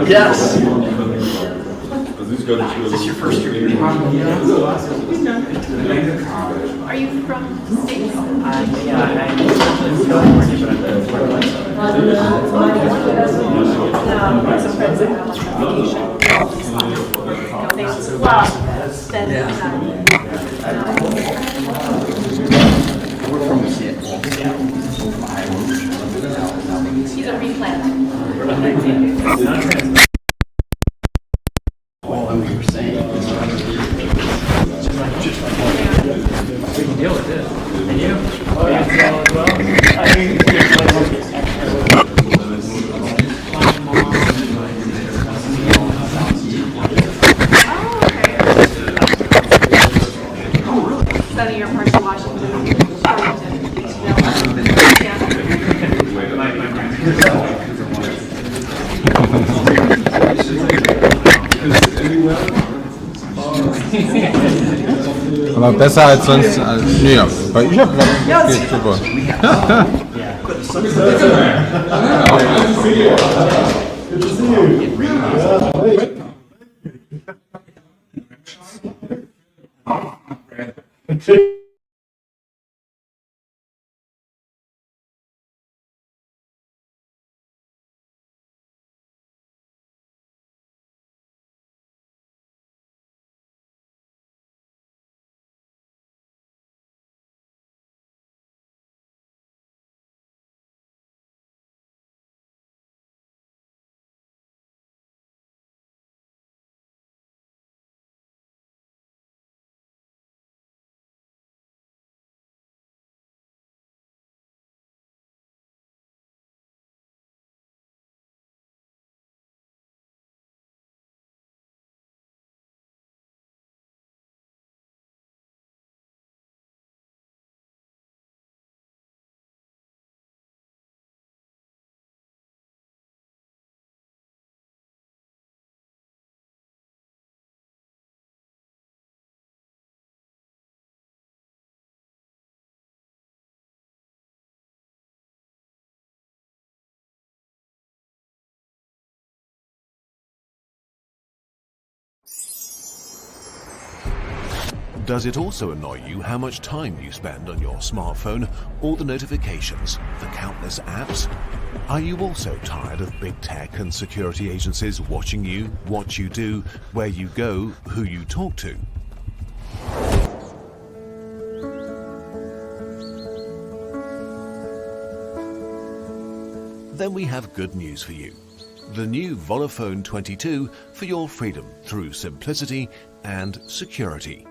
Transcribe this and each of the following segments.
Yes. Is this your first year? Are you from the States? Yeah, I'm in California, Some friends that come on vacation. we're from Seattle. He's a replant. What you were saying. We can deal with this. And you? Oh, yeah. As well? Study your parts of Washington. Aber besser als sonst. Nee, weil ich habe gerade. Geht super. Does it also annoy you how much time you spend on your smartphone, all the notifications, the countless apps? Are you also tired of big tech and security agencies watching you, what you do, where you go, who you talk to? Then we have good news for you. The new Volla Phone 22 for your freedom through simplicity and security.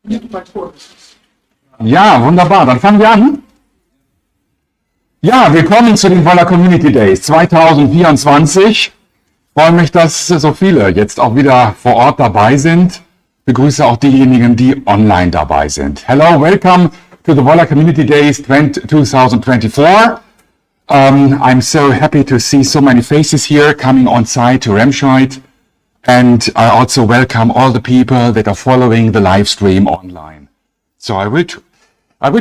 Ja, wunderbar. Dann fangen wir an. Ja, willkommen zu den Volla Community Days 2024. Ich freue mich, dass so viele jetzt auch wieder vor Ort dabei sind. Ich begrüße auch diejenigen, die online dabei sind. Hello, welcome to the Volla Community Days 2024. I'm so happy to see so many faces here coming on site to Remscheid. And I also welcome all the people that are following the live stream online. So I will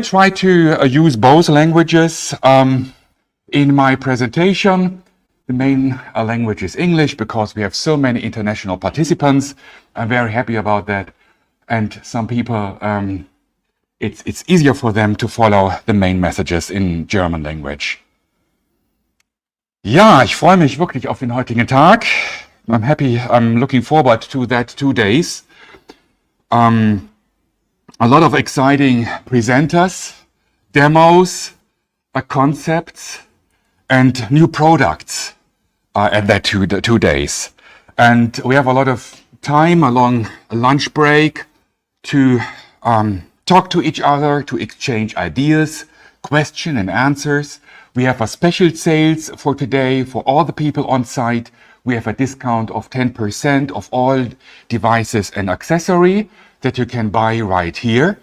try to use both languages in my presentation. The main language is English because we have so many international participants. I'm very happy about that. And some people, it's easier for them to follow the main messages in German language. Ja, ich freue mich wirklich auf den heutigen Tag. I'm looking forward to that 2 days. A lot of exciting presenters, demos, concepts, and new products at that two days. And we have a lot of time along a lunch break to talk to each other, to exchange ideas, question and answers. We have a special sales for today for all the people on site. We have a discount of 10% of all devices and accessory that you can buy right here.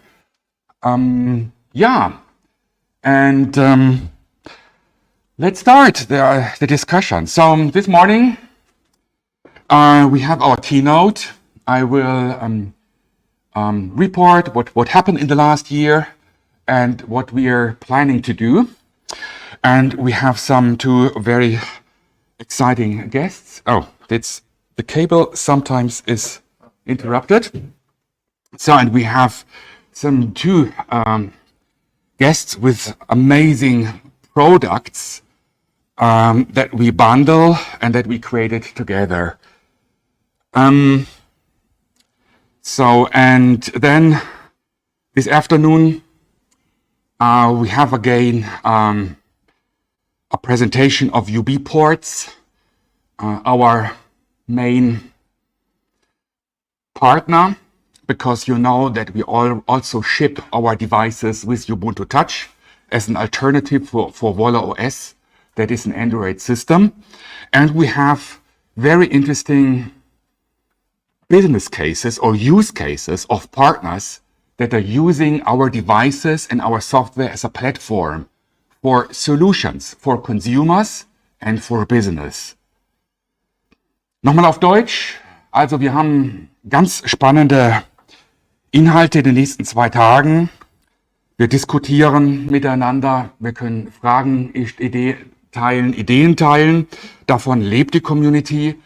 Let's start the discussion. So this morning we have our keynote. I will report what happened in the last year and what we are planning to do. And we have two very exciting guests. Oh, the cable sometimes is interrupted. So, and we have two guests with amazing products that we bundle and that we created together. And then this afternoon we have again a presentation of UBports, our main partner, because you know that we also ship our devices with Ubuntu Touch as an alternative for Vola OS, that is an Android system. And we have very interesting business cases or use cases of partners that are using our devices and our software as a platform for solutions for consumers and for business. Nochmal auf Deutsch. Also wir haben ganz spannende Inhalte in den nächsten 2 Tagen. Wir diskutieren miteinander. Wir können Fragen, Ideen teilen. Davon lebt die Community.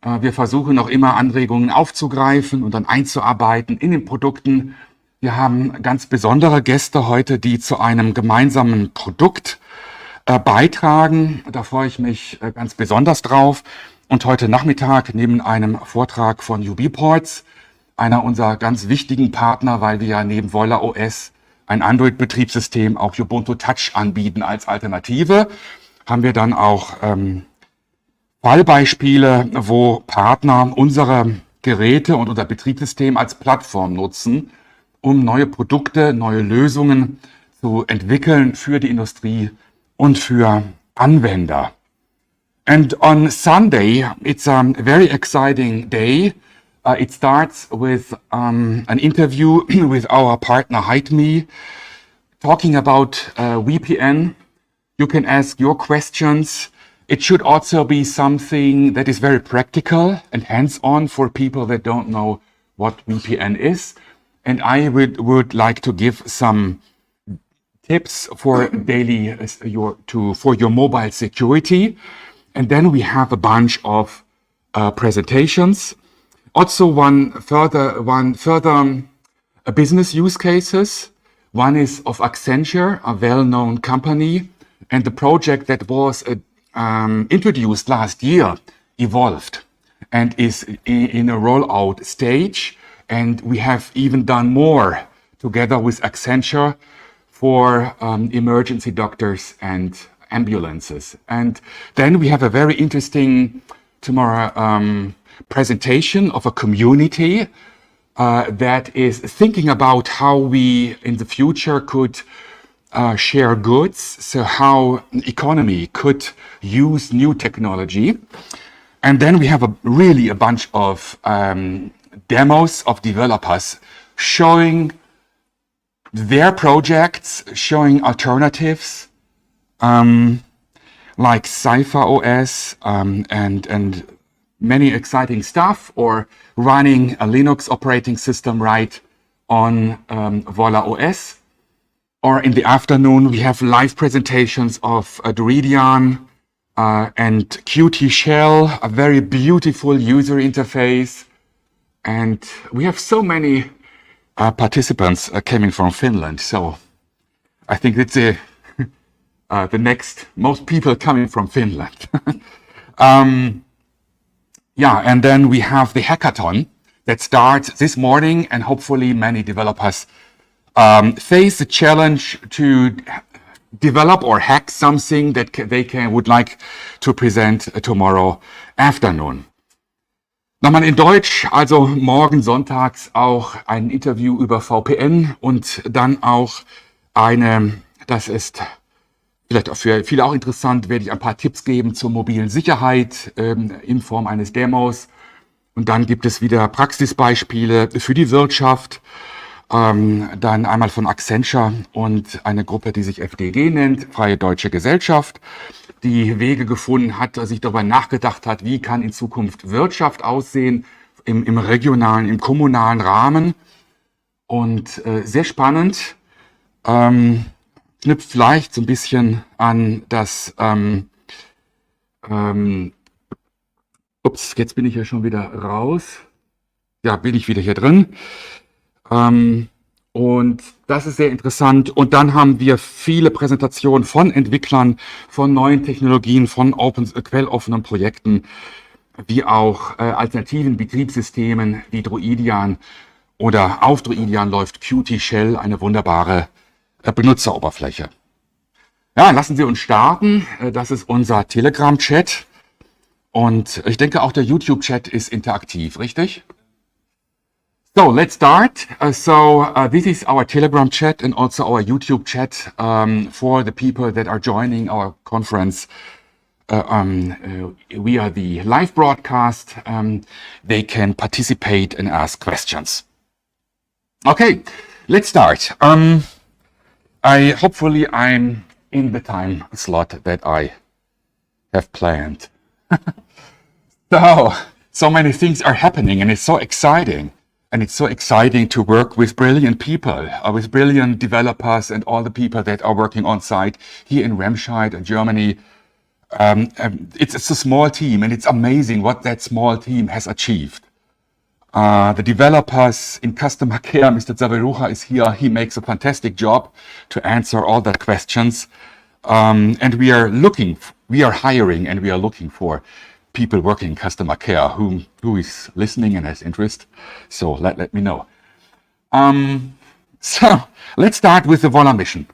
Wir versuchen auch immer Anregungen aufzugreifen und dann einzuarbeiten in den Produkten. Wir haben ganz besondere Gäste heute, die zu einem gemeinsamen Produkt beitragen. Da freue ich mich ganz besonders drauf. Und heute Nachmittag neben einem Vortrag von UBports, einer unserer ganz wichtigen Partner, weil wir ja neben Volla OS ein Android-Betriebssystem auch Ubuntu Touch anbieten als Alternative, haben wir dann auch Fallbeispiele, wo Partner unsere Geräte und unser Betriebssystem als Plattform nutzen, um neue Produkte, neue Lösungen zu entwickeln für die Industrie und für Anwender. And on Sunday, it's a very exciting day. It starts with an interview with our partner HideMe, talking about VPN. You can ask your questions. It should also be something that is very practical and hands-on for people that don't know what VPN is. And I would like to give some tips for for your mobile security. And then we have a bunch of presentations. Also one further business use cases. One is of Accenture, a well-known company, and the project that was introduced last year evolved and is in a rollout stage. And we have even done more together with Accenture for emergency doctors and ambulances. And then we have a very interesting tomorrow presentation of a community that is thinking about how we in the future could share goods, so how economy could use new technology. And then we have really a bunch of demos of developers showing their projects, showing alternatives, like Cypher OS and many exciting stuff, or running a Linux operating system right on Vola OS. Or in the afternoon, we have live presentations of Doridian and Qt Shell, a very beautiful user interface. And we have so many participants coming from Finland. So I think it's the next most people coming from Finland. Yeah, and then we have the hackathon that starts this morning, and hopefully many developers face the challenge to develop or hack something that would like to present tomorrow afternoon. Nochmal in Deutsch, also morgen sonntags auch ein Interview über VPN und dann auch das ist vielleicht auch für viele auch interessant, werde ich ein paar Tipps geben zur mobilen Sicherheit in Form eines Demos. Und dann gibt es wieder Praxisbeispiele für die Wirtschaft. Dann einmal von Accenture und eine Gruppe, die sich FDG nennt, Freie Deutsche Gesellschaft, die Wege gefunden hat, sich darüber nachgedacht hat, wie kann in Zukunft Wirtschaft aussehen, im regionalen, im kommunalen Rahmen. Und sehr spannend, knüpft vielleicht so ein bisschen an das, ups, jetzt bin ich ja schon wieder raus. Ja, bin ich wieder hier drin. Und das ist sehr interessant. Und dann haben wir viele Präsentationen von Entwicklern, von neuen Technologien, von quelloffenen Projekten, wie auch alternativen Betriebssystemen wie Druidian, oder auf Druidian läuft Qt Shell, eine wunderbare Benutzeroberfläche. Ja, lassen Sie uns starten. Das ist unser Telegram-Chat. Und ich denke, auch der YouTube-Chat ist interaktiv, richtig? So let's start. This is our Telegram chat and also our YouTube chat for the people that are joining our conference via the live broadcast. They can participate and ask questions. Okay, let's start. Hopefully I'm in the time slot that I have planned. So many things are happening and it's so exciting. And it's so exciting to work with brilliant people, with brilliant developers and all the people that are working on site here in Remscheid in Germany. It's a small team and it's amazing what that small team has achieved. The developers in customer care, Mr. Zaverucha is here. He makes a fantastic job to answer all the questions. And we are hiring and we are looking for people working in customer care who is listening and has interest. So let me know. So let's start with the Volla mission.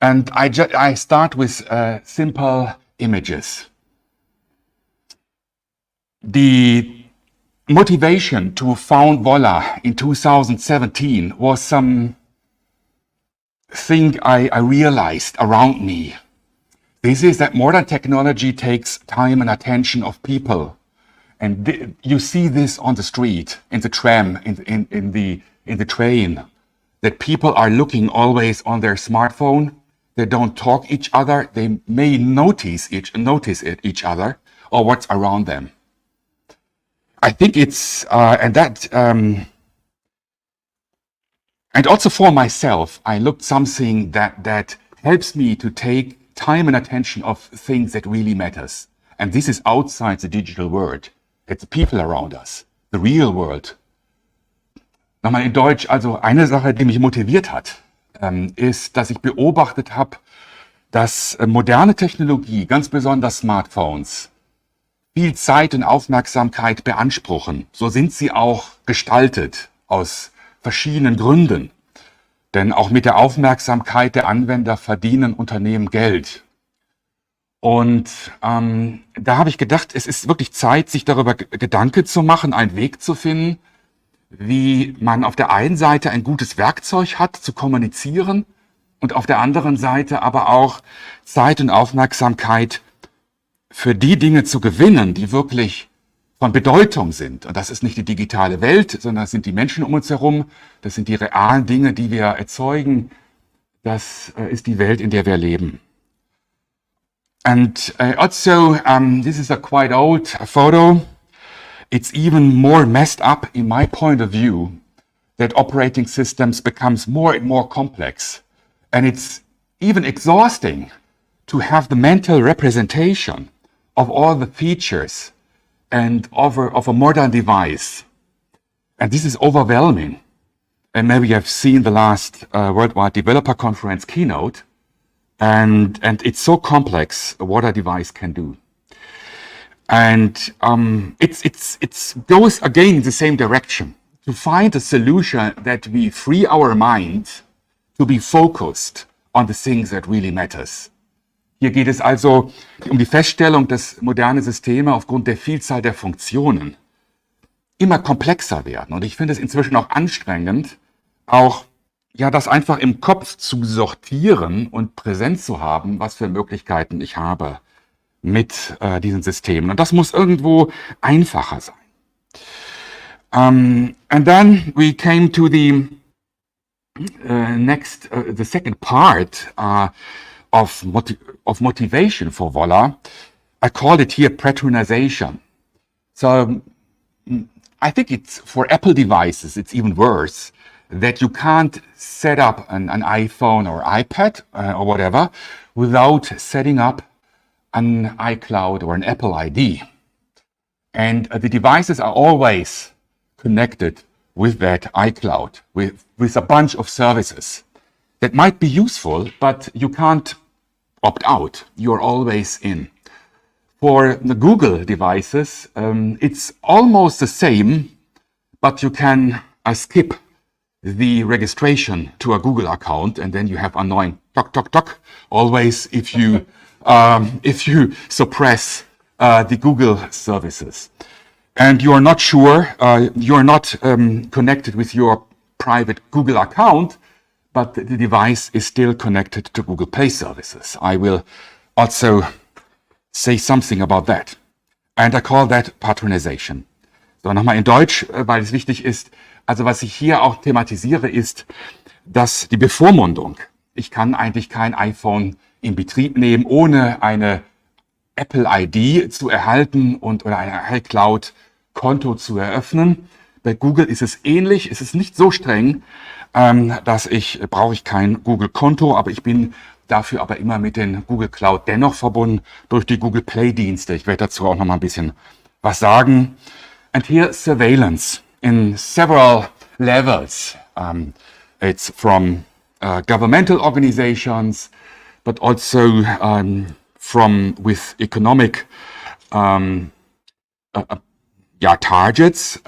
And I start with simple images. The motivation to found Volla in 2017 was some thing I realized around me. This is that modern technology takes time and attention of people. And you see this on the street, in the tram, in the train, that people are looking always on their smartphone. They don't talk each other. They may notice each other or what's around them. I think it's, and also for myself, I looked something that helps me to take time and attention of things that really matters. And this is outside the digital world. It's the people around us, the real world. Nochmal in Deutsch, also eine Sache, die mich motiviert hat, ist, dass ich beobachtet habe, dass moderne Technologie, ganz besonders Smartphones, viel Zeit und Aufmerksamkeit beanspruchen. So sind sie auch gestaltet, aus verschiedenen Gründen. Denn auch mit der Aufmerksamkeit der Anwender verdienen Unternehmen Geld. Und da habe ich gedacht, es ist wirklich Zeit, sich darüber Gedanken zu machen, einen Weg zu finden, wie man auf der einen Seite ein gutes Werkzeug hat, zu kommunizieren und auf der anderen Seite aber auch Zeit und Aufmerksamkeit für die Dinge zu gewinnen, die wirklich von Bedeutung sind. Und das ist nicht die digitale Welt, sondern das sind die Menschen um uns herum, das sind die realen Dinge, die wir erzeugen. Das ist die Welt, in der wir leben. And also, this is a quite old photo. It's even more messed up in my point of view that operating systems becomes more and more complex. And it's even exhausting to have the mental representation of all the features and of a modern device. And this is overwhelming. And maybe you've seen the last Worldwide Developer Conference keynote. And it's so complex what a device can do. And it goes again in the same direction, to find a solution that we free our mind to be focused on the things that really matters. Hier geht es also um die Feststellung, dass moderne Systeme aufgrund der Vielzahl der Funktionen immer komplexer werden. Und ich finde es inzwischen auch anstrengend, auch ja, das einfach im Kopf zu sortieren und präsent zu haben, was für Möglichkeiten ich habe mit diesen Systemen. Und das muss irgendwo einfacher sein. And then we came to the the second part of motivation for Volla. I called it here patronization. So I think it's for Apple devices, it's even worse, that you can't set up an iPhone or iPad or whatever without setting up an iCloud or an Apple ID. And the devices are always connected with that iCloud, with a bunch of services that might be useful, but you can't opt out. You're always in. For the Google devices, it's almost the same, but you can skip the registration to a Google account, and then you have annoying toc toc toc always if you suppress the Google services. And you're not sure, you're not connected with your private Google account, but the device is still connected to Google Play services. I will also say something about that. And I call that patronization. So, nochmal in Deutsch, weil es wichtig ist. Also was ich hier auch thematisiere, ist, dass die Bevormundung, ich kann eigentlich kein iPhone in Betrieb nehmen, ohne eine Apple ID zu erhalten und oder ein iCloud-Konto zu eröffnen. Bei Google ist es ähnlich, es ist nicht so streng, brauche ich kein Google-Konto, aber ich bin dafür aber immer mit den Google Cloud dennoch verbunden durch die Google Play-Dienste. Ich werde dazu auch noch mal ein bisschen was sagen. And here surveillance in several levels. It's from governmental organizations, but also from with economic targets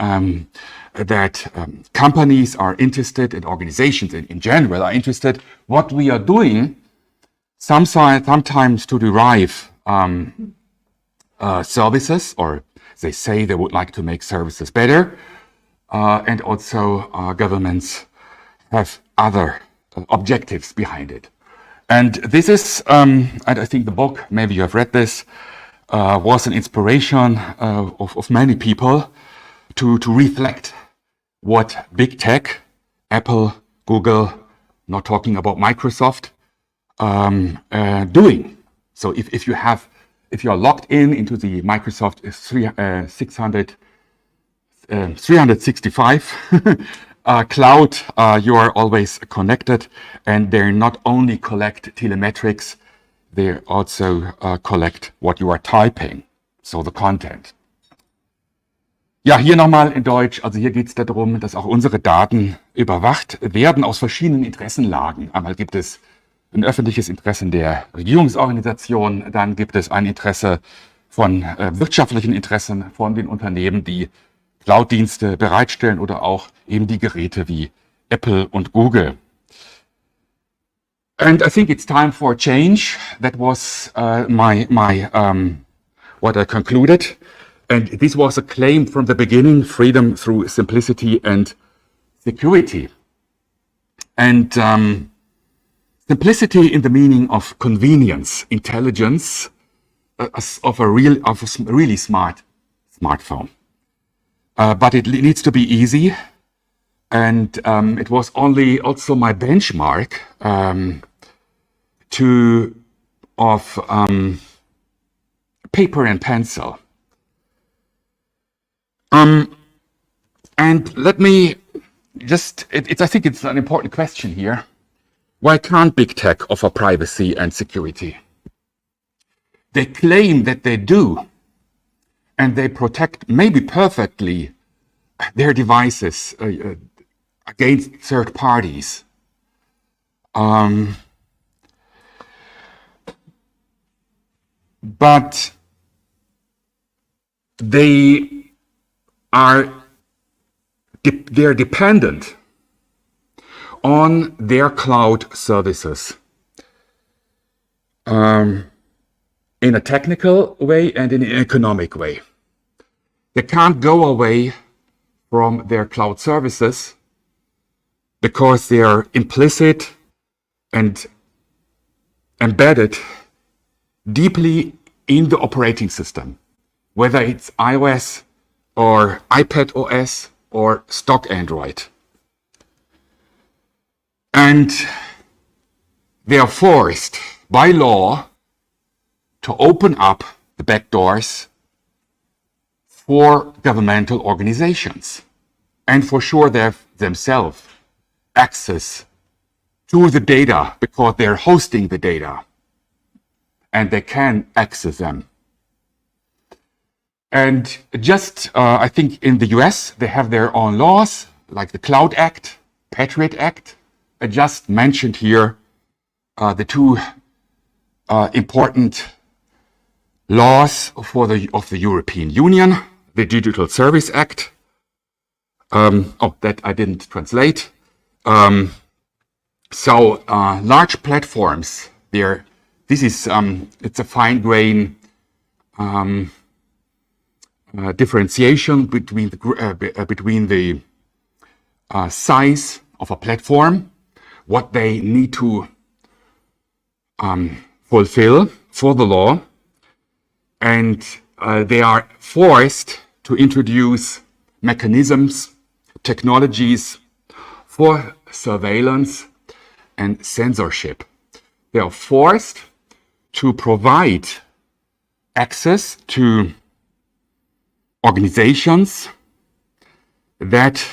that companies are interested and organizations in general are interested what we are doing sometimes to derive services, or they say they would like to make services better. And also governments have other objectives behind it. And this is, and I think the book, maybe you have read this, was an inspiration of many people to reflect what big tech, Apple, Google, not talking about Microsoft, doing. So if you're logged into the Microsoft 365 cloud, you are always connected, and they not only collect telemetrics, they also collect what you are typing, so the content. Ja, hier nochmal in Deutsch, also hier geht es darum, dass auch unsere Daten überwacht werden aus verschiedenen Interessenlagen. Einmal gibt es ein öffentliches Interesse der Regierungsorganisation, dann gibt es ein Interesse von wirtschaftlichen Interessen von den Unternehmen, die Cloud-Dienste bereitstellen oder auch eben die Geräte wie Apple und Google. And I think it's time for a change. That was what I concluded. And this was a claim from the beginning, freedom through simplicity and security. And simplicity in the meaning of convenience, intelligence, of a really smart smartphone. But it needs to be easy. And it was also my benchmark of paper and pencil. And let me just, I think it's an important question here. Why can't big tech offer privacy and security? They claim that they do, and they protect, maybe perfectly, their devices against third parties. But they're dependent on their cloud services in a technical way and in an economic way. They can't go away from their cloud services because they are implicit and embedded deeply in the operating system, whether it's iOS or iPad OS or stock Android. And they are forced by law to open up the back doors for governmental organizations. And for sure they have themselves access to the data because they're hosting the data and they can access them. And just, I think in the US, they have their own laws, like the Cloud Act, Patriot Act. I just mentioned here the two important laws of the European Union, the Digital Service Act. That I didn't translate. So large platforms, it's a fine-grained differentiation between the size of a platform, what they need to fulfill for the law, and they are forced to introduce mechanisms, technologies for surveillance and censorship. They are forced to provide access to organizations that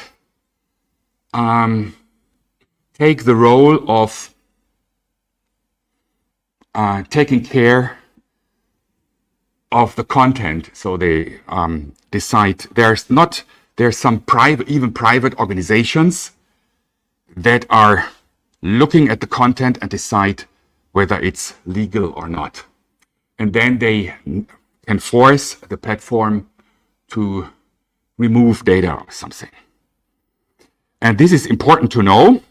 take the role of taking care of the content. So they decide there's some private organizations that are looking at the content and decide whether it's legal or not. And then they can force the platform to remove data or something. And this is important to know,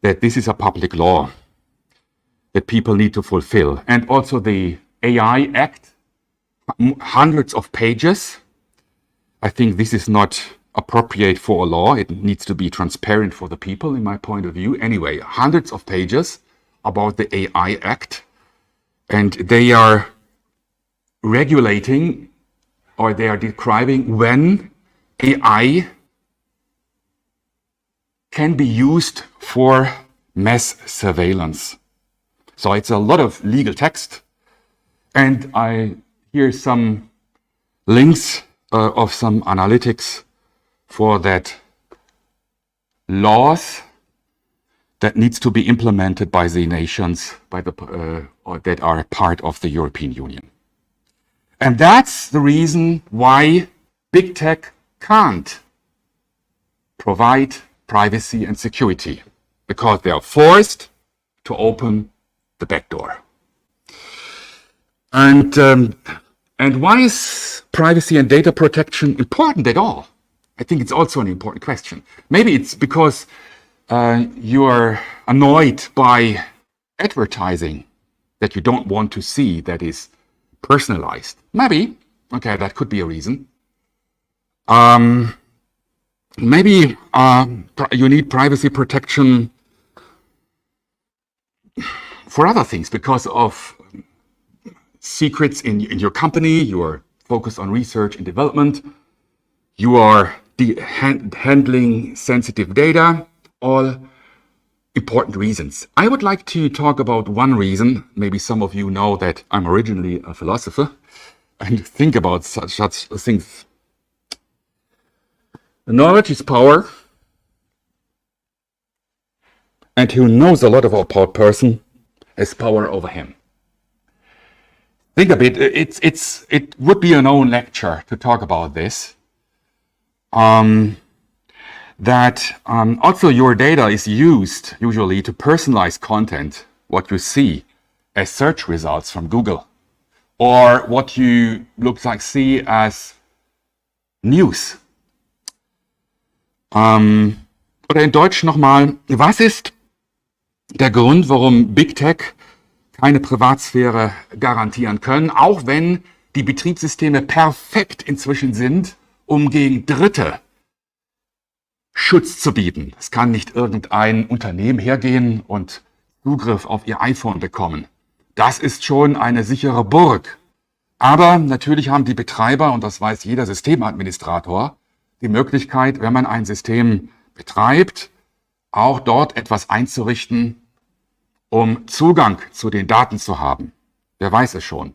that this is a public law that people need to fulfill. And also the AI Act, hundreds of pages. I think this is not appropriate for a law. It needs to be transparent for the people, in my point of view. Anyway, hundreds of pages about the AI Act. And they are regulating, or they are describing when AI can be used for mass surveillance. So it's a lot of legal text. And here's some links of some analytics for that laws that needs to be implemented by the nations, or that are part of the European Union. And that's the reason why big tech can't provide privacy and security, because they are forced to open the back door. And why is privacy and data protection important at all? I think it's also an important question. Maybe it's because you're annoyed by advertising that you don't want to see that is personalized. Maybe. Okay, that could be a reason. Maybe you need privacy protection for other things because of secrets in your company. You are focused on research and development. You are handling sensitive data. All important reasons. I would like to talk about one reason. Maybe some of you know that I'm originally a philosopher and think about such things. Knowledge is power. And who knows a lot about a person has power over him. Think a bit. It would be an own lecture to talk about this. Also your data is used usually to personalize content, what you see as search results from Google, or what you see as news. Oder in Deutsch nochmal, was ist der Grund, warum Big Tech keine Privatsphäre garantieren können, auch wenn die Betriebssysteme perfekt inzwischen sind, um gegen Dritte Schutz zu bieten. Es kann nicht irgendein Unternehmen hergehen und Zugriff auf ihr iPhone bekommen. Das ist schon eine sichere Burg. Aber natürlich haben die Betreiber, und das weiß jeder Systemadministrator, die Möglichkeit, wenn man ein System betreibt, auch dort etwas einzurichten, um Zugang zu den Daten zu haben. Wer weiß es schon,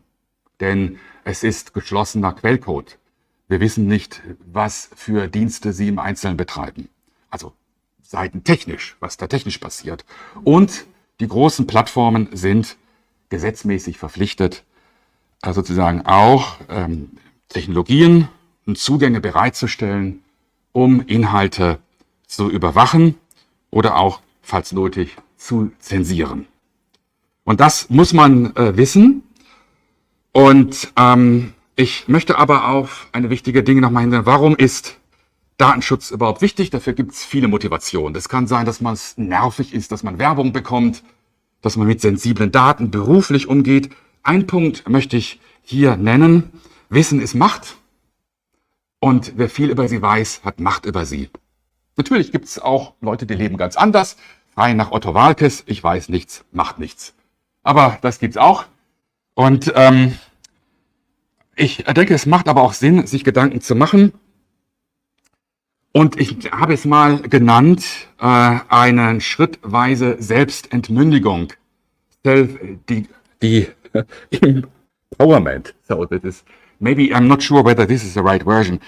denn es ist geschlossener Quellcode. Wir wissen nicht, was für Dienste Sie im Einzelnen betreiben. Also seitentechnisch, was da technisch passiert. Und die großen Plattformen sind gesetzmäßig verpflichtet, sozusagen auch Technologien und Zugänge bereitzustellen, um Inhalte zu überwachen oder auch, falls nötig, zu zensieren. Und das muss man wissen. Und ich möchte aber auf eine wichtige Dinge nochmal hindern. Warum ist Datenschutz überhaupt wichtig? Dafür gibt es viele Motivationen. Das kann sein, dass man es nervig ist, dass man Werbung bekommt, dass man mit sensiblen Daten beruflich umgeht. Ein Punkt möchte ich hier nennen. Wissen ist Macht. Und wer viel über sie weiß, hat Macht über sie. Natürlich gibt es auch Leute, die leben ganz anders. Frei nach Otto Waalkes, ich weiß nichts, macht nichts. Aber das gibt's auch. Und ich denke, es macht aber auch Sinn, sich Gedanken zu machen. Und ich habe es mal genannt, eine schrittweise Selbstentmündigung. Die Empowerment. So that is, maybe I'm not sure whether this is the right word.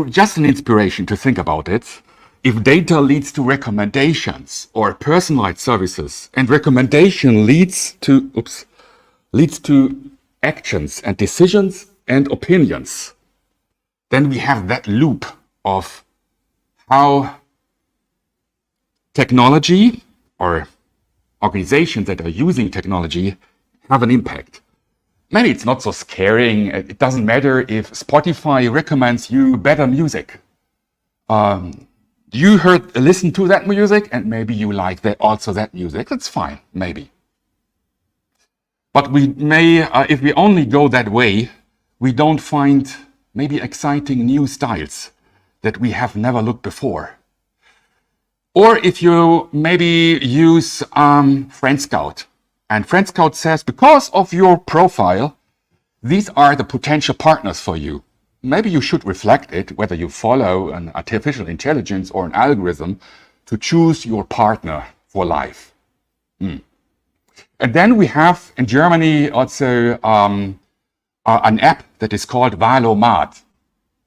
Just an inspiration to think about it. If data leads to recommendations or personalized services, and recommendation leads to actions and decisions and opinions, then we have that loop of how technology or organizations that are using technology have an impact. Maybe it's not so scaring. It doesn't matter if Spotify recommends you better music. You listen to that music and maybe you like that music. That's fine, maybe. But we may, if we only go that way, we don't find maybe exciting new styles that we have never looked before. Or if you maybe use FriendScout, and FriendScout says, because of your profile, these are the potential partners for you. Maybe you should reflect it, whether you follow an artificial intelligence or an algorithm, to choose your partner for life. And then we have in Germany also an app that is called Valomat.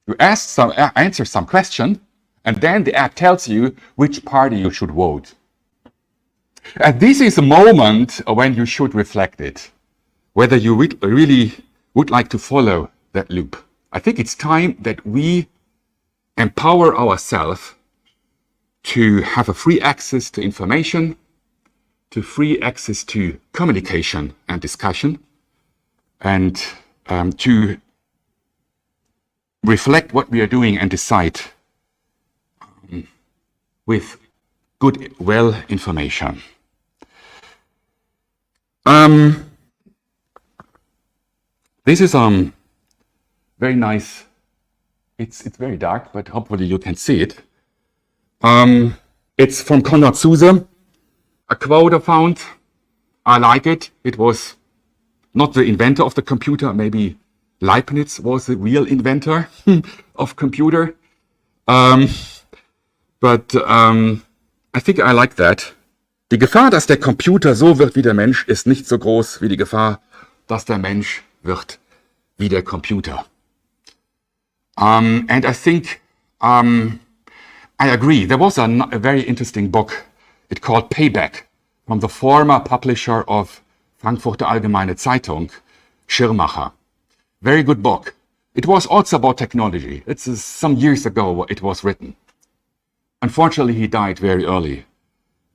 You answer some question, and then the app tells you which party you should vote. And this is a moment when you should reflect it, whether you really would like to follow that loop. I think it's time that we empower ourselves to have a free access to information, to free access to communication and discussion, and to reflect what we are doing and decide with good, well information. This is very nice. It's very dark, but hopefully you can see it. It's from Konrad Zuse, a quote I found. I like it. It was not the inventor of the computer. Maybe Leibniz was the real inventor of computer. But I think I like that. Die Gefahr, dass der Computer so wird wie der Mensch, ist nicht so groß wie die Gefahr, dass der Mensch wird wie der Computer. And I think I agree. There was a very interesting book. It called Payback from the former publisher of Frankfurter Allgemeine Zeitung, Schirmacher. Very good book. It was also about technology. It's some years ago it was written. Unfortunately, he died very early.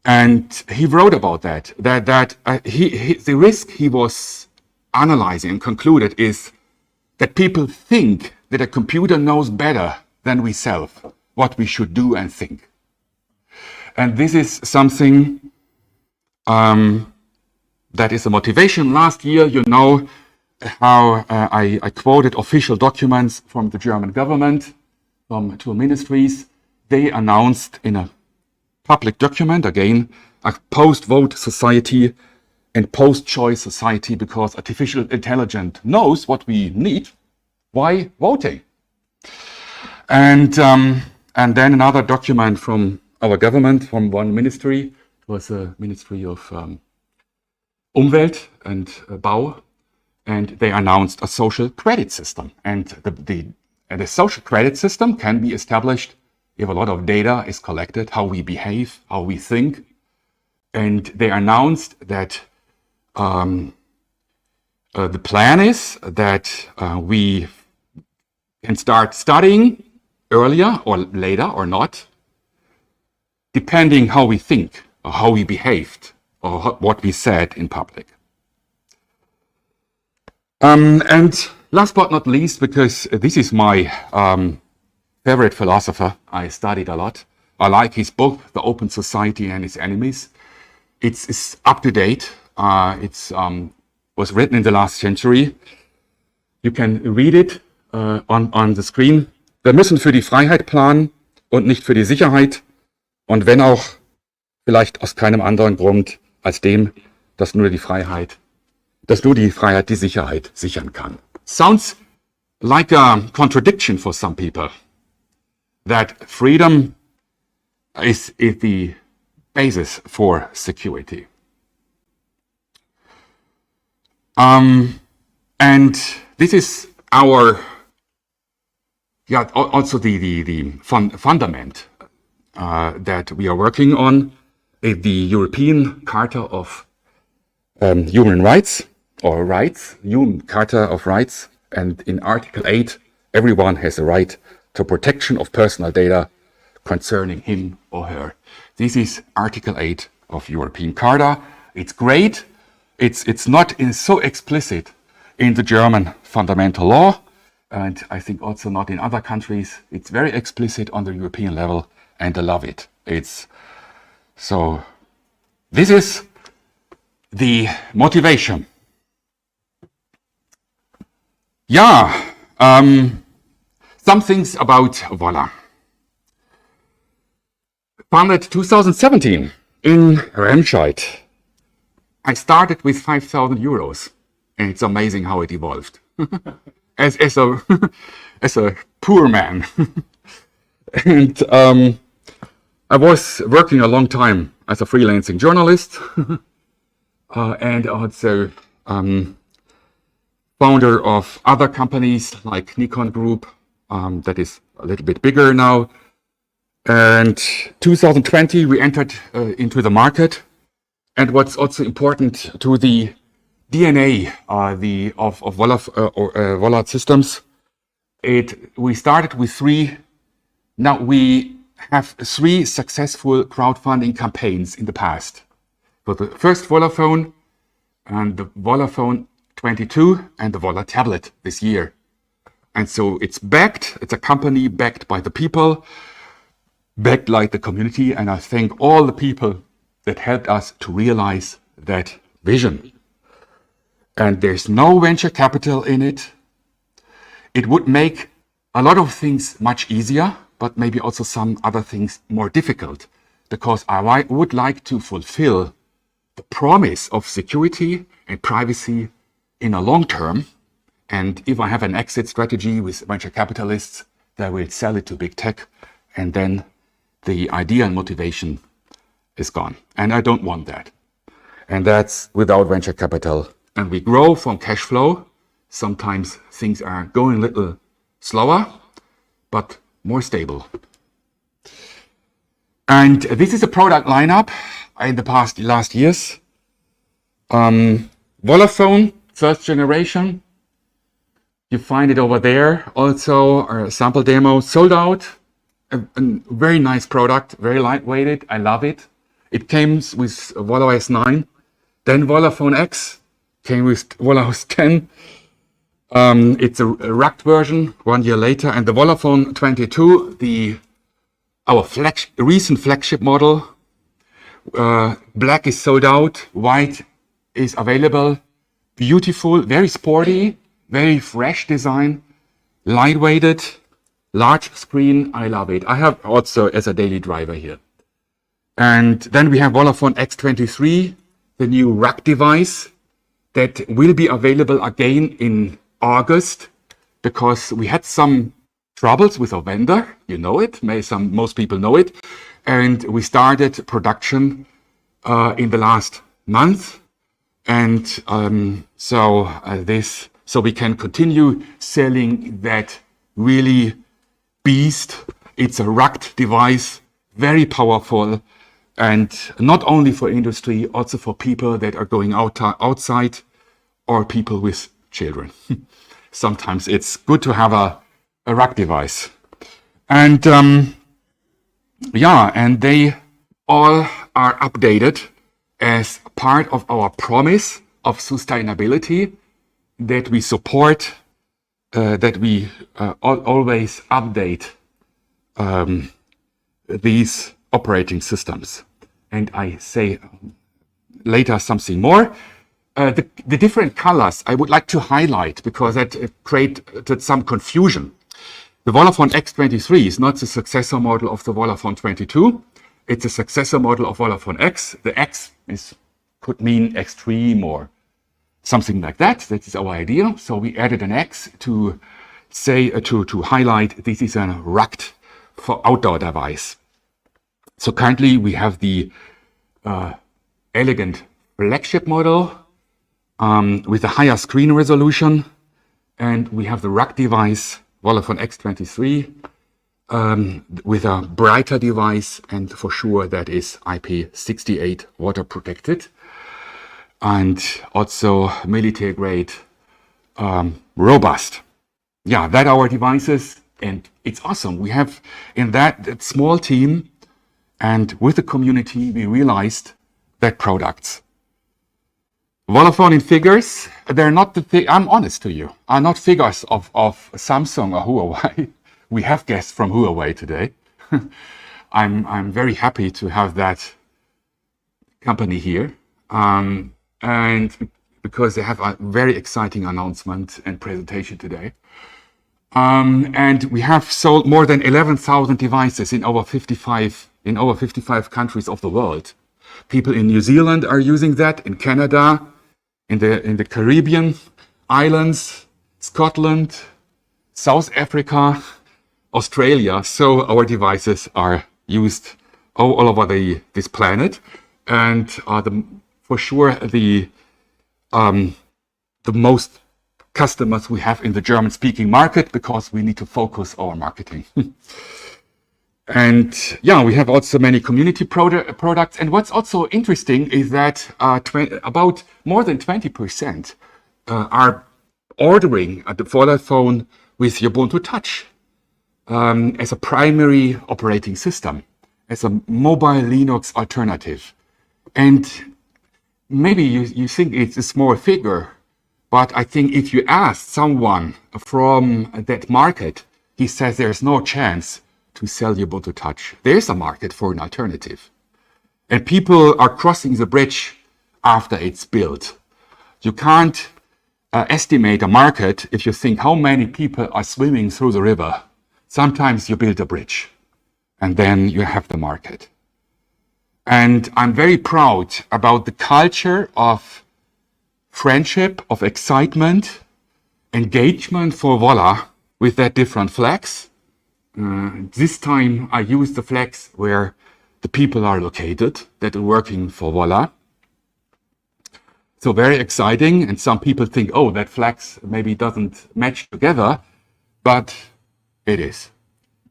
And he wrote about that the risk he was analyzing and concluded is that people think that a computer knows better than we self what we should do and think. And this is something that is a motivation. Last year, you know how I quoted official documents from the German government, from two ministries. They announced in a public document, again, a post-vote society and post-choice society, because artificial intelligence knows what we need. Why voting? And then another document from our government, from one ministry. It was a Ministry of Umwelt and Bau, and they announced a social credit system. And the social credit system can be established if a lot of data is collected, how we behave, how we think. And they announced that the plan is that we can start studying earlier or later or not, depending how we think or how we behaved or what we said in public. And last but not least, because this is my favorite philosopher, I studied a lot. I like his book, The Open Society and Its Enemies. It's up to date. It was written in the last century. You can read it on the screen. Wir müssen für die Freiheit planen und nicht für die Sicherheit. Und wenn auch vielleicht aus keinem anderen Grund als dem, dass nur die Freiheit die Sicherheit sichern kann. Sounds like a contradiction for some people. That freedom is the basis for security. And this is our, also the fundament that we are working on, the European Charter of Human Rights, or Rights, Human Charter of Rights, and in Article 8, everyone has a right to protection of personal data concerning him or her. This is Article 8 of European Charter. It's great. It's not so explicit in the German fundamental law, and I think also not in other countries. It's very explicit on the European level, and I love it. So this is the motivation. Some things about Volla. Founded 2017 in Remscheid. I started with 5,000 euros, and it's amazing how it evolved. as a poor man. And I was working a long time as a freelancing journalist, and also founder of other companies like Nikon Group, that is a little bit bigger now. And 2020 we entered into the market. And what's also important to the DNA of Volla systems, we started with three. Now we have three successful crowdfunding campaigns in the past. For the first Volla Phone, and the Volla Phone 22, and the Volla tablet this year. And so it's a company backed by the people, backed like the community, and I thank all the people that helped us to realize that vision. and there's no venture capital in it. It would make a lot of things much easier, but maybe also some other things more difficult, because I would like to fulfill the promise of security and privacy in a long term. And if I have an exit strategy with venture capitalists, they will sell it to big tech, and then the idea and motivation is gone. And I don't want that. And that's without venture capital. And we grow from cash flow. Sometimes things are going a little slower, but more stable. And this is a product lineup in the last years. Volla Phone, first generation. You find it over there. Also, a sample demo, sold out. A very nice product, very lightweighted. I love it. It came with Vola OS 9. Then Volla Phone X came with Vola OS 10. It's a rugged version 1 year later. And the Volla Phone 22, our recent flagship model. Black is sold out. White is available. Beautiful, very sporty, very fresh design, lightweighted, large screen. I love it. I have also as a daily driver here. And then we have Volla Phone X23, the new rack device that will be available again in August, because we had some troubles with our vendor. You know it, most people know it. And we started production in the last month. And so we can continue selling that really beast. It's a rugged device, very powerful, and not only for industry, also for people that are going outside or people with children. Sometimes it's good to have a rugged device. And and they all are updated as part of our promise of sustainability, that we support, that we always update these operating systems. And I say later something more. The different colors I would like to highlight, because that created some confusion. The Volla Phone X23 is not the successor model of the Volla Phone 22. It's a successor model of Volla Phone X. The X could mean extreme or something like that. That is our idea. So we added an X to say to highlight this is a rugged for outdoor device. So currently we have the elegant flagship model with a higher screen resolution, and we have the rugged device Volla Phone X23 with a brighter device, and for sure that is IP68 water protected, and also military grade, robust. Yeah, that our devices, and it's awesome. We have in that small team and with the community, we realized that products. Volla Phone in figures, they're not I'm honest to you, are not figures of Samsung or Huawei. We have guests from Huawei today. I'm very happy to have that company here. And because they have a very exciting announcement and presentation today. And we have sold more than 11,000 devices in over 55 countries of the world. People in New Zealand are using that, in Canada, in the Caribbean islands, Scotland, South Africa, Australia. So our devices are used all over this planet, and for sure the most customers we have in the German-speaking market, because we need to focus our marketing. And yeah, we have also many community products. And what's also interesting is that about more than 20% are ordering the Volla Phone with Ubuntu Touch as a primary operating system, as a mobile Linux alternative. And maybe you think it's a small figure, but I think if you ask someone from that market, he says there's no chance to sell Ubuntu Touch. There's a market for an alternative. And people are crossing the bridge after it's built. You can't estimate a market if you think how many people are swimming through the river. Sometimes you build a bridge and then you have the market. And I'm very proud about the culture of friendship, of excitement, engagement for Volla with their different flags. This time I use the flags where the people are located that are working for Volla. So very exciting, and some people think, oh, that flags maybe doesn't match together, but it is.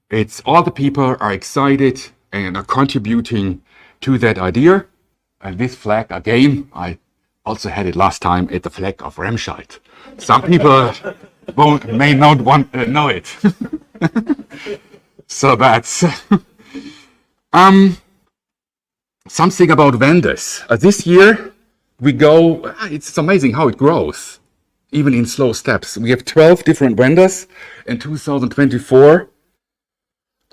It's all the people are excited and are contributing to that idea. And this flag, again, I also had it last time, it's the flag of Remscheid. Some people may not know it. So that's something about vendors. This year, we go, it's amazing how it grows, even in slow steps. We have 12 different vendors in 2024,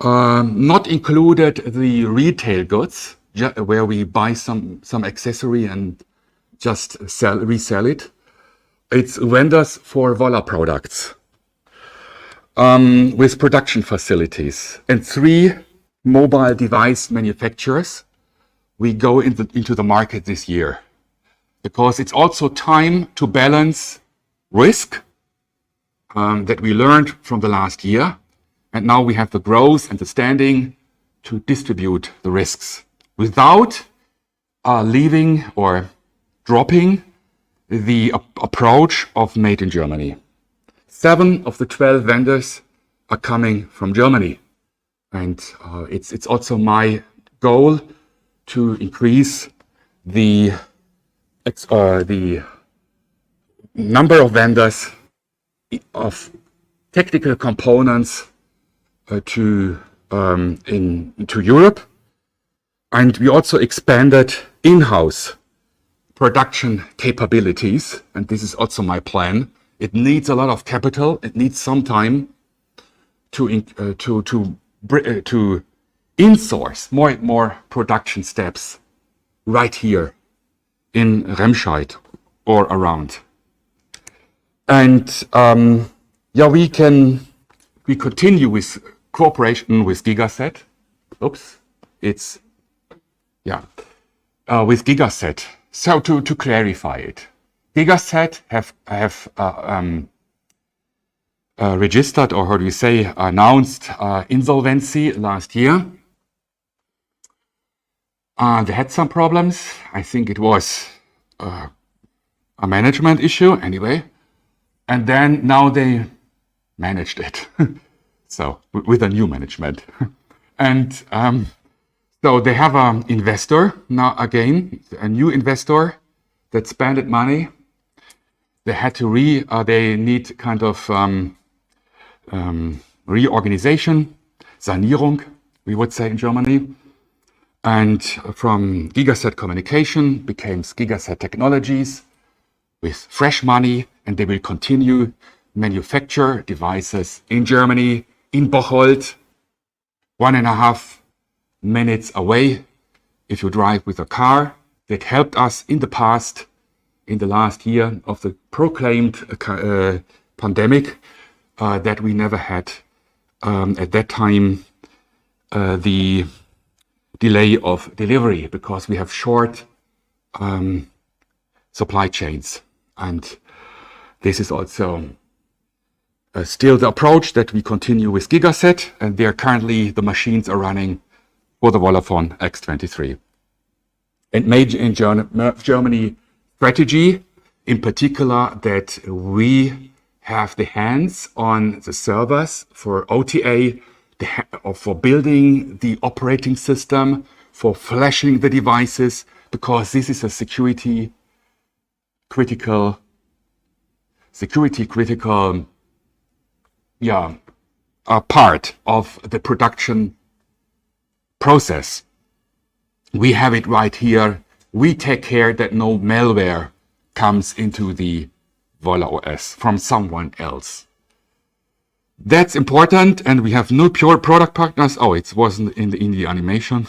not included the retail goods, where we buy some accessory and just resell it. It's vendors for Volla products with production facilities and 3 mobile device manufacturers. We go into the market this year, because it's also time to balance risk that we learned from the last year. And now we have the growth and the standing to distribute the risks without leaving or dropping the approach of made in Germany. 7 of the 12 vendors are coming from Germany. And it's also my goal to increase the number of vendors of technical components to Europe, and we also expanded in-house production capabilities, and this is also my plan. It needs a lot of capital. It needs some time to insource more and more production steps right here in Remscheid or around. And we continue with cooperation with Gigaset. With Gigaset. So to clarify it, Gigaset have registered, or how do you say, announced insolvency last year. They had some problems. I think it was a management issue anyway. And then now they managed it. So with a new management. And so they have an investor now again, a new investor that spent money. They had to they need kind of reorganization, Sanierung, we would say in Germany. And from Gigaset Communication became Gigaset Technologies with fresh money, and they will continue manufacture devices in Germany, in Bocholt, 1.5 minutes away if you drive with a car. That helped us in the past, in the last year of the proclaimed pandemic, that we never had at that time the delay of delivery, because we have short supply chains. And this is also still the approach that we continue with Gigaset, and there currently the machines are running for the Volla Phone X23. And made in Germany strategy, in particular, that we have the hands on the servers for OTA, or for building the operating system, for flashing the devices, because this is a security critical part of the production process. We have it right here. We take care that no malware comes into the Volla OS from someone else. That's important, and we have new pure product partners. Oh, it wasn't in the animation.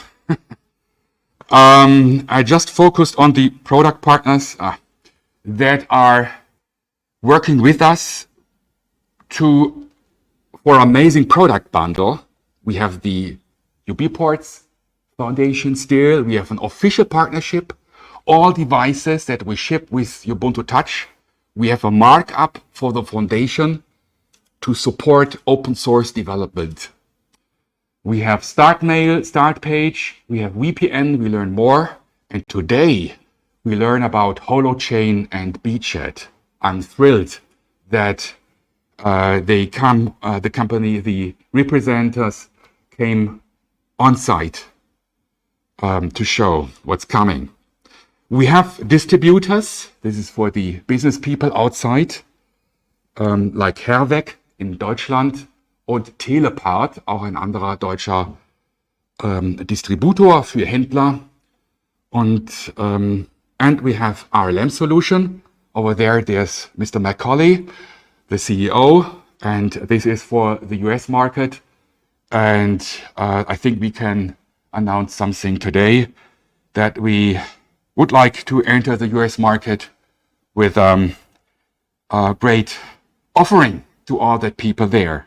I just focused on the product partners that are working with us for amazing product bundle. We have the UBports Foundation still. We have an official partnership. All devices that we ship with Ubuntu Touch, we have a markup for the foundation to support open source development. We have start mail, start page, we have VPN, we learn more. And today we learn about Holo Chain and Beachhead. I'm thrilled that the company, the representatives came on site to show what's coming. We have distributors. This is for the business people outside, like Herweg in Deutschland und Telepart, auch ein anderer deutscher Distributor für Händler. Und and we have RLM solution. Over there, there's Mr. Macaulay, the CEO, and this is for the US market. And I think we can announce something today that we would like to enter the US market with a great offering to all the people there.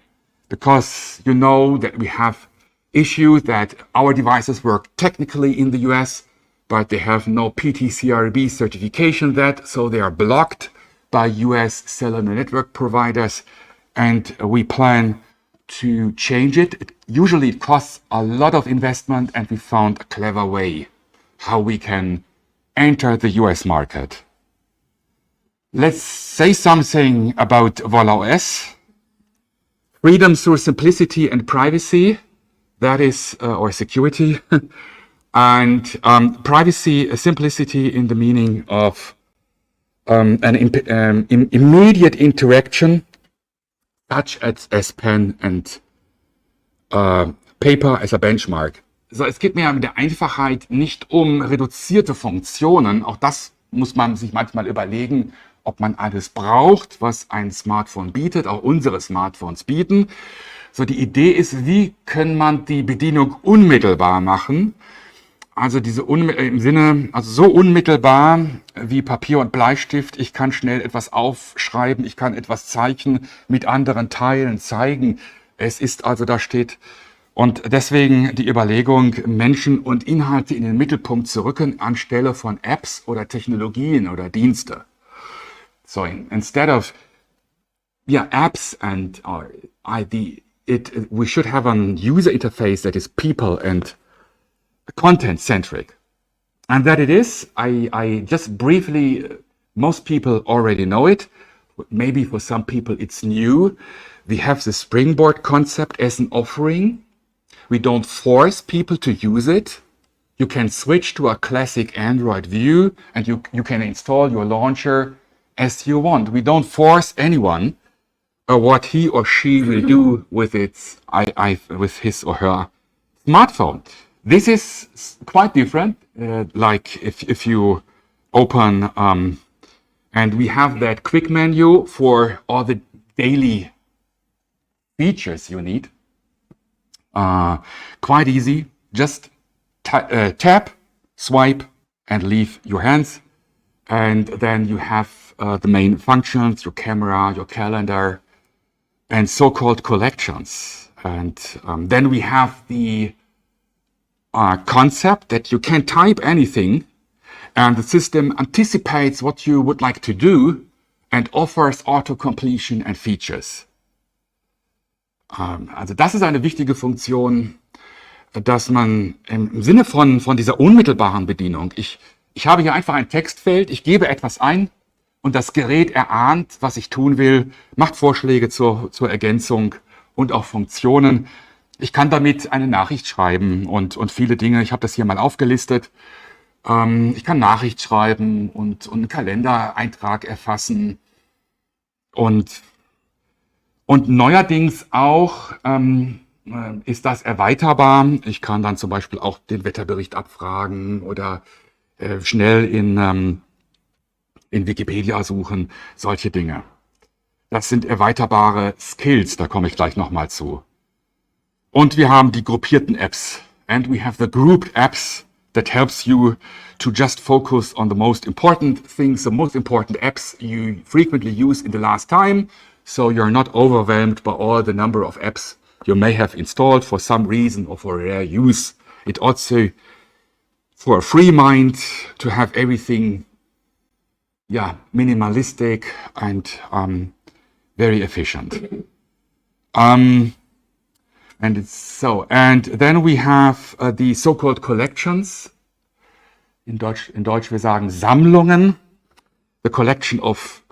Because you know that we have issues that our devices work technically in the US, but they have no PTCRB certification that, so they are blocked by US cellular network providers, and we plan to change it. Usually it costs a lot of investment, and we found a clever way how we can enter the US market. Let's say something about Volla OS. Freedom through simplicity and privacy, that is, or security. And privacy, simplicity in the meaning of an immediate interaction, such as pen and paper as a benchmark. So, es geht mir mit der Einfachheit nicht um reduzierte Funktionen. Auch das muss man sich manchmal überlegen, ob man alles braucht, was ein Smartphone bietet. Auch unsere Smartphones bieten. So, die Idee ist, wie kann man die Bedienung unmittelbar machen? Also im Sinne, also so unmittelbar wie Papier und Bleistift. Ich kann schnell etwas aufschreiben, ich kann etwas zeichnen, mit anderen Teilen zeigen. Es ist also, da steht, und deswegen die Überlegung, Menschen und Inhalte in den Mittelpunkt zu rücken, anstelle von Apps oder Technologien oder Dienste. So instead of apps and we should have an user interface that is people and content-centric. And that it is, I just briefly, most people already know it. Maybe for some people it's new. We have the Springboard concept as an offering. We don't force people to use it. You can switch to a classic Android view, and you can install your launcher as you want. We don't force anyone what he or she will do with with his or her smartphone. This is quite different, like if you open, and we have that quick menu for all the daily features you need. Quite easy, just tap, swipe, and leave your hands. And then you have the main functions, your camera, your calendar, and so-called collections. And then we have the concept that you can type anything and the system anticipates what you would like to do and offers auto-completion and features. Also das ist eine wichtige Funktion, dass man im Sinne von dieser unmittelbaren Bedienung, ich habe hier einfach ein Textfeld, ich gebe etwas ein und das Gerät erahnt, was ich tun will, macht Vorschläge zur Ergänzung und auch Funktionen. Ich kann damit eine Nachricht schreiben und viele Dinge. Ich habe das hier mal aufgelistet. Ich kann Nachricht schreiben und einen Kalendereintrag erfassen. Und neuerdings auch ist das erweiterbar. Ich kann dann zum Beispiel auch den Wetterbericht abfragen oder schnell in Wikipedia suchen. Solche Dinge. Das sind erweiterbare Skills. Da komme ich gleich nochmal zu. Und wir haben die gruppierten Apps. And we have the grouped apps that helps you to just focus on the most important things, the most important apps you frequently use in the last time, so you're not overwhelmed by all the number of apps you may have installed for some reason or for rare use. It also, for a free mind, to have everything, minimalistic and very efficient. And then we have the so-called collections. In Deutsch wir sagen Sammlungen, the collection of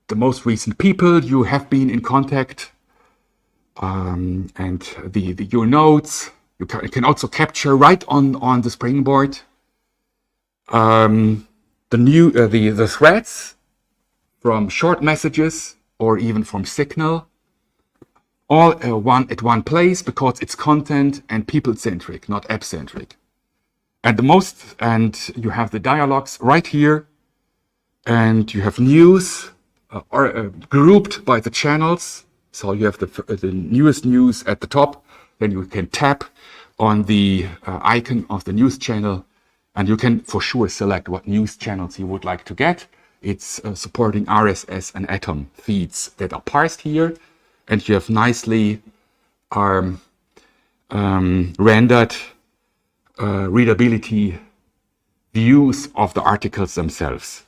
the most recent people you have been in contact, and your notes. You can also capture right on the Springboard the threads from short messages or even from Signal, all at one place, because it's content and people-centric, not app-centric. And you have the dialogues right here, and you have news grouped by the channels. So you have the newest news at the top, then you can tap on the icon of the news channel, and you can for sure select what news channels you would like to get. It's supporting RSS and Atom feeds that are parsed here, and you have nicely rendered readability views of the articles themselves.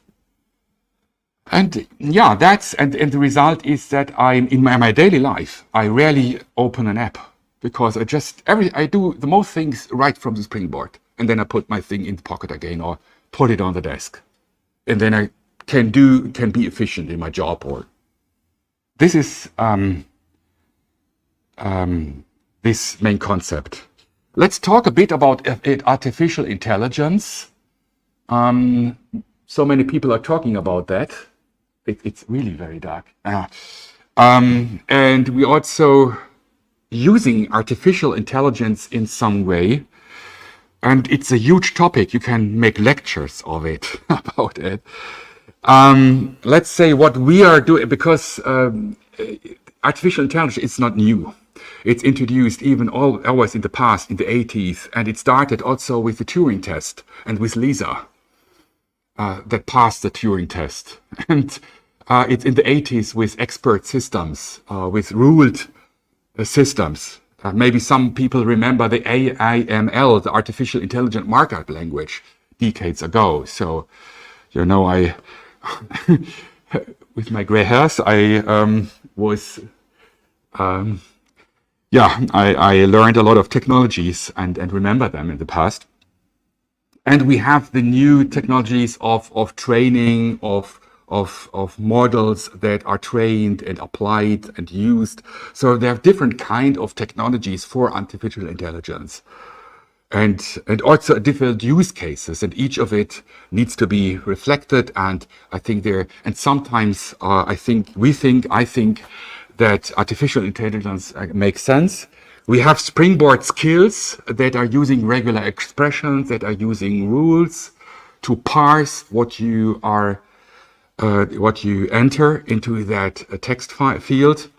And the result is that in my daily life, I rarely open an app, because I do the most things right from the Springboard, and then I put my thing in the pocket again or put it on the desk, and then I can be efficient in my job. Or this is this main concept. Let's talk a bit about artificial intelligence. So many people are talking about that. It's really very dark. And we also using artificial intelligence in some way. And it's a huge topic. You can make lectures of it, about it. Let's say what we are doing, because artificial intelligence is not new. It's introduced always in the past, in the 80s, and it started also with the Turing test and with Lisa that passed the Turing test. And it's in the 80s with expert systems, with ruled systems. Maybe some people remember the AIML, the Artificial Intelligent Markup Language, decades ago. So, I, with my gray hairs, I learned a lot of technologies and remember them in the past. And we have the new technologies of training, of models that are trained and applied and used. So there are different kind of technologies for artificial intelligence, and also different use cases, and each of it needs to be reflected. And I think sometimes I think that artificial intelligence makes sense. We have Springboard skills that are using regular expressions, that are using rules to parse what you enter into that text field.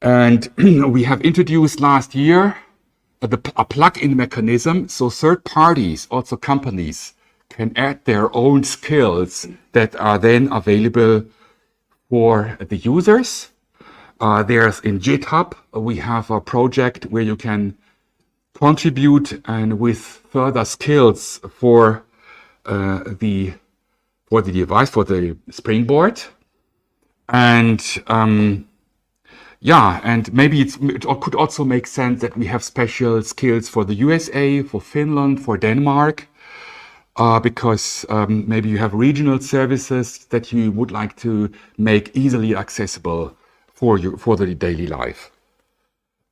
And we have introduced last year a plug-in mechanism, so third parties, also companies, can add their own skills that are then available for the users. There's in GitHub, we have a project where you can contribute and with further skills for the device, for the Springboard. And and maybe it could also make sense that we have special skills for the USA, for Finland, for Denmark, because maybe you have regional services that you would like to make easily accessible for the daily life.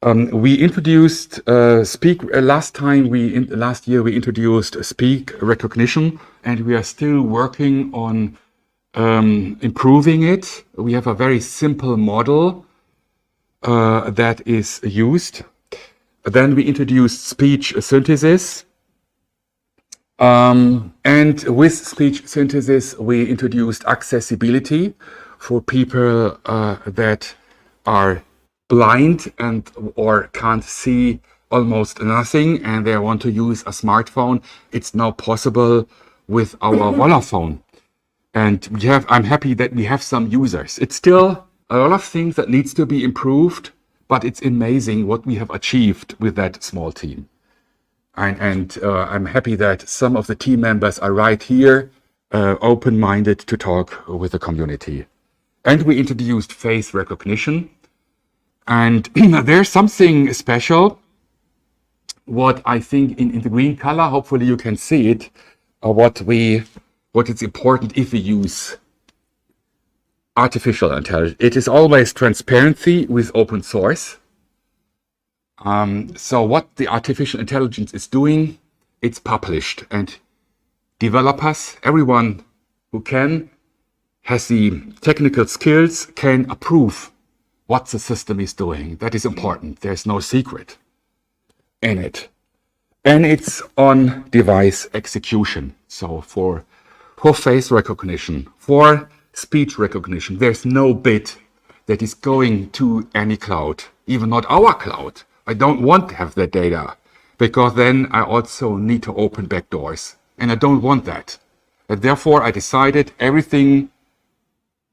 We introduced last year we introduced speak recognition, and we are still working on improving it. We have a very simple model that is used. Then we introduced speech synthesis. And with speech synthesis, we introduced accessibility for people that are blind or can't see almost nothing and they want to use a smartphone, it's now possible with our Volla phone. And I'm happy that we have some users. It's still a lot of things that needs to be improved, but it's amazing what we have achieved with that small team. And I'm happy that some of the team members are right here, open-minded to talk with the community. And we introduced face recognition. And there's something special, what I think in the green color, hopefully you can see it, what is important if we use artificial intelligence. It is always transparency with open source. So what the artificial intelligence is doing, it's published, and developers, everyone who has the technical skills, can approve what the system is doing. That is important. There's no secret in it. And it's on device execution. So for face recognition, for speech recognition, there's no bit that is going to any cloud, even not our cloud. I don't want to have that data, because then I also need to open backdoors, and I don't want that. And therefore, I decided everything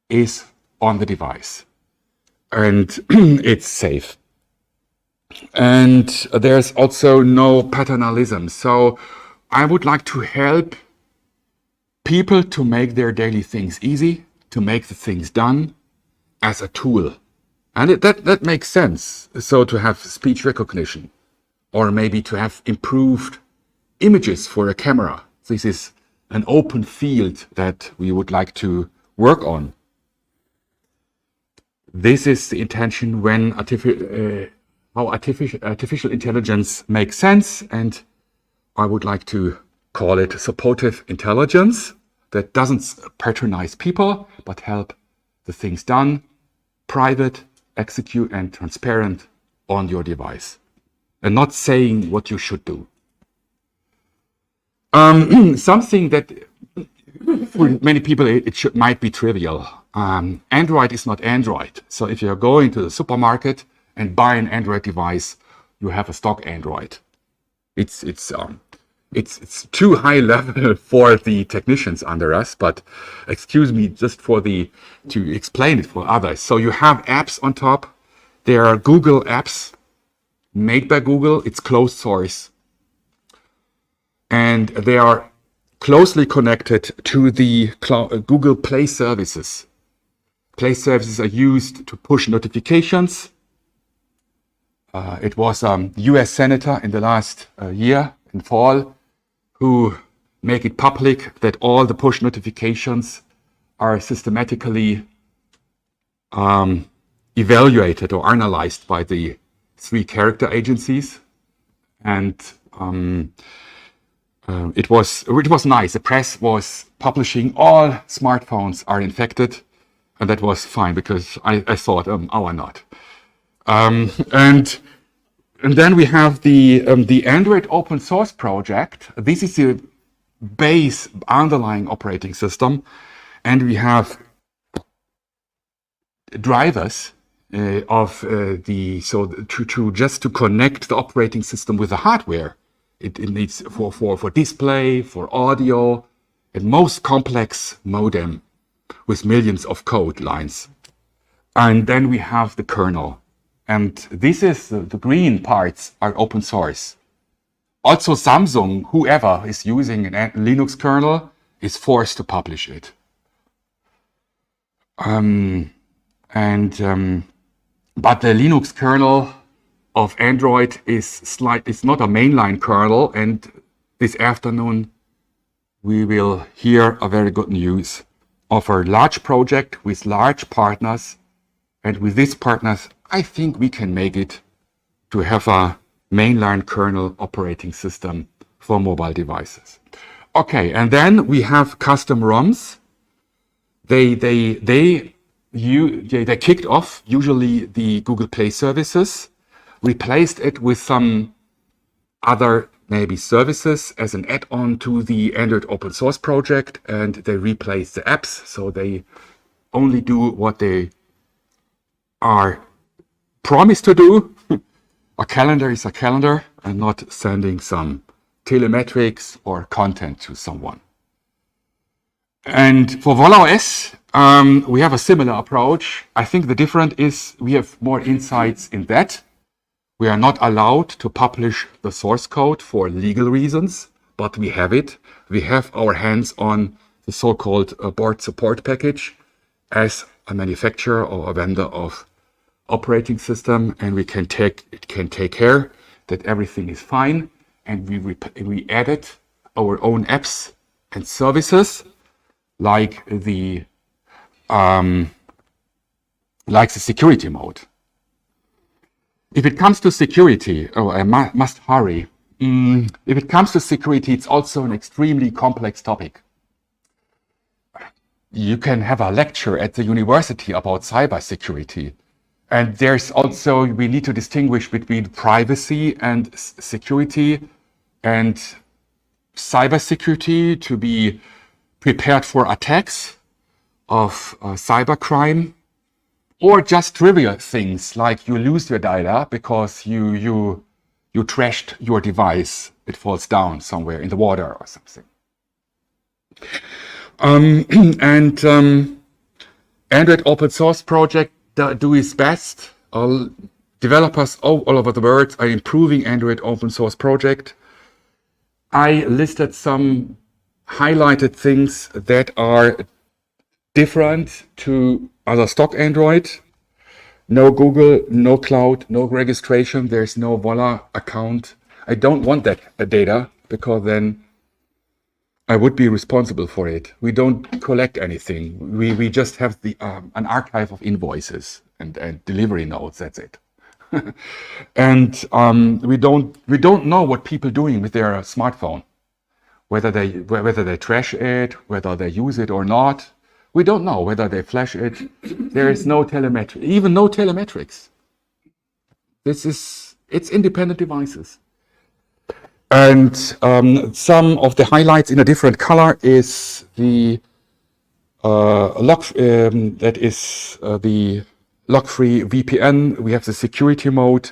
is on the device, and it's safe. And there's also no paternalism. So I would like to help people to make their daily things easy, to make the things done as a tool. And that makes sense. So to have speech recognition, or maybe to have improved images for a camera. This is an open field that we would like to work on. This is the intention when how artificial intelligence makes sense, and I would like to call it supportive intelligence that doesn't patronize people, but help the things done, private, execute, and transparent on your device, and not saying what you should do. Something that for many people might be trivial. Android is not Android. So if you're going to the supermarket and buy an Android device, you have a stock Android. It's too high level for the technicians under us, but excuse me, just to explain it for others. So you have apps on top. There are Google apps made by Google. It's closed source. And they are closely connected to the Google Play services. Play services are used to push notifications. It was a US senator in the last year, in fall, who make it public that all the push notifications are systematically evaluated or analyzed by the 3 character agencies. And it was nice. The press was publishing all smartphones are infected, and that was fine, because I thought, our not. And then we have the Android open source project. This is the base underlying operating system, and we have drivers just to connect the operating system with the hardware. It needs for display, for audio, and most complex modem with millions of code lines. And then we have the kernel. And this is the green parts are open source. Also Samsung, whoever is using a Linux kernel, is forced to publish it. But the Linux kernel of Android it's not a mainline kernel, and this afternoon we will hear a very good news of a large project with large partners, and with these partners I think we can make it to have a mainline kernel operating system for mobile devices. Okay, and then we have custom ROMs. They kicked off usually the Google Play services, replaced it with some other maybe services as an add-on to the Android open source project, and they replaced the apps, so they only do what they are promised to do. A calendar is a calendar and not sending some telemetrics or content to someone. And for Vola OS, we have a similar approach. I think the difference is we have more insights in that. We are not allowed to publish the source code for legal reasons, but we have it. We have our hands on the so-called board support package as a manufacturer or a vendor of operating system, and it can take care that everything is fine. And we added our own apps and services like the security mode. If it comes to security, I must hurry. If it comes to security, it's also an extremely complex topic. You can have a lecture at the university about cybersecurity. And there's also, we need to distinguish between privacy and security, and cybersecurity to be prepared for attacks of cybercrime, or just trivial things like you lose your data because you trashed your device. It falls down somewhere in the water or something. Android open source project do its best. Developers all over the world are improving Android open source project. I listed some highlighted things that are different to other stock Android. No Google, no cloud, no registration. There's no Vola account. I don't want that data because then I would be responsible for it. We don't collect anything. We just have the an archive of invoices and delivery notes. That's it. And we don't know what people doing with their smartphone, whether they trash it, whether they use it or not. We don't know whether they flash it. There is no telemetry, even no telemetrics. It's independent devices. And some of the highlights in a different color is the the lock-free VPN. We have the security mode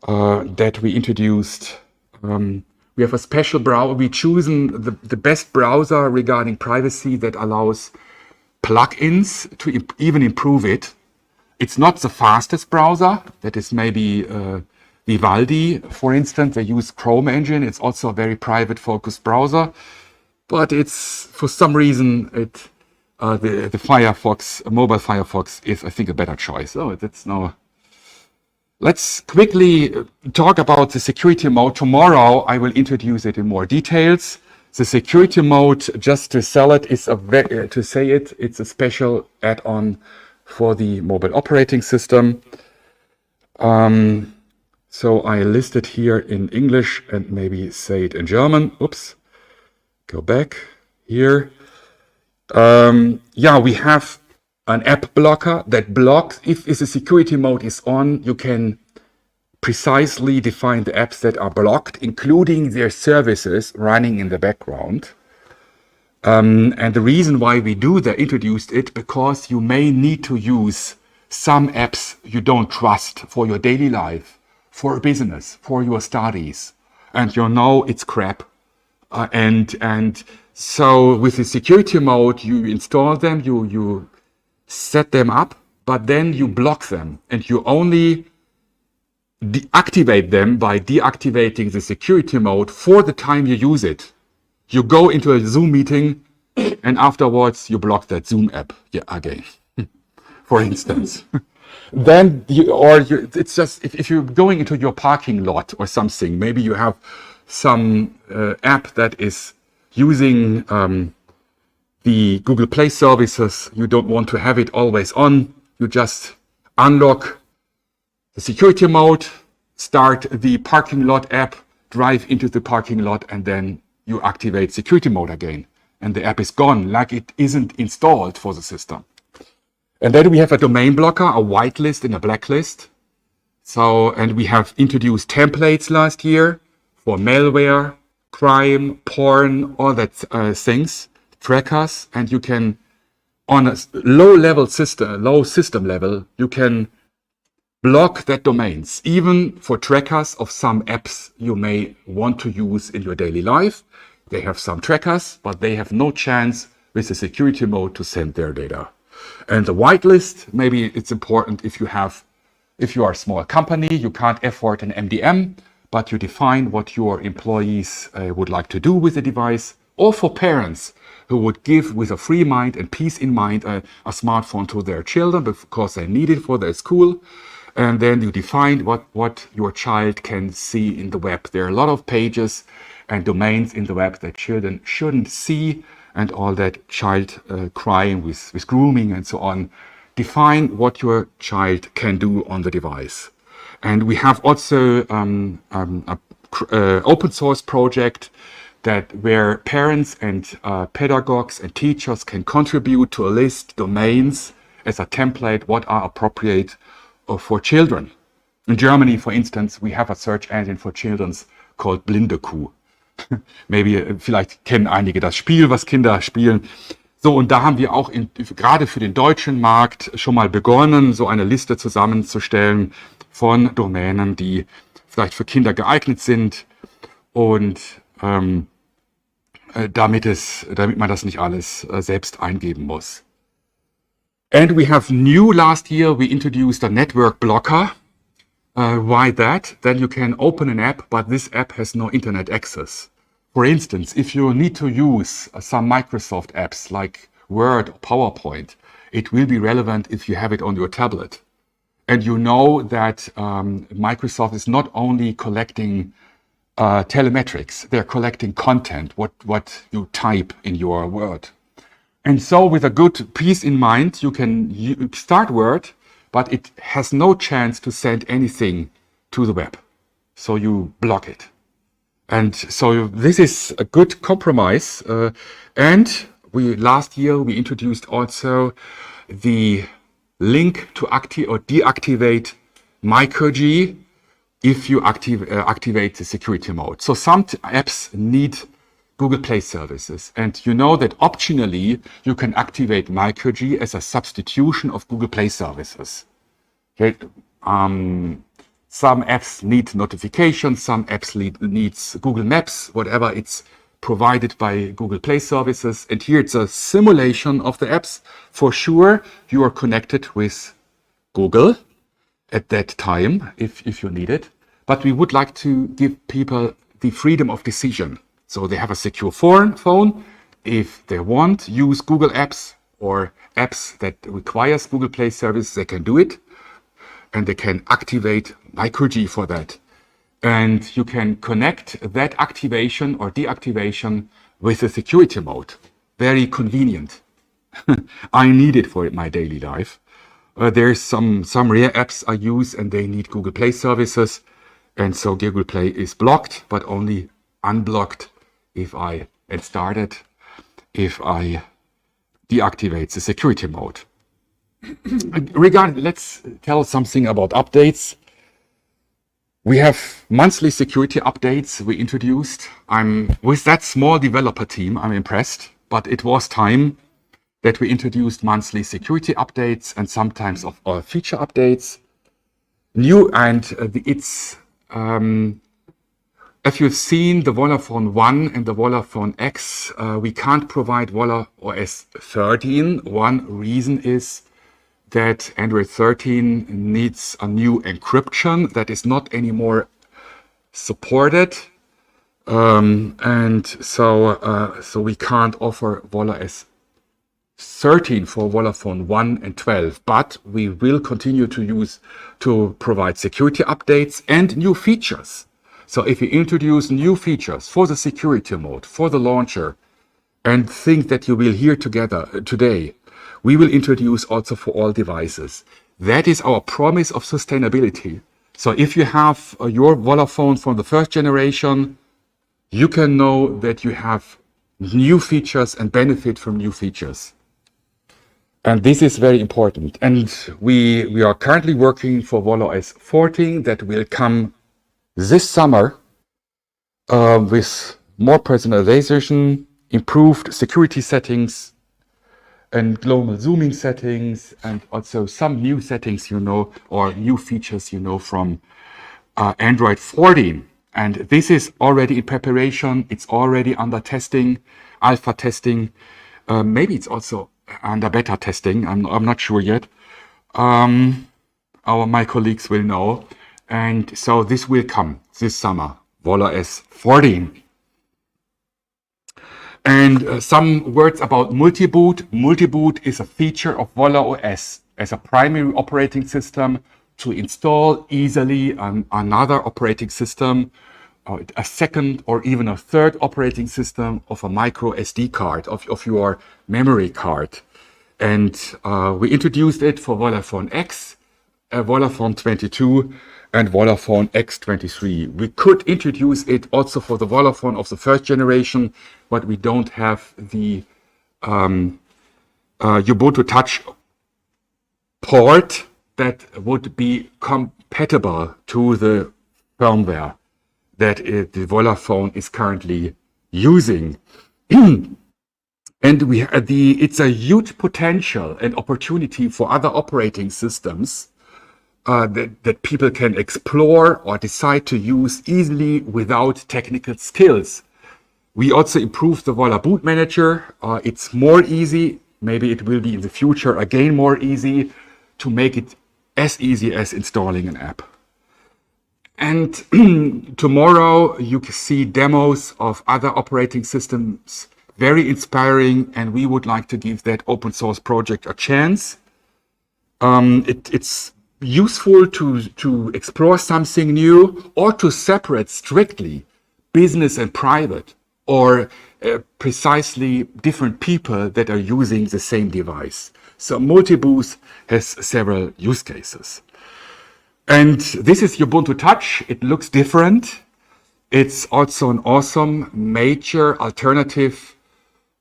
that we introduced. We have a special browser. We've chosen the best browser regarding privacy that allows plugins to even improve it. It's not the fastest browser. That is maybe Vivaldi, for instance. They use Chrome engine. It's also a very private focused browser. But it's, for some reason, the Firefox, mobile Firefox is, I think, a better choice. So that's no. Let's quickly talk about the security mode. Tomorrow, I will introduce it in more details. The security mode, just to sell it, is it's a special add-on for the mobile operating system. So I list it here in English and maybe say it in German. Oops, go back here. We have an app blocker that blocks. If the security mode is on, you can precisely define the apps that are blocked, including their services running in the background. And the reason why we introduced it, because you may need to use some apps you don't trust for your daily life, for business, for your studies, and you know it's crap. And so with the security mode, you install them, you set them up, but then you block them, and you only deactivate them by deactivating the security mode for the time you use it. You go into a Zoom meeting and afterwards you block that Zoom app again, for instance. Then it's just, if you're going into your parking lot or something, maybe you have some app that is using the Google Play services. You don't want to have it always on. You just unlock the security mode, start the parking lot app, drive into the parking lot, and then you activate security mode again. And the app is gone, like it isn't installed for the system. And then we have a domain blocker, a whitelist and a blacklist. So, and we have introduced templates last year for malware, crime, porn, all that things, trackers. And you can, on a low system level, you can block that domains, even for trackers of some apps you may want to use in your daily life. They have some trackers, but they have no chance with the security mode to send their data. And the whitelist, maybe it's important if you are a small company, you can't afford an MDM, but you define what your employees would like to do with the device, or for parents who would give with a free mind and peace in mind a smartphone to their children because they need it for their school. And then you define what your child can see in the web. There are a lot of pages and domains in the web that children shouldn't see, and all that child crying with grooming and so on. Define what your child can do on the device. And we have also an open source project where parents and pedagogues and teachers can contribute to a list domains as a template what are appropriate for children. In Germany, for instance, we have a search engine for children called Blinde Kuh. Maybe, vielleicht kennen einige das Spiel, was Kinder spielen. So, und da haben wir auch gerade für den deutschen Markt schon mal begonnen, so eine Liste zusammenzustellen von Domänen, die vielleicht für Kinder geeignet sind und damit man das nicht alles selbst eingeben muss. And we have new last year, we introduced a network blocker. Why that? Then you can open an app, but this app has no internet access. For instance, if you need to use some Microsoft apps like Word or PowerPoint, it will be relevant if you have it on your tablet. And you know that Microsoft is not only collecting telemetrics, they're collecting content, what you type in your Word. And so with a good peace in mind, you can start Word, but it has no chance to send anything to the web. So you block it. And so this is a good compromise. And last year we introduced also the link to activate or deactivate microG if you activate the security mode. So some apps need Google Play services, and you know that optionally you can activate microG as a substitution of Google Play services. Okay. Some apps need notifications, some apps needs Google Maps, whatever, it's provided by Google Play services. And here it's a simulation of the apps. For sure, you are connected with Google at that time, if you need it. But we would like to give people the freedom of decision. So they have a secure phone. If they want use Google apps or apps that requires Google Play service, they can do it. And they can activate microG for that. And you can connect that activation or deactivation with the security mode. Very convenient. I need it for my daily life. There's some rare apps I use and they need Google Play services. And so Google Play is blocked, but only unblocked if I deactivate the security mode. Let's tell something about updates. We have monthly security updates we introduced. With that small developer team, I'm impressed, but it was time that we introduced monthly security updates and sometimes of feature updates. If you've seen the Volla Phone 1 and the Volla Phone X, we can't provide Volla OS 13. One reason is that Android 13 needs a new encryption that is not anymore supported. And so we can't offer Volla OS 13 for Volla Phone 1 and 12, but we will continue to provide security updates and new features. So if you introduce new features for the security mode, for the launcher, and things that you will hear today, we will introduce also for all devices. That is our promise of sustainability. So if you have your Volla Phone from the first generation, you can know that you have new features and benefit from new features. And this is very important. And we are currently working for Volla OS 14 that will come this summer with more personalization, improved security settings, and global zooming settings, and also some new settings, or new features, from Android 14. And this is already in preparation. It's already under testing, alpha testing. Maybe it's also under beta testing. I'm not sure yet. My colleagues will know. And so this will come this summer, Vola OS 14. And some words about multi-boot. Multi-boot is a feature of Vola OS as a primary operating system to install easily another operating system, a second or even a third operating system of a micro SD card, of your memory card. And we introduced it for Volla Phone X, Volla Phone 22, and Volla Phone X23. We could introduce it also for the Volla Phone of the first generation, but we don't have the Ubuntu Touch port that would be compatible to the firmware that the Volla Phone is currently using. And it's a huge potential and opportunity for other operating systems that people can explore or decide to use easily without technical skills. We also improved the Vola Boot Manager. It's more easy. Maybe it will be in the future again more easy to make it as easy as installing an app. And tomorrow you can see demos of other operating systems, very inspiring, and we would like to give that open source project a chance. It's useful to explore something new, or to separate strictly business and private, or precisely different people that are using the same device. So multi-boot has several use cases. And this is Ubuntu Touch. It looks different. It's also an awesome major alternative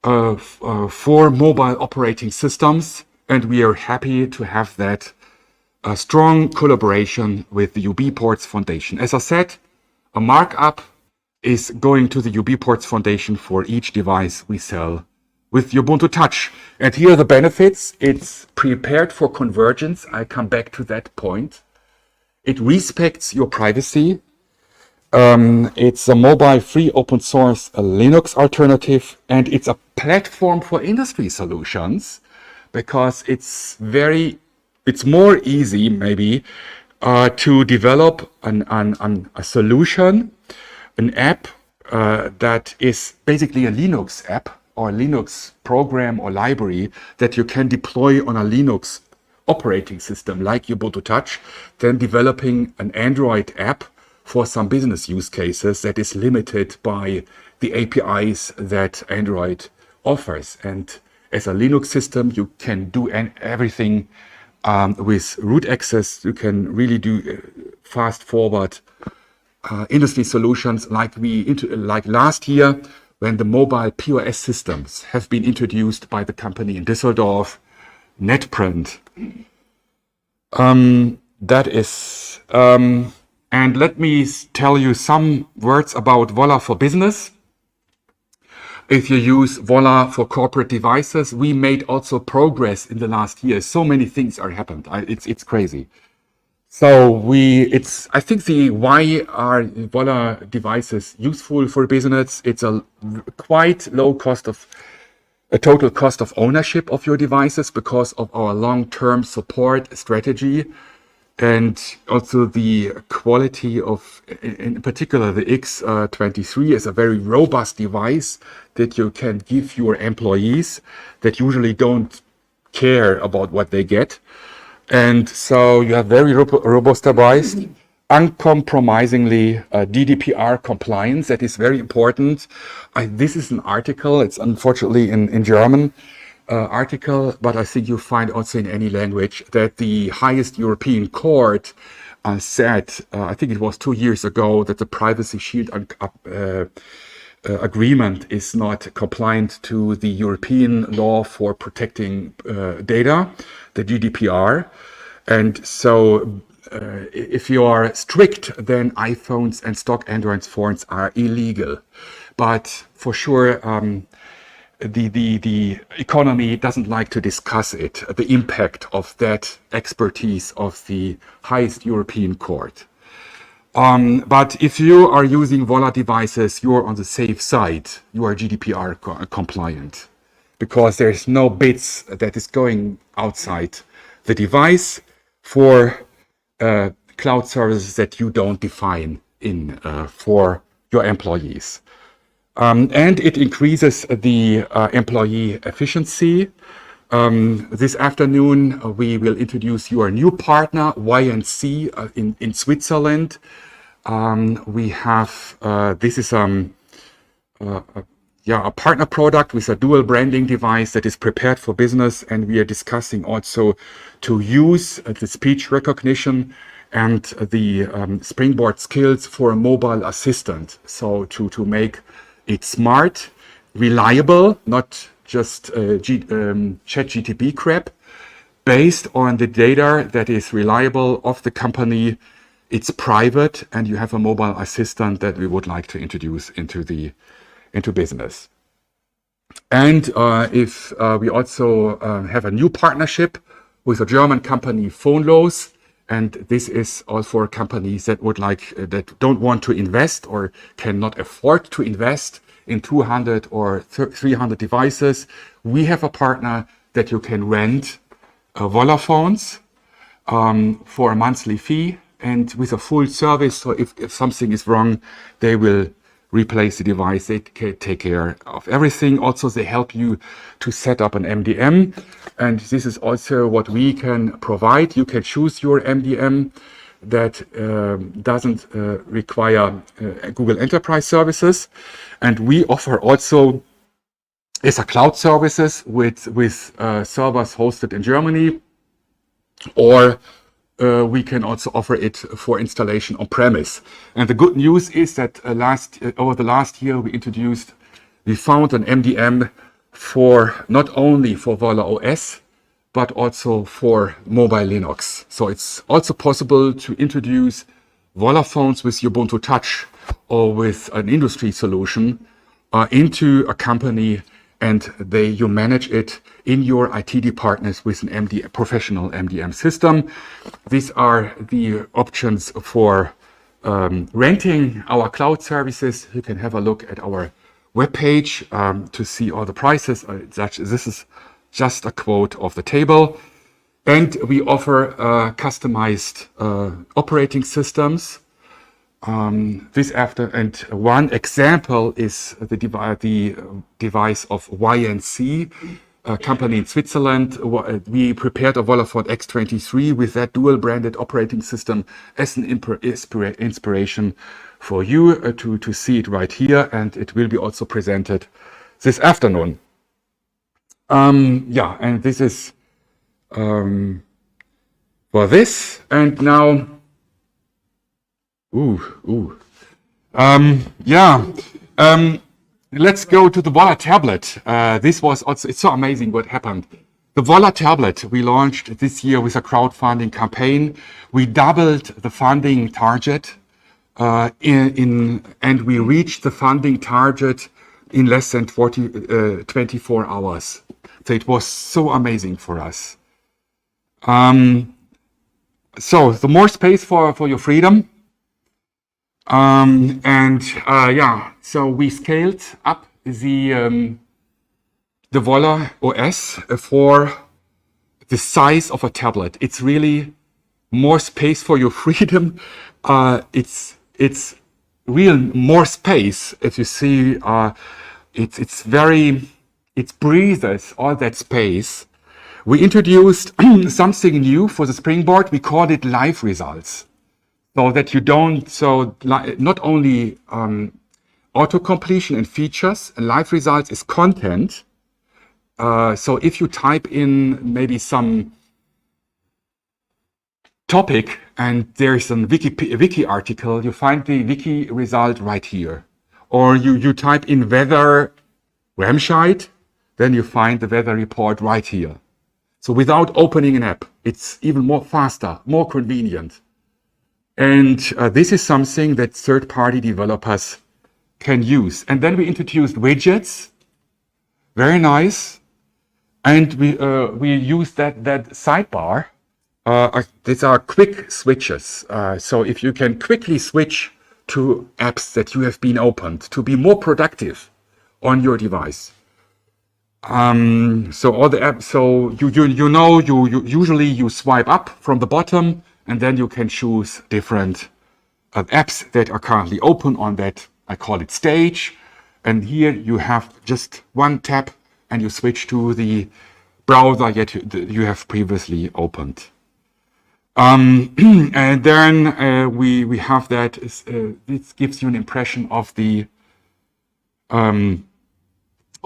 for mobile operating systems. And we are happy to have that strong collaboration with the UBports Foundation. As I said, a markup is going to the UBports Foundation for each device we sell with Ubuntu Touch. And here are the benefits. It's prepared for convergence. I come back to that point. It respects your privacy. It's a mobile free open source Linux alternative, and it's a platform for industry solutions because it's more easy maybe to develop a solution, an app that is basically a Linux app or a Linux program or library that you can deploy on a Linux operating system like Ubuntu Touch, then developing an Android app for some business use cases that is limited by the APIs that Android offers. And as a Linux system, you can do everything with root access. You can really do fast forward industry solutions like last year when the mobile POS systems have been introduced by the company in Düsseldorf, Netprint. And let me tell you some words about Vola for Business. If you use Vola for corporate devices, we made also progress in the last year. So many things are happened. It's crazy. So I think why are Vola devices useful for business? It's a quite low total cost of ownership of your devices because of our long-term support strategy. And also the quality of, in particular, the X23 is a very robust device that you can give your employees that usually don't care about what they get. And so you have very robust device, uncompromisingly GDPR compliance. That is very important. This is an article. It's unfortunately in German. Article, but I think you find also in any language that the highest European court said, I think it was 2 years ago, that the Privacy Shield agreement is not compliant to the European law for protecting data, the GDPR. And so if you are strict, then iPhones and stock Android phones are illegal. But for sure, the economy doesn't like to discuss it, the impact of that expertise of the highest European court. But if you are using Volla devices, you're on the safe side. You are GDPR compliant because there's no bits that is going outside the device for cloud services that you don't define in for your employees. And it increases the employee efficiency. This afternoon, we will introduce your new partner, VNC, in Switzerland. We have, this is a partner product with a dual branding device that is prepared for business. And we are discussing also to use the speech recognition and the Springboard skills for a mobile assistant. So to make it smart, reliable, not just ChatGTP crap, based on the data that is reliable of the company. It's private, and you have a mobile assistant that we would like to introduce into business. And if we also have a new partnership with a German company, Phonlos, and this is all for companies that would like that don't want to invest or cannot afford to invest in 200 or 300 devices. We have a partner that you can rent Volla phones for a monthly fee and with a full service. So if something is wrong, they will replace the device. They take care of everything. Also, they help you to set up an MDM. And this is also what we can provide. You can choose your MDM that doesn't require Google Enterprise Services. And we offer also as a cloud services with servers hosted in Germany, or we can also offer it for installation on premise. And the good news is that over the last year we found an MDM for not only for Volla OS, but also for mobile Linux. So it's also possible to introduce Volla phones with Ubuntu Touch or with an industry solution into a company, and you manage it in your IT departments with an professional MDM system. These are the options for renting our cloud services. You can have a look at our webpage to see all the prices. This is just a quote of the table. And we offer customized operating systems. One example is the device of YNC, a company in Switzerland. We prepared a Volla Phone X23 with that dual branded operating system as an inspiration for you to see it right here, and it will be also presented this afternoon. And this is for this, and now let's go to the Volla tablet. This was also, it's so amazing what happened. The Volla tablet we launched this year with a crowdfunding campaign. We doubled the funding target and we reached the funding target in less than 24 hours. So it was so amazing for us. So the more space for your freedom. So we scaled up the Volla OS for the size of a tablet. It's really more space for your freedom. It's real more space. If you see, it breathes all that space. We introduced something new for the Springboard. We called it live results. So that you don't, not only auto-completion and features, and live results is content. So if you type in maybe some topic and there's a wiki article, you find the wiki result right here. Or you type in weather Remscheid, then you find the weather report right here. So without opening an app, it's even more faster, more convenient. And this is something that third-party developers can use. And then we introduced widgets Very nice. And we use that sidebar. These are quick switches. So if you can quickly switch to apps that you have been opened to be more productive on your device. So all the apps. So you usually you swipe up from the bottom, and then you can choose different apps that are currently open on that. I call it stage. And here you have just one tap, and you switch to the browser you have previously opened. And then we have that. This gives you an impression of the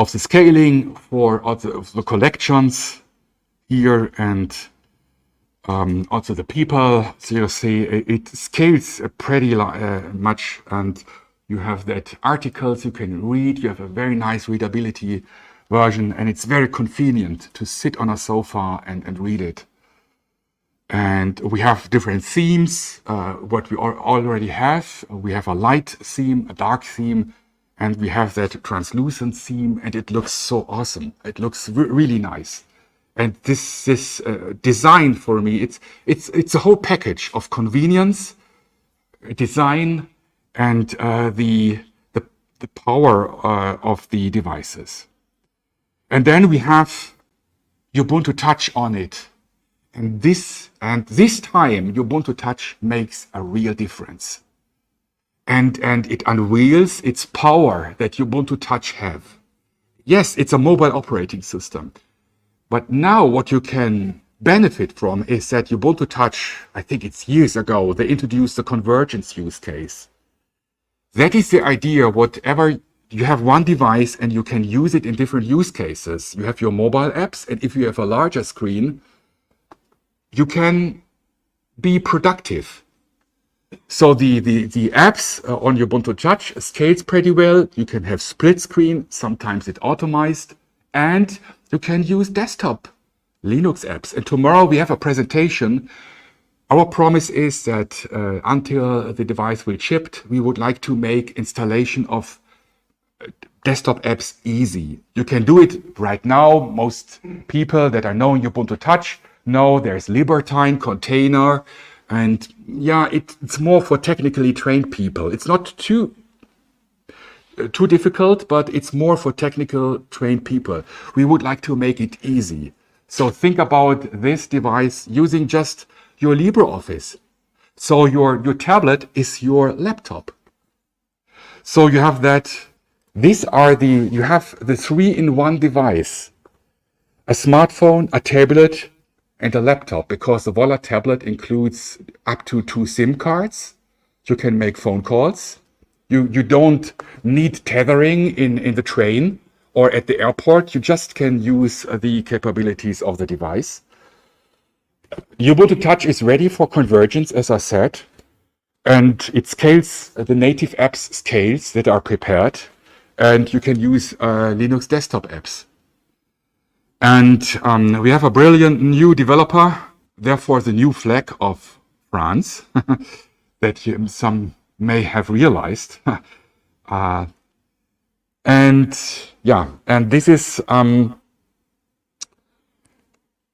scaling for also the collections here, and also the people. So you see it scales pretty much, and you have that articles you can read. You have a very nice readability version, and it's very convenient to sit on a sofa and read it. And we have different themes, what we already have. We have a light theme, a dark theme, and we have that translucent theme, and it looks so awesome. It looks really nice. And this design for me, it's a whole package of convenience, design, and the power of the devices. And then we have Ubuntu Touch on it. And this time, Ubuntu Touch makes a real difference. And it unveils its power that Ubuntu Touch have. Yes, it's a mobile operating system. But now what you can benefit from is that Ubuntu Touch, I think it's years ago, they introduced the convergence use case. That is the idea, whatever you have one device and you can use it in different use cases. You have your mobile apps, and if you have a larger screen, you can be productive. So the apps on Ubuntu Touch scales pretty well. You can have split screen, sometimes it's automized, and you can use desktop Linux apps. And tomorrow we have a presentation. Our promise is that until the device will ship, we would like to make installation of desktop apps easy. You can do it right now. Most people that are knowing Ubuntu Touch know there's Libertine, Container, and yeah, it's more for technically trained people. It's not too difficult, but it's more for technical trained people. We would like to make it easy. So think about this device using just your LibreOffice. So your tablet is your laptop. So you have that. You have the 3-in-1 device: a smartphone, a tablet, and a laptop, because the Volla tablet includes up to 2 SIM cards. You can make phone calls. You don't need tethering in the train or at the airport. You just can use the capabilities of the device. Ubuntu Touch is ready for convergence, as I said, and it scales the native apps scales that are prepared, and you can use Linux desktop apps. And we have a brilliant new developer, therefore the new flag of France, that some may have realized. And this is,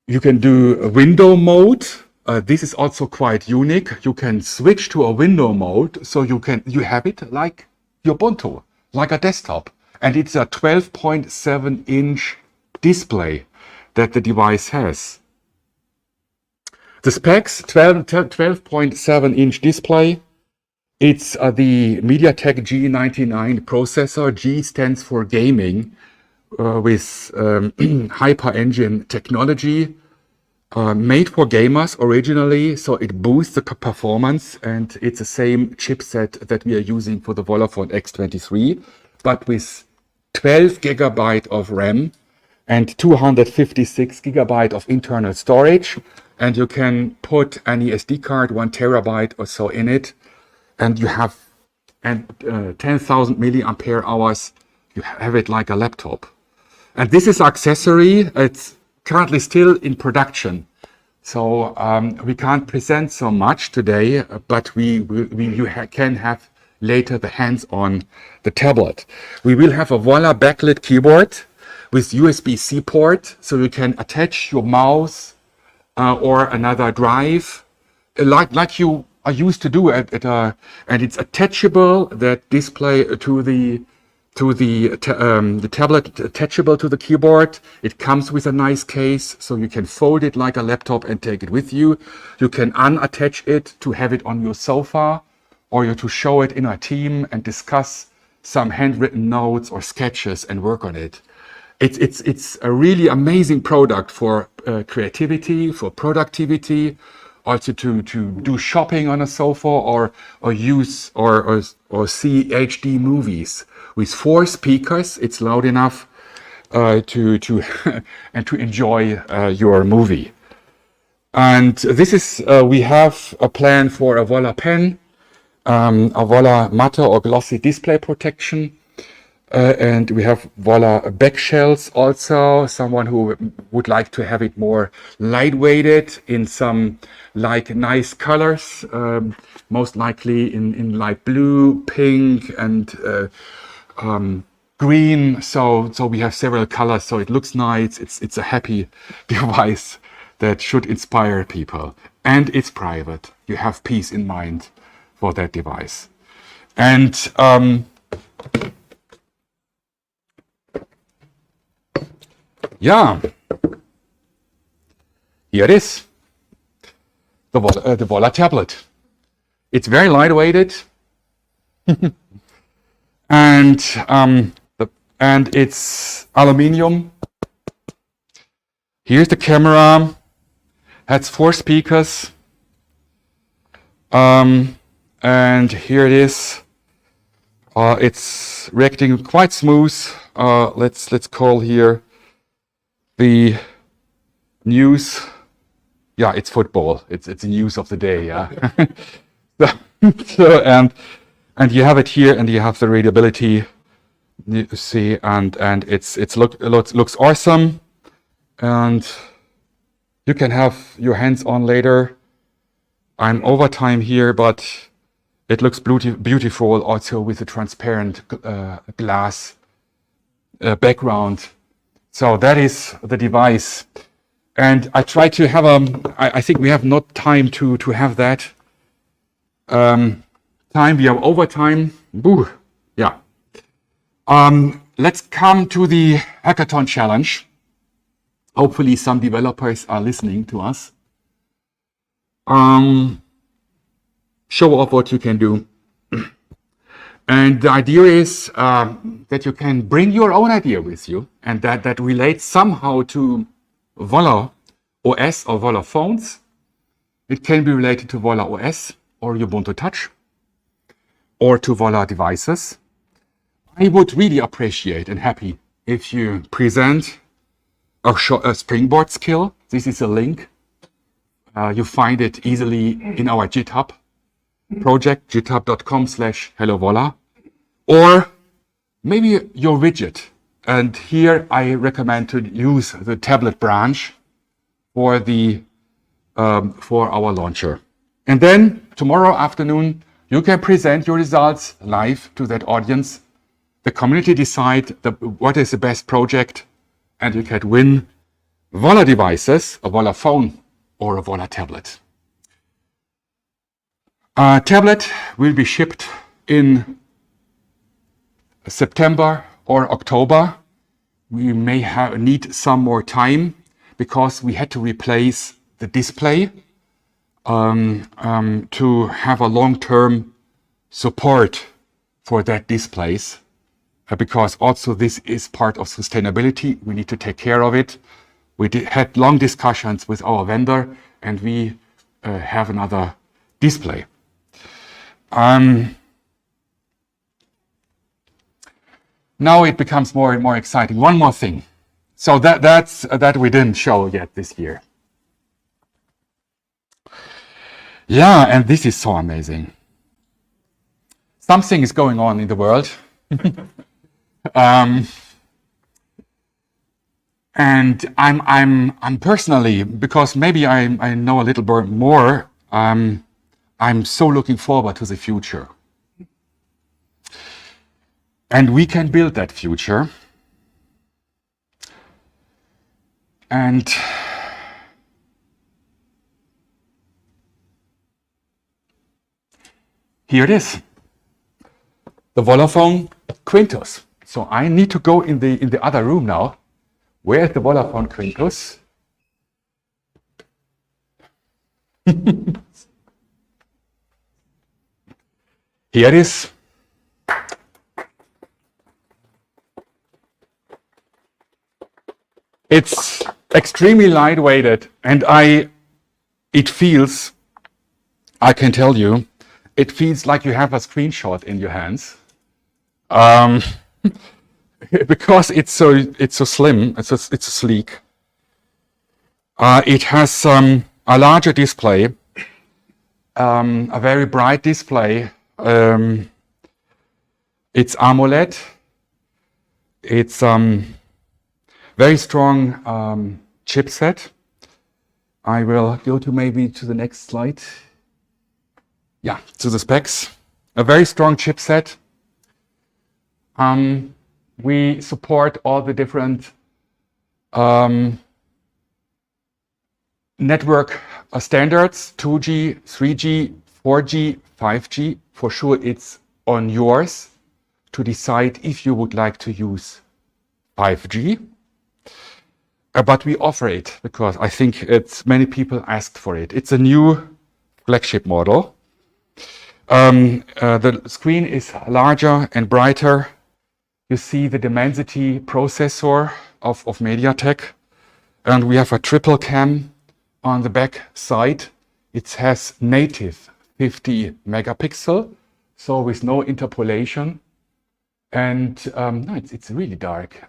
you can do a window mode. This is also quite unique. You can switch to a window mode, so you have it like Ubuntu, like a desktop. And it's a 12.7-inch display that the device has. The specs, 12.7-inch display. It's the MediaTek G99 processor. G stands for gaming, with Hyper Engine technology, made for gamers originally, so it boosts the performance, and it's the same chipset that we are using for the Volla Phone X23, but with 12 GB of RAM and 256 GB of internal storage, and you can put any SD card, 1 TB or so in it, and you have 10,000 milliampere hours. You have it like a laptop. And this is accessory. It's currently still in production, so we can't present so much today, but you can have later the hands on the tablet. We will have a Volla backlit keyboard with USB-C port, so you can attach your mouse or another drive, like you are used to do and it's attachable. That display to the tablet attachable to the keyboard. It comes with a nice case, so you can fold it like a laptop and take it with you. You can unattach it to have it on your sofa, or to show it in a team and discuss some handwritten notes or sketches and work on it. It's a really amazing product for creativity, for productivity, also to do shopping on a sofa or use or see HD movies. With 4 speakers, it's loud enough to and to enjoy your movie. And this is we have a plan for a Volla pen, a Volla matte or glossy display protection, and we have Volla back shells also. Someone who would like to have it more lightweighted in some like nice colors, most likely in light blue, pink, and green. So we have several colors, so it looks nice. It's a happy device that should inspire people, and it's private. You have peace in mind for that device. And yeah, here it is, the Volla tablet. It's very lightweighted, and it's aluminium. Here's the camera. Has 4 speakers, and here it is. It's reacting quite smooth. Let's call here the news. Yeah, it's football. It's the news of the day. Yeah. So and you have it here, and you have the readability. You see, and it looks awesome, and you can have your hands on later. I'm over time here, but it looks beautiful also with a transparent glass background. So that is the device. And I try to have I think we have not time to have that. Time, we are over time. Boo. Yeah. Let's come to the hackathon challenge. Hopefully some developers are listening to us. Show off what you can do. And the idea is that you can bring your own idea with you, and that relates somehow to Volla OS or Volla phones. It can be related to Volla OS or Ubuntu Touch, or to Volla devices. I would really appreciate and happy if you present a springboard skill. This is a link. You find it easily in our GitHub project, github.com/hellovolla, or maybe your widget. And here I recommend to use the tablet branch for for our launcher. And then tomorrow afternoon, you can present your results live to that audience. The community decide what is the best project, and you can win Volla devices, a Volla phone or a Volla tablet. A tablet will be shipped in September or October. We may need some more time because we had to replace the display to have a long-term support for that displays, because also this is part of sustainability. We need to take care of it. We had long discussions with our vendor, and we have another display. Now it becomes more and more exciting. One more thing. So that we didn't show yet this year. Yeah, and this is so amazing. Something is going on in the world. And I'm personally, because maybe I know a little bit more, I'm so looking forward to the future. And we can build that future. And here it is, the Volla Phone Quintos. So I need to go in the other room now. Where is the Volla Phone Quintos? Here it is. It's extremely lightweighted, and it feels, I can tell you, it feels like you have a screenshot in your hands. Because it's so slim, it's so sleek. It has a larger display, a very bright display. It's AMOLED. It's very strong chipset. I will go to maybe to the next slide. Yeah, to the specs. A very strong chipset. We support all the different network standards, 2G, 3G, 4G, 5G. For sure, it's on yours to decide if you would like to use 5G. But we offer it because I think many people asked for it. It's a new flagship model. The screen is larger and brighter. You see the Dimensity processor of MediaTek. And we have a triple cam on the back side. It has native 50 megapixel, so with no interpolation. And no, it's really dark.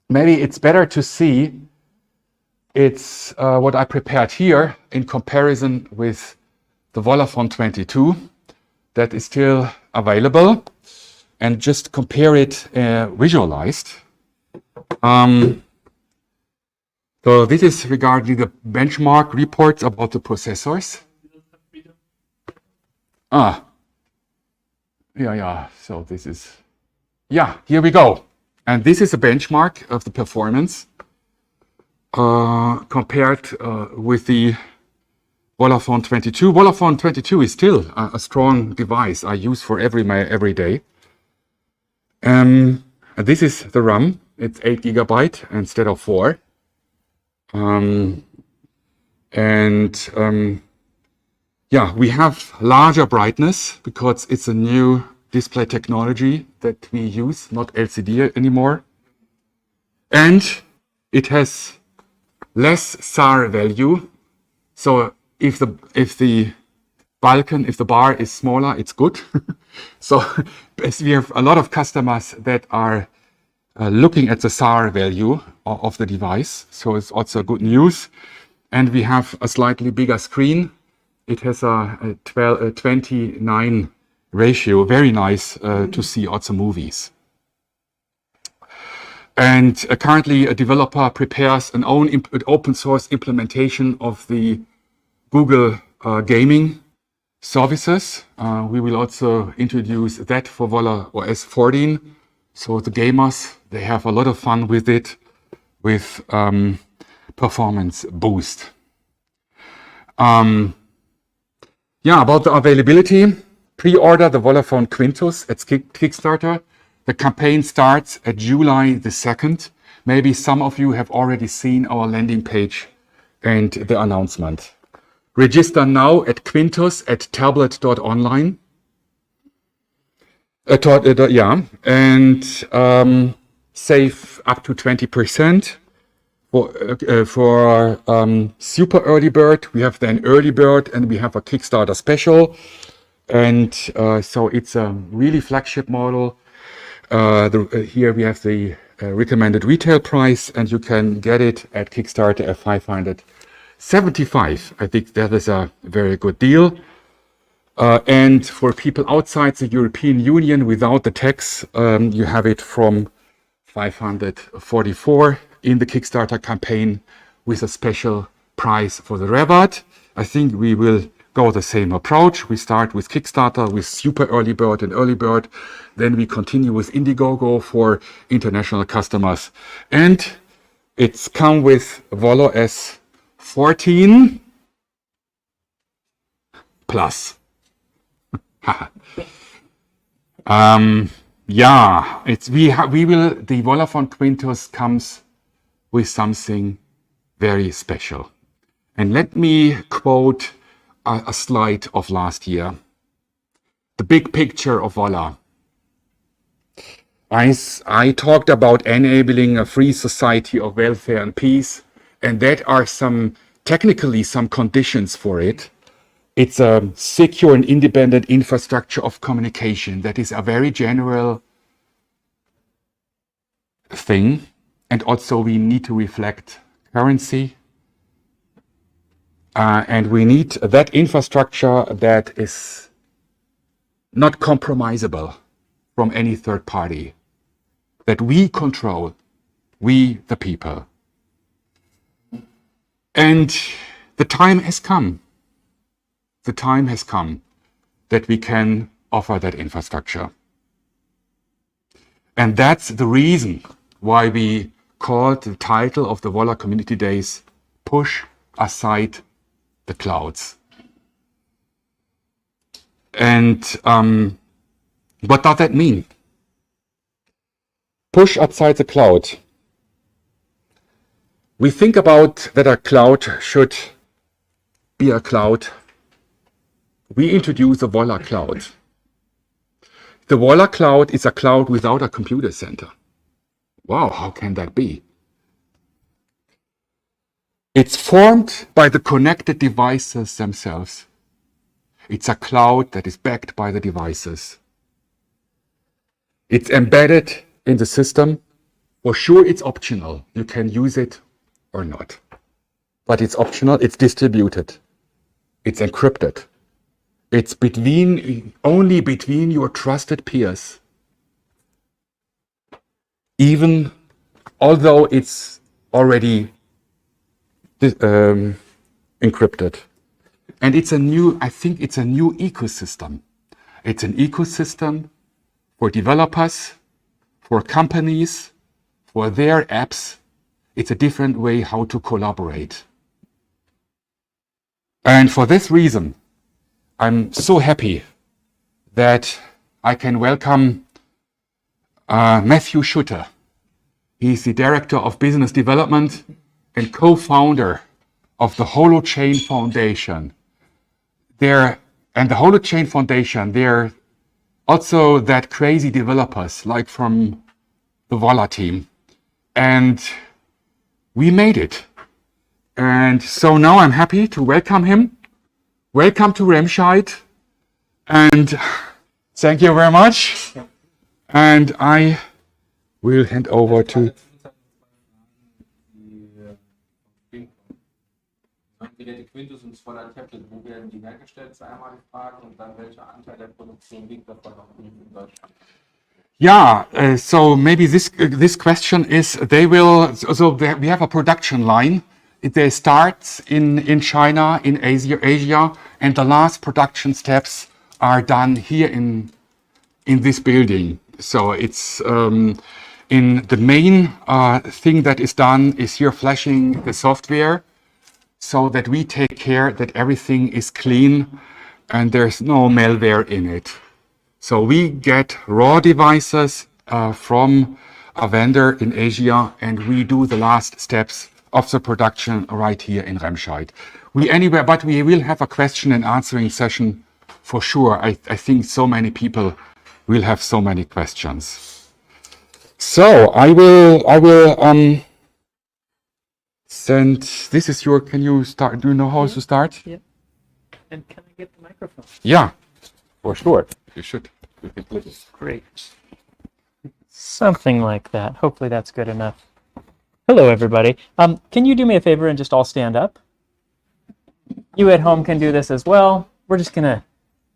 Maybe it's better to see it's what I prepared here in comparison with the Volla Phone 22 that is still available, and just compare it visualized. So this is regarding the benchmark reports about the processors. So this is, here we go. And this is a benchmark of the performance compared with the Volla Phone 22. Volla Phone 22 is still a strong device I use for every day. And this is the RAM. It's 8 GB instead of 4. We have larger brightness because it's a new display technology that we use, not LCD anymore. And it has less SAR value. So if the bar is smaller, it's good. So we have a lot of customers that are looking at the SAR value of the device. So it's also good news. And we have a slightly bigger screen. It has a 29 ratio. Very nice to see also movies. And currently a developer prepares an open source implementation of the Google gaming services. We will also introduce that for Volla OS 14. So the gamers, they have a lot of fun with it, with performance boost. About the availability, pre-order the Volla Phone Quintos at Kickstarter. The campaign starts at July the 2nd. Maybe some of you have already seen our landing page and the announcement. Register now at Quintos at tablet.online. And save up to 20%. For super early bird, we have then early bird, and we have a Kickstarter special. And so it's a really flagship model. Here we have the recommended retail price, and you can get it at Kickstarter at $575. I think that is a very good deal. And for people outside the European Union without the tax, you have it from $544 in the Kickstarter campaign with a special price for the Rabat. I think we will go the same approach. We start with Kickstarter, with Super Early Bird and Early Bird. Then we continue with Indiegogo for international customers. And it's come with Vola OS 14 plus. Yeah, the Volla Phone Quintos comes with something very special. And let me quote a slide of last year. The big picture of Vola. I talked about enabling a free society of welfare and peace, and that are technically some conditions for it. It's a secure and independent infrastructure of communication. That is a very general thing. And also we need to reflect currency. And we need that infrastructure that is not compromisable from any third party. That we control, we the people. And the time has come. The time has come that we can offer that infrastructure. And that's the reason why we called the title of the Vola Community Days, Push Aside the Clouds. And what does that mean? Push aside the cloud. We think about that a cloud should be a cloud. We introduce the Vola Cloud. The Vola Cloud is a cloud without a computer center. Wow, how can that be? It's formed by the connected devices themselves. It's a cloud that is backed by the devices. It's embedded in the system. For sure, it's optional. You can use it or not. But it's optional, it's distributed. It's encrypted. It's only between your trusted peers. Even although it's already encrypted. And I think it's a new ecosystem. It's an ecosystem for developers, for companies, for their apps. It's a different way how to collaborate. And for this reason, I'm so happy that I can welcome Matthew Schutter. He's the Director of Business Development and co-founder of the Holo Chain Foundation. And the Holo Chain Foundation, they're also that crazy developers like from the Vola team. And we made it. And so now I'm happy to welcome him. Welcome to Remscheid, and thank you very much. And I will hand over to... Die Quintos und Volla Tablet, wo werden die hergestellt, ist einmal die Frage, und dann welcher Anteil der Produktion liegt davon noch in Deutschland? Yeah, so maybe this question is, we have a production line. They start in China, in Asia, and the last production steps are done here in this building. So it's in the main thing that is done is here flashing the software, so that we take care that everything is clean and there's no malware in it. So we get raw devices from a vendor in Asia, and we do the last steps of the production right here in Remscheid. But we will have a question and answering session for sure. I think so many people will have so many questions. So I will send, this is your, can you start, do you know how to start? Yeah. And can I get the microphone? Yeah, for sure. You should. You can play this. Great. Something like that. Hopefully that's good enough. Hello, everybody. Can you do me a favor and just all stand up? You at home can do this as well. We're just going to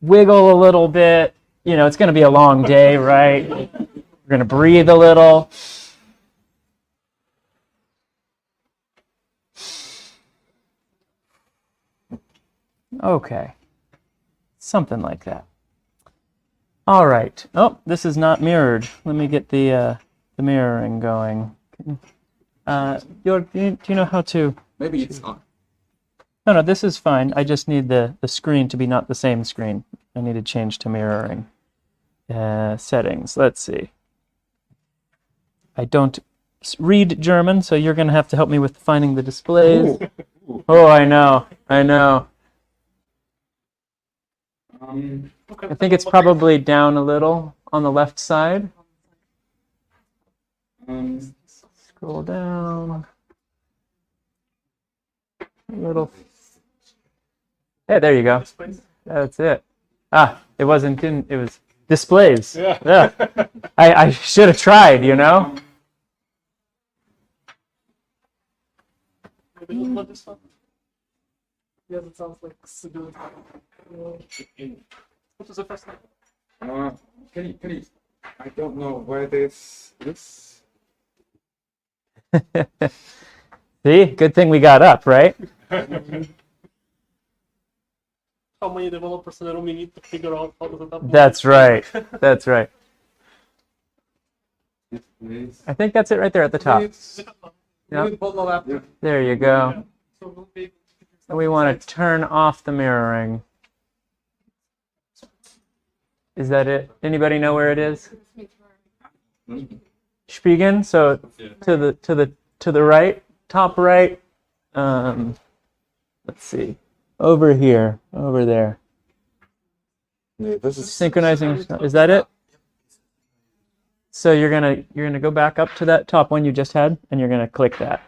wiggle a little bit. You know, it's going to be a long day, right? We're going to breathe a little. Okay. Something like that. All right. Oh, this is not mirrored. Let me get the mirroring going. Do you know how to? Maybe it's on. No, this is fine. I just need the screen to be not the same screen. I need to change to mirroring. Settings. Let's see. I don't read German, so you're going to have to help me with finding the displays. Oh, I know. I think it's probably down a little on the left side. Scroll down a little. Hey, there you go. That's it. Ah, it wasn't in. It was displays. Yeah. I should have tried. You know. Maybe you love this one. Yes, it sounds like good. What was the first name? Can you? I don't know where this is. See, good thing we got up, right? How many developers in a room you need to figure out how to set up? That's right. That's right. Displays. I think that's it right there at the top. Yep. Yeah. There you go. So we'll be able to figure And we want to turn off the mirroring. Is that it? Anybody know where it is? Spiegen. So to the right, top right. Let's see. Over here, over there. Yeah, this is Synchronizing. Is that it? So you're gonna go back up to that top one you just had, and you're gonna click that.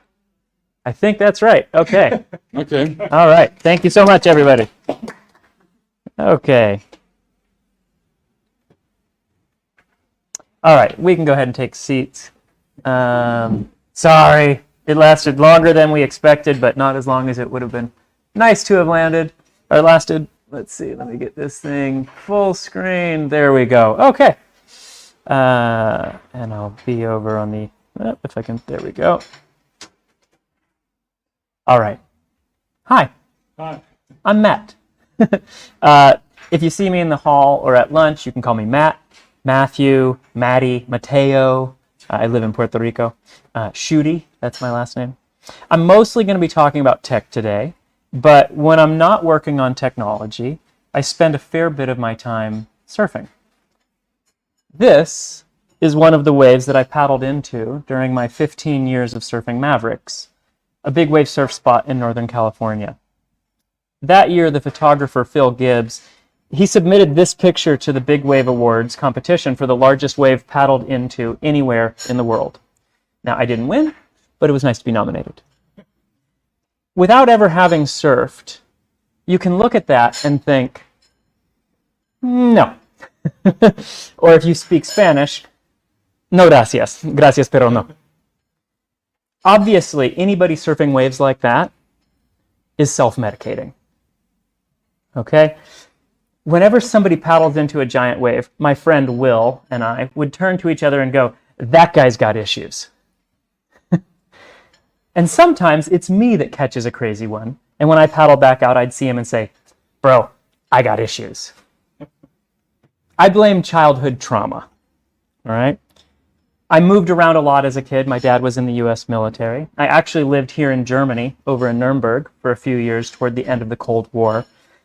I think that's right. Okay. okay. All right. Thank you so much, everybody. Okay. All right. We can go ahead and take seats. Sorry, it lasted longer than we expected, but not as long as it would have been nice to have landed or lasted. Let's see. Let me get this thing full screen. There we go. Okay. And I'll be over on the, if I can, there we go. All right. Hi. Hi. I'm Matt. If you see me in the hall or at lunch, you can call me Matt, Matthew, Matty, Mateo. I live in Puerto Rico. Shooty, that's my last name. I'm mostly going to be talking about tech today, but when I'm not working on technology, I spend a fair bit of my time surfing. This is one of the waves that I paddled into during my 15 years of surfing Mavericks, a big wave surf spot in Northern California. That year, the photographer Phil Gibbs, he submitted this picture to the Big Wave Awards competition for the largest wave paddled into anywhere in the world. Now, I didn't win, but it was nice to be nominated. Without ever having surfed, you can look at that and think, no. Or if you speak Spanish, no gracias. Gracias, pero no. Obviously, anybody surfing waves like that is self-medicating. Okay? Whenever somebody paddles into a giant wave, my friend Will and I would turn to each other and go, that guy's got issues. And sometimes it's me that catches a crazy one. And when I paddle back out, I'd see him and say, bro, I got issues. I blame childhood trauma. All right? I moved around a lot as a kid. My dad was in the U.S. military. I actually lived here in Germany, over in Nuremberg, for a few years toward the end of the Cold War,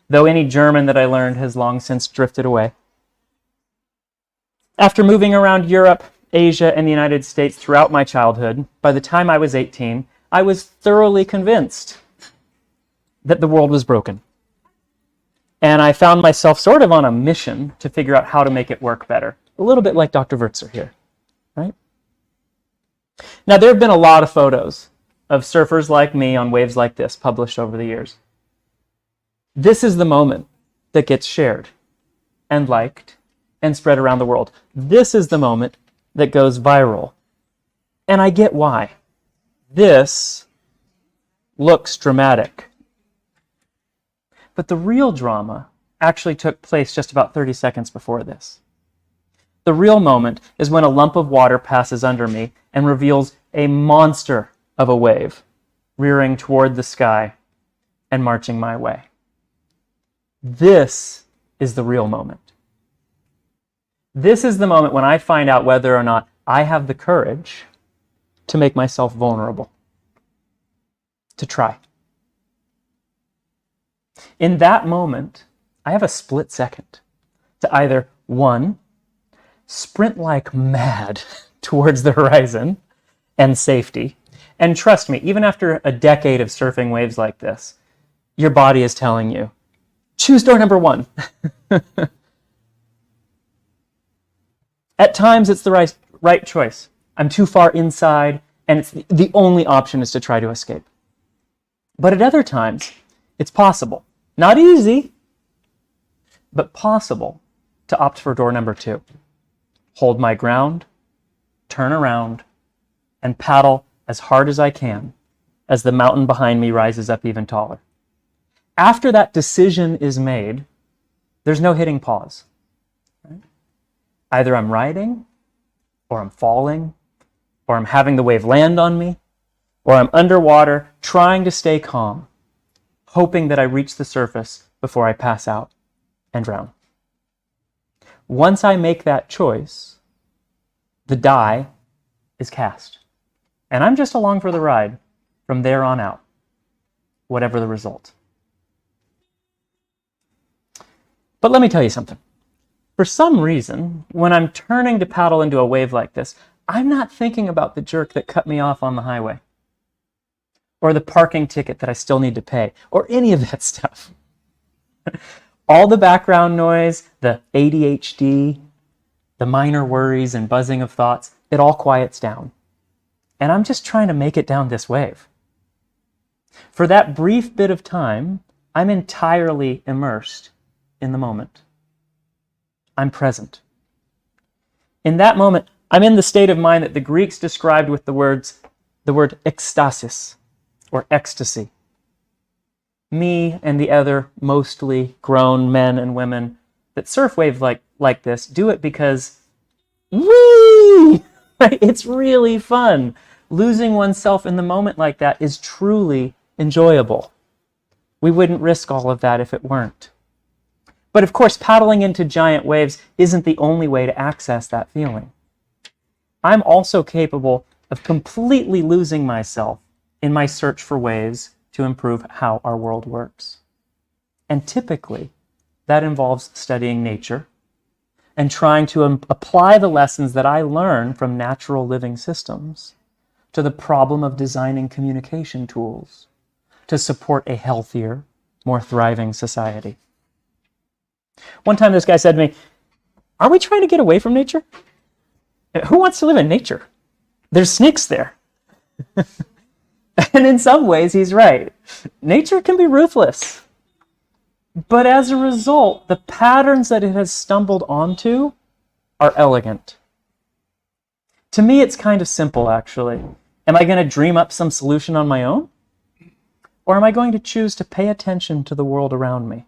though any German that I learned has long since drifted away. After moving around Europe, Asia, and the United States throughout my childhood, by the time I was 18, I was thoroughly convinced that the world was broken. And I found myself sort of on a mission to figure out how to make it work better. A little bit like Dr. Wurtzer here, right? Now, there have been a lot of photos of surfers like me on waves like this published over the years. This is the moment that gets shared and liked and spread around the world. This is the moment that goes viral. And I get why. This looks dramatic. But the real drama actually took place just about 30 seconds before this. The real moment is when a lump of water passes under me and reveals a monster of a wave rearing toward the sky and marching my way. This is the real moment. This is the moment when I find out whether or not I have the courage to make myself vulnerable, to try. In that moment, I have a split second to either, one, sprint like mad towards the horizon and safety. And trust me, even after a decade of surfing waves like this, your body is telling you, choose door number one. At times, it's the right choice. I'm too far inside, and it's the only option is to try to escape. But at other times, it's possible. Not easy, but possible to opt for door number two. Hold my ground, turn around, and paddle as hard as I can as the mountain behind me rises up even taller. After that decision is made, there's no hitting pause. Right? Either I'm riding, or I'm falling, or I'm having the wave land on me, or I'm underwater trying to stay calm, hoping that I reach the surface before I pass out and drown. Once I make that choice, the die is cast. And I'm just along for the ride from there on out, whatever the result. But let me tell you something. For some reason, when I'm turning to paddle into a wave like this, I'm not thinking about the jerk that cut me off on the highway, or the parking ticket that I still need to pay, or any of that stuff. All the background noise, the ADHD, the minor worries and buzzing of thoughts, it all quiets down. And I'm just trying to make it down this wave. For that brief bit of time, I'm entirely immersed in the moment. I'm present. In that moment, I'm in the state of mind that the Greeks described with the word ecstasis, or ecstasy. Me and the other mostly grown men and women that surf waves like this do it because, whee! It's really fun. Losing oneself in the moment like that is truly enjoyable. We wouldn't risk all of that if it weren't. But of course, paddling into giant waves isn't the only way to access that feeling. I'm also capable of completely losing myself in my search for ways to improve how our world works. And typically, that involves studying nature and trying to apply the lessons that I learn from natural living systems to the problem of designing communication tools to support a healthier, more thriving society. One time this guy said to me, "Are we trying to get away from nature? Who wants to live in nature? There's snakes there." And in some ways, he's right. Nature can be ruthless. But as a result, the patterns that it has stumbled onto are elegant. To me, it's kind of simple, actually. Am I going to dream up some solution on my own? Or am I going to choose to pay attention to the world around me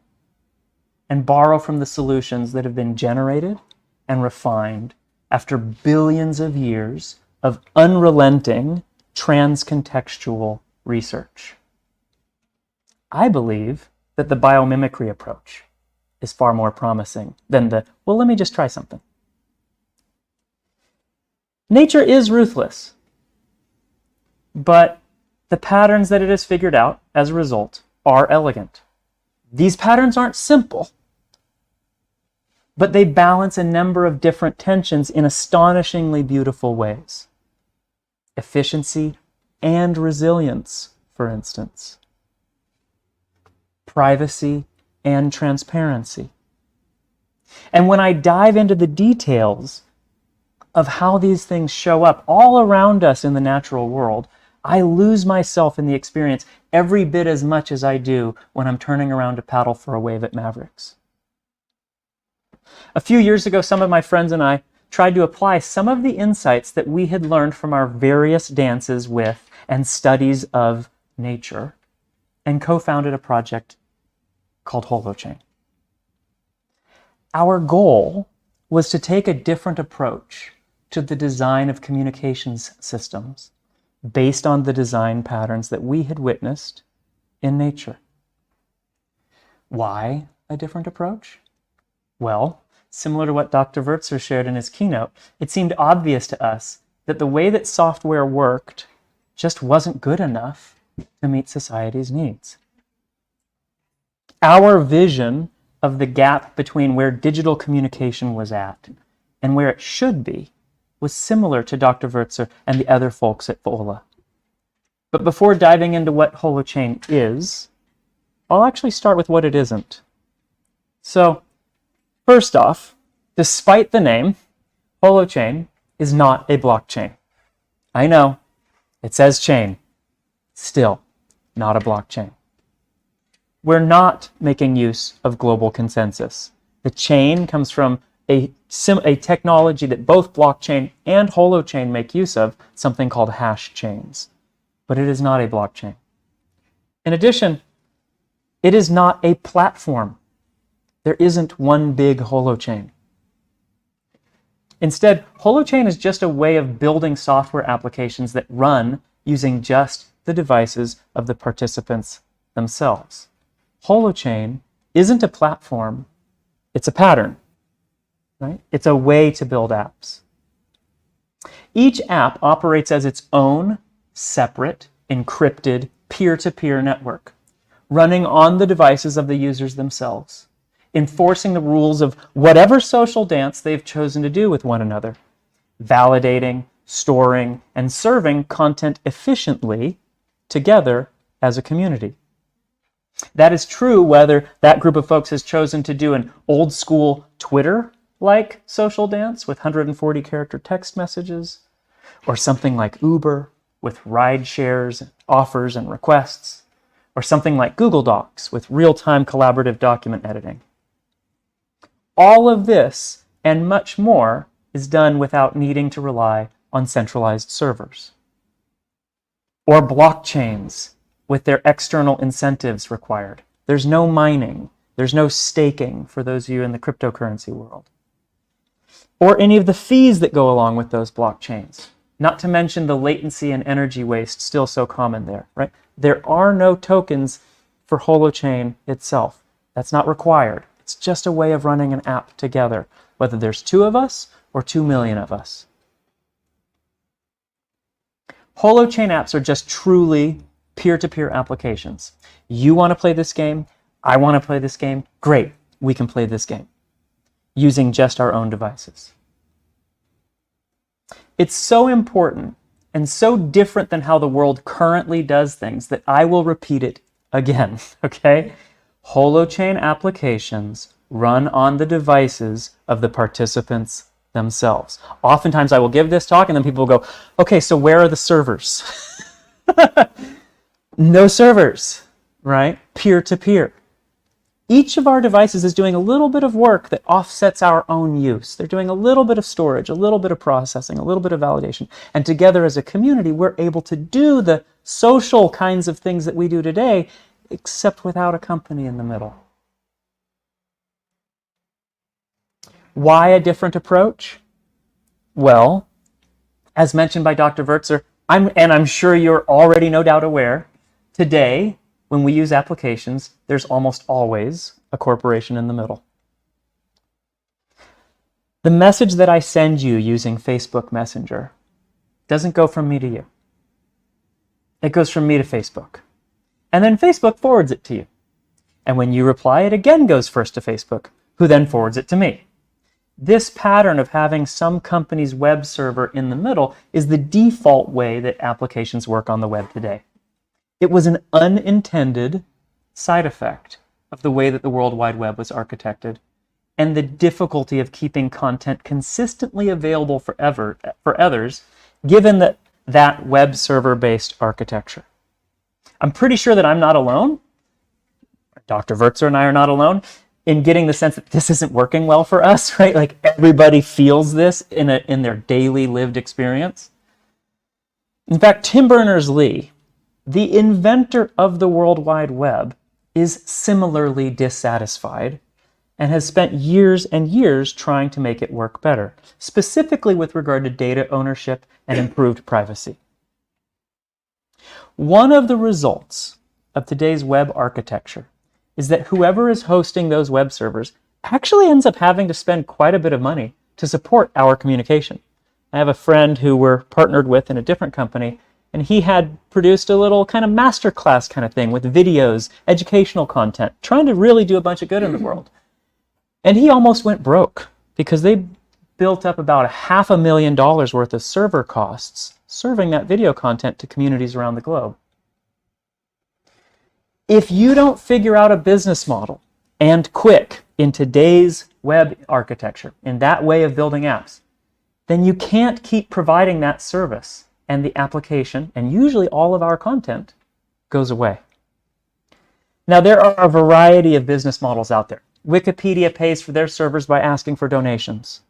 and borrow from the solutions that have been generated and refined after billions of years of unrelenting transcontextual research? I believe that the biomimicry approach is far more promising than the, well, let me just try something. Nature is ruthless, but the patterns that it has figured out as a result are elegant. These patterns aren't simple, but they balance a number of different tensions in astonishingly beautiful ways. Efficiency and resilience, for instance. Privacy and transparency. And when I dive into the details of how these things show up all around us in the natural world, I lose myself in the experience every bit as much as I do when I'm turning around to paddle for a wave at Mavericks. A few years ago, some of my friends and I tried to apply some of the insights that we had learned from our various dances with and studies of nature and co-founded a project called Holo Chain. Our goal was to take a different approach to the design of communications systems based on the design patterns that we had witnessed in nature. Why a different approach? Well, similar to what Dr. Wurzer shared in his keynote, it seemed obvious to us that the way that software worked just wasn't good enough to meet society's needs. Our vision of the gap between where digital communication was at and where it should be was similar to Dr. Wurzer and the other folks at Vola. But before diving into what Holo Chain is, I'll actually start with what it isn't. So, first off, despite the name, Holo Chain is not a blockchain. I know, it says chain. Still, not a blockchain. We're not making use of global consensus. The chain comes from a technology that both blockchain and Holo Chain make use of, something called hash chains. But it is not a blockchain. In addition, it is not a platform. There isn't one big Holo Chain. Instead, Holo Chain is just a way of building software applications that run using just the devices of the participants themselves. Holo Chain isn't a platform, it's a pattern, right? It's a way to build apps. Each app operates as its own separate, encrypted, peer-to-peer network, running on the devices of the users themselves, enforcing the rules of whatever social dance they've chosen to do with one another, validating, storing, and serving content efficiently together as a community. That is true whether that group of folks has chosen to do an old school Twitter-like social dance with 140 character text messages, or something like Uber with ride shares, offers, and requests, or something like Google Docs with real-time collaborative document editing. All of this and much more is done without needing to rely on centralized servers. Or blockchains with their external incentives required. There's no mining, there's no staking for those of you in the cryptocurrency world. Or any of the fees that go along with those blockchains, not to mention the latency and energy waste still so common there, right? There are no tokens for Holo Chain itself. That's not required. It's just a way of running an app together, whether there's 2 of us or 2 million of us. Holo Chain apps are just truly peer-to-peer applications. You want to play this game, I want to play this game, great, we can play this game using just our own devices. It's so important and so different than how the world currently does things that I will repeat it again, okay? Holo Chain applications run on the devices of the participants themselves. Oftentimes I will give this talk and then people will go, okay, so where are the servers? No servers, right? Peer-to-peer. Each of our devices is doing a little bit of work that offsets our own use. They're doing a little bit of storage, a little bit of processing, a little bit of validation. And together as a community, we're able to do the social kinds of things that we do today, except without a company in the middle. Why a different approach? Well, as mentioned by Dr. Wurzer, I'm sure you're already no doubt aware, today, when we use applications, there's almost always a corporation in the middle. The message that I send you using Facebook Messenger doesn't go from me to you. It goes from me to Facebook. And then Facebook forwards it to you. And when you reply, it again goes first to Facebook, who then forwards it to me. This pattern of having some company's web server in the middle is the default way that applications work on the web today. It was an unintended side effect of the way that the World Wide Web was architected and the difficulty of keeping content consistently available for others, given that web server-based architecture. I'm pretty sure that I'm not alone. Dr. Wurzer and I are not alone in getting the sense that this isn't working well for us, right? Like everybody feels this in their daily lived experience. In fact, Tim Berners-Lee, the inventor of the World Wide Web, is similarly dissatisfied and has spent years and years trying to make it work better, specifically with regard to data ownership and improved privacy. One of the results of today's web architecture is that whoever is hosting those web servers actually ends up having to spend quite a bit of money to support our communication. I have a friend who we're partnered with in a different company, and he had produced a little kind of masterclass kind of thing with videos, educational content, trying to really do a bunch of good in the world. And he almost went broke because they built up about $500,000 worth of server costs serving that video content to communities around the globe. If you don't figure out a business model, and quick, in today's web architecture, in that way of building apps, then you can't keep providing that service, and the application, and usually all of our content, goes away. Now, there are a variety of business models out there. Wikipedia pays for their servers by asking for donations.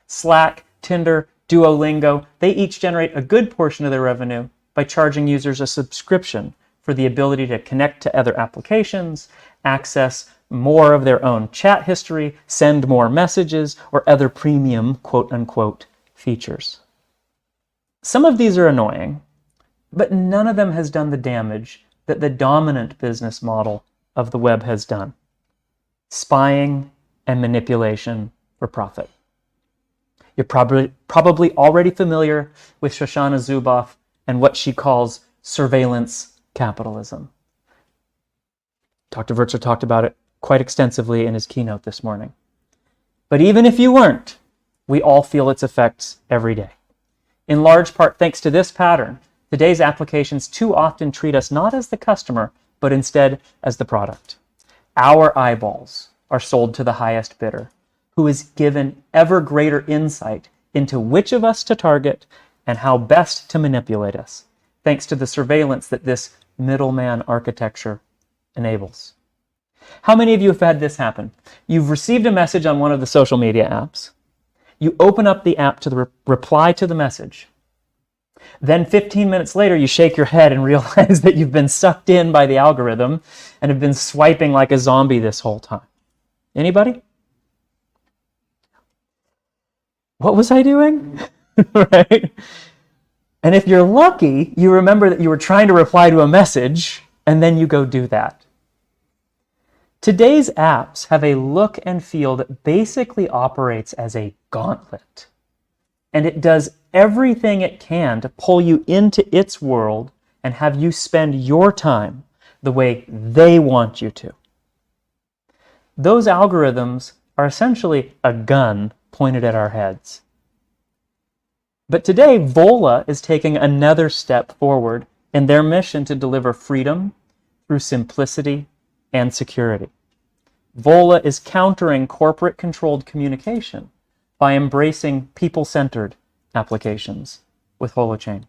Slack, Tinder, Duolingo, they each generate a good portion of their revenue by charging users a subscription for the ability to connect to other applications, access more of their own chat history, send more messages, or other premium quote-unquote features. Some of these are annoying, but none of them has done the damage that the dominant business model of the web has done: spying and manipulation for profit. You're probably already familiar with Shoshana Zuboff and what she calls surveillance capitalism. Dr. Wurzer talked about it quite extensively in his keynote this morning. But even if you weren't, we all feel its effects every day. In large part thanks to this pattern, today's applications too often treat us not as the customer, but instead as the product. Our eyeballs are sold to the highest bidder, who is given ever greater insight into which of us to target and how best to manipulate us, thanks to the surveillance that this middleman architecture enables. How many of you have had this happen? You've received a message on one of the social media apps. You open up the app to reply to the message. Then 15 minutes later, you shake your head and realize that you've been sucked in by the algorithm and have been swiping like a zombie this whole time. Anybody? What was I doing? Right? And if you're lucky, you remember that you were trying to reply to a message, and then you go do that. Today's apps have a look and feel that basically operates as a gauntlet. And it does everything it can to pull you into its world and have you spend your time the way they want you to. Those algorithms are essentially a gun pointed at our heads. But today, Vola is taking another step forward in their mission to deliver freedom through simplicity and security. Vola is countering corporate-controlled communication by embracing people-centered applications with Holo Chain.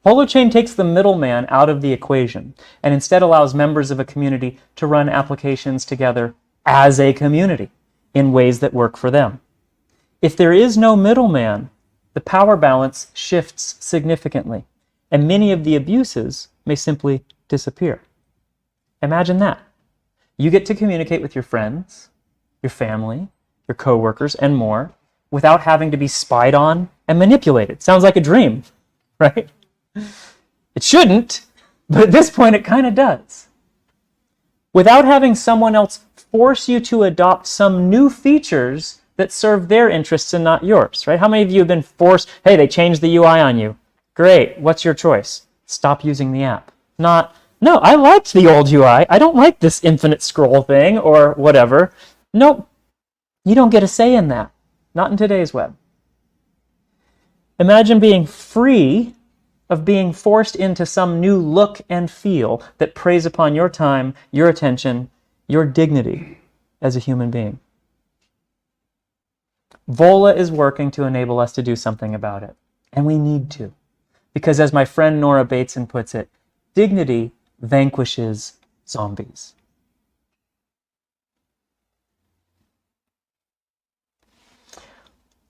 Holo Chain takes the middleman out of the equation and instead allows members of a community to run applications together as a community in ways that work for them. If there is no middleman, the power balance shifts significantly, and many of the abuses may simply disappear. Imagine that. You get to communicate with your friends, your family, your coworkers, and more without having to be spied on and manipulated. Sounds like a dream, right? It shouldn't, but at this point it kind of does. Without having someone else force you to adopt some new features that serve their interests and not yours, right? How many of you have been forced, hey, they changed the UI on you. Great, what's your choice? Stop using the app. Not, no, I liked the old UI. I don't like this infinite scroll thing or whatever. Nope, you don't get a say in that. Not in today's web. Imagine being free of being forced into some new look and feel that preys upon your time, your attention, your dignity as a human being. Vola is working to enable us to do something about it, and we need to. Because as my friend Nora Bateson puts it, dignity vanquishes zombies.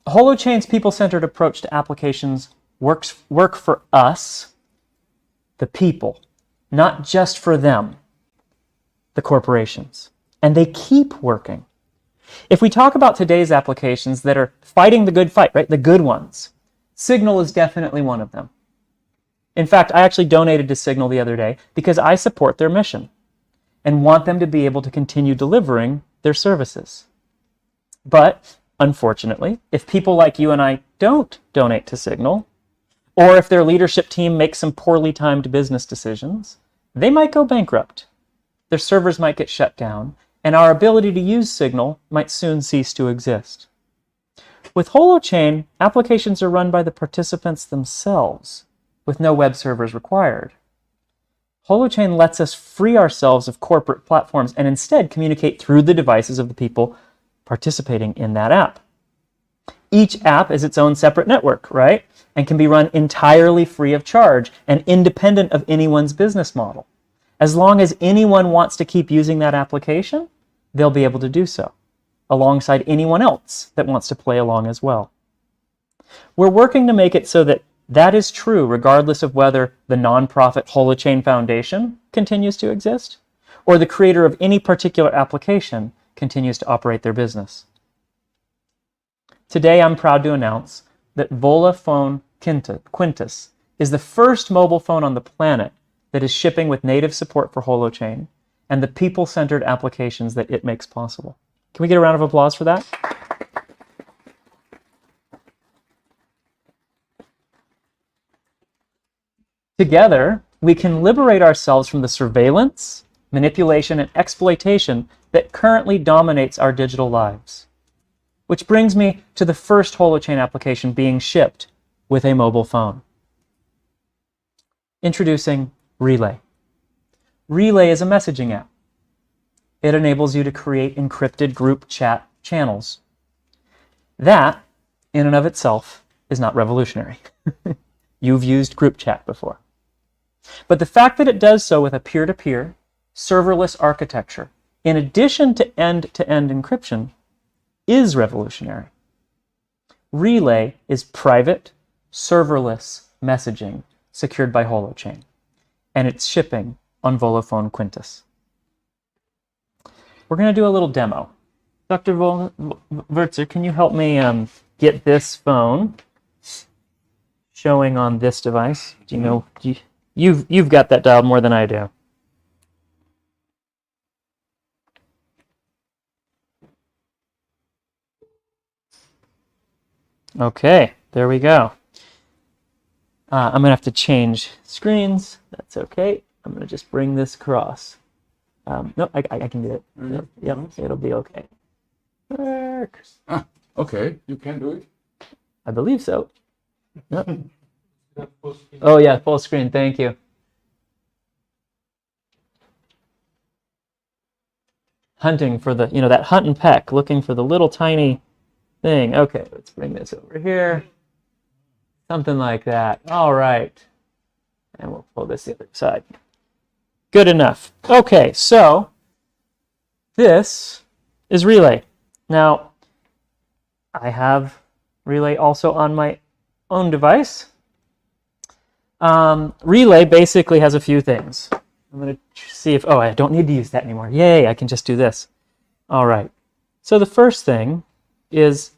Holo Chain's people-centered approach to applications work for us, the people, not just for them, the corporations. And they keep working. If we talk about today's applications that are fighting the good fight, right, the good ones, Signal is definitely one of them. In fact, I actually donated to Signal the other day because I support their mission and want them to be able to continue delivering their their services. But unfortunately, if people like you and I don't donate to Signal, or if their leadership team makes some poorly timed business decisions, they might go bankrupt. Their servers might get shut down, and our ability to use Signal might soon cease to exist. With Holo Chain, applications are run by the participants themselves, with no web servers required. Holo Chain lets us free ourselves of corporate platforms and instead communicate through the devices of the people participating in that app. Each app is its own separate network, right? And can be run entirely free of charge and independent of anyone's business model. As long as anyone wants to keep using that application, they'll be able to do so, alongside anyone else that wants to play along as well. We're working to make it so that that is true regardless of whether the nonprofit Holo Chain Foundation continues to exist or the creator of any particular application continues to operate their business. Today, I'm proud to announce that Vola Phone Quintos is the first mobile phone on the planet that is shipping with native support for Holo Chain and the people-centered applications that it makes possible. Can we get a round of applause for that? Together, we can liberate ourselves from the surveillance, manipulation, and exploitation that currently dominates our digital lives. Which brings me to the first Holo Chain application being shipped with a mobile phone. Introducing Relay. Relay is a messaging app. It enables you to create encrypted group chat channels. That, in and of itself, is not revolutionary. You've used group chat before. But the fact that it does so with a peer-to-peer, serverless architecture, in addition to end-to-end encryption, is revolutionary. Relay is private, serverless messaging secured by Holo Chain, and it's shipping on Vola Phone Quintos. We're going to do a little demo. Dr. Wurzer, can you help me get this phone showing on this device? Do you know? You've got that dialed more than I do. Okay, there we go. I'm gonna have to screens. That's okay. I'm gonna just bring this across. No, I can do it. Yep, it'll be okay. Work. Okay, you can do it. I believe so. Yep. Oh yeah, full screen. Thank you. Hunting for the, that hunt and peck, looking for the little tiny thing. Okay, let's bring this over here. Something like that. All right. And we'll pull this the other side. Good enough. Okay, so this is Relay. Now, I have Relay also on my own device. Relay basically has a few things. I'm going to see if, I don't need to use that anymore. Yay, I can just do this. All right. So the first thing is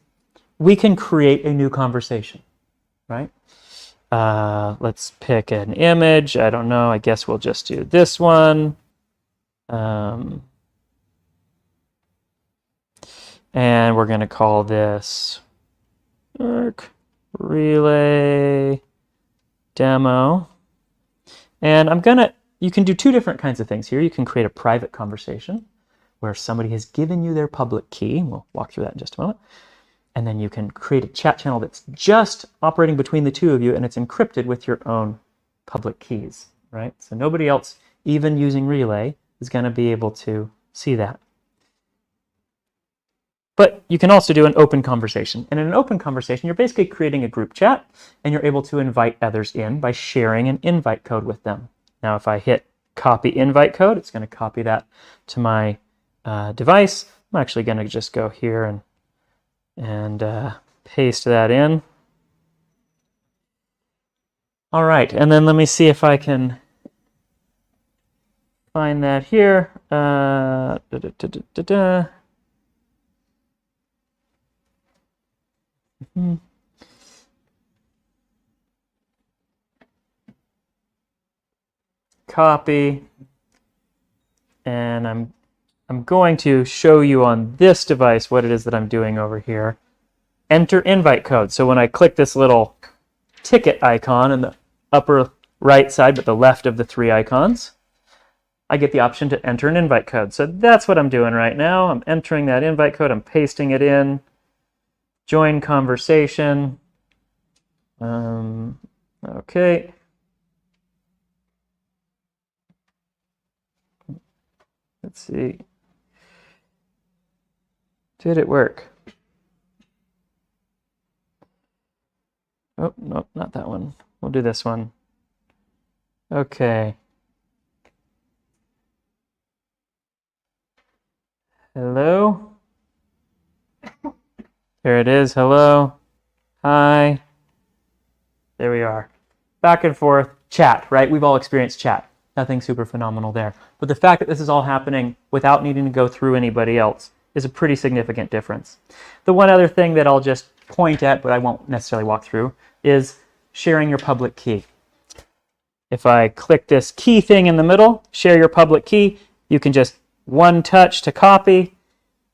we can create a new conversation, right? Let's pick an image. I don't know. I guess we'll just do this one. And we're going to call this Relay Demo. And you can do two different kinds of things here. You can create a private conversation where somebody has given you their public key. We'll walk through that in just a moment. And then you can create a chat channel that's just operating between the two of you, and it's encrypted with your own public keys, right? So nobody else, even using Relay, is going to be able to see that. But you can also do an open conversation. And in an open conversation, you're basically creating a group chat, and you're able to invite others in by sharing an invite code with them. Now, if I hit copy invite code, it's going to copy that to my device. I'm actually going to just go here and paste that in. All right, and then let me see if I can find that here. Copy, and I'm going to show you on this device what it is that I'm doing over here. Enter invite code. So when I click this little ticket icon in the upper right side, but the left of the three icons, I get the option to enter an invite code. So that's what I'm doing right now. I'm entering that invite code. I'm pasting it in. Join conversation. Okay. Let's see. Did it work? Oh, nope, not that one. We'll do this one. Okay. Hello? There it is. Hello. Hi. There we are. Back and forth. Chat, right? We've all experienced chat. Nothing super phenomenal there. But the fact that this is all happening without needing to go through anybody else is a pretty significant difference. The one other thing that I'll just point at, but I won't necessarily walk through, is sharing your public key. If I click this key thing in the middle, share your public key, you can just one touch to copy.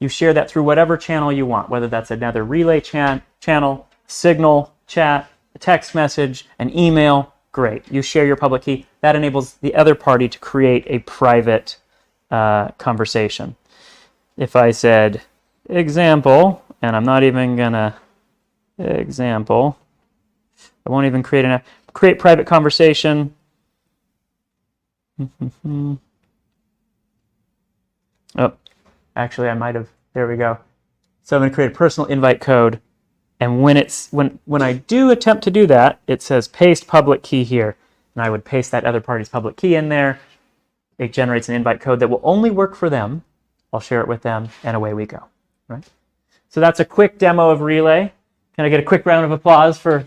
You share that through whatever channel you want, whether that's another relay channel, signal, chat, a text message, an email. Great. You share your public key. That enables the other party to create a private conversation. If I said example, and I'm not even gonna example, I won't even create private conversation. Oh, actually I might have, there we go. So I'm going to create a personal invite code, and when I do attempt to do that, it says paste public key here, and I would paste that other party's public key in there. It generates an invite code that will only work for them. I'll share it with them, and away we go. Right? So that's a quick demo of Relay. Can I get a quick round of applause for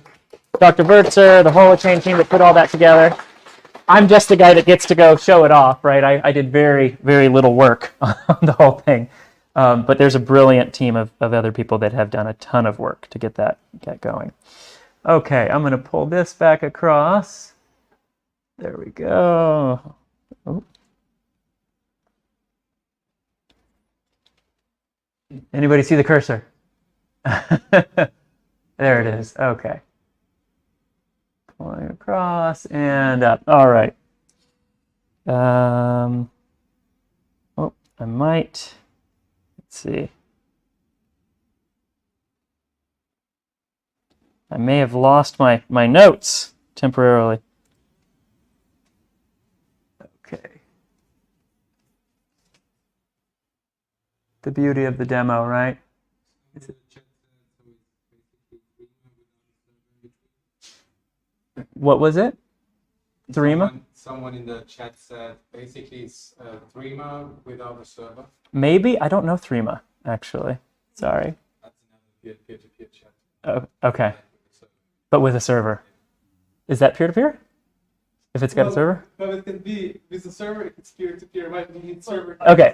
Dr. Vertzer, the Holo Chain team that put all that together? I'm just the guy that gets to go show it off, right? I did very, very little work on the whole thing. But there's a brilliant team of other people that have done a ton of work to get that going. Okay, I'm going to pull this back across. There we go. Oh. Anybody see the cursor? There it is. Okay. Pulling across and up. All right. Oh, I might. Let's see. I may have lost my notes temporarily. Okay. The beauty of the demo, right? What was it? Threema? Someone in the chat said basically it's Threema without a server. Maybe. I don't know Threema, actually. Sorry. That's another peer-to-peer chat. Oh, okay. But with a server. Is that peer-to-peer? If it's got a server? Well, it can be with a server, if it's peer-to-peer, right? You need server. Okay.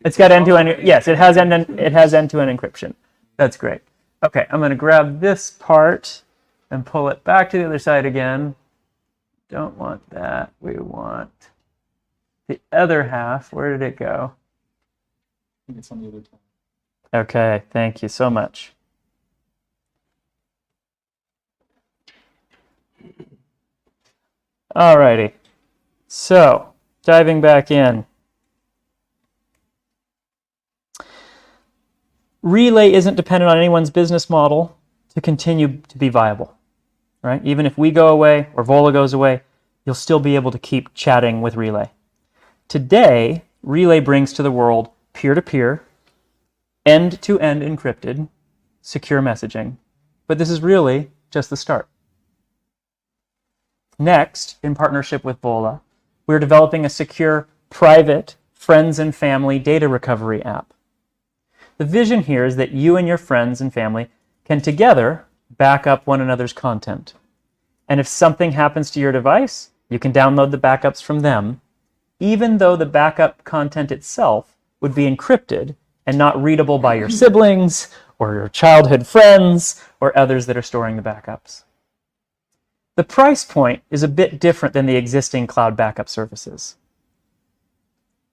It's got end-to-end. Yes, it has end-to-end encryption. That's great. Okay, I'm going to grab this part and pull it back to the other side again. Don't want that. We want the other half. Where did it go? I think it's on the other side. Okay, thank you so much. Alrighty. So, diving back in. Relay isn't dependent on anyone's business model to continue to be viable, right? Even if we go away or Vola goes away, you'll still be able to keep chatting with Relay. Today, Relay brings to the world peer-to-peer, end-to-end encrypted, secure messaging. But this is really just the start. Next, in partnership with Vola, we're developing a secure, private, friends and family data recovery app. The vision here is that you and your friends and family can together back up one another's content. And if something happens to your device, you can download the backups from them, even though the backup content itself would be encrypted and not readable by your siblings or your childhood friends or others that are storing the backups. The price point is a bit different than the existing cloud backup services.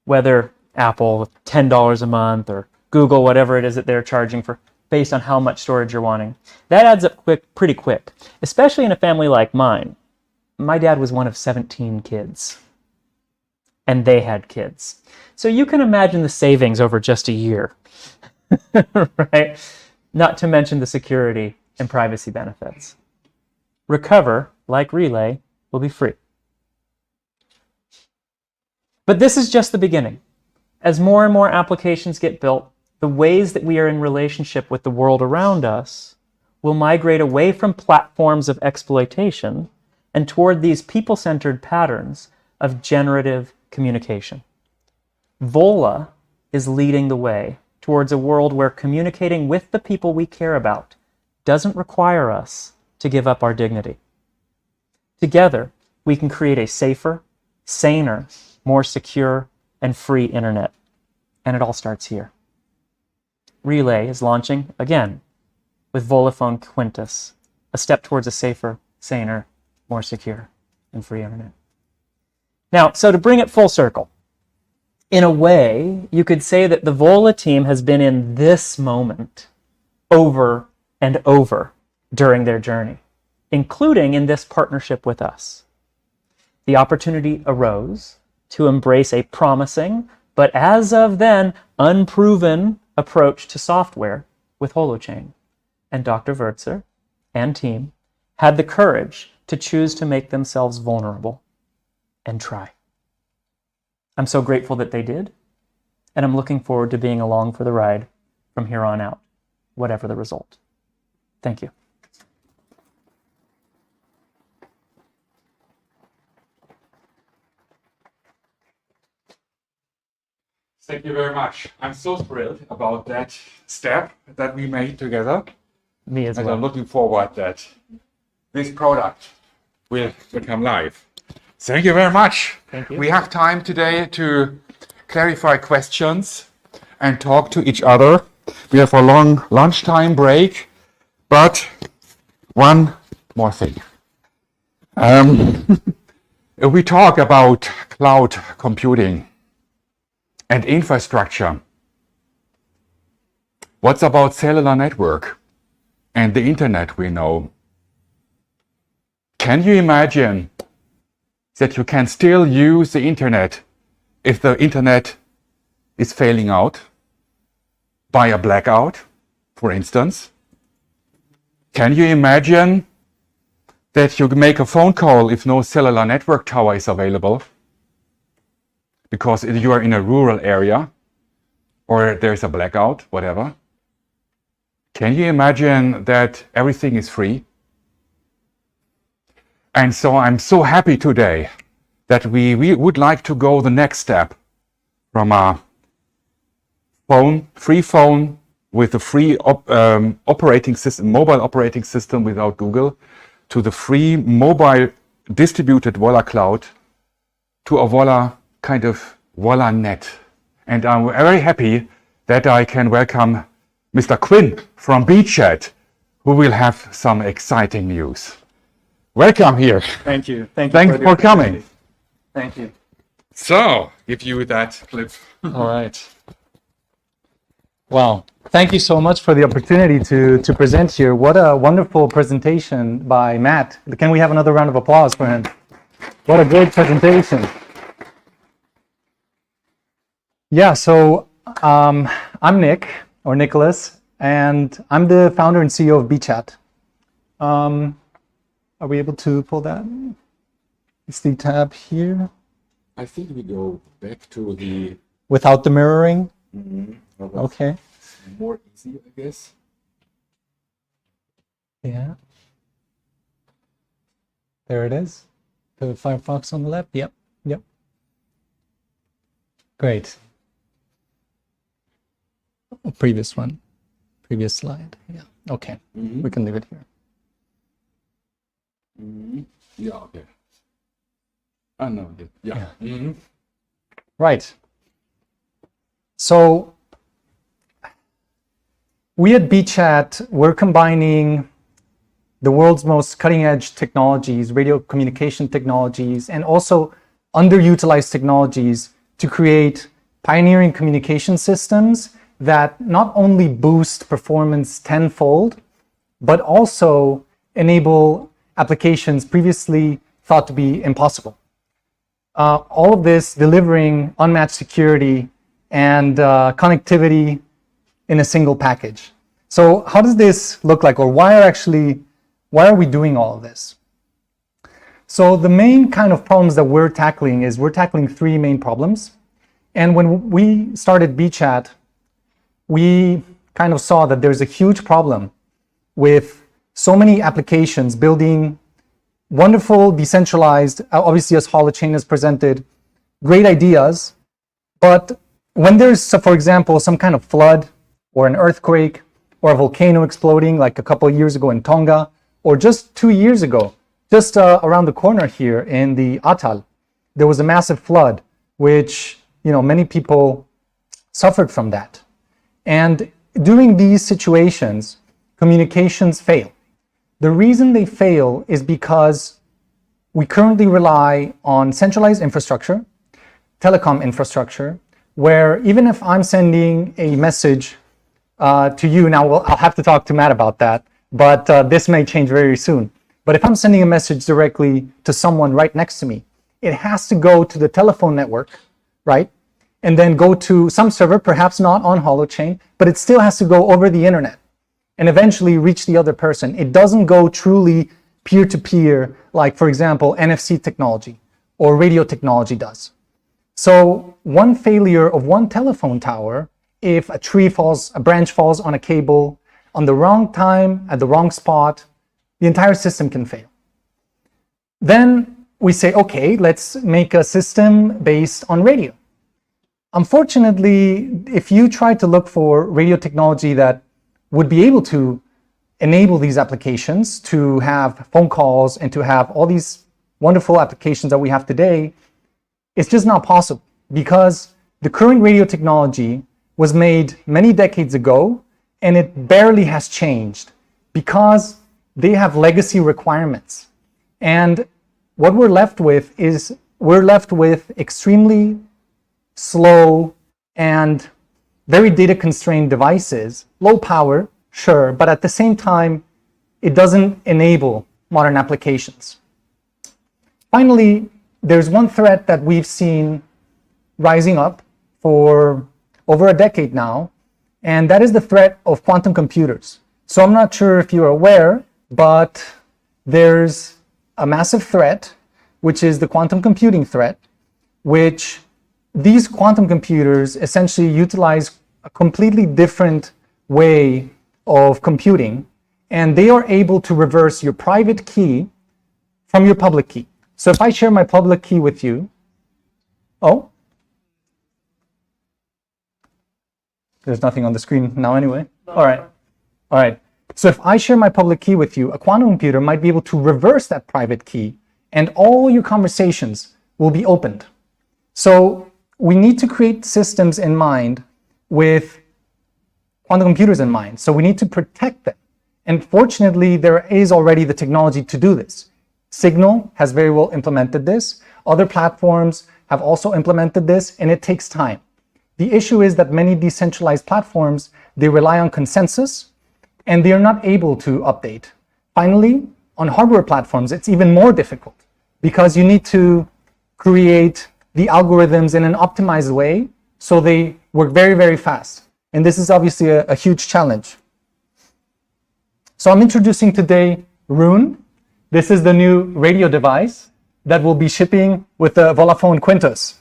Whether Apple $10 a month, or Google, whatever it is that they're charging for, based on how much storage you're wanting. That adds up pretty quick, especially in a family like mine. My dad was one of 17 kids, and they had kids. So you can imagine the savings over just a year, right? Not to mention the security and privacy benefits. Recover, like Relay, will be free. But this is just the beginning. As more and more applications get built, the ways that we are in relationship with the world around us will migrate away from platforms of exploitation and toward these people-centered patterns of generative communication. Vola is leading the way towards a world where communicating with the people we care about doesn't require us to give up our dignity. Together, we can create a safer, saner, more secure, and free internet. And it all starts here. Relay is launching again with Vola Quintos, a step towards a safer, saner, more secure, and free internet. Now, so to bring it full circle, in a way, you could say that the Vola team has been in this moment over and over during their journey, including in this partnership with us. The opportunity arose to embrace a promising, but as of then, unproven approach to software with Holo Chain. And Dr. Wurzer and team had the courage to choose to make themselves vulnerable and try. I'm so grateful that they did, and I'm looking forward to being along for the ride from here on out, whatever the result. Thank you. Thank you very much. I'm so thrilled about that step that we made together. Me as And well. I'm looking forward that this product will become live. Thank you very much. Thank you. We have time today to clarify questions and talk to each other. We have a long lunchtime break, but one more thing. We talk about cloud computing and infrastructure. What's about cellular network and the internet we know? Can you imagine that you can still use the internet if the internet is failing out by a blackout, for instance? Can you imagine that you make a phone call if no cellular network tower is available? Because you are in a rural area or there's a blackout, whatever. Can you imagine that everything is free? And so I'm so happy today that we would like to go the next step from a free phone with a free operating system, mobile operating system without Google, to the free mobile distributed Vola cloud, to a Vola kind of Vola Net. And I'm very happy that I can welcome Mr. Quinn from BChat, who will have some exciting news. Welcome here. Thank you. Thank you. Thanks for coming. opportunity. Thank you. So, give you that clip. All right. Wow. Thank you so much for the opportunity to present here. What a wonderful presentation by Matt. Can we have another round of applause for him? What a great presentation. Yeah, so I'm Nick, or Nicholas, and I'm the founder and CEO of BChat. Are we able to pull that? It's the tab here. I think we go back to the Without the mirroring? okay. Okay. More easy, I guess. Yeah. There it is. The Firefox on the left. Yep. Yep. Great. Oh, previous one. Previous slide. Yeah. Okay. We can leave it here. Yeah, okay. I know. Yeah. Right. So we at BChat, we're combining the world's most cutting-edge technologies, radio communication technologies, and also underutilized technologies to create pioneering communication systems that not only boost performance tenfold, but also enable applications previously thought to be impossible. All of this delivering unmatched security and connectivity in a single package. So how does this look like, or why are we doing all of this? So the main kind of problems that we're tackling three main problems. And when we started BChat, we kind of saw that there's a huge problem with so many applications building wonderful, decentralized, obviously as Holo Chain has presented, great ideas. But when there's, for example, some kind of flood or an earthquake or a volcano exploding like a couple of years ago in Tonga, or just 2 years ago, just around the corner here in the Atal, there was a massive flood, which, many people suffered from that. And during these situations, communications fail. The reason they fail is because we currently rely on centralized infrastructure, telecom infrastructure, where even if I'm sending a message to you, now I'll have to talk to Matt about that, but this may change very soon. But if I'm sending a message directly to someone right next to me, it has to go to the telephone network, right? And then go to some server, perhaps not on Holo Chain, but it still has to go over the internet and eventually reach the other person. It doesn't go truly peer-to-peer, like, for example, NFC technology or radio technology does. So one failure of one telephone tower, if a branch falls on a cable on the wrong time, at the wrong spot, the entire system can fail. Then we say, okay, let's make a system based on radio. Unfortunately, if you try to look for radio technology that would be able to enable these applications to have phone calls and to have all these wonderful applications that we have today, it's just not possible, because the current radio technology was made many decades ago and it barely has changed because they have legacy requirements. And what we're left with is extremely slow and very data constrained devices, low power, sure, but at the same time, it doesn't enable modern applications. Finally, there's one threat that we've seen rising up for over a decade now, and that is the threat of quantum computers. So I'm not sure if you're aware, but there's a massive threat, which is the quantum computing threat, which these quantum computers essentially utilize a completely different way of computing, and they are able to reverse your private key from your public key. So if I share my public key with you, there's nothing on the screen now anyway. All right. So if I share my public key with you, a quantum computer might be able to reverse that private key, and all your conversations will be opened. So we need to create systems in mind with quantum computers in mind. So we need to protect them. And fortunately, there is already the technology to do this. Signal has very well implemented this. Other platforms have also implemented this, and it takes time. The issue is that many decentralized platforms, they rely on consensus, and they are not able to update. Finally, on hardware platforms, it's even more difficult because you need to create the algorithms in an optimized way so they work very, very fast. And this is obviously a huge challenge. So I'm introducing today Rune. This is the new radio device that will be shipping with the Volla Phone Quintos.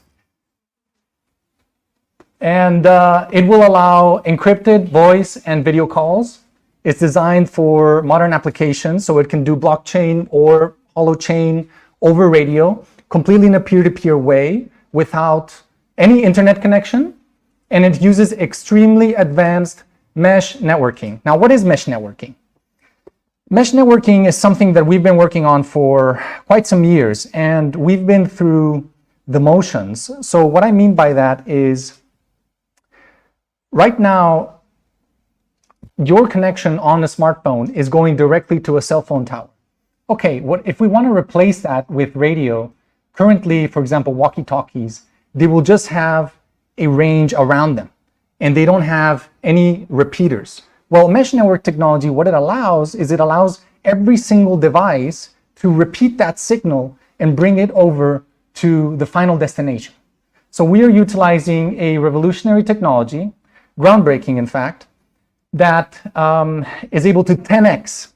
And it will allow encrypted voice and video calls. It's designed for modern applications, so it can do blockchain or Holo Chain over radio, completely in a peer-to-peer way without any internet connection. And it uses extremely advanced mesh networking. Now, what is mesh networking? Mesh networking is something that we've been working on for quite some years, and we've been through the motions. So what I mean by that is, right now, your connection on a smartphone is going directly to a cell phone tower. Okay, what if we want to replace that with radio? Currently, for example, walkie-talkies, they will just have a range around them, and they don't have any repeaters. Well, mesh network technology, what it allows is it allows every single device to repeat that signal and bring it over to the final destination. So we are utilizing a revolutionary technology, groundbreaking in fact, that is able to 10x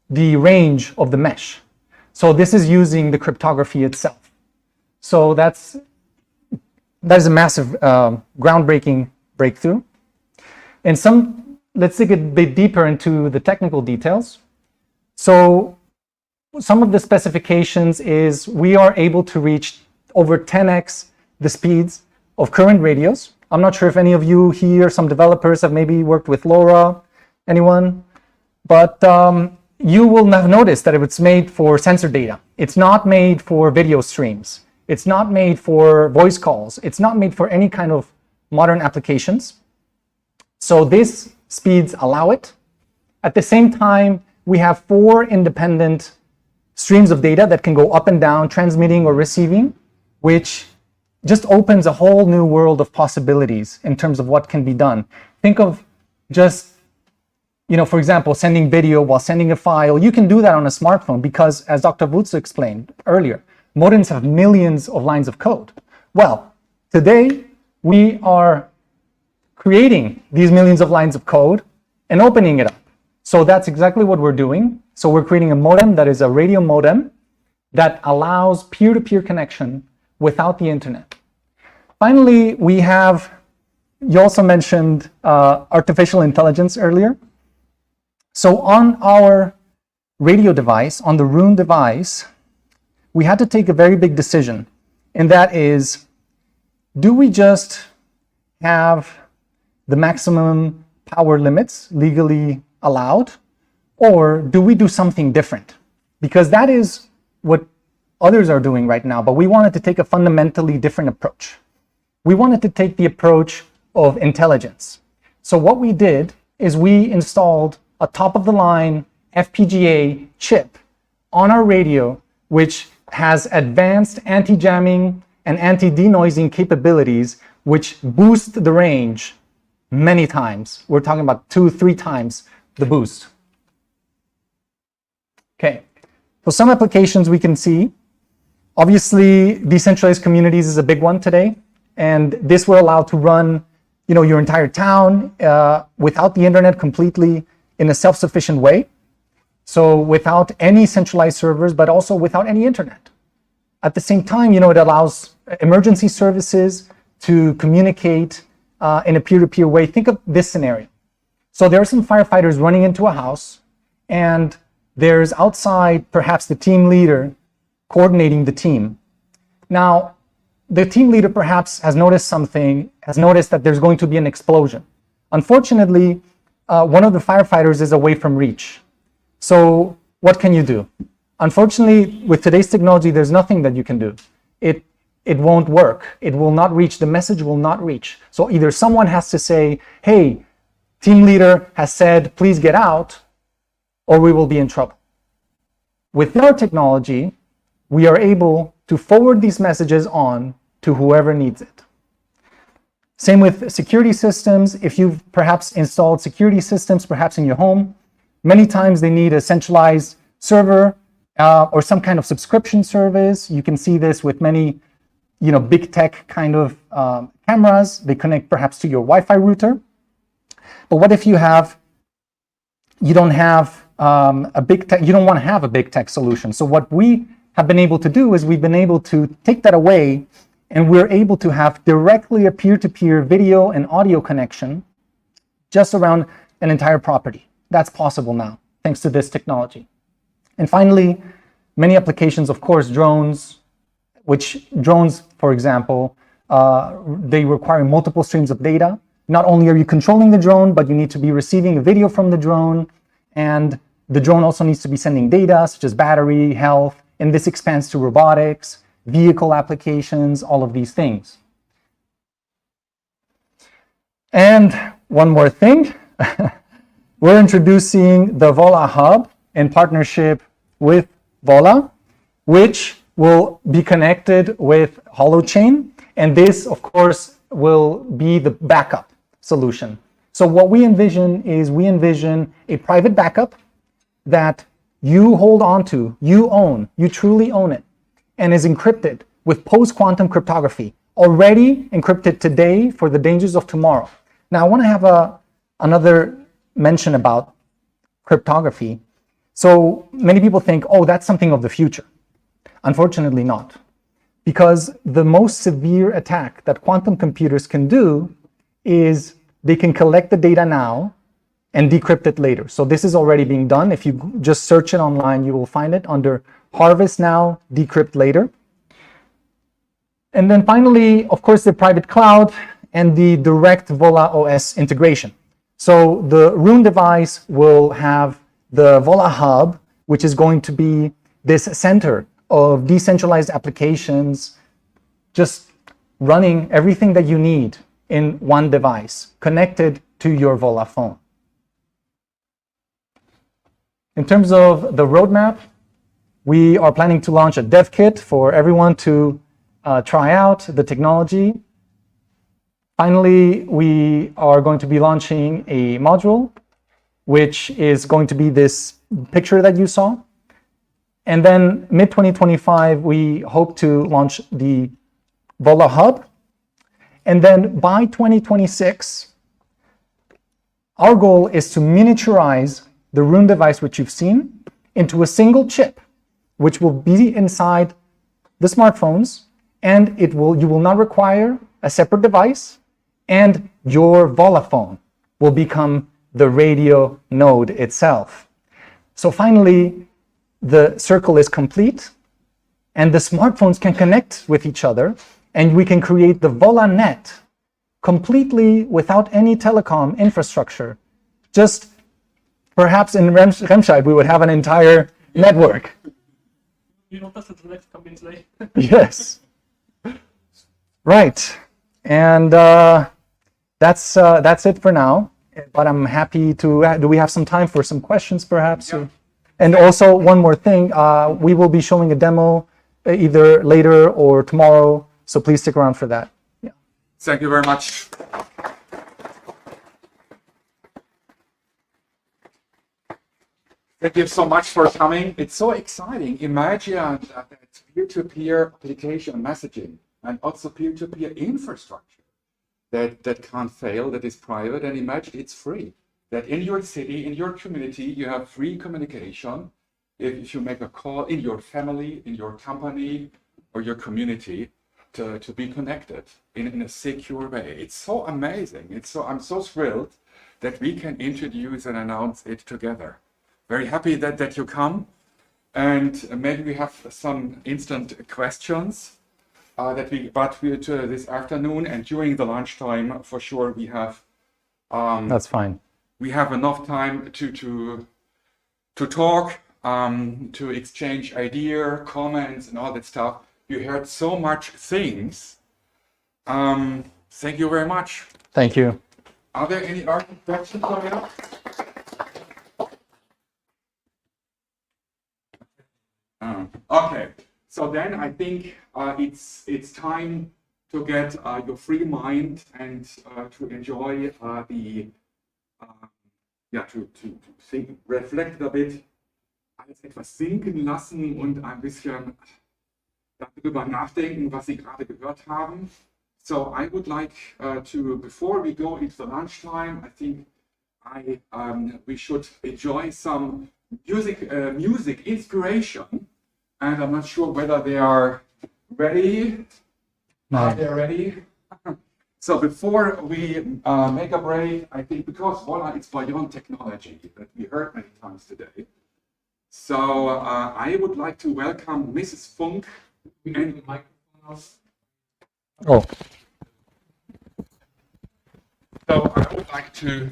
the range of the mesh. So this is using the cryptography itself. So that is a massive groundbreaking breakthrough. And let's dig a bit deeper into the technical details. So some of the specifications is we are able to reach over 10x the speeds of current radios. I'm not sure if any of you here, some developers, have maybe worked with LoRa, anyone? But you will have noticed that it's made for sensor data. It's not made for video streams. It's not made for voice calls. It's not made for any kind of modern applications. So these speeds allow it. At the same time, we have 4 independent streams of data that can go up and down, transmitting or receiving, which just opens a whole new world of possibilities in terms of what can be done. Think of just, for example, sending video while sending a file. You can do that on a smartphone because, as Dr. Wutz explained earlier, modems have millions of lines of code. Well, today we are creating these millions of lines of code and opening it up. So that's exactly what we're doing. So we're creating a modem that is a radio modem that allows peer-to-peer connection without the internet. Finally, you also mentioned artificial intelligence earlier. So on our radio device, on the Roon device, we had to take a very big decision, and that is, do we just have the maximum power limits legally allowed, or do we do something different? Because that is what others are doing right now, but we wanted to take a fundamentally different approach. We wanted to take the approach of intelligence. So what we did is we installed a top-of-the-line FPGA chip on our radio, which has advanced anti-jamming and anti-denoising capabilities, which boost the range many times. We're talking about 2-3 times the boost. Okay, so some applications we can see. Obviously, decentralized communities is a big one today, and this will allow to run, your entire town without the internet completely in a self-sufficient way. So without any centralized servers, but also without any internet. At the same time, it allows emergency services to communicate in a peer-to-peer way. Think of this scenario. So there are some firefighters running into a house, and there's outside perhaps the team leader coordinating the team. Now, the team leader perhaps has noticed that there's going to be an explosion. Unfortunately, one of the firefighters is away from reach. So what can you do? Unfortunately, with today's technology, there's nothing that you can do. It won't work. It will not reach. The message will not reach. So either someone has to say, hey, team leader has said, please get out, or we will be in trouble. With our technology, we are able to forward these messages on to whoever needs it. Same with security systems. If you've perhaps installed security systems, perhaps in your home, many times they need a centralized server or some kind of subscription service. You can see this with many, big tech kind of cameras. They connect perhaps to your Wi-Fi router. But what if you don't have a big tech, you don't want to have a big tech solution. So what we have been able to do is we've been able to take that away, and we're able to have directly a peer-to-peer video and audio connection just around an entire property. That's possible now, thanks to this technology. And finally, many applications, of course, drones, for example, they require multiple streams of data. Not only are you controlling the drone, but you need to be receiving a video from the drone, and the drone also needs to be sending data, such as battery, health, and this expands to robotics, vehicle applications, all of these things. And one more thing, we're introducing the Vola Hub in partnership with Vola, which will be connected with Holo Chain. And this, of course, will be the backup solution. So what we envision is a private backup that you hold on to, you own, you truly own it, and is encrypted with post-quantum cryptography, already encrypted today for the dangers of tomorrow. Now I want to have another mention about cryptography. So many people think, oh, that's something of the future. Unfortunately not. Because the most severe attack that quantum computers can do is they can collect the data now and decrypt it later. So this is already being done. If you just search it online, you will find it under harvest now, decrypt later. And then finally, of course, the private cloud and the direct Vola OS integration. So the Roon device will have the Vola Hub, which is going to be this center of decentralized applications, just running everything that you need in one device, connected to your Volla phone. In terms of the roadmap, we are planning to launch a dev kit for everyone to try out the technology. Finally, we are going to be launching a module, which is going to be this picture that you saw. And then mid-2025, we hope to launch the Vola Hub. And then by 2026, our goal is to miniaturize the Roon device, which you've seen, into a single chip, which will be inside the smartphones, and you will not require a separate device, and your Volla phone will become the radio node itself. So finally, the circle is complete, and the smartphones can connect with each other, and we can create the Vola Net completely without any telecom infrastructure. Just perhaps in Remscheid, we would have an entire network. You know, that's the next comes late. Yes. Right. And that's it for now. But I'm happy to, do we have some time for some questions perhaps? Yeah. And also one more thing, we will be showing a demo either later or tomorrow. So please stick around for that. Yeah. Thank you very much. Thank you so much for coming. It's so exciting. Imagine that peer-to-peer application messaging and also peer-to-peer infrastructure that can't fail, that is private, and imagine it's free. That in your city, in your community, you have free communication. If you make a call in your family, in your company, or your community, to be connected in a secure way. It's so amazing. I'm so thrilled that we can introduce and announce it together. Very happy that you come, and maybe we have some instant questions but we this afternoon and during the lunchtime for sure we have. That's fine. We have enough time to talk, to exchange idea, comments, and all that stuff. You heard so much things. Thank you very much. Thank you. Are there any questions coming up? Okay, so then I think it's time to get your free mind and to enjoy to think, reflect a bit, alles etwas sinken lassen und ein bisschen darüber nachdenken, was Sie gerade gehört haben. So I would like to, before we go into the lunchtime, I think we should enjoy some music inspiration. And I'm not sure whether they are ready. No. Are they ready? So before we make a break, I think because Voila is beyond technology that we heard many times today. So I would like to welcome Mrs. Funk and the microphone. Oh. So I would like to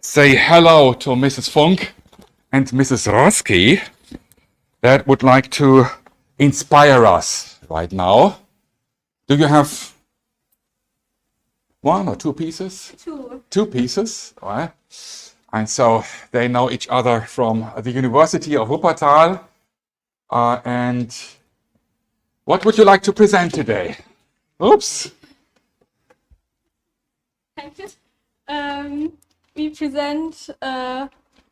say hello to Mrs. Funk and Mrs. Roski that would like to inspire us right now. Do you have one or two pieces? Two pieces, right? And so they know each other from the University of Wuppertal. And what would you like to present today? Oops. We present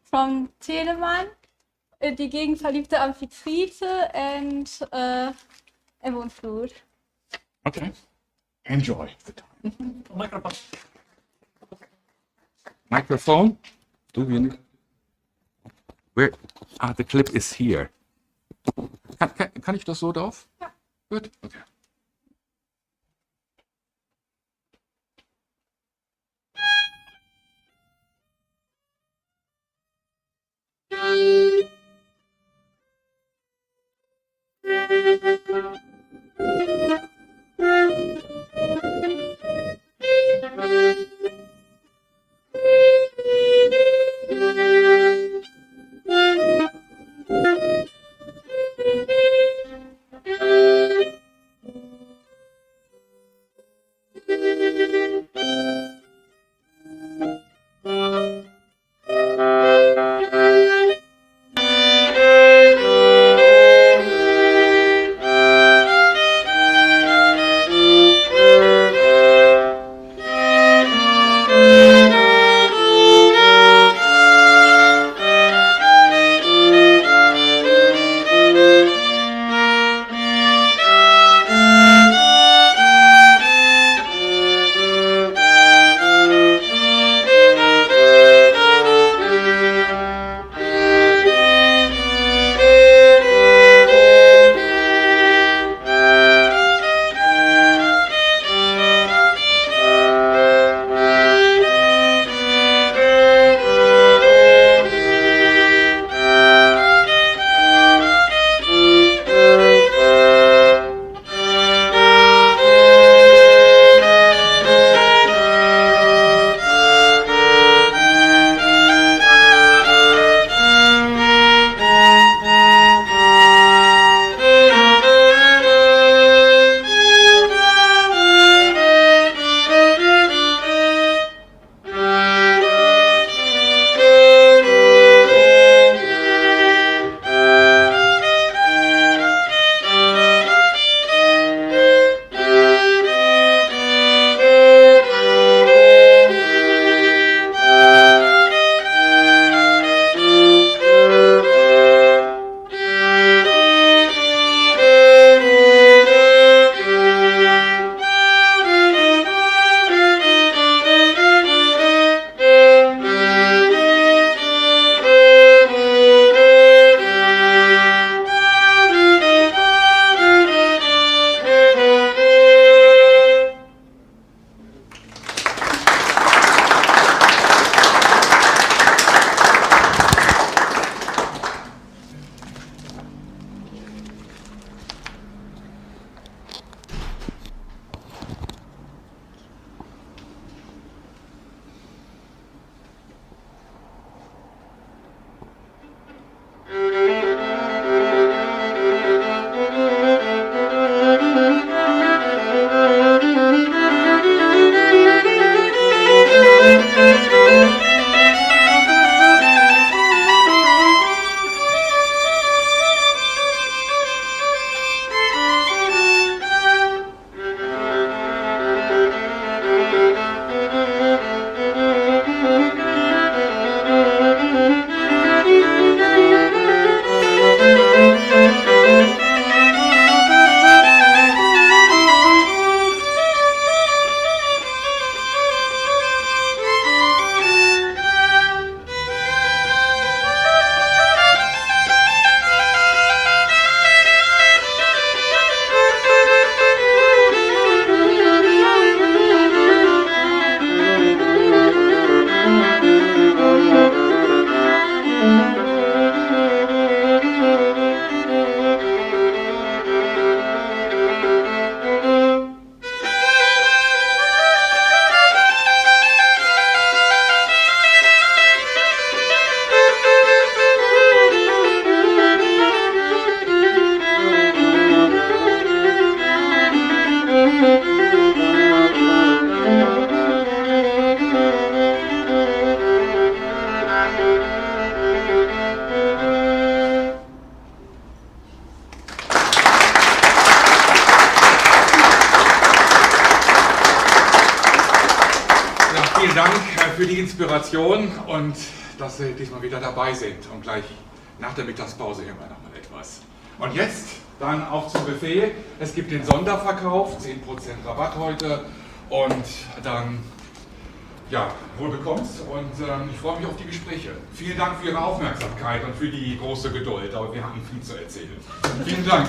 from Telemann, die Gegenverliebte Amphitrite and Wohnflut. Okay. Enjoy the time. Microphone. Microphone? Do we need? Where? Ah, the clip is here. Kann ich das so drauf? Ja. Gut. Okay. für die Inspiration und dass Sie diesmal wieder dabei sind. Und gleich nach der Mittagspause hören wir nochmal etwas. Und jetzt dann auf zum Buffet. Es gibt den Sonderverkauf, 10% Rabatt heute. Und dann, ja, wohl bekommst. Und ich freue mich auf die Gespräche. Vielen Dank für Ihre Aufmerksamkeit und für die große Geduld. Aber wir hatten viel zu erzählen. Vielen Dank.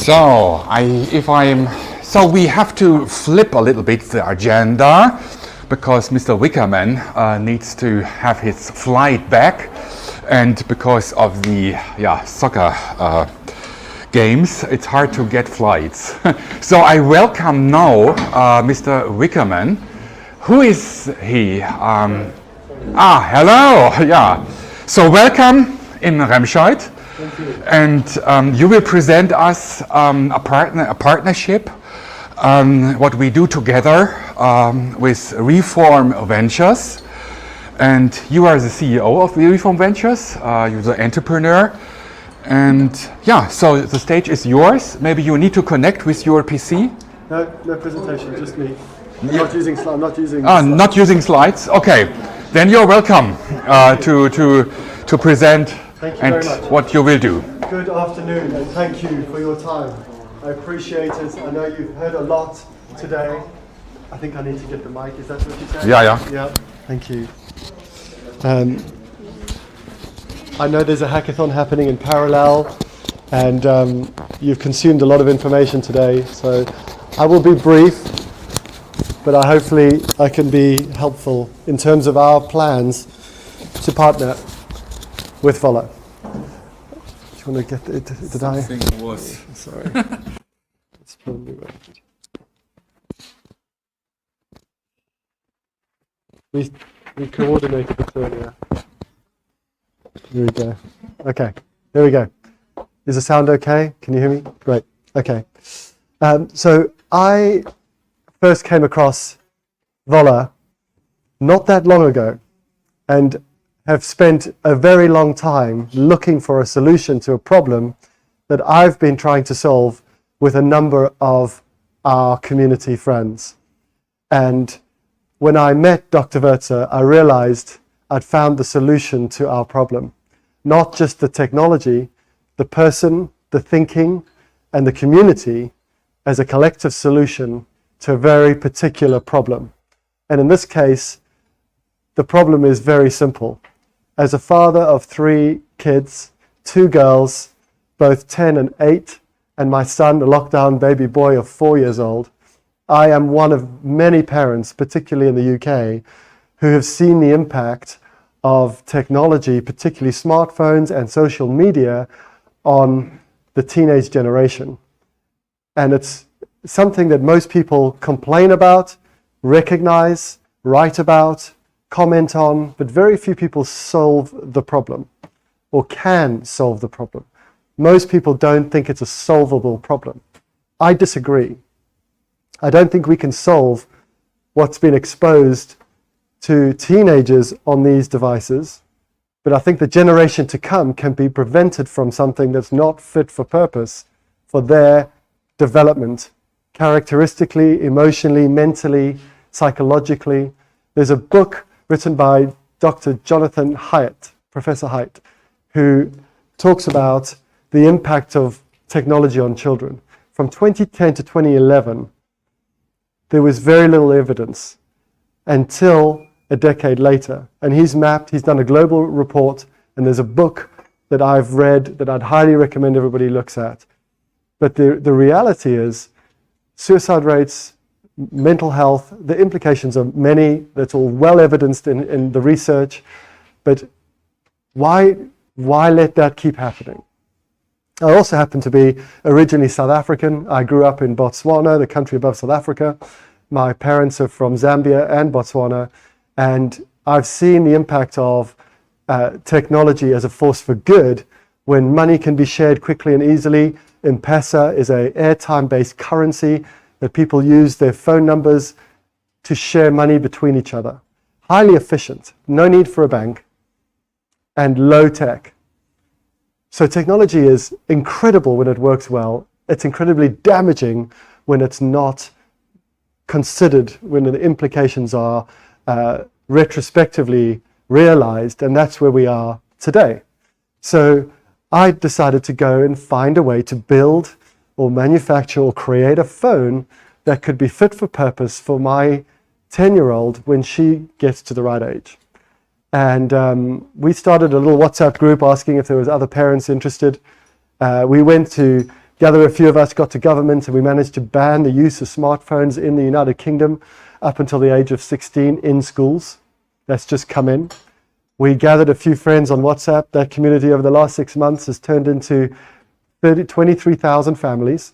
So we have to flip a little bit the agenda because Mr. Wickerman needs to have his flight back, and because of the soccer games, it's hard to get flights. So I welcome now Mr. Wickerman. Who is he? Hello. Yeah. So welcome in Remscheid. And you will present us a partnership, what we do together with Reform Ventures. And you are the CEO of Reform Ventures. You're the entrepreneur. And so the stage is yours. Maybe you need to connect with your PC. No presentation, just me. I'm not using slides. Not using slides. Okay, then you're welcome to present and what you will do. Good afternoon, and thank you for your time. I appreciate it. I know you've heard a lot today. I think I need to get the mic. Is that what you said? Yeah. Yeah. Thank you. I know there's a hackathon happening in parallel, and you've consumed a lot of information today, so I will be brief, but hopefully I can be helpful in terms of our plans to partner with Vola. Do you want to get it? Did I? Something was. Sorry. It's probably right. We coordinated this earlier. Here we go. Okay, there we go. Is the sound okay? Can you hear me? Great. Okay. So I first came across Vola not that long ago, and have spent a very long time looking for a solution to a problem that I've been trying to solve with a number of our community friends. And when I met Dr. Wertzer, I realized I'd found the solution to our problem. Not just the technology, the person, the thinking, and the community as a collective solution to a very particular problem. And in this case, the problem is very simple. As a father of 3 kids, 2 girls, both 10 and 8, and my son, a lockdown baby boy of 4 years old, I am one of many parents, particularly in the UK, who have seen the impact of technology, particularly smartphones and social media, on the teenage generation. And it's something that most people complain about, recognize, write about, comment on, but very few people solve the problem or can solve the problem. Most people don't think it's a solvable problem. I disagree. I don't think we can solve what's been exposed to teenagers on these devices, but I think the generation to come can be prevented from something that's not fit for purpose for their development, characteristically, emotionally, mentally, psychologically. There's a book written by Dr. Jonathan Haidt, Professor Haidt, who talks about the impact of technology on children. From 2010 to 2011, there was very little evidence until a decade later. And he's done a global report, and there's a book that I've read that I'd highly recommend everybody looks at. But the reality is suicide rates, mental health, the implications are many. That's all well evidenced in the research. But why let that keep happening? I also happen to be originally South African. I grew up in Botswana, the country above South Africa. My parents are from Zambia and Botswana. And I've seen the impact of technology as a force for good when money can be shared quickly and easily. M-Pesa is an airtime-based currency that people use their phone numbers to share money between each other. Highly efficient, no need for a bank, and low tech. So technology is incredible when it works well. It's incredibly damaging when it's not considered, when the implications are retrospectively realized, and that's where we are today. So I decided to go and find a way to build or manufacture or create a phone that could be fit for purpose for my 10-year-old when she gets to the right age. And we started a little WhatsApp group asking if there was other parents interested. We went to gather a few of us got to government and we managed to ban the use of smartphones in the United Kingdom up until the age of 16 in schools. That's just come in. We gathered a few friends on WhatsApp. That community over the last 6 months has turned into 23,000 families,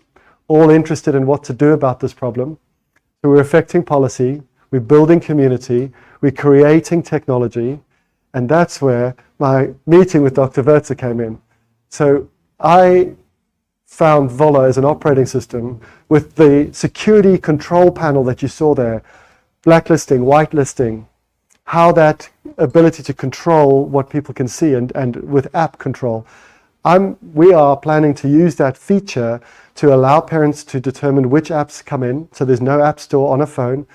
all interested in what to do about this problem. So we're affecting policy, we're building community, we're creating technology, and that's where my meeting with Dr. Wertzer came in. So I found Volla as an operating system with the security control panel that you saw there, blacklisting, whitelisting, how that ability to control what people can see and with app control. We are planning to use that feature to allow parents to determine which apps come in. So there's no app store on a phone,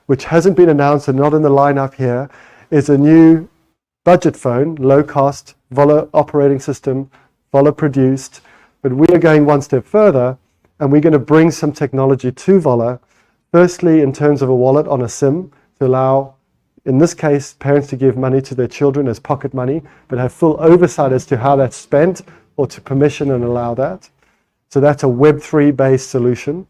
which hasn't been announced and not in the lineup here, is a new budget phone, low cost, Volla operating system, Volla produced. But we are going one step further and we're going to bring some technology to Volla. Firstly, in terms of a wallet on a SIM to allow, in this case, parents to give money to their children as pocket money, but have full oversight as to how that's spent or to permission and allow that. So that's a Web3 based solution.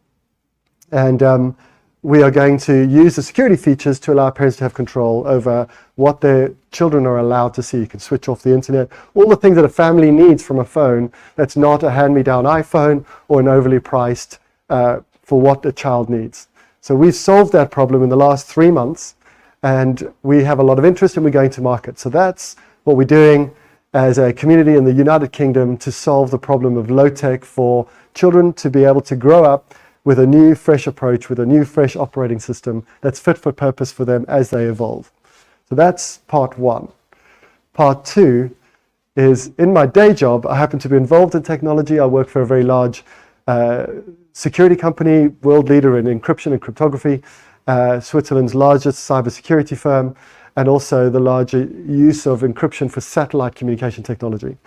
And we are going to use the security features to allow parents to have control over what their children are allowed to see. You can switch off the internet, all the things that a family needs from a phone that's not a hand-me-down iPhone or an overly priced for what a child needs. So we've solved that problem in the last 3 months, and we have a lot of interest and we're going to market. So that's what we're doing as a community in the United Kingdom to solve the problem of low tech for children to be able to grow up with a new, fresh approach, with a new, fresh operating system that's fit for purpose for them as they evolve. So that's part one. Part two is, in my day job, I happen to be involved in technology. I work for a very large security company, world leader in encryption and cryptography, Switzerland's largest cybersecurity firm, and also the larger use of encryption for satellite communication technology.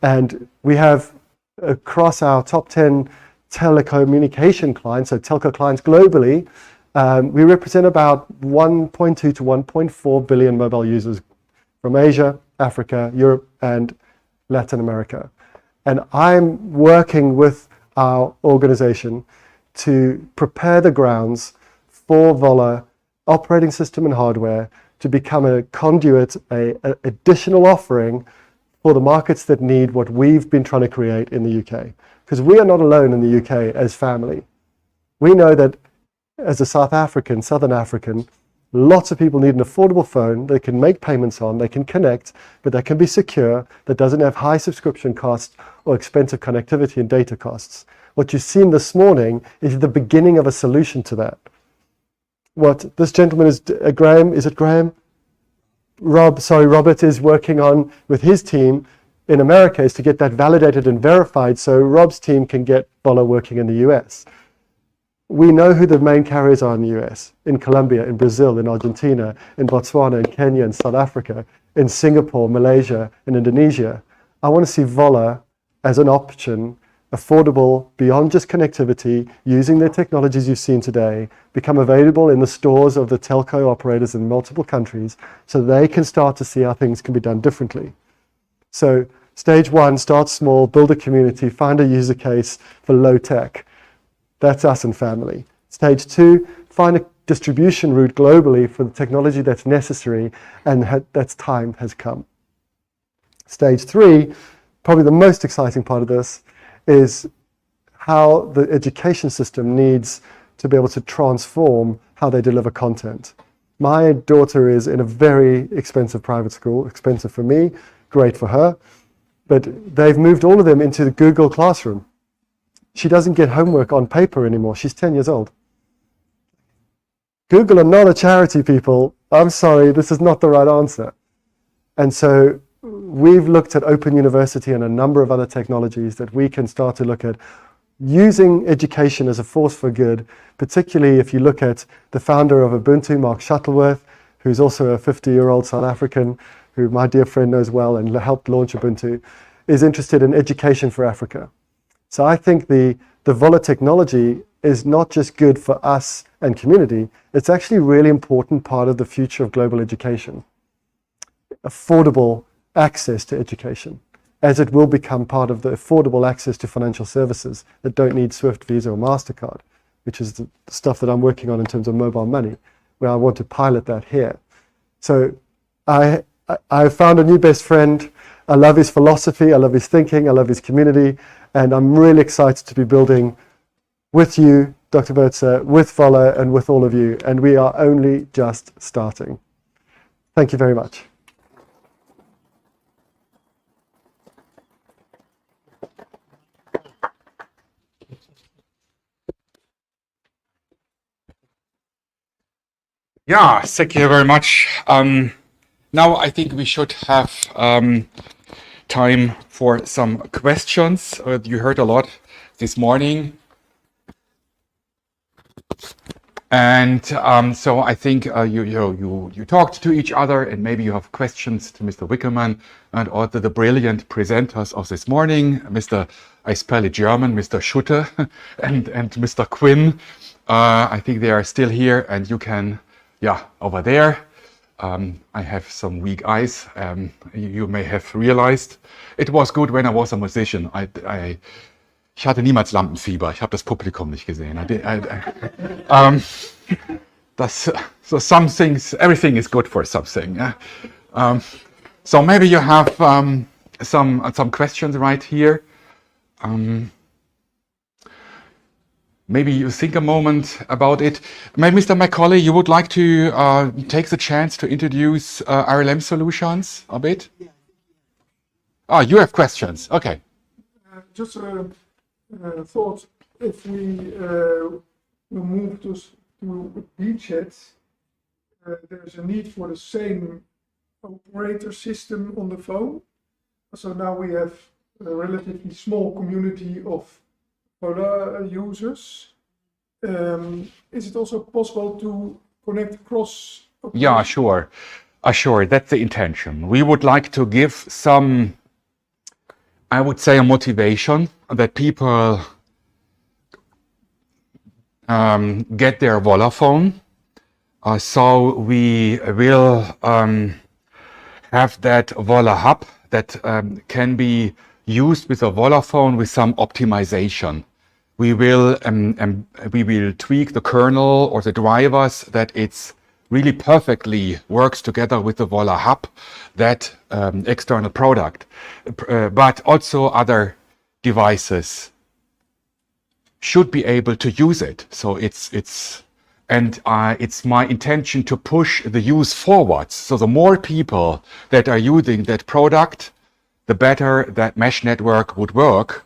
And we have, across our top 10 telecommunication clients, so telco clients globally, we represent about 1.2 to 1.4 billion mobile users from Asia, Africa, Europe, and Latin America. And I'm working with our organization to prepare the grounds for Volla operating system and hardware to become a conduit, a additional offering for the markets that need what we've been trying to create in the UK. Because we are not alone in the UK as family. We know that as a South African, Southern African, lots of people need an affordable phone they can make payments on, they can connect, but that can be secure, that doesn't have high subscription costs or expensive connectivity and data costs. What you've seen this morning is the beginning of a solution to that. What this gentleman is, Graham, is it Graham? Robert is working on with his team in America is to get that validated and verified so Rob's team can get Volla working in the US. We know who the main carriers are in the US, in Colombia, in Brazil, in Argentina, in Botswana, in Kenya, in South Africa, in Singapore, Malaysia, in Indonesia. I want to see Volla as an option, affordable, beyond just connectivity, using the technologies you've seen today, become available in the stores of the telco operators in multiple countries so they can start to see how things can be done differently. So stage one, start small, build a community, find a user case for low tech. That's us and family. Stage two, find a distribution route globally for the technology that's necessary and that's time has come. Stage three, probably the most exciting part of this, is how the education system needs to be able to transform how they deliver content. My daughter is in a very expensive private school, expensive for me, great for her, but they've moved all of them into the Google Classroom. She doesn't get homework on paper anymore. She's 10 years old. Google are not a charity, people. I'm sorry, this is not the right answer. And so we've looked at Open University and a number of other technologies that we can start to look at using education as a force for good, particularly if you look at the founder of Ubuntu, Mark Shuttleworth, who's also a 50-year-old South African, who my dear friend knows well and helped launch Ubuntu, is interested in education for Africa. So I think the Volla technology is not just good for us and community, it's actually a really important part of the future of global education. Affordable access to education. as it will become part of the affordable access to financial services that don't need SWIFT, Visa, or MasterCard, which is the stuff that I'm working on in terms of mobile money, where I want to pilot that here. So I found a new best friend. I love his philosophy, I love his thinking, I love his community, and I'm really excited to be building with you, Dr. Bertzer, with Volla, and with all of you, and we are only just starting. Thank you very much. Yeah, thank you very much. Now I think we should have time for some questions. You heard a lot this morning. And so I think you talked to each other, and maybe you have questions to Mr. Wickerman and all the brilliant presenters of this morning, Mr. I spell it German, Mr. Schutte and Mr. Quinn. I think they are still here, and you can, yeah, over there. I have some weak eyes. You may have realized it was good when I was a musician. Ich hatte niemals Lampenfieber. Ich habe das Publikum nicht gesehen. So some things, everything is good for something. Yeah? So maybe you have some questions right here. Maybe you think a moment about it. Maybe Mr. Macaulay, you would like to take the chance to introduce RLM solutions a bit? Oh, you have questions. Okay. Just thought if we move to beachheads, there's a need for the same operator system on the phone. So now we have a relatively small community of Vola users. Is it also possible to connect across? Yeah, sure. Sure, that's the intention. We would like to give some, I would say, a motivation that people get their Vola phone. So we will have that Vola hub that can be used with a Vola phone with some optimization. We will tweak the kernel or the drivers that it's really perfectly works together with the Vola hub, that external product, but also other devices should be able to use it. So it's my intention to push the use forwards. So the more people that are using that product, the better that mesh network would work.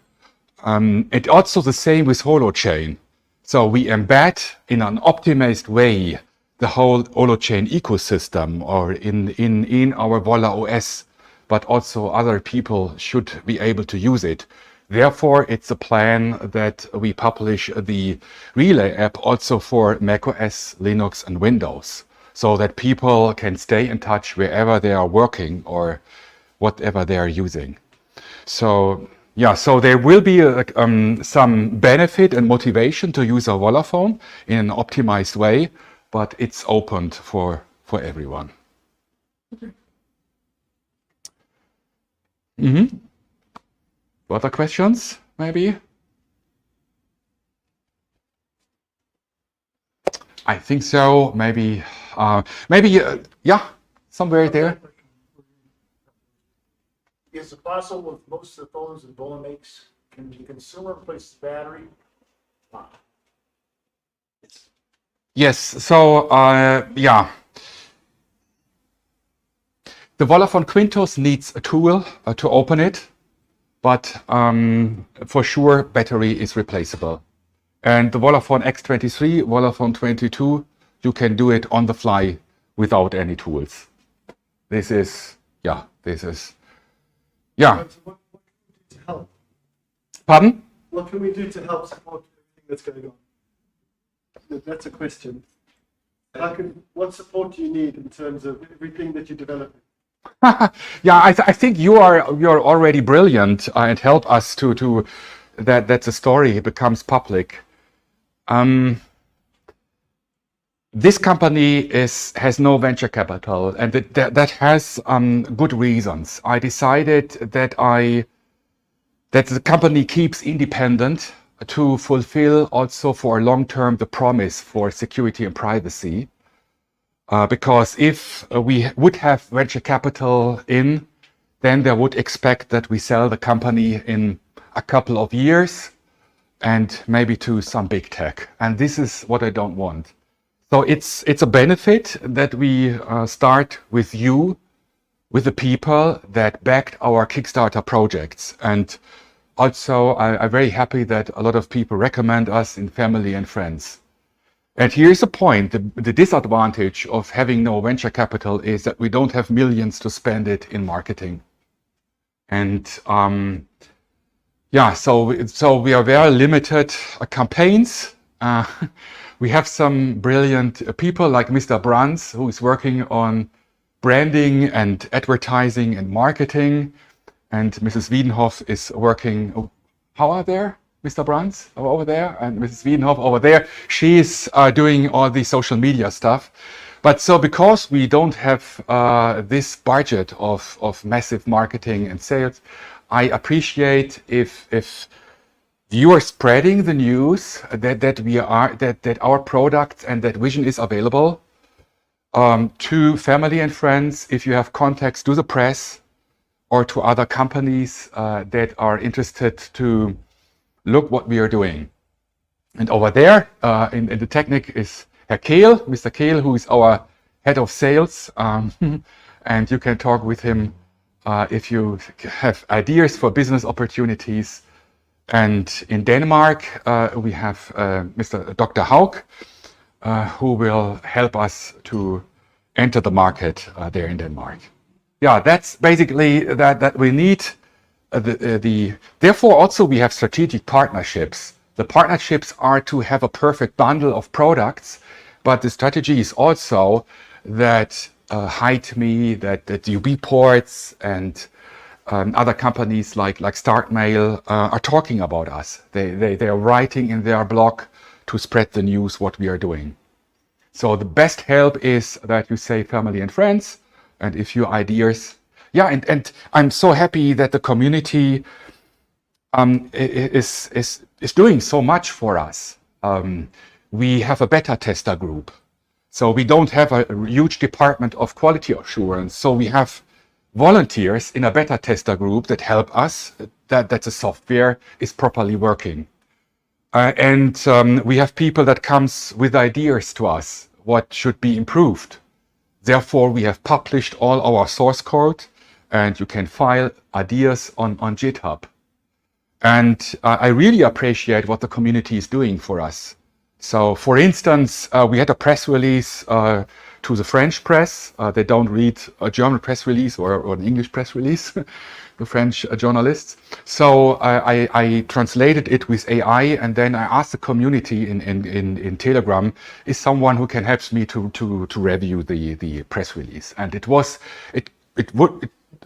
It's also the same with Holo Chain. So we embed in an optimized way the whole Holo Chain ecosystem, or in our Volla OS, but also other people should be able to use it. Therefore, it's a plan that we publish the Relay app also for macOS, Linux, and Windows, so that people can stay in touch wherever they are working or whatever they are using. So yeah, so there will be some benefit and motivation to use a Vola phone in an optimized way, but it's opened for everyone. Okay. Mm-hmm. Other questions, maybe? I think so. Maybe, yeah, somewhere there. Is it possible with most of the phones that Vola makes, can the consumer replace the battery? Yes, so, yeah. The Vola Quintos needs a tool to open it, but for sure, battery is replaceable. And the Vola X23, Vola 22, you can do it on the fly without any tools. This is, yeah. What can we do to help? Pardon? What can we do to help support everything that's going on? That's a question. What support do you need in terms of everything that you're developing? Yeah, I think you're already brilliant and help us to that the story becomes public. this company has no venture capital, and that has good reasons. I decided that the company keeps independent to fulfill also for long term the promise for security and privacy. Because if we would have venture capital in, then they would expect that we sell the company in a couple of years and maybe to some big tech. And this is what I don't want. So it's a benefit that we start with you, with the people that backed our Kickstarter projects. And also, I'm very happy that a lot of people recommend us in family and friends. And here's the point, the disadvantage of having no venture capital is that we don't have millions to spend it in marketing. And yeah, so we are very limited campaigns. We have some brilliant people like Mr. Brands, who is working on branding and advertising and marketing. And Mrs. Wiedenhoff is working, how are there? Mr. Brands over there and Mrs. Wiedenhoff over there. She is doing all the social media stuff. But so because we don't have this budget of massive marketing and sales, I appreciate if you are spreading the news that our product and that vision is available to family and friends. If you have contacts to the press or to other companies that are interested to look what we are doing. And over there in the technique is Herr Kehl, Mr. Kehl, who is our head of sales. And you can talk with him if you have ideas for business opportunities. And in Denmark, we have Mr. Dr. Haug, who will help us to enter the market there in Denmark. Yeah, that's basically that we need. Therefore, also we have strategic partnerships. The partnerships are to have a perfect bundle of products, but the strategy is also that HideMe, that UBports and other companies like StartMail are talking about us. They are writing in their blog to spread the news what we are doing. So the best help is that you say family and friends, and if your ideas. Yeah, and I'm so happy that the community is doing so much for us. We have a beta tester group. So we don't have a huge department of quality assurance. So we have volunteers in a beta tester group that help us that the software is properly working. And we have people that comes with ideas to us, what should be improved. Therefore, we have published all our source code, and you can file ideas on GitHub. And I really appreciate what the community is doing for us. So, for instance, we had a press release to the French press. They don't read a German press release or an English press release, the French journalists. So I translated it with AI, and then I asked the community in Telegram, is someone who can help me to review the press release? And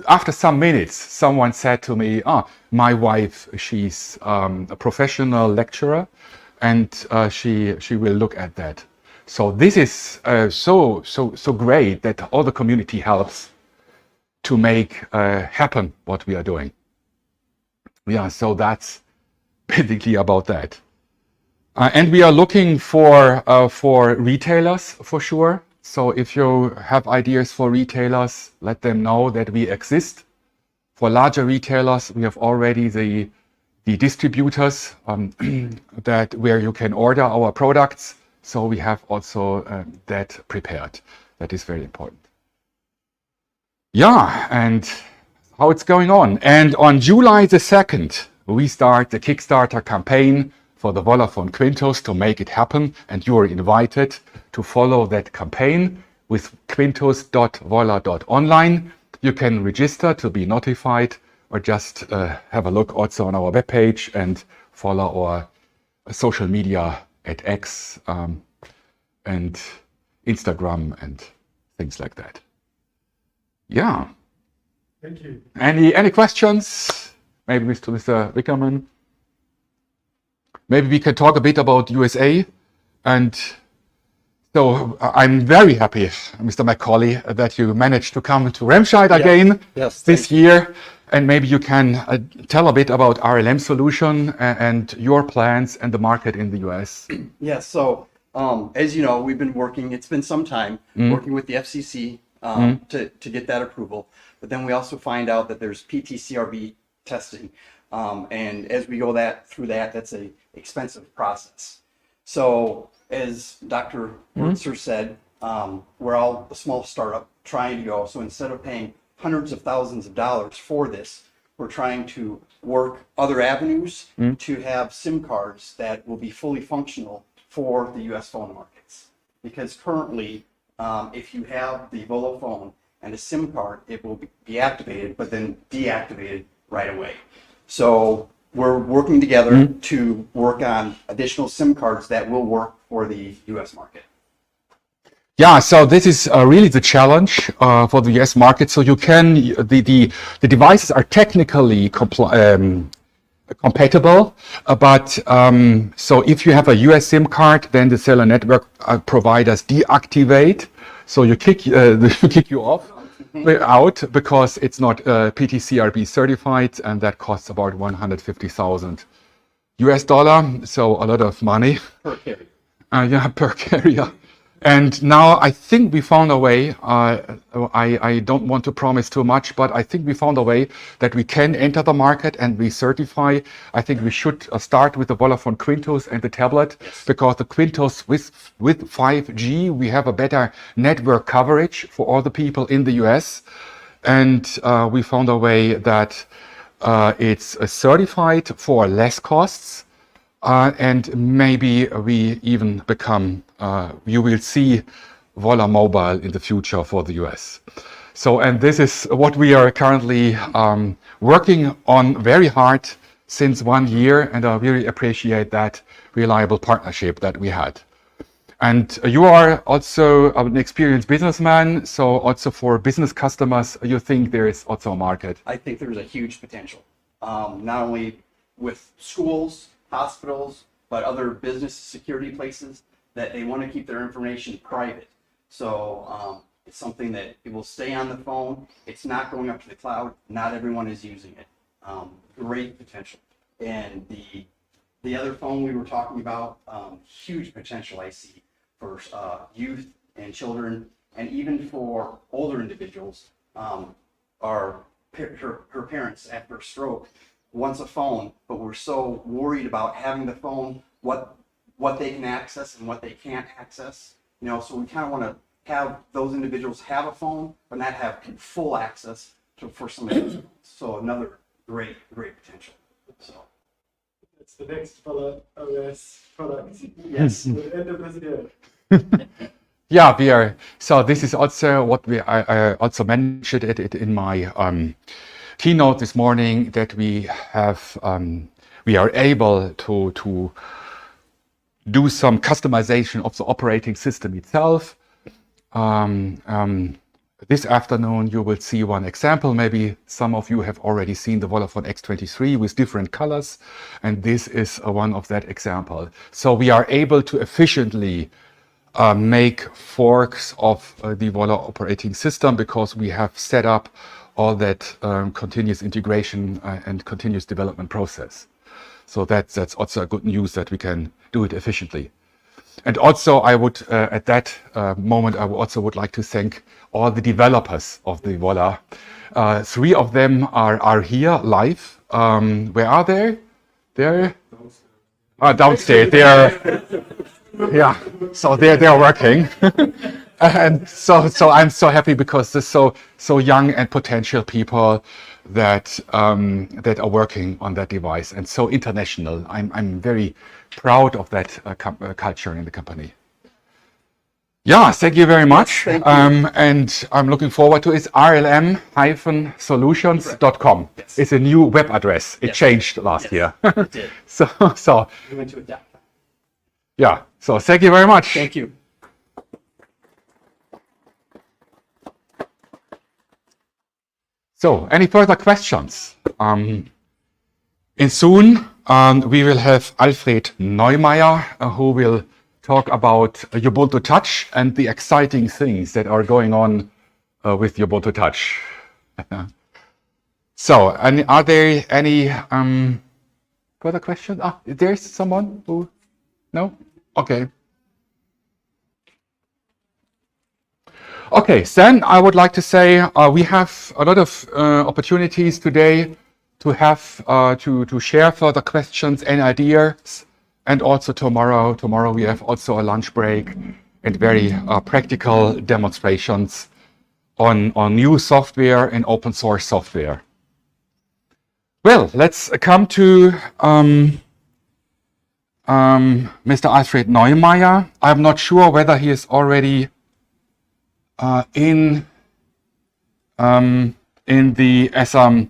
after some minutes, someone said to me, my wife, she's a professional lecturer, and she will look at that. So this is so great that all the community helps to make happen what we are doing. Yeah, so that's basically about that. And we are looking for retailers for sure. So if you have ideas for retailers, let them know that we exist. For larger retailers, we have already the distributors that where you can order our products. So we have also that prepared. That is very important. Yeah, and how it's going on. And on July the 2nd, we start the Kickstarter campaign for the Volla Phone Quintos to make it happen. And you are invited to follow that campaign with quintos.volla.online. You can register to be notified, or just have a look also on our webpage and follow our social media at X and Instagram and things like that. Yeah. Thank you. Any questions? Maybe Mr. Wickerman? Maybe we can talk a bit about USA and So I'm very happy, Mr. Macaulay, that you managed to come to Remscheid again this year. And maybe you can tell a bit about RLM solution and your plans and the market in the US. Yes, so as you know, we've been working, it's been some time, working with the FCC to get that approval. But then we also find out that there's PTCRB testing. And as we go through that, that's an expensive process. So as Dr. Wurtzer said, we're all a small startup trying to go. So instead of paying hundreds of thousands of dollars for this, we're trying to work other avenues to have SIM cards that will be fully functional for the US phone markets. Because currently, if you have the Volla phone and a SIM card, it will be activated, but then deactivated right away. So we're working together to work on additional SIM cards that will work for the US market. Yeah, so this is really the challenge for the US market. So you can, the devices are technically compatible, but so if you have a US SIM card, then the cellular network providers deactivate. So you kick you off out because it's not PTCRB certified, and that costs about $150,000 US. So a lot of money Per carrier. Yeah, per carrier. And now I think we found a way, I don't want to promise too much, but I think we found a way that we can enter the market and we certify. I think we should start with the Volla Phone Quintos and the tablet, because the Quintos with 5G, we have a better network coverage for all the people in the US. And we found a way that it's certified for less costs. And maybe we even become, you will see Volla Mobile in the future for the US. So, and this is what we are currently working on very hard since 1 year, and I really appreciate that reliable partnership that we had. And you are also an experienced businessman, so also for business customers, you think there is also a market? I think there's a huge potential, not only with schools, hospitals, but other business security places that they want to keep their information private. So it's something that it will stay on the phone. It's not going up to the cloud. Not everyone is using it. Great potential. And the other phone we were talking about, huge potential I see for youth and children, and even for older individuals. Her parents after a stroke wants a phone, but we're so worried about having the phone, what they can access and what they can't access. You know, so we kind of want to have those individuals have a phone, but not have full access for some of those. So another great potential. So it's the next Volla OS product. Yes. At the end of this year. Yeah, we are. So this is also what I also mentioned it in my keynote this morning, that we have we are able to do some customization of the operating system itself. This afternoon you will see one example. Maybe some of you have already seen the Volla Phone X23 with different colors, and this is one of that example. So we are able to efficiently make forks of the Volla operating system, because we have set up all that continuous integration and continuous development process. So that's also a good news that we can do it efficiently. And also I would, at that moment, I also would like to thank all the developers of the Volla. 3 of them are here live. Where are they? They're downstairs. They are, yeah, so they're working. And so I'm so happy, because there's so young and potential people that that are working on that device, and so international. I'm very proud of that culture in the company. Yeah, thank you very much. And I'm looking forward to it. rlm-solutions.com. Yes. It's a new web address. It changed last year. It did. So We went to adapt. Yeah. So thank you very much. Thank you. So, any further questions? And soon we will have Alfred Neumeier, who will talk about Ubuntu Touch and the exciting things that are going on with Ubuntu Touch. So, and are there any further questions? Ah, there's someone who, no? Okay. Okay, then I would like to say we have a lot of opportunities today to have to share further questions and ideas, and also tomorrow we have also a lunch break and very practical demonstrations on new software and open source software. Well, let's come to Mr. Alfred Neumeier. I'm not sure whether he is already in the as a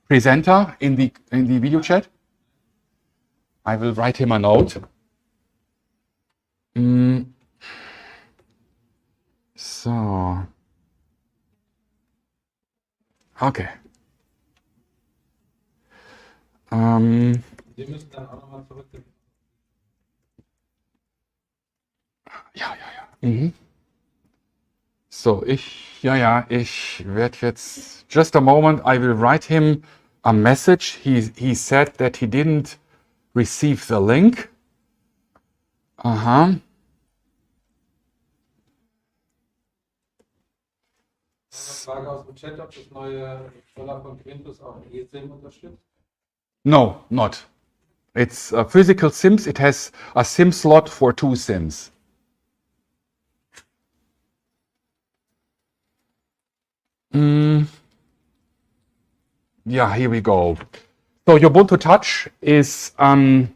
presenter in the video chat. I will write him a note. So, okay. Wir müssen dann auch nochmal zurück. Ja. Mhm. So, ich werde jetzt, just a moment, I will write him a message. He said that he didn't receive the link. Aha. Frage aus dem Chat, ob das neue Volla von Quintos auch eSIM unterstützt? No, not. It's physical SIMs. It has a SIM slot for 2 SIMs. Yeah, here we go. So Ubuntu Touch is Alfred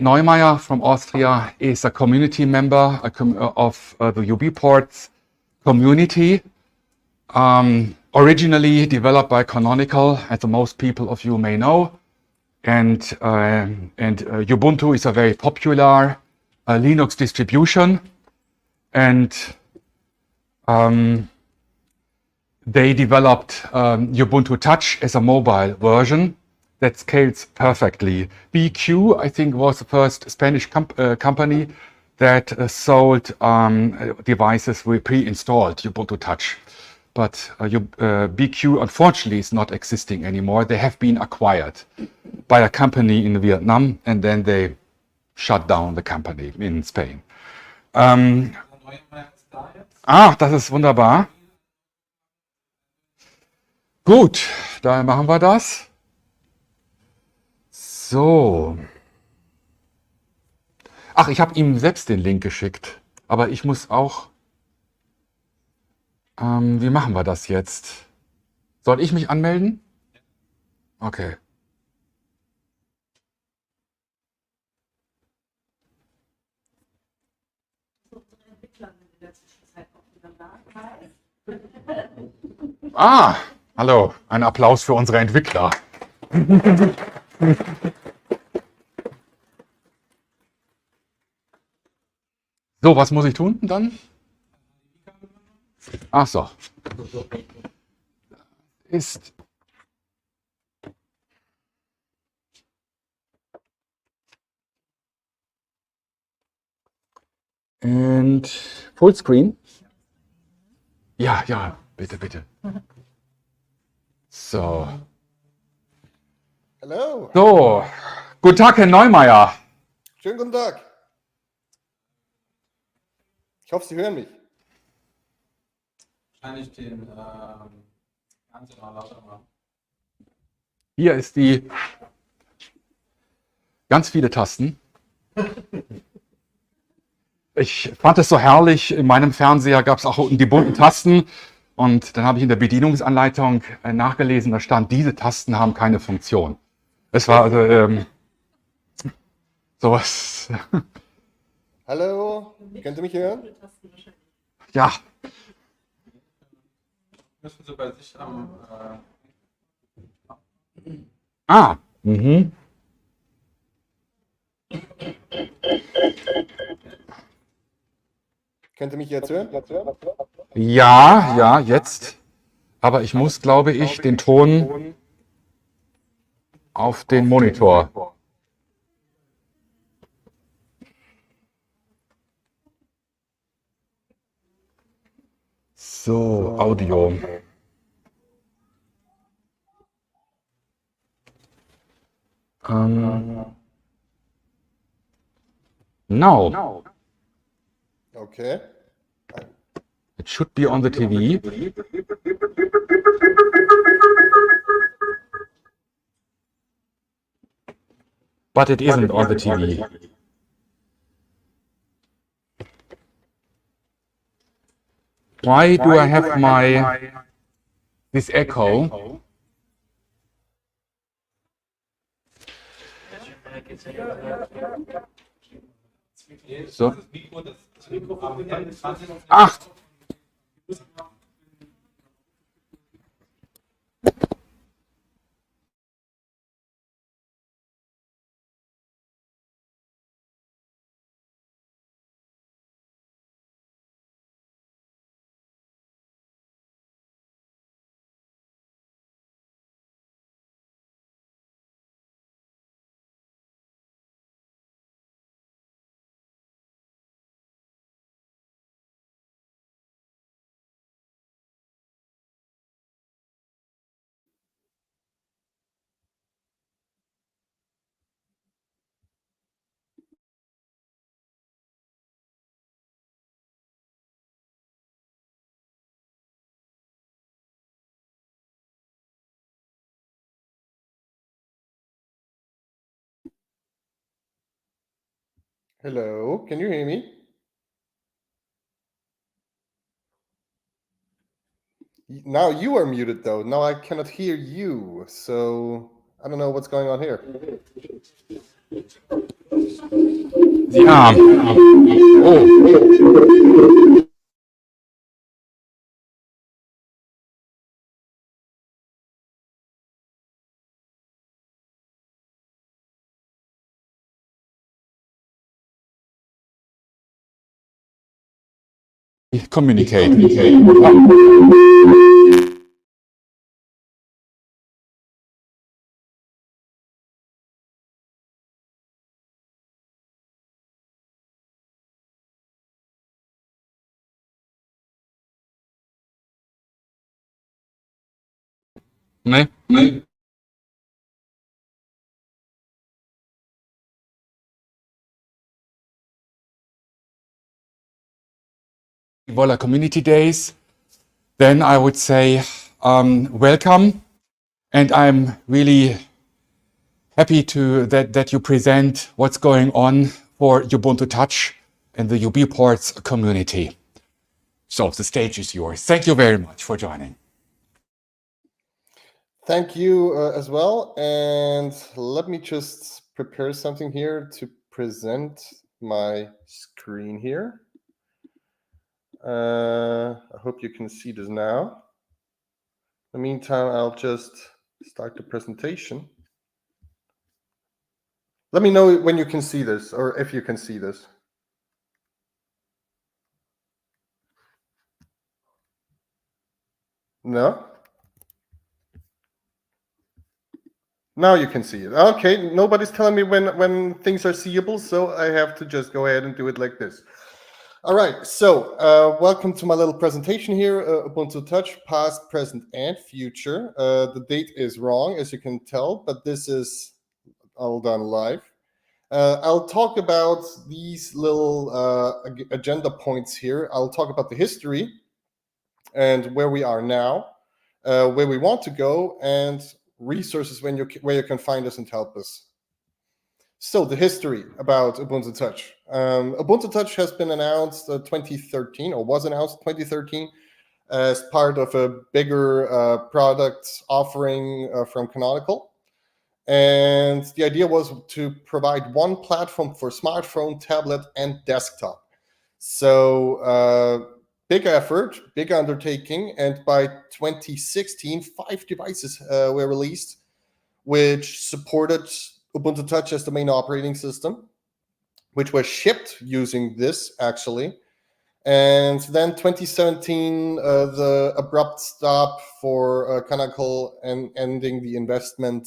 Neumeier from Austria is a community member of the UBports community. Originally developed by Canonical, as most people of you may know, and Ubuntu is a very popular Linux distribution, and they developed Ubuntu Touch as a mobile version that scales perfectly. BQ, I think, was the first Spanish company that sold devices with pre-installed Ubuntu Touch. But BQ, unfortunately, is not existing anymore. They have been acquired by a company in Vietnam, and then they shut down the company in Spain. Das ist wunderbar. Gut, dann machen wir das. So. Ach, ich habe ihm selbst den Link geschickt, aber ich muss auch... wie machen wir das jetzt? Soll ich mich anmelden? Okay. Hallo, ein Applaus für unsere Entwickler. So, was muss ich tun dann? Ach so. Ist and full screen? Ja, bitte. So. Hallo. So, guten Tag, Herr Neumeier. Schönen guten Tag. Ich hoffe, Sie hören mich. Wahrscheinlich den Ganzen mal lauter machen. Hier ist die ganz viele Tasten. Ich fand es so herrlich, in meinem Fernseher gab es auch unten die bunten Tasten und dann habe ich in der Bedienungsanleitung nachgelesen, da stand, diese Tasten haben keine Funktion. Es war also sowas. Hallo, könnt ihr mich hören? Ja. Müssen Sie bei sich am... Könnt ihr mich jetzt hören? Ja, jetzt. Aber ich muss, glaube ich, den Ton auf den Monitor. So, Audio. Now, Okay. it should be on the TV. But it isn't on the TV. Why do I have this echo? So. Ach! Hello, can you hear me? Now you are muted though. Now I cannot hear you. So I don't know what's going on here. Yeah. Oh. Communicate. Ne? Volla Community Days, then I would say welcome, and I'm really happy that you present what's going on for Ubuntu Touch and the UBports community. So the stage is yours. Thank you very much for joining. Thank you as well. And let me just prepare something here to present my screen here. I hope you can see this now. In the meantime, I'll just start the presentation. Let me know when you can see this, or if you can see this. No? Now you can see it. Okay, nobody's telling me when things are seeable, so I have to just go ahead and do it like this. All right, so welcome to my little presentation here, Ubuntu Touch, past, present, and future. The date is wrong, as you can tell, but this is all done live. I'll talk about these little agenda points here. I'll talk about the history and where we are now, where we want to go, and resources where you can find us and help us. So the history about Ubuntu Touch. Ubuntu Touch has been announced 2013, or was announced 2013, as part of a bigger product offering from Canonical. And the idea was to provide one platform for smartphone, tablet, and desktop. So big effort, big undertaking. And by 2016, 5 devices were released, which supported Ubuntu Touch as the main operating system, which was shipped using this, actually. And then 2017, the abrupt stop for Canonical and ending the investment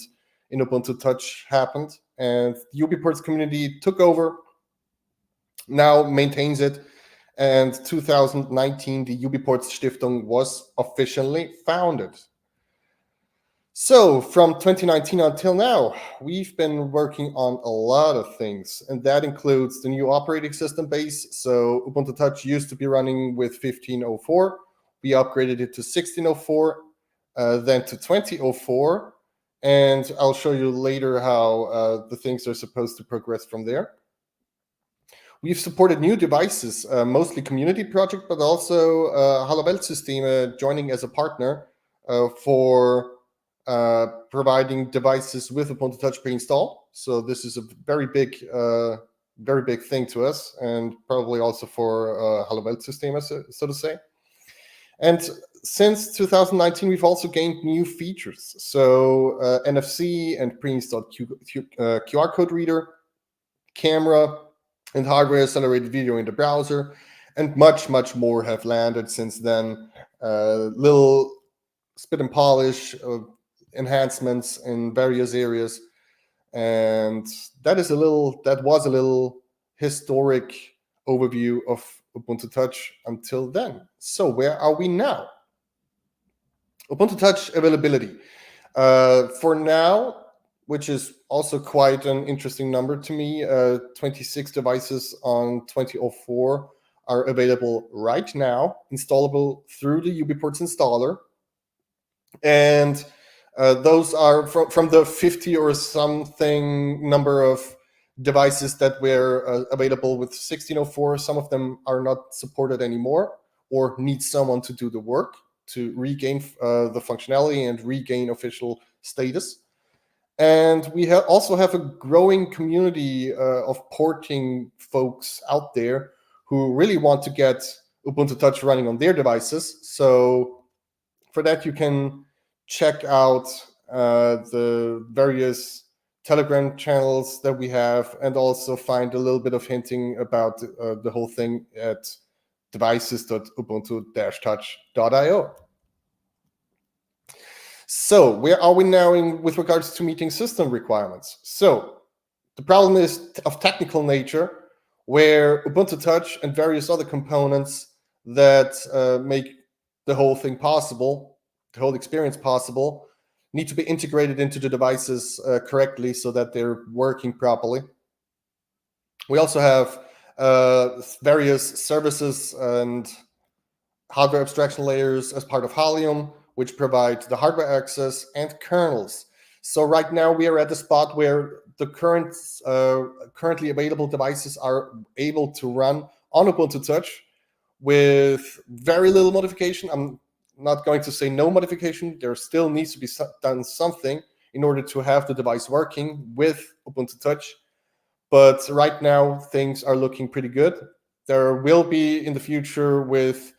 in Ubuntu Touch happened. And the UBports community took over, now maintains it, and 2019 the UBports Stiftung was officially founded. So from 2019 until now, we've been working on a lot of things, and that includes the new operating system base. So Ubuntu Touch used to be running with 15.04. We upgraded it to 16.04, then to 20.04, and I'll show you later how the things are supposed to progress from there. We've supported new devices, mostly community project, but also Hallo System joining as a partner for providing devices with Ubuntu Touch pre-installed. So this is a very big thing to us, and probably also for Hallo System, so to say. And since 2019, we've also gained new features. So NFC and pre-installed QR code reader, camera, and hardware accelerated video in the browser, and much, much more have landed since then. Little spit and polish enhancements in various areas, and that was a little historic overview of Ubuntu Touch until then. So where are we now? Ubuntu Touch availability. For now, which is also quite an interesting number to me, 26 devices on 20.04 are available right now, installable through the UBports installer. And those are from the 50 or something number of devices that were available with 16.04. Some of them are not supported anymore or need someone to do the work to regain the functionality and regain official status. And we also have a growing community of porting folks out there who really want to get Ubuntu Touch running on their devices. So for that, you can check out the various Telegram channels that we have, and also find a little bit of hinting about the whole thing at devices.ubuntu-touch.io. So where are we now with regards to meeting system requirements? So the problem is of technical nature, where Ubuntu Touch and various other components that make the whole thing possible, the whole experience possible, need to be integrated into the devices correctly so that they're working properly. We also have various services and hardware abstraction layers as part of Halium, which provide the hardware access and kernels. So right now we are at the spot where the currently available devices are able to run on Ubuntu Touch with very little modification. I'm not going to say no modification. There still needs to be done something in order to have the device working with Ubuntu Touch. But right now things are looking pretty good. There will be in the future, with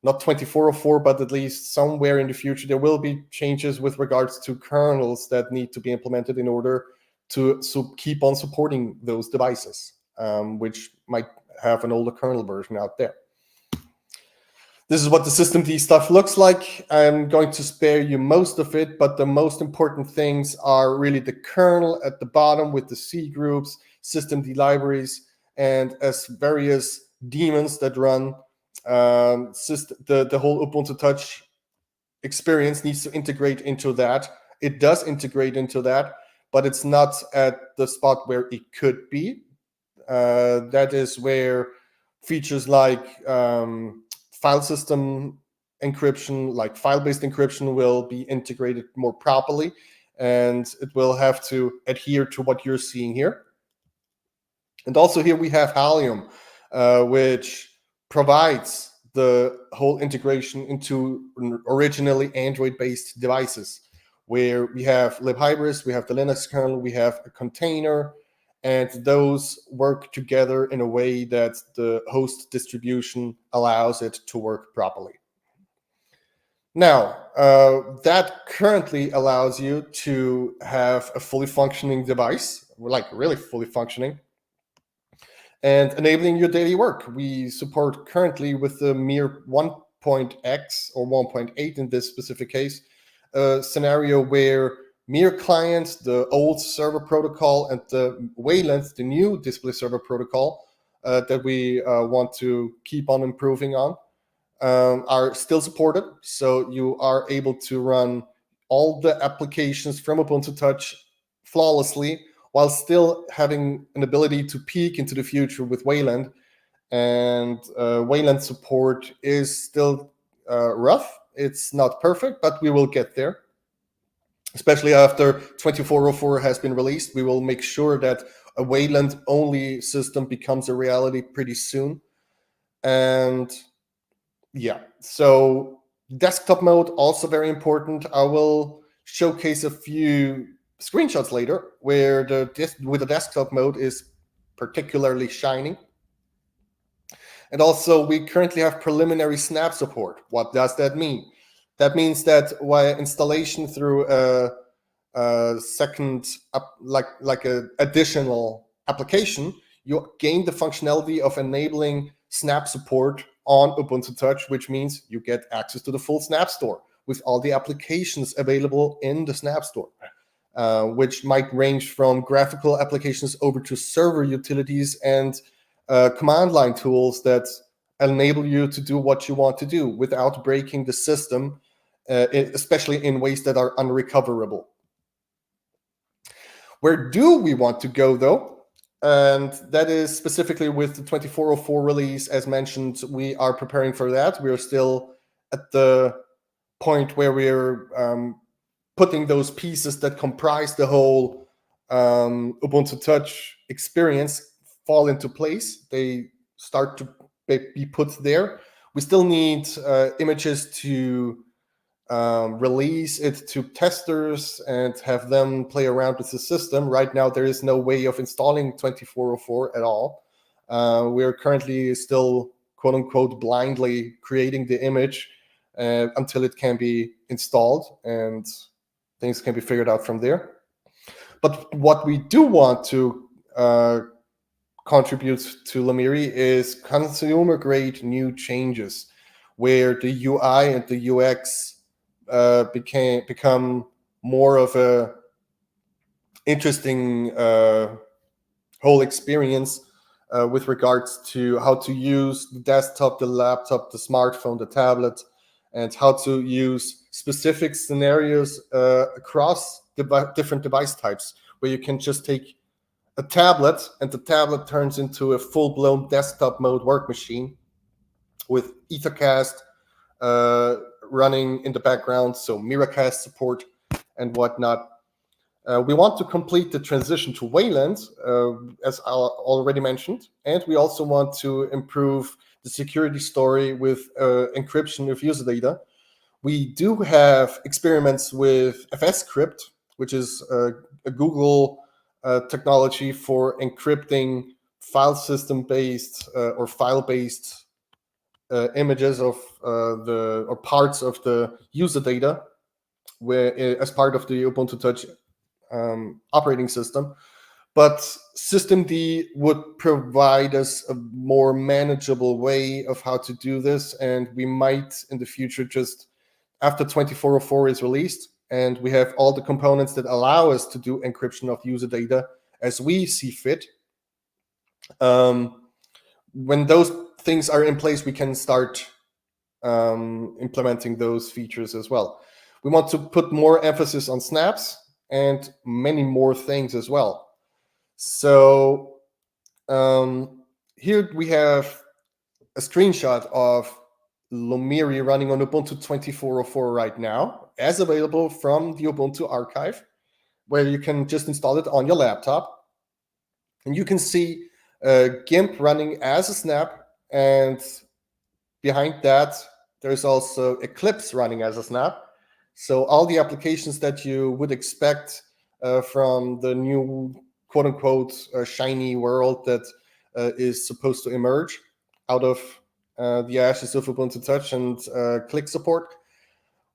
not 24.04, but at least somewhere in the future, there will be changes with regards to kernels that need to be implemented in order to keep on supporting those devices, which might have an older kernel version out there. This is what the systemd stuff looks like. I'm going to spare you most of it, but the most important things are really the kernel at the bottom with the C groups, systemd libraries, and as various daemons that run. The whole Ubuntu Touch experience needs to integrate into that. It does integrate into that, but it's not at the spot where it could be. That is where features like file system encryption, like file-based encryption, will be integrated more properly, and it will have to adhere to what you're seeing here. And also here we have Halium, which provides the whole integration into originally Android-based devices, where we have libhybris, we have the Linux kernel, we have a container, and those work together in a way that the host distribution allows it to work properly. Now, that currently allows you to have a fully functioning device, like really fully functioning, and enabling your daily work. We support currently with the mere 1.x or 1.8 in this specific case, a scenario where mere clients, the old server protocol, and the Wayland, the new display server protocol, that we want to keep on improving on are still supported. So you are able to run all the applications from Ubuntu Touch flawlessly while still having an ability to peek into the future with Wayland. And Wayland support is still rough. It's not perfect, but we will get there. Especially after 2404 has been released, we will make sure that a Wayland-only system becomes a reality pretty soon. And yeah, so desktop mode, also very important. I will showcase a few screenshots later where the desktop mode is particularly shining. And also, we currently have preliminary snap support. What does that mean? That means that via installation through a second, like an additional application, you gain the functionality of enabling snap support on Ubuntu Touch, which means you get access to the full Snap Store with all the applications available in the Snap Store, which might range from graphical applications over to server utilities and command line tools that enable you to do what you want to do without breaking the system, especially in ways that are unrecoverable. Where do we want to go, though? And that is specifically with the 2404 release. As mentioned, we are preparing for that. We are still at the point where we're putting those pieces that comprise the whole Ubuntu Touch experience fall into place. They start to be put there. We still need images to release it to testers and have them play around with the system. Right now, there is no way of installing 2404 at all. We're currently still, quote unquote, blindly creating the image until it can be installed and things can be figured out from there. But what we do want to contribute to Lemiri is consumer-grade new changes where the UI and the UX become more of a interesting whole experience with regards to how to use the desktop, the laptop, the smartphone, the tablet, and how to use specific scenarios across different device types, where you can just take a tablet and the tablet turns into a full-blown desktop mode work machine with Ethercast running in the background, so Miracast support and whatnot. We want to complete the transition to Wayland, as I already mentioned, and we also want to improve the security story with encryption of user data. We do have experiments with FSCrypt, which is a Google technology for encrypting file system-based or file-based images of or parts of the user data, where as part of the Ubuntu Touch operating system. But systemd would provide us a more manageable way of how to do this, and we might in the future, just after 2404 is released and we have all the components that allow us to do encryption of user data as we see fit, when those things are in place, we can start implementing those features as well. We want to put more emphasis on snaps and many more things as well. So here we have a screenshot of Lemiri running on Ubuntu 2404 right now, as available from the Ubuntu archive, where you can just install it on your laptop. And you can see GIMP running as a snap, and behind that, there's also Eclipse running as a snap. So all the applications that you would expect from the new quote-unquote shiny world that is supposed to emerge out of the ashes of Ubuntu Touch and click support.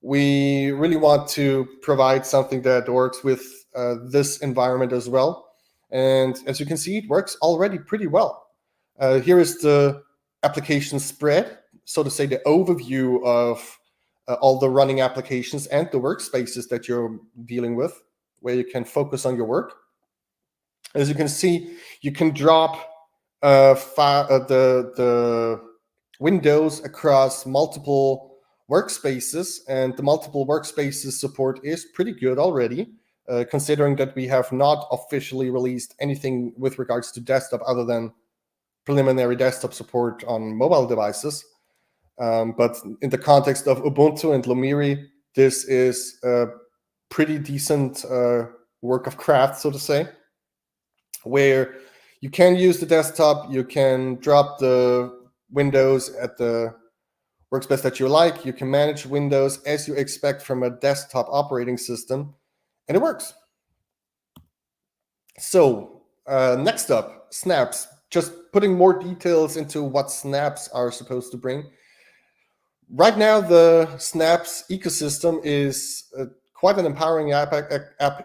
We really want to provide something that works with this environment as well. And as you can see, it works already pretty well. Here is the application spread, so to say, the overview of all the running applications and the workspaces that you're dealing with, where you can focus on your work. As you can see, you can drop the windows across multiple workspaces, and the multiple workspaces support is pretty good already, considering that we have not officially released anything with regards to desktop other than preliminary desktop support on mobile devices. But in the context of Ubuntu and Lumiri, this is a pretty decent work of craft, so to say, where you can use the desktop, you can drop the windows at the workspace that you like, you can manage windows as you expect from a desktop operating system, and it works. So next up, snaps. Just putting more details into what snaps are supposed to bring. Right now, the snaps ecosystem is quite an empowering app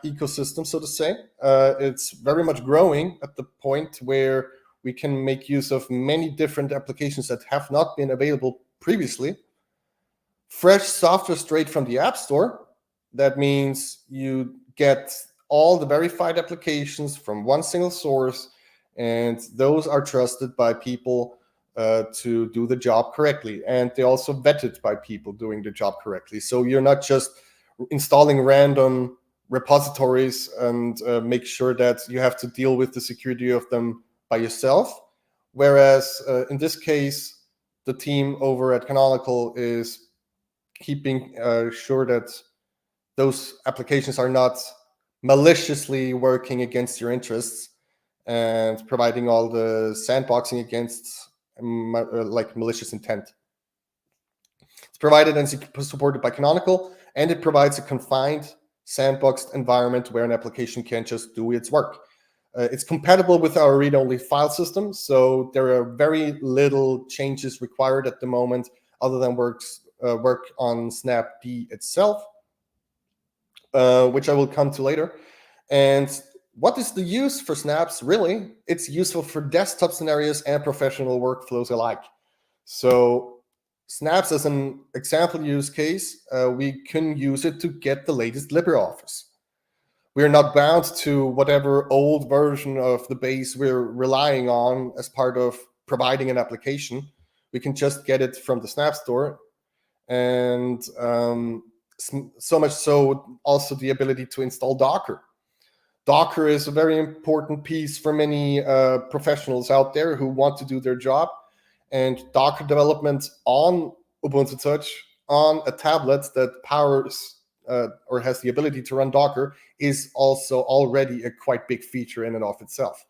ecosystem, so to say. It's very much growing at the point where we can make use of many different applications that have not been available previously. Fresh software straight from the App Store. That means you get all the verified applications from one single source, and those are trusted by people to do the job correctly. And they're also vetted by people doing the job correctly. So you're not just installing random repositories and make sure that you have to deal with the security of them by yourself. Whereas in this case, the team over at Canonical is keeping sure that those applications are not maliciously working against your interests and providing all the sandboxing against like malicious intent. It's provided and supported by Canonical, and it provides a confined, sandboxed environment where an application can just do its work. It's compatible with our read-only file system, so there are very little changes required at the moment other than work on snapd itself, which I will come to later. And what is the use for snaps? Really, it's useful for desktop scenarios and professional workflows alike. So snaps, as an example use case, we can use it to get the latest LibreOffice. We're not bound to whatever old version of the base we're relying on as part of providing an application. We can just get it from the Snap Store. And so much so also the ability to install Docker. Docker is a very important piece for many professionals out there who want to do their job. And Docker development on Ubuntu Touch on a tablet that powers or has the ability to run Docker is also already a quite big feature in and of itself.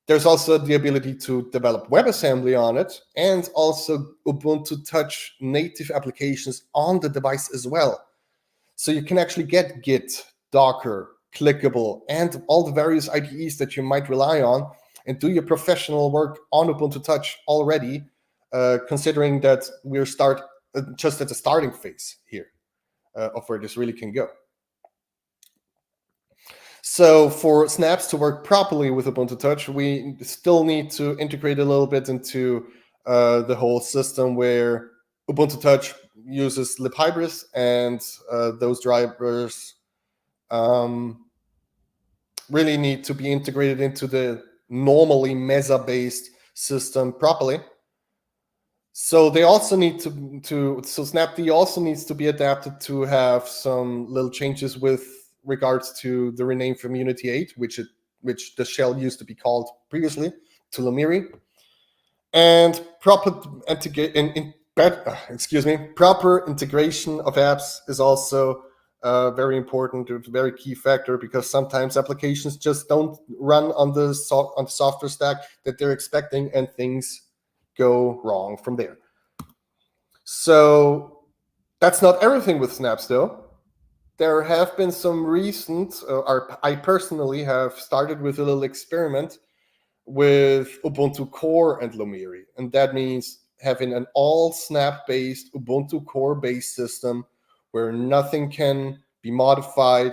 There's also the ability to develop WebAssembly on it, and also Ubuntu Touch native applications on the device as well. So you can actually get Git, Docker, Clickable, and all the various IDEs that you might rely on and do your professional work on Ubuntu Touch already, considering that we're just at the starting phase here of where this really can go. So for snaps to work properly with Ubuntu Touch, we still need to integrate a little bit into the whole system where Ubuntu Touch uses libhybris, and those drivers really need to be integrated into the normally Mesa-based system properly. So they also need so snapd also needs to be adapted to have some little changes with regards to the rename from Unity 8, which the shell used to be called previously, to Lumiri. And proper integration of apps is also very important, a very key factor, because sometimes applications just don't run on the software stack that they're expecting, and things go wrong from there. So that's not everything with snaps, though. There have been some recent, I personally have started with a little experiment with Ubuntu Core and Lumiri, and that means having an all snap-based Ubuntu Core-based system where nothing can be modified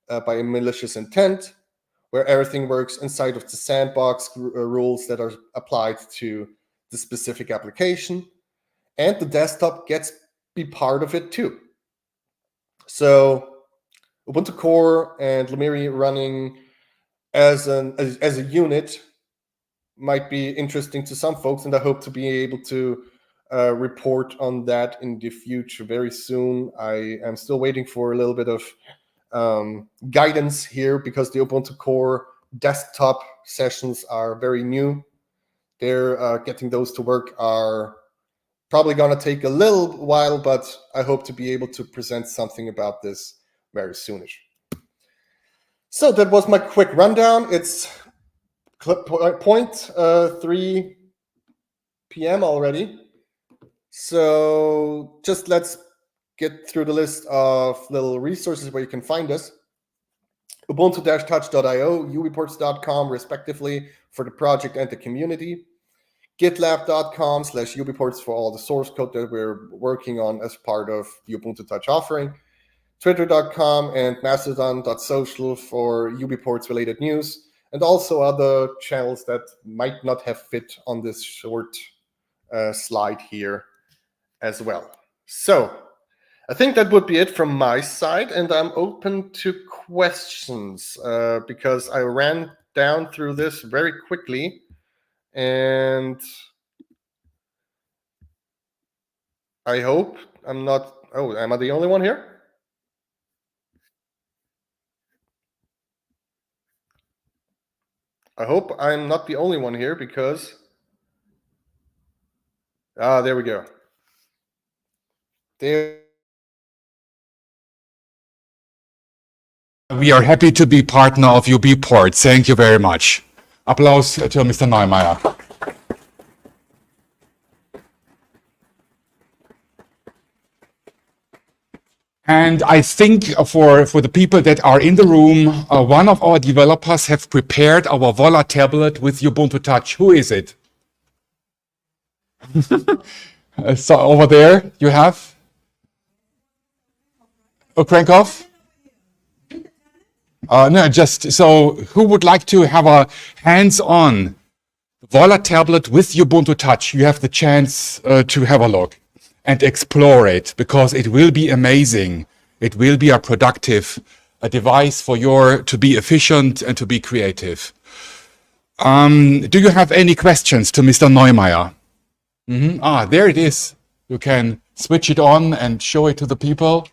by a malicious intent, where everything works inside of the sandbox rules that are applied to the specific application, and the desktop gets be part of it too. So Ubuntu Core and Lumiri running as a unit might be interesting to some folks, and I hope to be able to report on that in the future very soon. I am still waiting for a little bit of guidance here because the Ubuntu Core desktop sessions are very new. They're getting those to work are probably going to take a little while, but I hope to be able to present something about this very soonish. So that was my quick rundown. It's 3 p.m. already. So just let's get through the list of little resources where you can find us. Ubuntu-touch.io, ubiports.com, respectively, for the project and the community. GitLab.com/ubiports for all the source code that we're working on as part of the Ubuntu Touch offering. Twitter.com and Mastodon.social for UBports related news, and also other channels that might not have fit on this short slide here as well. So I think that would be it from my side, and I'm open to questions because I ran down through this very quickly, and I hope I'm not... Oh, am I the only one here? I hope I'm not the only one here because... there we go. We are happy to be partner of UBports. Thank you very much. Applaus to Mr. Neumeier. And I think for the people that are in the room, one of our developers have prepared our Volla tablet with Ubuntu Touch. Who is it? So over there you have? Oh, crank off? No, just so who would like to have a hands-on Volla tablet with Ubuntu Touch? You have the chance to have a look and explore it, because it will be amazing. It will be a productive device for to be efficient and to be creative. Do you have any questions to Mr. Neumeier? There it is. You can switch it on and show it to the people.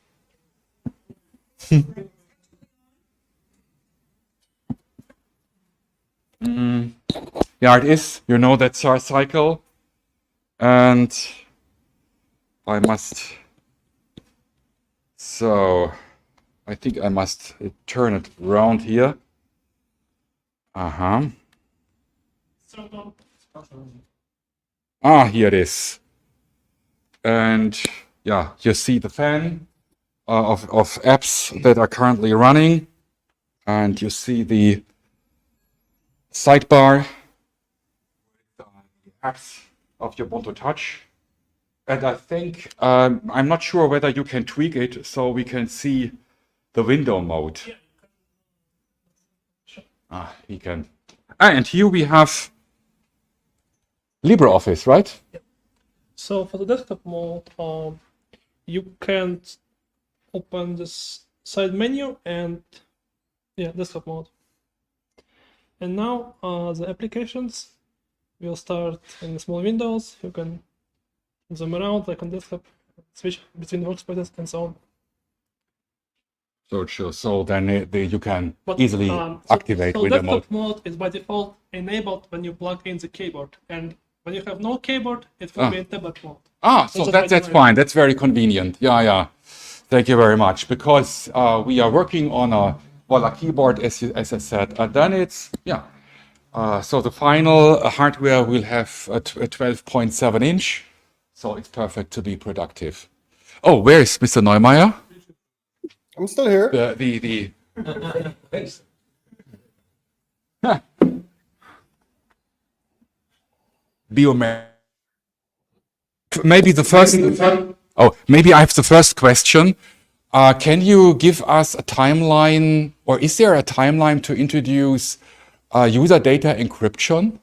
Yeah, it is. You know that cycle. And I think I must turn it around here. Here it is. And yeah, you see the fan of apps that are currently running. And you see the sidebar, the apps of Ubuntu Touch. And I think, I'm not sure whether you can tweak it so we can see the window mode. He can. And here we have LibreOffice, right? Yeah. So for the desktop mode, you can open this side menu and desktop mode. And now the applications will start in the small windows. You can zoom around like on desktop, switch between workspaces and so on. So then you can easily activate window mode. Desktop mode is by default enabled when you plug in the keyboard, and when you have no keyboard, it will be in tablet mode. So that's fine. That's very convenient. Yeah. Thank you very much. Because we are working on a Volla keyboard, as I said, and then it's so the final hardware will have a 12.7 inch. So it's perfect to be productive. Oh, where is Mr. Neumeier? I'm still here. Maybe the first. Maybe I have the first question. Can you give us a timeline, or is there a timeline to introduce user data encryption?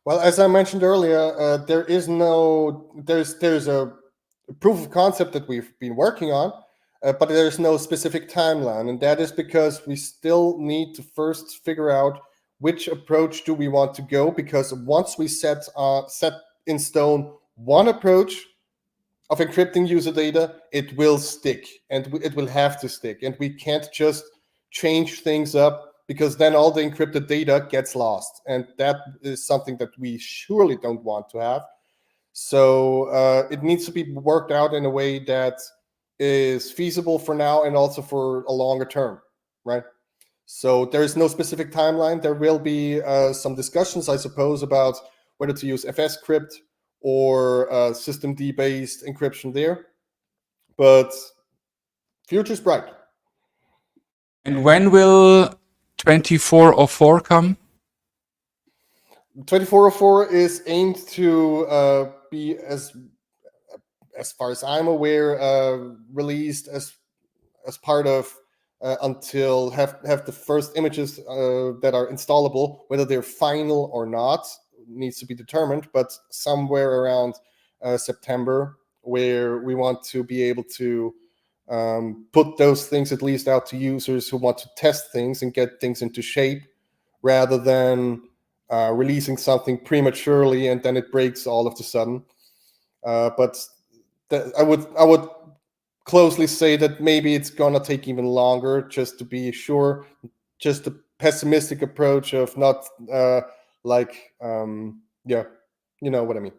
Well, as I mentioned earlier, there's a proof of concept that we've been working on, but there's no specific timeline, and that is because we still need to first figure out which approach do we want to go, because once we set in stone one approach of encrypting user data, it will stick, and it will have to stick, and we can't just change things up, because then all the encrypted data gets lost, and that is something that we surely don't want to have. So it needs to be worked out in a way that is feasible for now and also for a longer term, right? So there is no specific timeline. There will be some discussions, I suppose, about whether to use FS-crypt or systemd-based encryption there. But future's bright. And when will 2404 come? 2404 is aimed to be, as far as I'm aware, released as part of until have the first images that are installable. Whether they're final or not needs to be determined, but somewhere around September, where we want to be able to put those things at least out to users who want to test things and get things into shape, rather than releasing something prematurely and then it breaks all of a sudden. But I would closely say that maybe it's gonna take even longer, just to be sure. Just a pessimistic approach of not yeah, you know what I mean.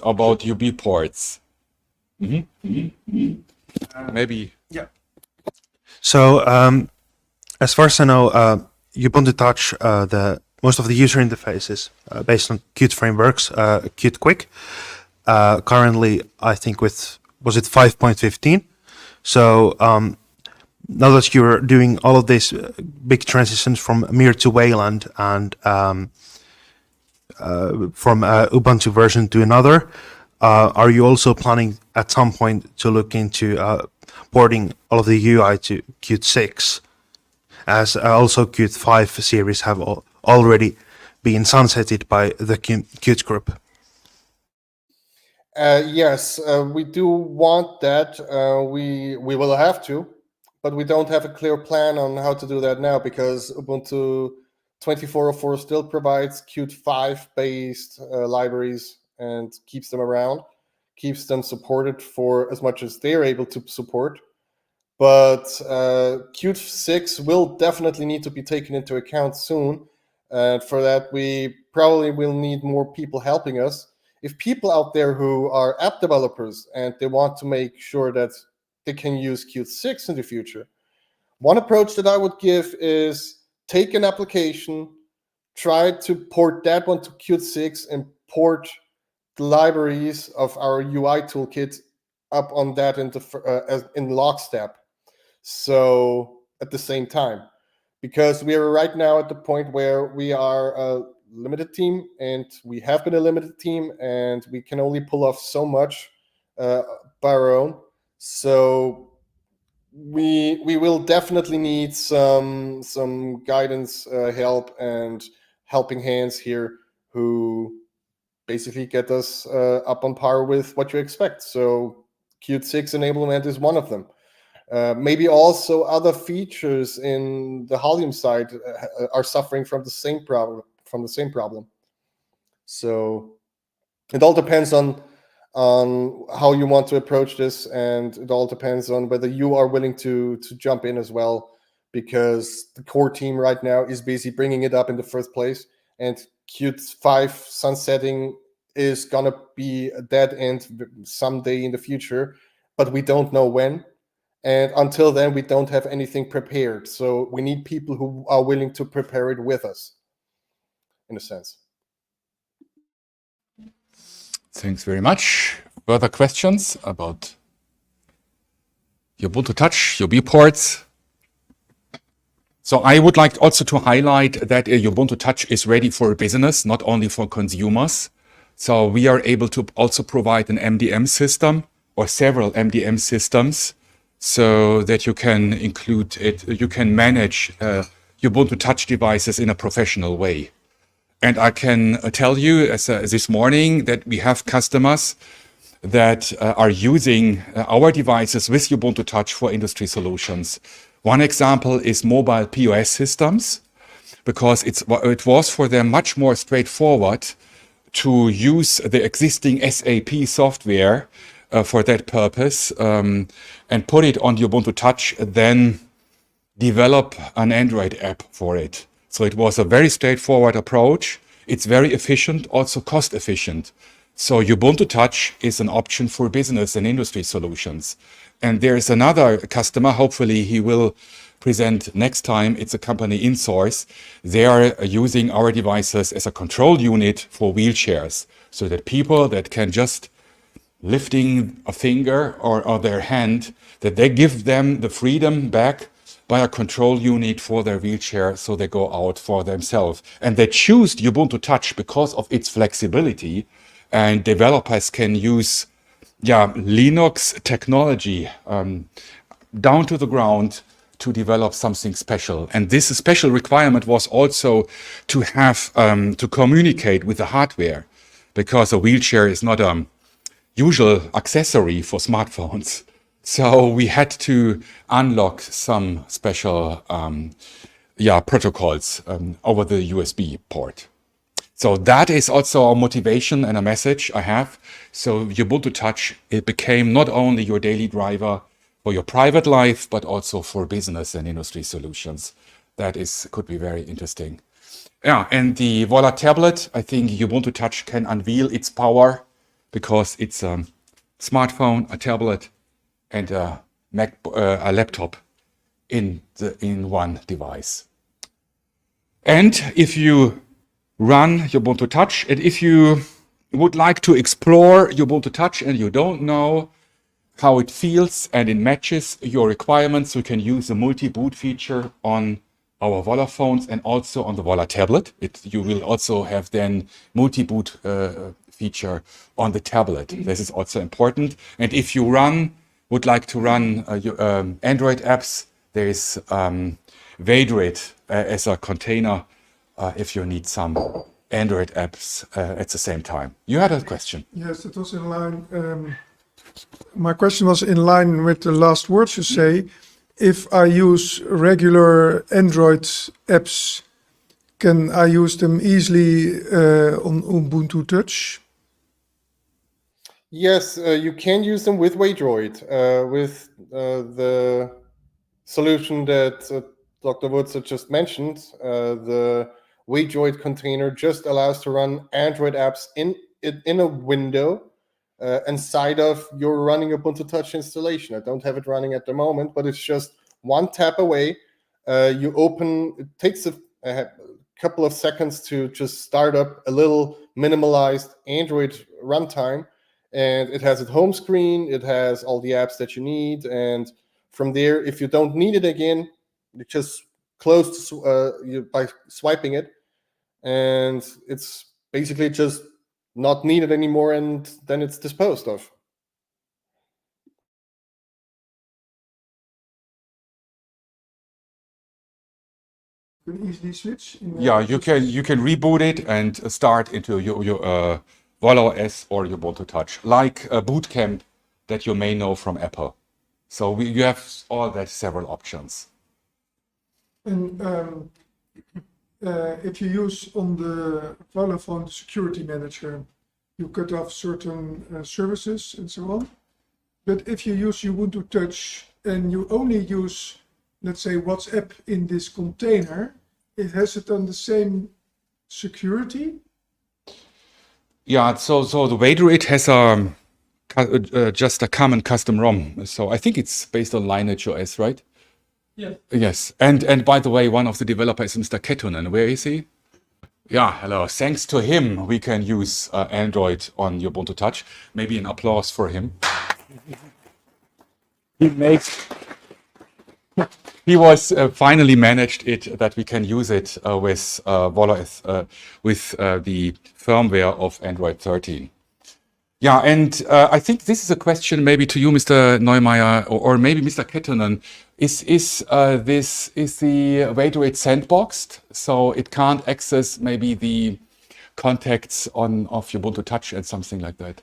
About UBports. Maybe. Yeah. So as far as I know, Ubuntu Touch, most of the user interfaces based on Qt frameworks, Qt Quick. Currently, I think was it 5.15? So now that you're doing all of these big transitions from Mir to Wayland and from Ubuntu version to another, are you also planning at some point to look into porting all of the UI to Qt 6, as also Qt 5 series have already been sunsetted by the Qt group? Yes, we do want that. We will have to, but we don't have a clear plan on how to do that now, because Ubuntu 2404 still provides Qt 5 based libraries and keeps them around, keeps them supported for as much as they're able to support. But Qt 6 will definitely need to be taken into account soon. And for that, we probably will need more people helping us. If people out there who are app developers and they want to make sure that they can use Qt 6 in the future, one approach that I would give is take an application, try to port that one to Qt 6 and port the libraries of our UI toolkit up on that in lockstep. So at the same time, because we are right now at the point where we are a limited team, and we have been a limited team, and we can only pull off so much by our own. So we will definitely need some guidance, help, and helping hands here, who basically get us up on par with what you expect. So Qt 6 enablement is one of them. Maybe also other features in the Holium side are suffering from the same problem. So it all depends on how you want to approach this, and it all depends on whether you are willing to jump in as well, because the core team right now is busy bringing it up in the first place, and Qt 5 sunsetting is gonna be a dead end someday in the future, but we don't know when. And until then, we don't have anything prepared. So we need people who are willing to prepare it with us, in a sense. Thanks very much. Further questions about Ubuntu Touch, UBports? So I would like also to highlight that Ubuntu Touch is ready for business, not only for consumers. So we are able to also provide an MDM system, or several MDM systems, so that you can include it, you can manage Ubuntu Touch devices in a professional way. And I can tell you this morning that we have customers that are using our devices with Ubuntu Touch for industry solutions. One example is mobile POS systems, because it was for them much more straightforward to use the existing SAP software for that purpose and put it on Ubuntu Touch than develop an Android app for it. So it was a very straightforward approach. It's very efficient, also cost efficient. So Ubuntu Touch is an option for business and industry solutions. And there's another customer, hopefully he will present next time. It's a company InSource. They are using our devices as a control unit for wheelchairs, so that people that can just lifting a finger or their hand, that they give them the freedom back by a control unit for their wheelchair, so they go out for themselves. And they choose Ubuntu Touch because of its flexibility, and developers can use Linux technology down to the ground to develop something special. And this special requirement was also to have to communicate with the hardware, because a wheelchair is not a usual accessory for smartphones. So we had to unlock some special protocols over the USB port. So that is also a motivation and a message I have. So Ubuntu Touch, it became not only your daily driver for your private life, but also for business and industry solutions. That could be very interesting. Yeah, and the Volla tablet, I think Ubuntu Touch can unveil its power, because it's a smartphone, a tablet, and a laptop in one device. And if you run Ubuntu Touch, and if you would like to explore Ubuntu Touch and you don't know how it feels and it matches your requirements, you can use the multi-boot feature on our Volla phones and also on the Volla tablet. You will also have then multi-boot feature on the tablet. This is also important. And if you would like to run Android apps, there is Weitere as a container if you need some Android apps at the same time. You had a question. Yes, it was in line. My question was in line with the last words you say. If I use regular Android apps, can I use them easily on Ubuntu Touch? Yes, you can use them with Waydroid, with the solution that Dr. Wurzer just mentioned. The Waydroid container just allows to run Android apps in a window inside of your running Ubuntu Touch installation. I don't have it running at the moment, but it's just one tap away. You open, it takes a couple of seconds to just start up a little minimalized Android runtime. And it has its home screen, it has all the apps that you need, and from there, if you don't need it again, you just close by swiping it, and it's basically just not needed anymore, and then it's disposed of. You can easily switch. Yeah, you can reboot it and start into your Vola OS or your Ubuntu Touch, like a boot camp that you may know from Apple. So you have all that several options. And if you use on the Volla Phone the security manager, you cut off certain services and so on. But if you use Ubuntu Touch and you only use, let's say, WhatsApp in this container, has it on the same security? Yeah, so the Weitere has just a common custom ROM. So I think it's based on Linux OS, right? Yeah. Yes. And by the way, one of the developers is Mr. Kettunen. Where is he? Yeah, hello. Thanks to him, we can use Android on Ubuntu Touch. Maybe an applause for him. He was finally managed it that we can use it with Vola with the firmware of Android 13. Yeah, and I think this is a question maybe to you, Mr. Neumeier, or maybe Mr. Kettunen. Is the Weitere sandboxed, so it can't access maybe the contacts of Ubuntu Touch and something like that?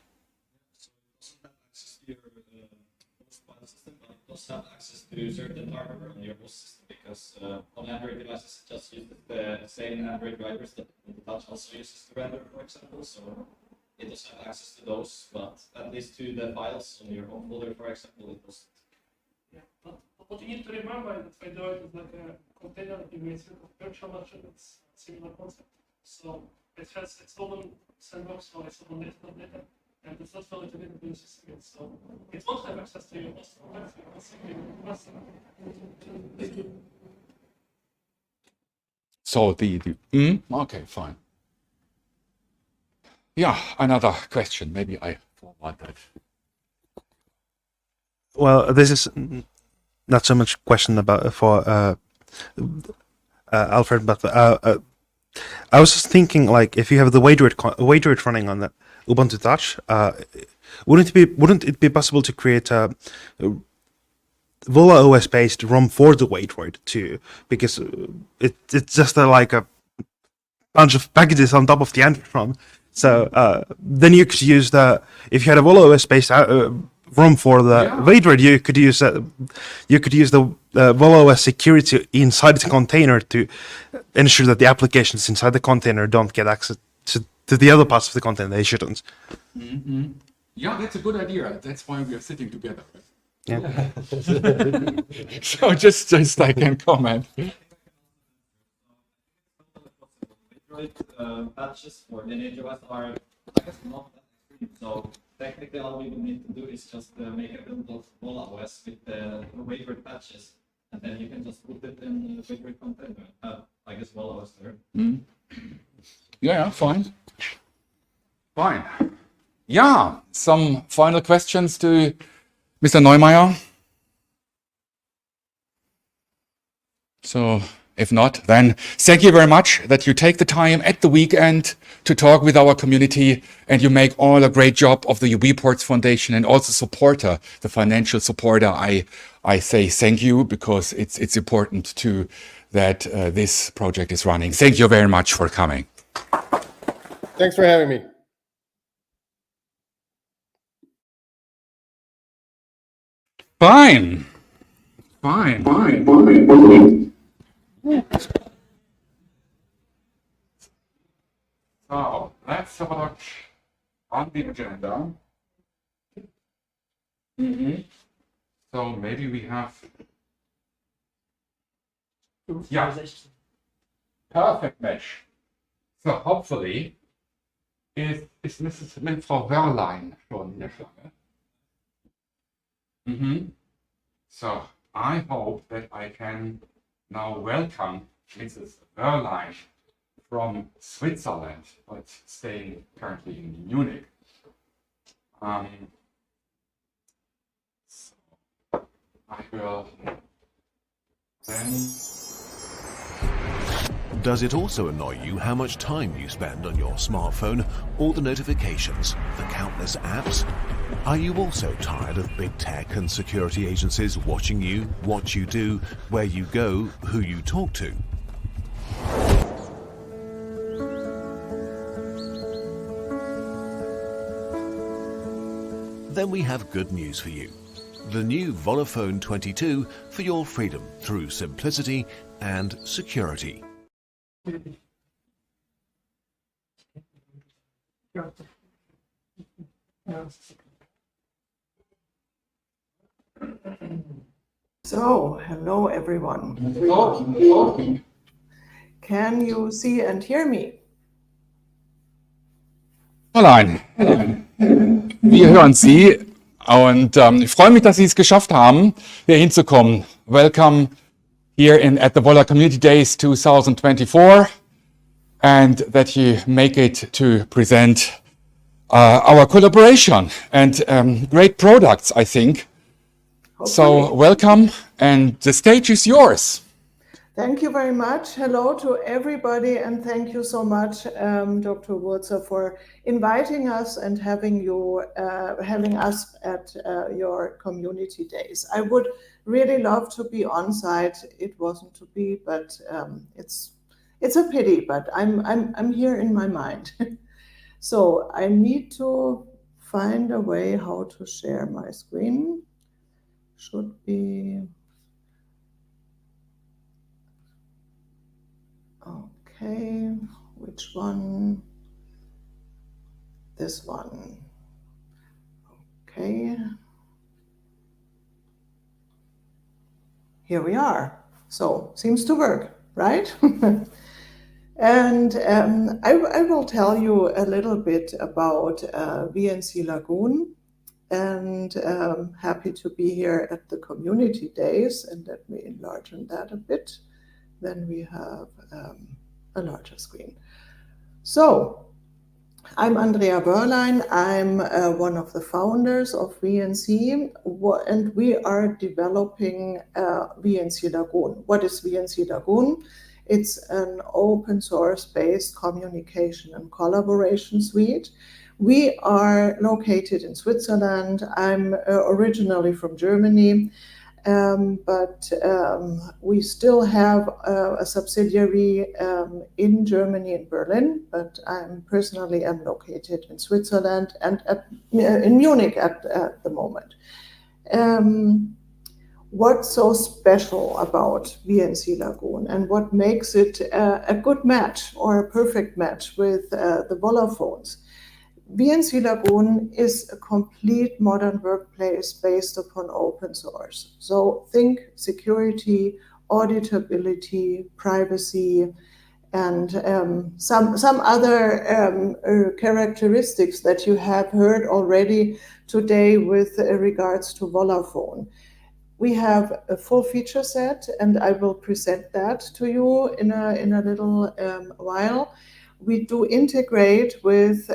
also have access to certain hardware on your host system, because on Android devices it just uses the same Android drivers that the Touch also uses to render, for example. So it does have access to those, but at least to the files on your home folder, for example, it doesn't. Yeah, but what you need to remember is that Android is like a container integrated with virtual machine. It's a similar concept. So it has its own sandbox for its own data, and it's not fully integrated with the system. So it won't have access to your host folder. So okay, fine. Yeah, another question. Maybe I forward that. Well, this is not so much question about for Alfred, but I was just thinking, like, if you have the Weitere running on the Ubuntu Touch, wouldn't it be possible to create a Vola OS based ROM for the Weitere too? Because it's just like a bunch of packages on top of the Android ROM. So then you could use if you had a Vola OS based ROM for the Weitere, you could use the Vola OS security inside the container to ensure that the applications inside the container don't get access to the other parts of the container they shouldn't. Mm-hmm. Yeah, that's a good idea. That's why we are sitting together. Yeah. So just I can comment. Patches for lineage OS are, I guess, not that extreme. So technically, all we would need to do is just make a build of Vola OS with the Weitere patches, and then you can just put it in the Weitere container. I guess Vola OS there. Mm. Yeah, fine. Fine. Yeah, some final questions to Mr. Neumeier. So, if not, then thank you very much that you take the time at the weekend to talk with our community, and you make all a great job of the UBports Foundation and also supporter, the financial supporter. I say thank you, because it's important too that this project is running. Thank you very much for coming. Thanks for having me. Fine. So let's have a look on the agenda. Mm-hmm. So maybe we have. Yeah. Perfect match. So hopefully is Mrs. Frau Wörlein schon in der Schlange? Mm-hmm. So I hope that I can now welcome Mrs. Wörlein from Switzerland, but staying currently in Munich. So I will then. Does it also annoy you how much time you spend on your smartphone, all the notifications, the countless apps? Are you also tired of big tech and security agencies watching you, what you do, where you go, who you talk to? Then we have good news for you. The new Volla Phone 22 for your freedom through simplicity and security. So, hello everyone. Can you see and hear me? Fräulein, wir hören Sie und ich freue mich, dass Sie es geschafft haben, hier hinzukommen. Welcome here at the Volla Community Days 2024, and that you make it to present our collaboration and great products, I think. Hopefully. So welcome, and the stage is yours. Thank you very much. Hello to everybody, and thank you so much, Dr. Wurzer, for inviting us and having us at your community days. I would really love to be on site. It wasn't to be, but it's a pity. But I'm here in my mind. So I need to find a way how to share my screen. should be okay. Which one? This one. Okay. Here we are. So seems to work, right? And I will tell you a little bit about VNC Lagoon, and happy to be here at the community days. And let me enlarge on that a bit. Then we have a larger screen. So I'm Andrea Börlein. I'm one of the founders of VNC, and we are developing VNC Lagoon. What is VNC Lagoon? It's an open source based communication and collaboration suite. We are located in Switzerland. I'm originally from Germany, but we still have a subsidiary in Germany, in Berlin, but I'm personally am located in Switzerland and in Munich at the moment. What's so special about VNC Lagoon and what makes it a good match or a perfect match with the Volla phones? VNC Lagoon is a complete modern workplace based upon open source. So think security, auditability, privacy, and some other characteristics that you have heard already today with regards to Volla Phone. We have a full feature set, and I will present that to you in a little while. We do integrate with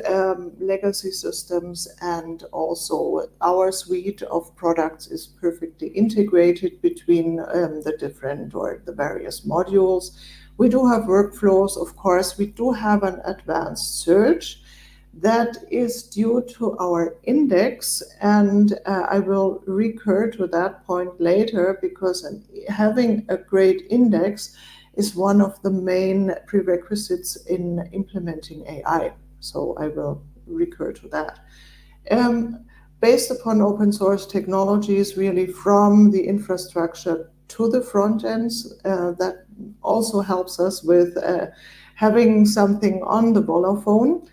legacy systems, and also our suite of products is perfectly integrated between the different or the various modules. We do have workflows, of course. We do have an advanced search that is due to our index, and I will recur to that point later, because having a great index is one of the main prerequisites in implementing AI. So I will recur to that. Based upon open source technologies, really from the infrastructure to the front ends, that also helps us with having something on the Volla phone.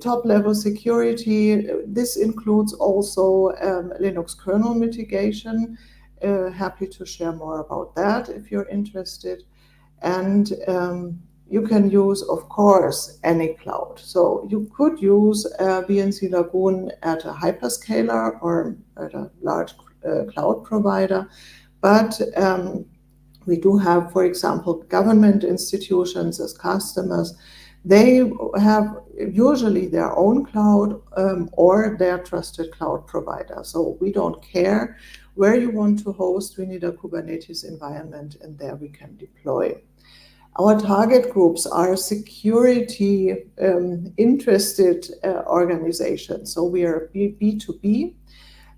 Top level security, this includes also Linux kernel mitigation. Happy to share more about that if you're interested. And you can use, of course, any cloud. So you could use VNC Lagoon at a hyperscaler or at a large cloud provider. But we do have, for example, government institutions as customers. They have usually their own cloud or their trusted cloud provider. So we don't care where you want to host. We need a Kubernetes environment, and there we can deploy. Our target groups are security interested organizations. So we are B2B,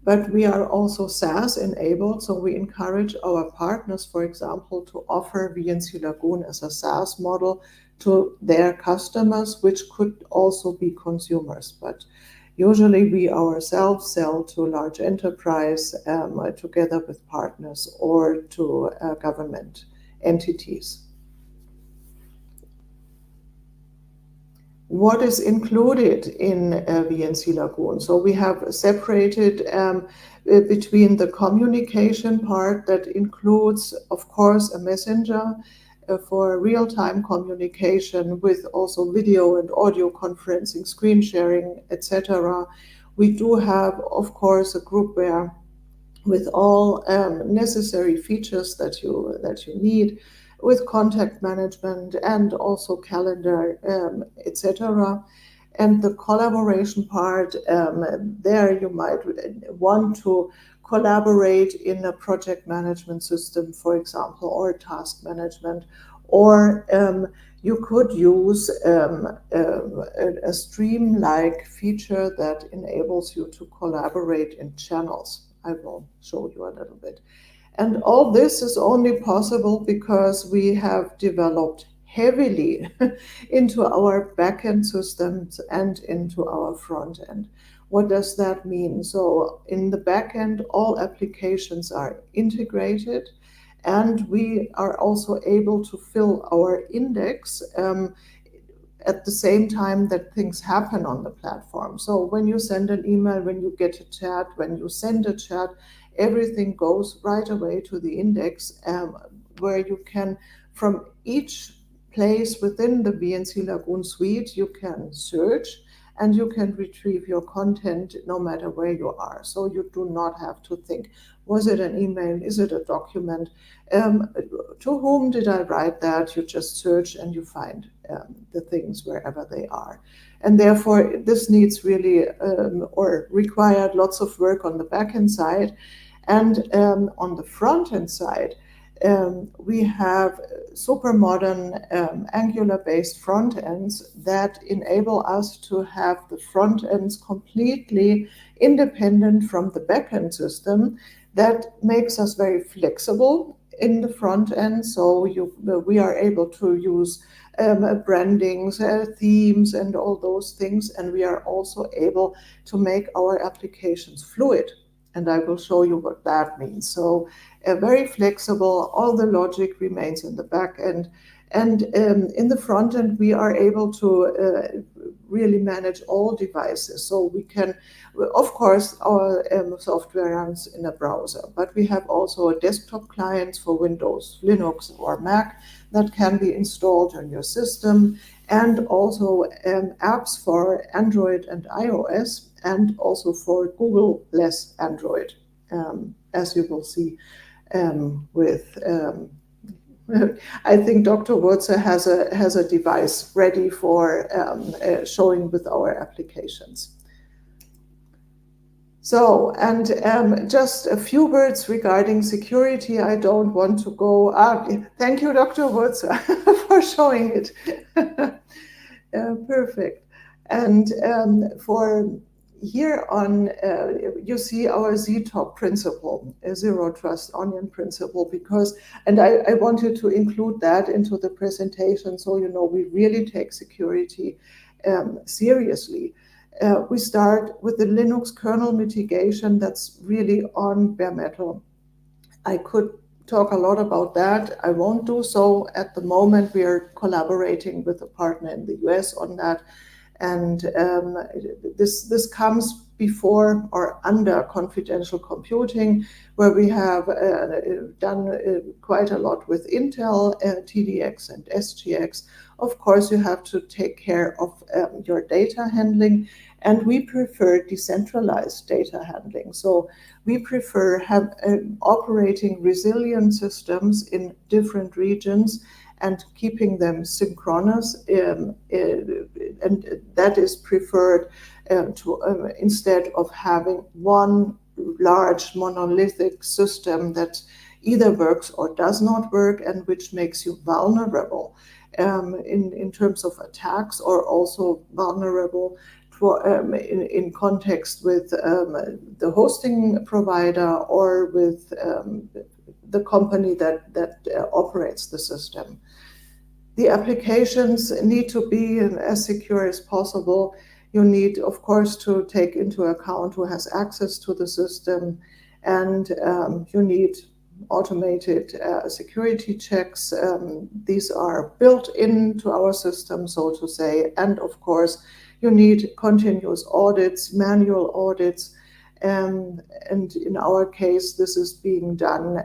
but we are also SaaS enabled. So we encourage our partners, for example, to offer VNC Lagoon as a SaaS model to their customers, which could also be consumers. But usually we ourselves sell to large enterprise together with partners or to government entities. What is included in VNC Lagoon? So we have separated between the communication part that includes, of course, a messenger for real-time communication with also video and audio conferencing, screen sharing, etc. We do have, of course, a group where with all necessary features that you need, with contact management and also calendar, etc. And the collaboration part, there you might want to collaborate in a project management system, for example, or task management, or you could use a stream-like feature that enables you to collaborate in channels. I will show you a little bit. And all this is only possible because we have developed heavily into our backend systems and into our front end. What does that mean? So in the backend, all applications are integrated, and we are also able to fill our index at the same time that things happen on the platform. So when you send an email, when you get a chat, when you send a chat, everything goes right away to the index, where you can, from each place within the VNC Lagoon suite, you can search and you can retrieve your content no matter where you are. So you do not have to think, was it an email? Is it a document? To whom did I write that? You just search and you find the things wherever they are. And therefore, this needs really or required lots of work on the backend side. And on the front-end side, we have super modern Angular-based front ends that enable us to have the front ends completely independent from the backend system. That makes us very flexible in the front end. So we are able to use brandings, themes, and all those things. And we are also able to make our applications fluid. And I will show you what that means. So very flexible, all the logic remains in the back end. And in the front end, we are able to really manage all devices. So we can, of course, our software runs in a browser, but we have also a desktop clients for Windows, Linux, or Mac that can be installed on your system, and also apps for Android and iOS, and also for Google-less Android, as you will see with. I think Dr. Wurzer has a device ready for showing with our applications. So, and just a few words regarding security. I don't want to go. Thank you, Dr. Wurzer, for showing it. Perfect. And for here on, you see our ZTOP principle, a zero trust onion principle, because, and I wanted to include that into the presentation so you know we really take security seriously. We start with the Linux kernel mitigation that's really on bare metal. I could talk a lot about that. I won't do so at the moment. We are collaborating with a partner in the US on that. And this comes before or under confidential computing, where we have done quite a lot with Intel, TDX and SGX. Of course, you have to take care of your data handling, and we prefer decentralized data handling. So we prefer operating resilient systems in different regions and keeping them synchronous, and that is preferred instead of having one large monolithic system that either works or does not work, and which makes you vulnerable in terms of attacks, or also vulnerable in context with the hosting provider or with the company that operates the system. The applications need to be as secure as possible. You need, of course, to take into account who has access to the system, and you need automated security checks. These are built into our system, so to say, and of course, you need continuous audits, manual audits. And in our case, this is being done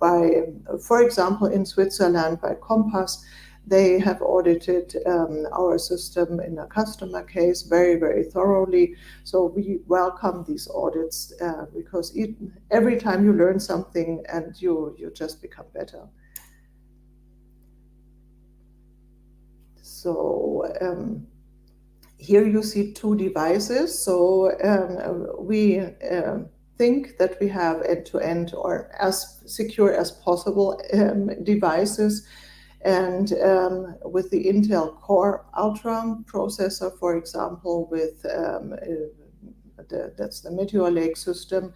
by, for example, in Switzerland by Compass. They have audited our system in a customer case very, very thoroughly. So we welcome these audits because every time you learn something and you just become better. So here you see two devices. So we think that we have end-to-end or as secure as possible devices. And with the Intel Core Ultra processor, for example, with that's the Meteor Lake system,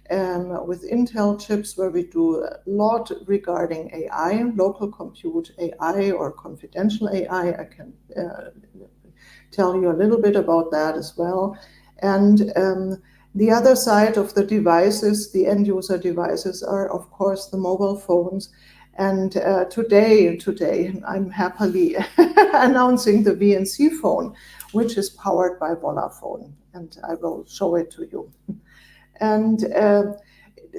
with Intel chips, where we do a lot regarding AI, local compute AI or confidential AI. I can tell you a little bit about that as well. And the other side of the devices, the end user devices, are of course the mobile phones. And today I'm happily announcing the VNC phone, which is powered by Volla Phone, and I will show it to you. And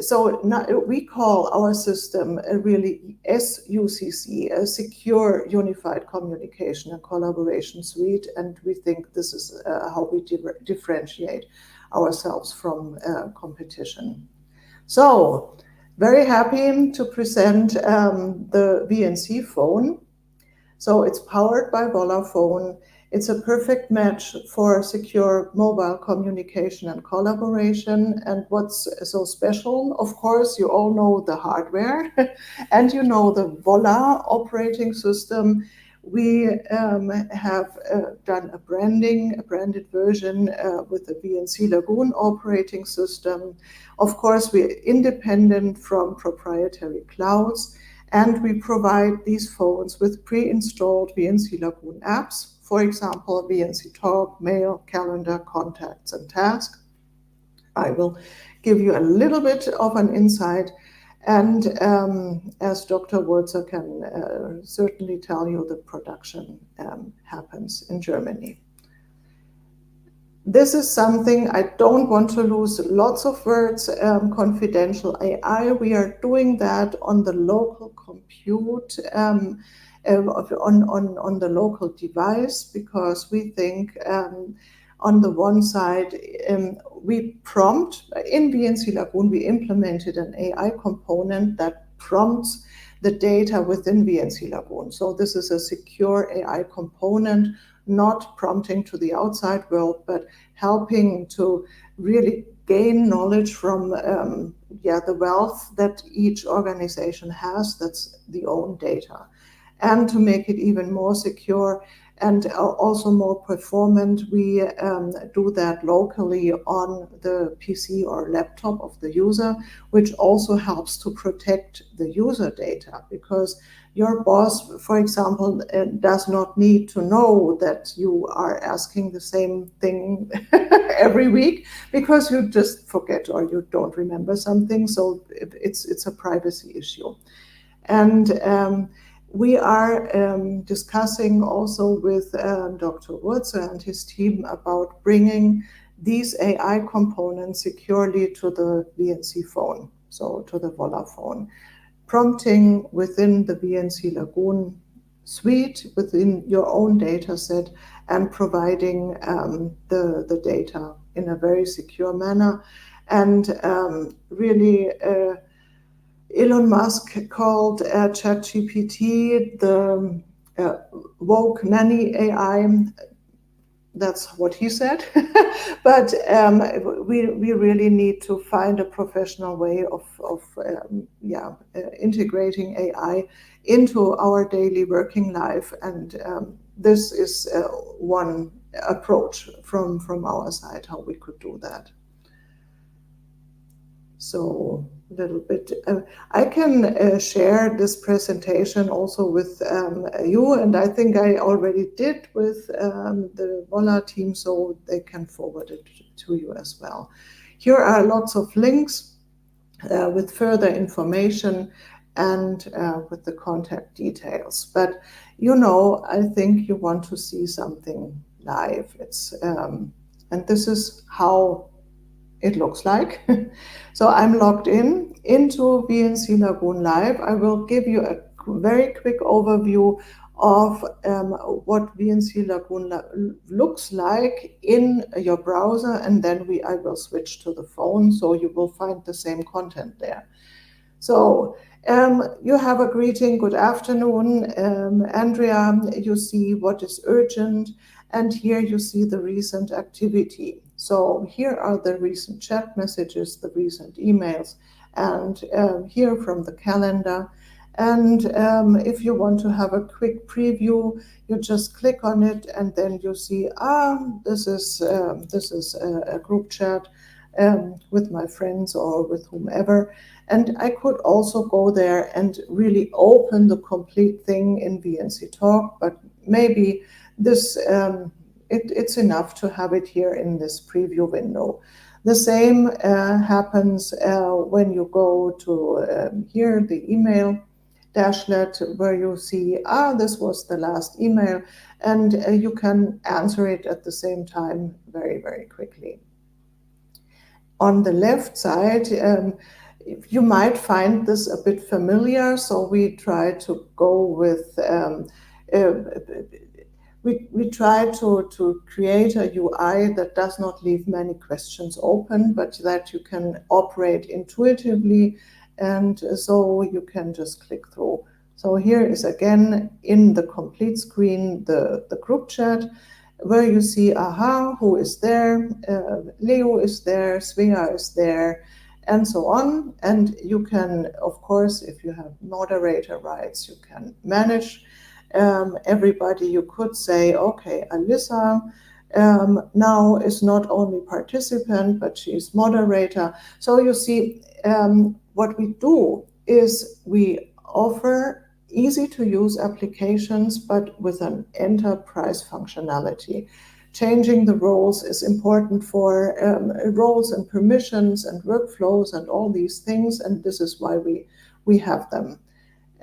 so now we call our system really SUCC, a Secure Unified Communication and Collaboration Suite, and we think this is how we differentiate ourselves from competition. So, very happy to present the VNC phone. So it's powered by Volla Phone. It's a perfect match for secure mobile communication and collaboration. And what's so special, of course, you all know the hardware and you know the Volla operating system. We have done a branded version with the VNC Lagoon operating system. Of course, we're independent from proprietary clouds, and we provide these phones with pre-installed VNC Lagoon apps, for example, VNC Talk, Mail, Calendar, Contacts, and Tasks. I will give you a little bit of an insight. And as Dr. Wurzer can certainly tell you, the production happens in Germany. This is something I don't want to lose lots of words, confidential AI. We are doing that on the local compute, on the local device, because we think on the one side, we prompt, in VNC Lagoon, we implemented an AI component that prompts the data within VNC Lagoon. So this is a secure AI component, not prompting to the outside world, but helping to really gain knowledge from the wealth that each organization has, that's the own data. And to make it even more secure and also more performant, we do that locally on the PC or laptop of the user, which also helps to protect the user data, because your boss, for example, does not need to know that you are asking the same thing every week, because you just forget or you don't remember something. So it's a privacy issue. And we are discussing also with Dr. Wurzer and his team about bringing these AI components securely to the VNC phone, so to the Volla phone. Prompting within the VNC Lagoon suite, within your own data set, and providing the data in a very secure manner. And really, Elon Musk called ChatGPT the woke nanny AI. That's what he said. But we really need to find a professional way of integrating AI into our daily working life. And this is one approach from our side, how we could do that. So a little bit, I can share this presentation also with you, and I think I already did with the Volla team, so they can forward it to you as well. Here are lots of links with further information and with the contact details. But you know, I think you want to see something live. It's and this is how it looks like. So I'm logged into VNC Lagoon Live. I will give you a very quick overview of what VNC Lagoon looks like in your browser, and then I will switch to the phone, so you will find the same content there. So you have a greeting, good afternoon, Andrea. You see what is urgent, and here you see the recent activity. So here are the recent chat messages, the recent emails, and here from the calendar. And if you want to have a quick preview, you just click on it, and then you see, this is a group chat with my friends or with whomever. And I could also go there and really open the complete thing in VNC Talk, but maybe this it's enough to have it here in this preview window. The same happens when you go to here, the email dashlet, where you see, this was the last email, and you can answer it at the same time very, very quickly. On the left side, you might find this a bit familiar, so we try to go with we try to create a UI that does not leave many questions open, but that you can operate intuitively, and so you can just click through. So here is again in the complete screen the group chat, where you see, who is there, Leo is there, Svea is there, and so on. And you can, of course, if you have moderator rights, you can manage everybody. You could say, okay, Alyssa now is not only participant, but she's moderator. So you see, what we do is we offer easy to use applications, but with an enterprise functionality. Changing the roles is important for roles and permissions and workflows and all these things, and this is why we have them.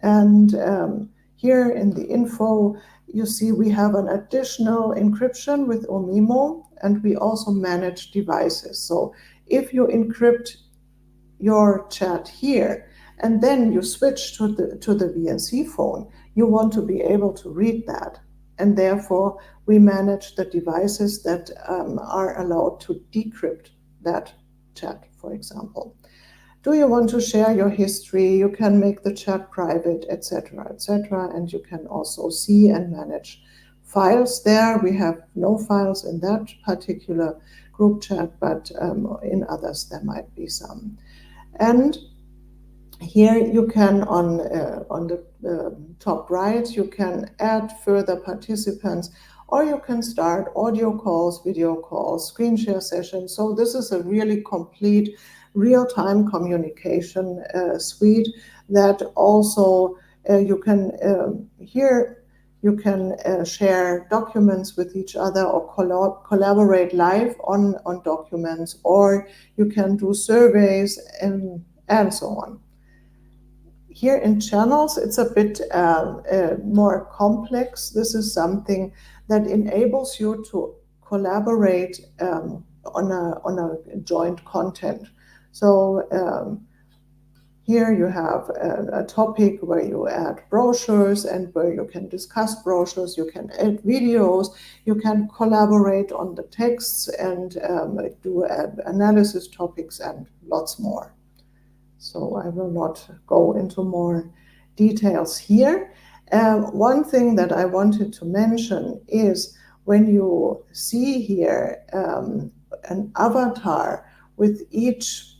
And here in the info, you see we have an additional encryption with Omimo, and we also manage devices. So if you encrypt your chat here, and then you switch to the VNC phone, you want to be able to read that. And therefore, we manage the devices that are allowed to decrypt that chat, for example. Do you want to share your history? You can make the chat private, etc., etc. And you can also see and manage files there. We have no files in that particular group chat, but in others there might be some. And here you can, on the top right, you can add further participants, or you can start audio calls, video calls, screen share sessions. So this is a really complete real-time communication suite that also you can, here you can share documents with each other, or collaborate live on documents, or you can do surveys and so on. Here in channels, it's a bit more complex. This is something that enables you to collaborate on a joint content. So here you have a topic where you add brochures and where you can discuss brochures, you can add videos, you can collaborate on the texts and do analysis topics and lots more. So I will not go into more details here. One thing that I wanted to mention is when you see here an avatar with each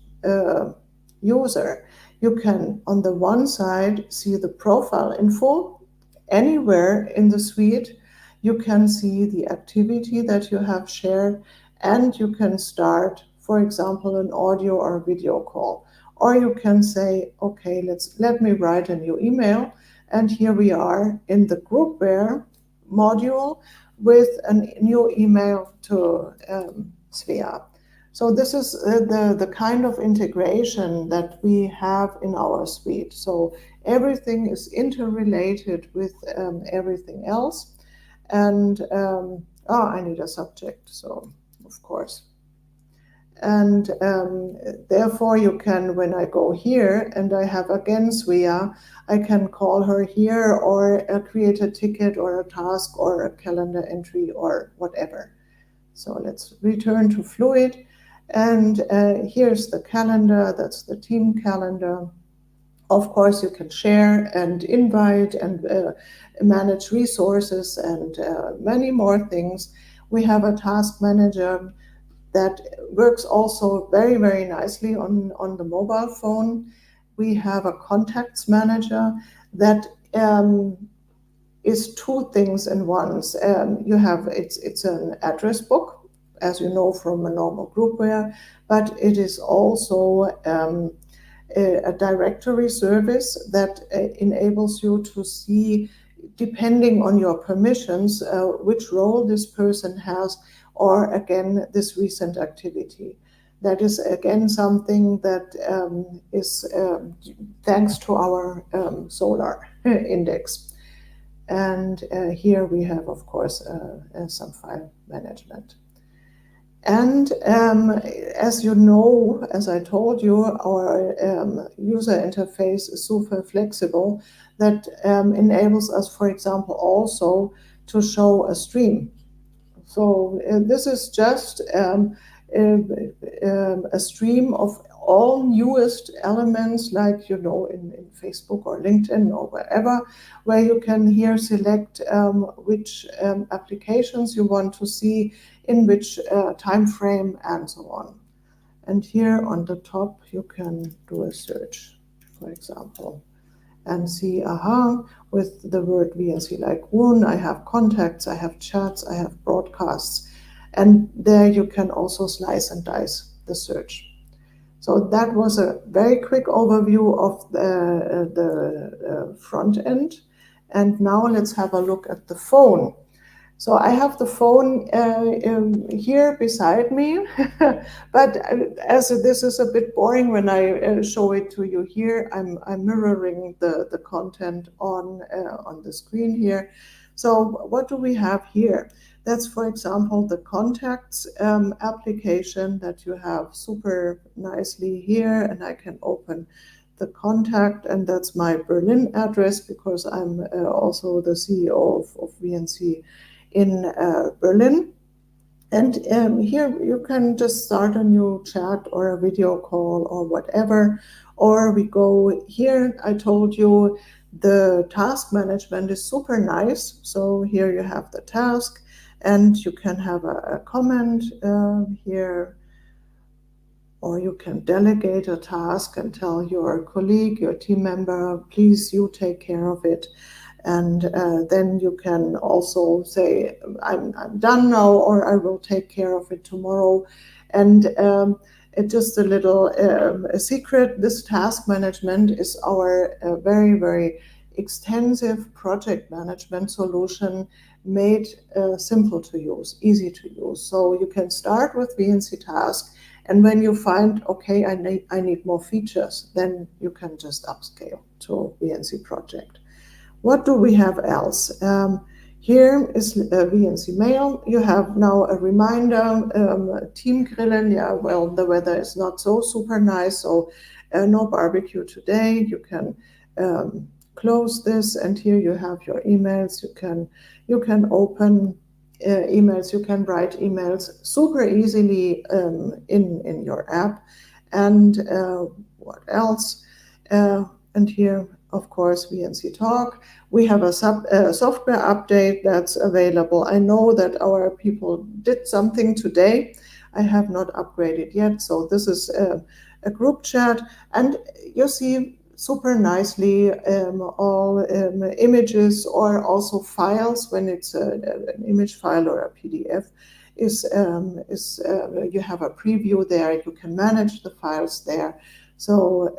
user, you can on the one side see the profile info anywhere in the suite. You can see the activity that you have shared, and you can start, for example, an audio or video call. Or you can say, okay, let me write a new email. And here we are in the groupware module with a new email to Svea. So this is the kind of integration that we have in our suite. So everything is interrelated with everything else. And I need a subject, so of course. And therefore you can, when I go here and I have again Svea, I can call her here, or create a ticket or a task or a calendar entry or whatever. So let's return to Fluid. And here's the calendar, that's the team calendar. Of course, you can share and invite and manage resources and many more things. We have a task manager that works also very, very nicely on the mobile phone. We have a contacts manager that is two things in one. It's an address book, as you know from a normal groupware, but it is also a directory service that enables you to see depending on your permissions, which role this person has, or again, this recent activity. That is again something that is thanks to our Solar index. And here we have, of course, some file management. And as you know, as I told you, our user interface is super flexible. That enables us, for example, also to show a stream. So this is just a stream of all newest elements, like, you know, in Facebook or LinkedIn or wherever, where you can here select which applications you want to see in which time frame and so on. And here on the top, you can do a search, for example, and see, aha, with the word VNC Lagoon, I have contacts, I have chats, I have broadcasts, and there you can also slice and dice the search. So that was a very quick overview of the front end. And now let's have a look at the phone. So I have the phone here beside me, but as this is a bit boring when I show it to you here, I'm mirroring the content on the screen here. So what do we have here? That's, for example, the contacts application that you have super nicely here, and I can open the contact, and that's my Berlin address because I'm also the CEO of VNC in Berlin. And here you can just start a new chat or a video call or whatever. Or we go here, I told you the task management is super nice. So here you have the task, and you can have a comment here, or you can delegate a task and tell your colleague, your team member, please, you take care of it. And then you can also say, I'm done now, or I will take care of it tomorrow. And just a little a secret, this task management is our very, very extensive project management solution made simple to use, easy to use. So you can start with VNC Task, and when you find, okay, I need more features, then you can just upscale to VNC Project. What do we have else? Here is VNC Mail. You have now a reminder, Team Grillen. Yeah, well, the weather is not so super nice, so no barbecue today. You can close this, and here you have your emails. You can open emails. You can write emails super easily in your app. And what else? And here, of course, VNC Talk. We have a software update that's available. I know that our people did something today. I have not upgraded yet. So this is a group chat. And you see super nicely all images or also files when it's an image file or a PDF. You have a preview there. You can manage the files there. So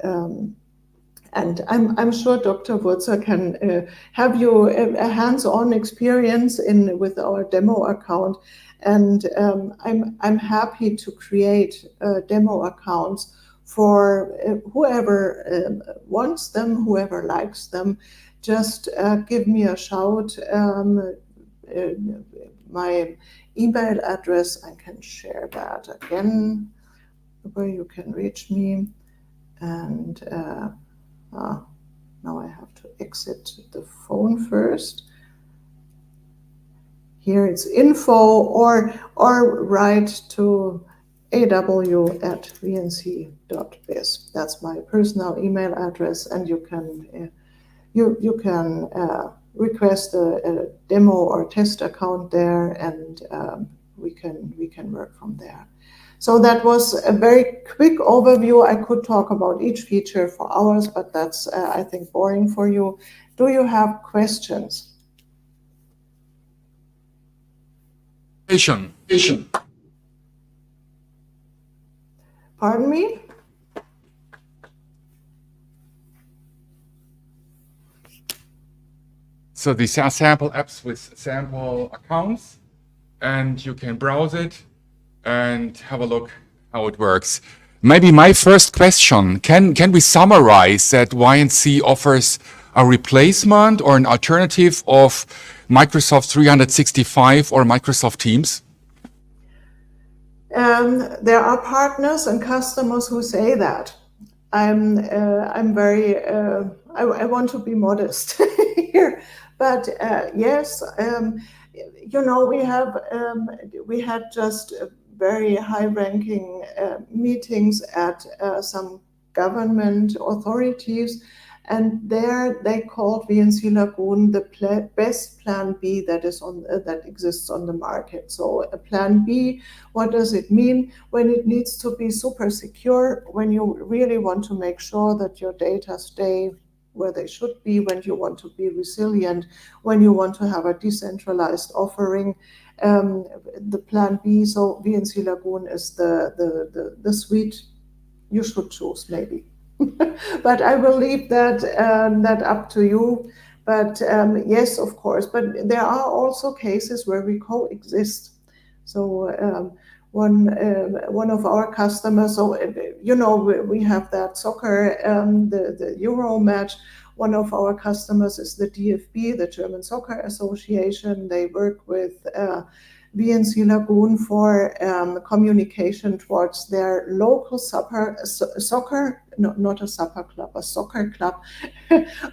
and I'm sure Dr. Wurzer can have you a hands-on experience with our demo account, and I'm happy to create demo accounts for whoever wants them, whoever likes them. Just give me a shout. My email address, I can share that again, where you can reach me. And now I have to exit the phone first. Here it's info, or write to aw@vnc.biz. That's my personal email address, and you can request a demo or test account there, and we can work from there. So that was a very quick overview. I could talk about each feature for hours, but that's, I think, boring for you. Do you have questions? Pardon me? So these are sample apps with sample accounts, and you can browse it and have a look how it works. Maybe my first question, can we summarize that VNC offers a replacement or an alternative of Microsoft 365 or Microsoft Teams? There are partners and customers who say that. I'm very, I want to be modest here, but yes, you know, we had just very high-ranking meetings at some government authorities, and there they called VNC Lagoon the best plan B that is on that exists on the market. So a plan B, what does it mean? When it needs to be super secure, when you really want to make sure that your data stay where they should be, when you want to be resilient, when you want to have a decentralized offering, the plan B. So VNC Lagoon is the suite you should choose, maybe. But I will leave that up to you. But yes, of course. But there are also cases where we coexist. So one of our customers. So you know, we have that soccer, the Euro match. One of our customers is the DFB, the German Soccer Association. They work with VNC Lagoon for communication towards their local soccer, no, not a supper club, a soccer club,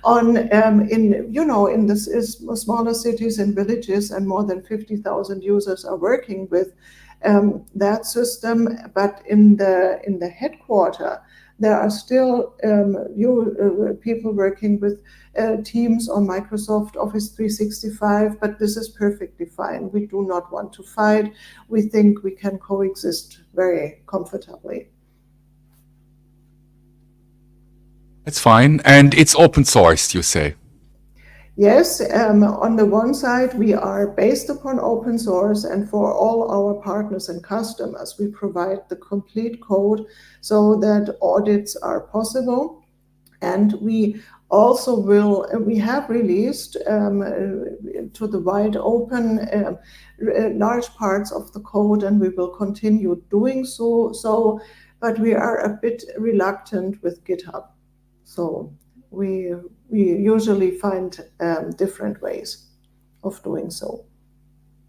on in, you know, in the smaller cities and villages, and more than 50,000 users are working with that system. But in the headquarter, there are still people working with Teams or Microsoft Office 365, but this is perfectly fine. We do not want to fight. We think we can coexist very comfortably. It's fine, and it's open sourced, you say? Yes, on the one side, we are based upon open source, and for all our partners and customers, we provide the complete code so that audits are possible. And we also we have released to the wide open large parts of the code, and we will continue doing so. But we are a bit reluctant with GitHub. So we usually find different ways of doing so.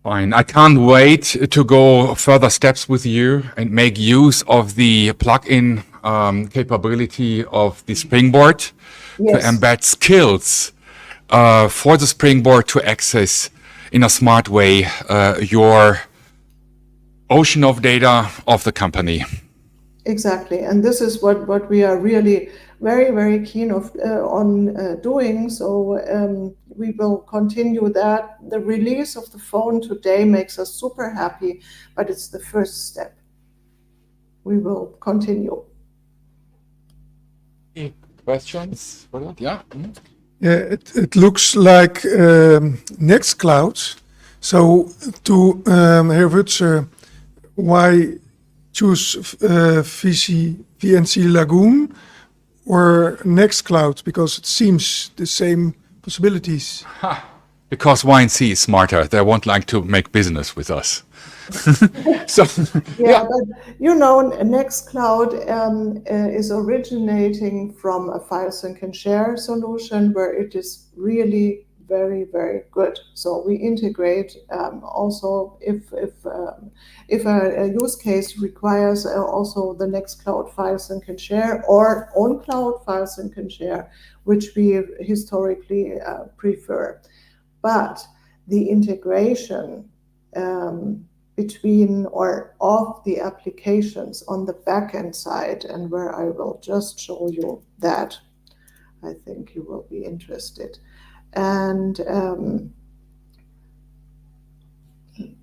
Fine. I can't wait to go further steps with you and make use of the plugin capability of the Springboard Yes. to embed skills for the Springboard to access in a smart way your ocean of data of the company. Exactly, and this is what we are really very, very keen on doing. So we will continue that. The release of the phone today makes us super happy, but it's the first step. We will continue. Any questions? Yeah. Yeah, it looks like Nextcloud. So to Herr Wutzer, why choose VNC Lagoon or Nextcloud? Because it seems the same possibilities. Because VNC is smarter. They won't like to make business with us. So, yeah, but you know, Nextcloud is originating from a file sync and share solution where it is really very, very good. So we integrate also if a use case requires also the Nextcloud file sync and share or OwnCloud file sync and share, which we historically prefer. But the integration between or of the applications on the backend side, and where I will just show you that, I think you will be interested. And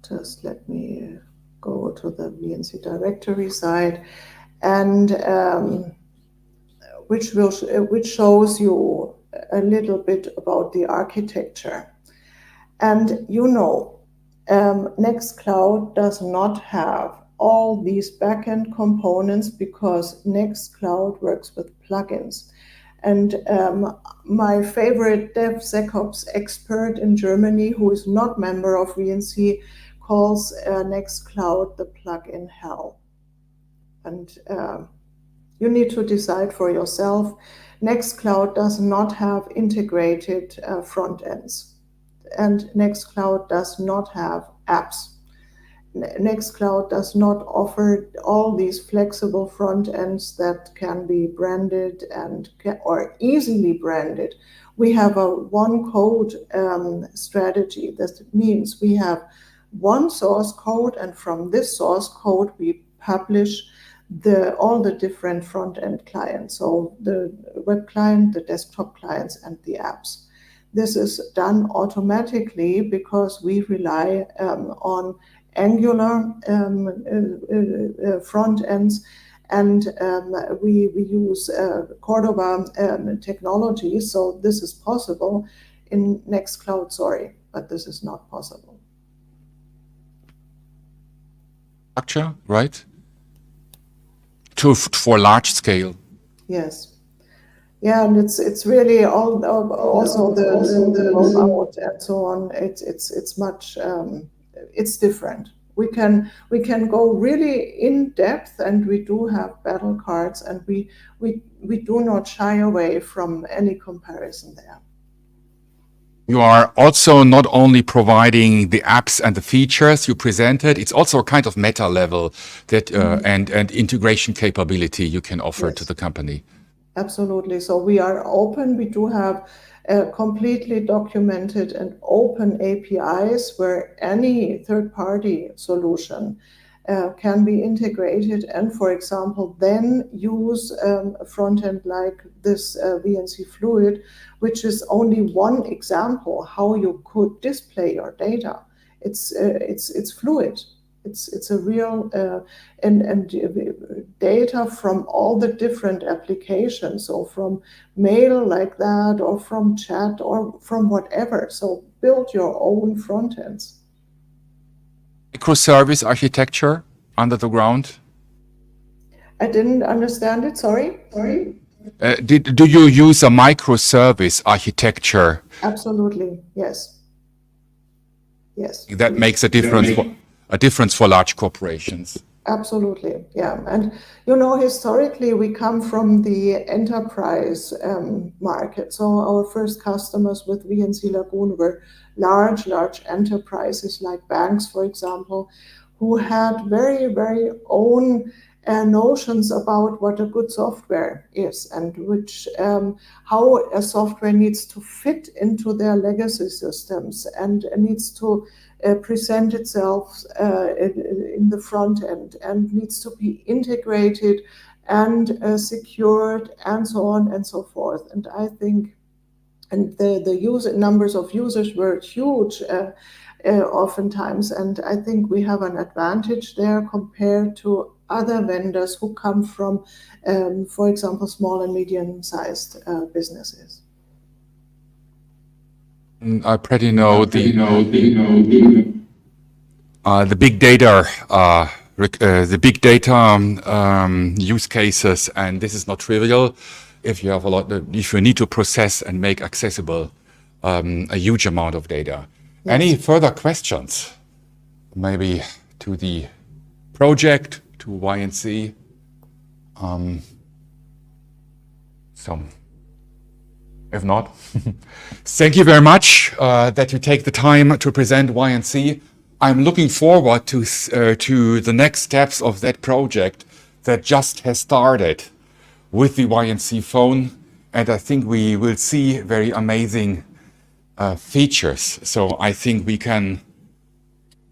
just let me go to the VNC directory side, and which shows you a little bit about the architecture. And you know, Nextcloud does not have all these backend components because Nextcloud works with plugins. And my favorite DevSecOps expert in Germany, who is not member of VNC, calls Nextcloud the plug-in hell. And you need to decide for yourself. Nextcloud does not have integrated front ends, and Nextcloud does not have apps. Nextcloud does not offer all these flexible front ends that can be branded and or easily branded. We have a one code strategy. That means we have one source code, and from this source code we publish all the different front end clients, so the web client, the desktop clients, and the apps. This is done automatically because we rely on Angular front ends, and we use Cordova technology. So this is possible in Nextcloud, sorry, but this is not possible. Structure, right? For large scale. Yes. Yeah, and it's really also the rollout and so on. It's much it's different. We can go really in depth, and we do have battle cards, and we do not shy away from any comparison there. You are also not only providing the apps and the features you presented, it's also a kind of meta level that and integration capability you can offer to the company. Absolutely. So we are open. We do have completely documented and open APIs where any third-party solution can be integrated and, for example, then use a front end like this VNC Fluid, which is only one example how you could display your data. It's fluid. It's a real and data from all the different applications, so from mail like that, or from chat, or from whatever. So build your own front ends. Microservice architecture under the ground? I didn't understand it. Sorry. Do you use a microservice architecture? Absolutely. Yes. Yes. That makes a difference for large corporations. Absolutely, yeah. And historically we come from the enterprise market. So our first customers with VNC Lagoon were large enterprises like banks, for example, who had very, very own notions about what a good software is, and which how a software needs to fit into their legacy systems and needs to present itself in the front end, and needs to be integrated and secured, and so on and so forth. And I think, and the numbers of users were huge oftentimes, and I think we have an advantage there compared to other vendors who come from, for example, small and medium-sized businesses. I pretty know the big data use cases, and this is not trivial. If you have if you need to process and make accessible a huge amount of data. Yes. Any further questions? Maybe to the project, to YNC. If not, thank you very much that you take the time to present YNC. I'm looking forward to the next steps of that project that just has started with the YNC phone, and I think we will see very amazing features. So I think we can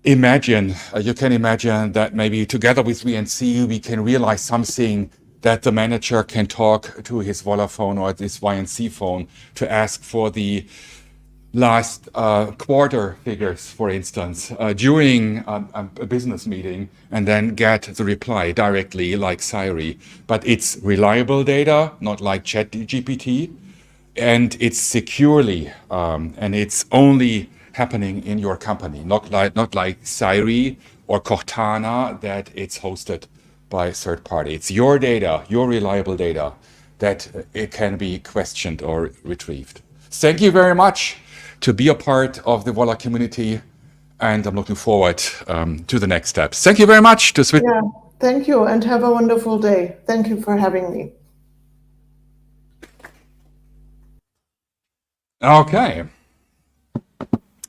imagine, you can imagine that maybe together with VNC we can realize something that the manager can talk to his Volla phone or this YNC phone to ask for the last quarter figures, for instance, during a business meeting, and then get the reply directly like Siri. But it's reliable data, not like ChatGPT, and it's securely, and it's only happening in your company, not like Siri or Cortana that it's hosted by a third party. It's your data, your reliable data that it can be questioned or retrieved. Thank you very much to be a part of the Volla community, and I'm looking forward to the next steps. Thank you very much to switch. Yeah, thank you and have a wonderful day. Thank you for having me. Okay,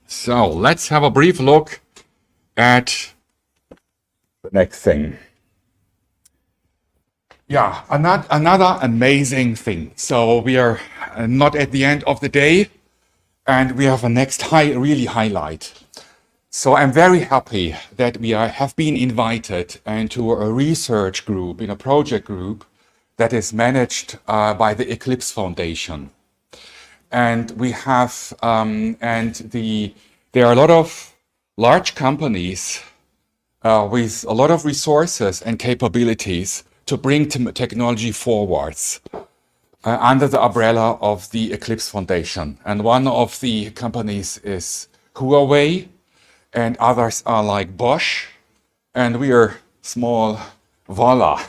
so let's have a brief look at the next thing. Yeah, another amazing thing. So we are not at the end of the day, and we have a next really highlight. So I'm very happy that we have been invited into a research group, in a project group that is managed by the Eclipse Foundation. And we have, there are a lot of large companies with a lot of resources and capabilities to bring technology forwards under the umbrella of the Eclipse Foundation. And one of the companies is Huawei, and others are like Bosch, and we are small Volla.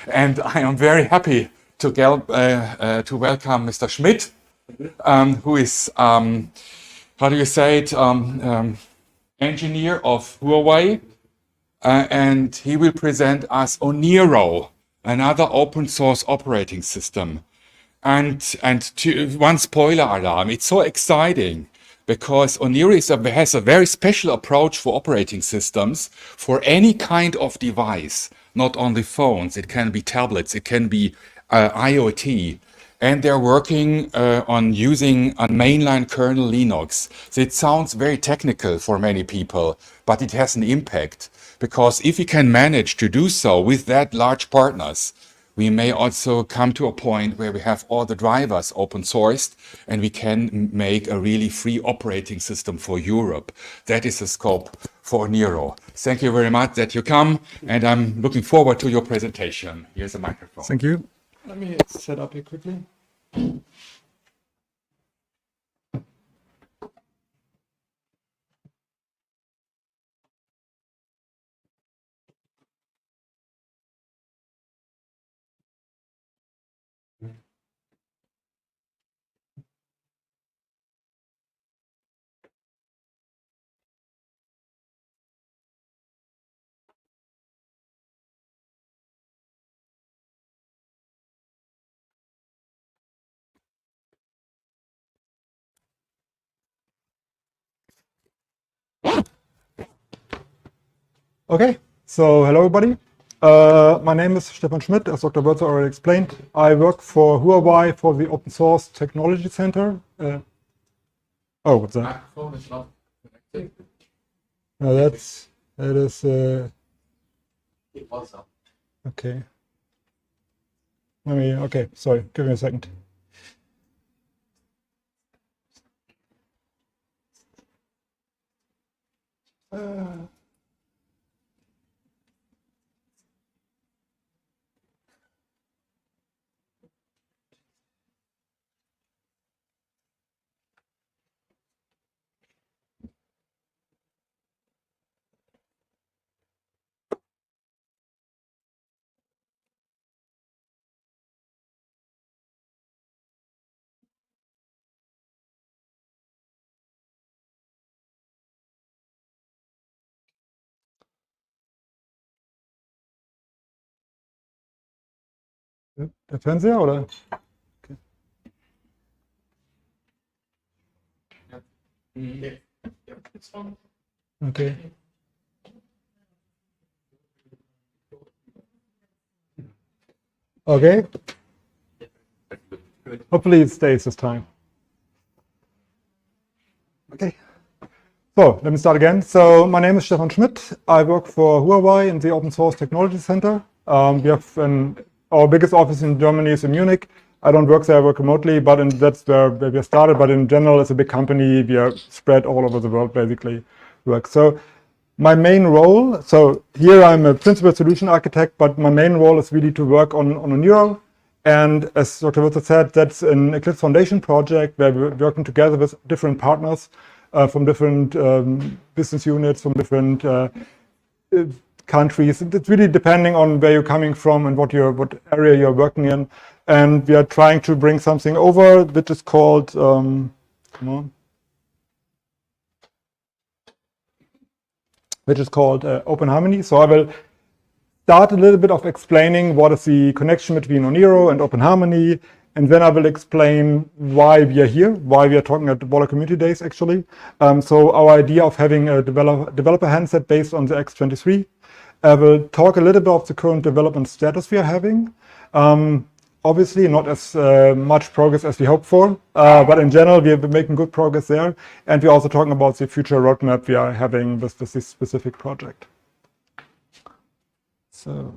And I am very happy to welcome Mr. Schmidt, who is, how do you say it, engineer of Huawei, and he will present us Oniro, another open source operating system. And one spoiler alarm, it's so exciting because Oniro has a very special approach for operating systems for any kind of device, not only phones, it can be tablets, it can be IoT. And they're working on using a mainline kernel Linux. So it sounds very technical for many people, but it has an impact. Because if we can manage to do so with that large partners, we may also come to a point where we have all the drivers open sourced and we can make a really free operating system for Europe. That is the scope for Oniro. Thank you very much that you come, and I'm looking forward to your presentation. Here's a microphone. Thank you. Let me set up here quickly. Okay, so hello everybody. My name is Stefan Schmidt, as Dr. Wörzer already explained. I work for Huawei for the Open Source Technology Center. Oh, what's that? Microphone is not connected. No, that is. It was up. Okay. Okay, sorry, give me a second. Der Fernseher oder? Okay. Okay. Okay. Hopefully it stays this time. Okay. So let me start again. So my name is Stefan Schmidt. I work for Huawei in the Open Source Technology Center. We have our biggest office in Germany is in Munich. I don't work there, I work remotely, but that's where we started. But in general, it's a big company. We are spread all over the world, basically. So my main role, so here I'm a principal solution architect, but my main role is really to work on Oniro. And as Dr. Wörzer said, that's an Eclipse Foundation project where we're working together with different partners from different business units, from different countries. It's really depending on where you're coming from and what area you're working in. and we are trying to bring something over which is called, Open Harmony. So I will start a little bit of explaining what is the connection between Oniro and Open Harmony, and then I will explain why we are here, why we are talking at the Vola Community Days actually. So our idea of having a developer handset based on the X23. I will talk a little bit of the current development status we are having. Obviously not as much progress as we hoped for, but in general we have been making good progress there, and we're also talking about the future roadmap we are having with this specific project. So,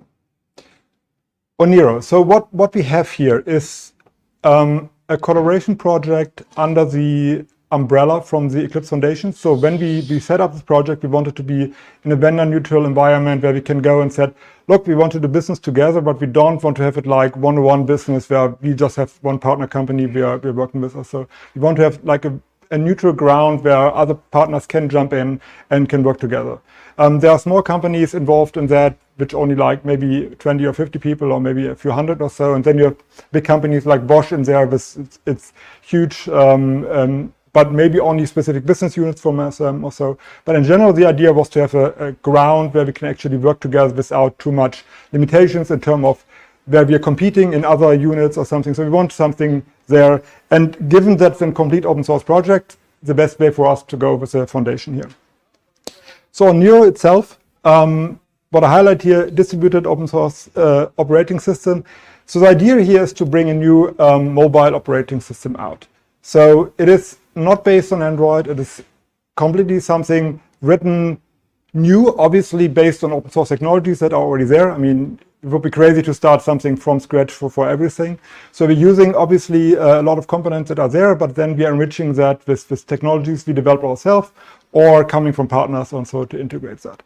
Oniro. So what we have here is a collaboration project under the umbrella from the Eclipse Foundation. So when we set up this project, we wanted to be in a vendor-neutral environment where we can go and said, look, we want to do business together, but we don't want to have it like one-to-one business where we just have one partner company we're working with. So we want to have like a neutral ground where other partners can jump in and can work together. There are small companies involved in that, which only like maybe 20 or 50 people or maybe a few hundred or so. And then you have big companies like Bosch in there with it's huge, but maybe only specific business units from us or so. But in general, the idea was to have a ground where we can actually work together without too much limitations in terms of where we are competing in other units or something. So we want something there. And given that it's a complete open source project, the best way for us to go with a foundation here. So Oniro itself, what I highlight here, distributed open source operating system. So the idea here is to bring a new mobile operating system out. So it is not based on Android. It is completely something written new, obviously based on open source technologies that are already there. I mean, it would be crazy to start something from scratch for everything. So we're using obviously a lot of components that are there, but then we are enriching that with technologies we develop ourselves or coming from partners also to integrate that.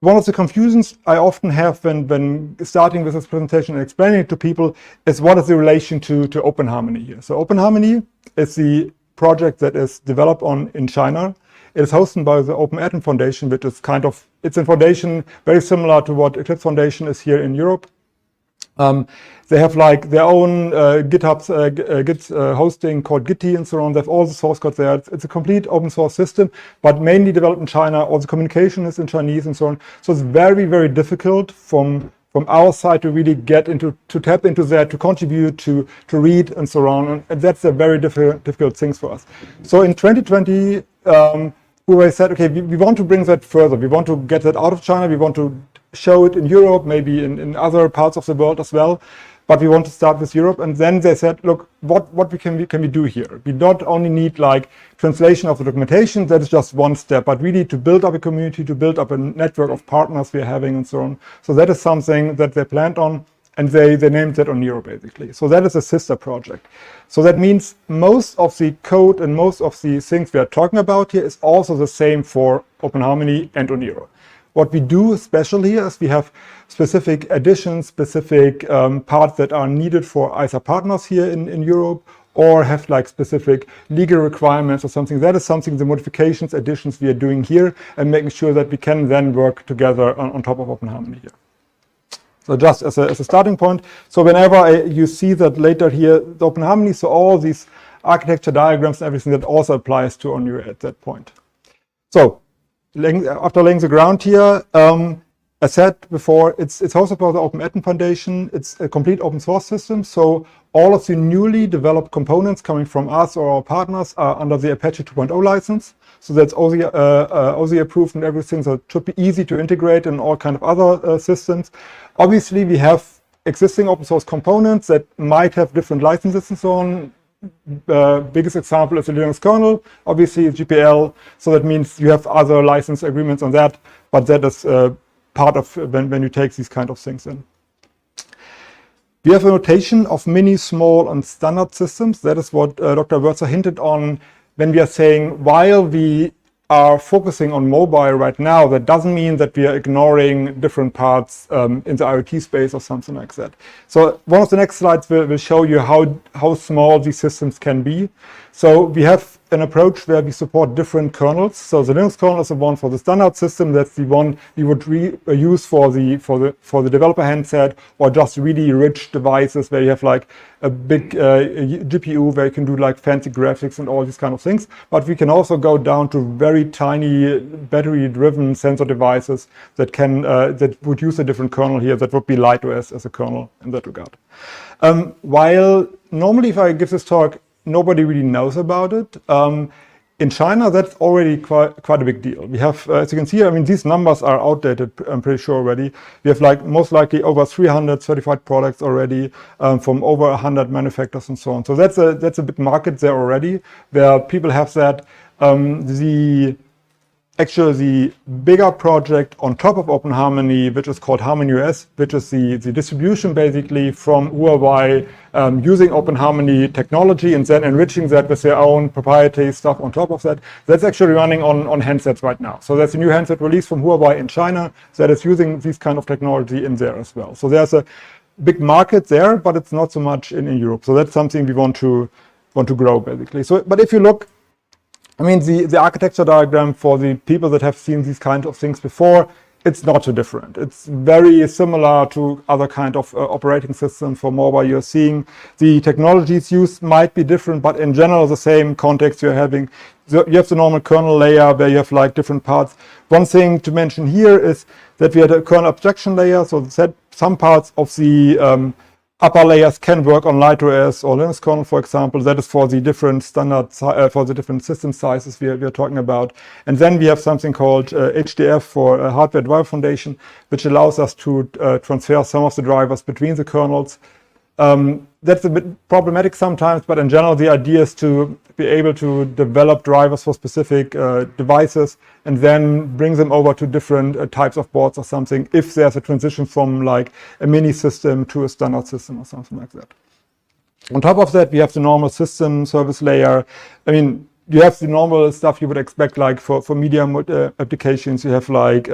One of the confusions I often have when starting with this presentation and explaining it to people is what is the relation to Open Harmony here. So Open Harmony is the project that is developed in China. It is hosted by the Open Atom Foundation, which is it's a foundation very similar to what Eclipse Foundation is here in Europe. They have like their own Git hosting called Gitti and so on. They have all the source code there. It's a complete open source system, but mainly developed in China. All the communication is in Chinese and so on. So it's very, very difficult from our side to really to tap into that, to contribute, to read and so on. And that's a very difficult thing for us. So in 2020, we said, okay, we want to bring that further. We want to get that out of China. We want to show it in Europe, maybe in other parts of the world as well. But we want to start with Europe. And then they said, look, what can we do here? We not only need like translation of the documentation, that is just one step, but we need to build up a community, to build up a network of partners we're having and so on. So that is something that they planned on, and they named that Oniro basically. So that is a sister project. So that means most of the code and most of the things we are talking about here is also the same for Open Harmony and Oniro. What we do especially is we have specific additions, specific parts that are needed for either partners here in Europe or have like specific legal requirements or something. That is something, the modifications, additions we are doing here and making sure that we can then work together on top of Open Harmony here. So just as a starting point. So whenever you see that later here, the Open Harmony, so all these architecture diagrams and everything, that also applies to Oniro at that point. So after laying the ground here, as said before, it's hosted by the Open Atom Foundation. It's a complete open source system. So all of the newly developed components coming from us or our partners are under the Apache 2.0 license. So that's OSI approved and everything. So it should be easy to integrate in all kind of other systems. Obviously, we have existing open source components that might have different licenses and so on. Biggest example is the Linux kernel, obviously GPL, so that means you have other license agreements on that, but that is part of when you take these kind of things in. We have a notation of mini, small and standard systems. That is what Dr. Wurzer hinted on when we are saying while we are focusing on mobile right now, that doesn't mean that we are ignoring different parts in the IoT space or something like that. So one of the next slides will show you how small these systems can be. So we have an approach where we support different kernels. So the Linux kernel is the one for the standard system. That's the one we would use for the developer handset, or just really rich devices where you have like a big GPU where you can do like fancy graphics and all these kind of things. But we can also go down to very tiny battery-driven sensor devices that can that would use a different kernel here. That would be Light OS as a kernel in that regard. While normally, if I give this talk, nobody really knows about it. In China, that's already quite a big deal. We have, as you can see, I mean, these numbers are outdated, I'm pretty sure already. We have like most likely over 300 certified products already from over 100 manufacturers and so on. So that's a big market there already, where people have that. Actually, the bigger project on top of OpenHarmony, which is called Harmony OS, which is the distribution basically from Huawei using OpenHarmony technology and then enriching that with their own proprietary stuff on top of that. That's actually running on handsets right now. So there's a new handset release from Huawei in China that is using this kind of technology in there as well. So there's a big market there, but it's not so much in Europe. So that's something we want to grow basically. So, but if you look, I mean, the architecture diagram for the people that have seen these kinds of things before, it's not too different. It's very similar to other kind of operating systems for mobile you're seeing. The technologies used might be different, but in general, the same context you're having. So you have the normal kernel layer where you have like different parts. One thing to mention here is that we had a kernel abstraction layer, so that some parts of the upper layers can work on Light OS or Linux kernel, for example. That is for the different standard, for the different system sizes we are talking about. And then we have something called HDF for Hardware Driver Foundation, which allows us to transfer some of the drivers between the kernels. That's a bit problematic sometimes, but in general, the idea is to be able to develop drivers for specific devices and then bring them over to different types of boards or something if there's a transition from like a mini system to a standard system or something like that. On top of that, we have the normal system service layer. I mean, you have the normal stuff you would expect, like for media applications. You have like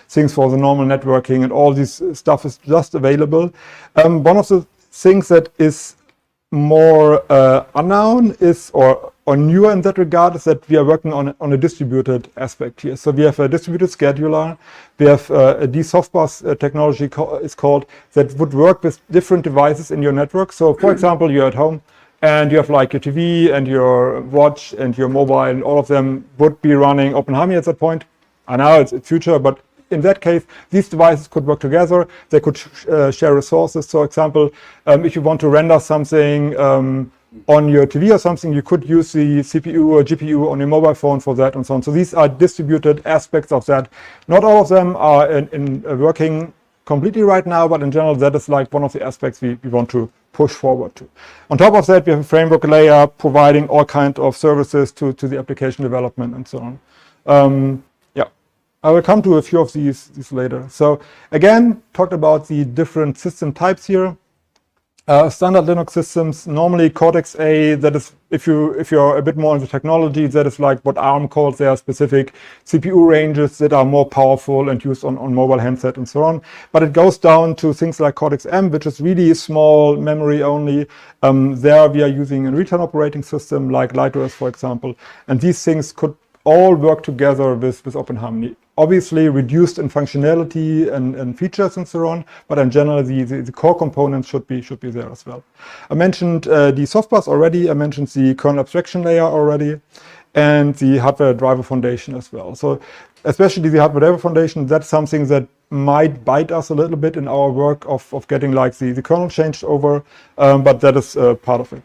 things for the normal networking, and all this stuff is just available. One of the things that is more unknown is, or newer in that regard, is that we are working on a distributed aspect here. So we have a distributed scheduler. We have a DSoftBus technology is called, that would work with different devices in your network. So for example, you're at home and you have like your TV and your watch and your mobile, and all of them would be running OpenHarmony at that point. I know it's future, but in that case, these devices could work together. They could share resources. So, example, if you want to render something on your TV or something, you could use the CPU or GPU on your mobile phone for that and so on. So these are distributed aspects of that. Not all of them are in working completely right now, but in general, that is like one of the aspects we want to push forward to. On top of that, we have a framework layer providing all kinds of services to the application development and so on. I will come to a few of these later. So again, talked about the different system types here. Standard Linux systems, normally Cortex-A, that is, if you're a bit more into technology, that is like what ARM calls their specific CPU ranges that are more powerful and used on mobile handset and so on. But it goes down to things like Cortex-M, which is really small memory only. There we are using a return operating system like Light OS, for example. And these things could all work together with OpenHarmony. Obviously reduced in functionality and features and so on, but in general the core components should be there as well. I mentioned the softbus already, I mentioned the kernel abstraction layer already, and the hardware driver foundation as well. So especially the hardware driver foundation, that's something that might bite us a little bit in our work of getting like the kernel changed over, but that is part of it.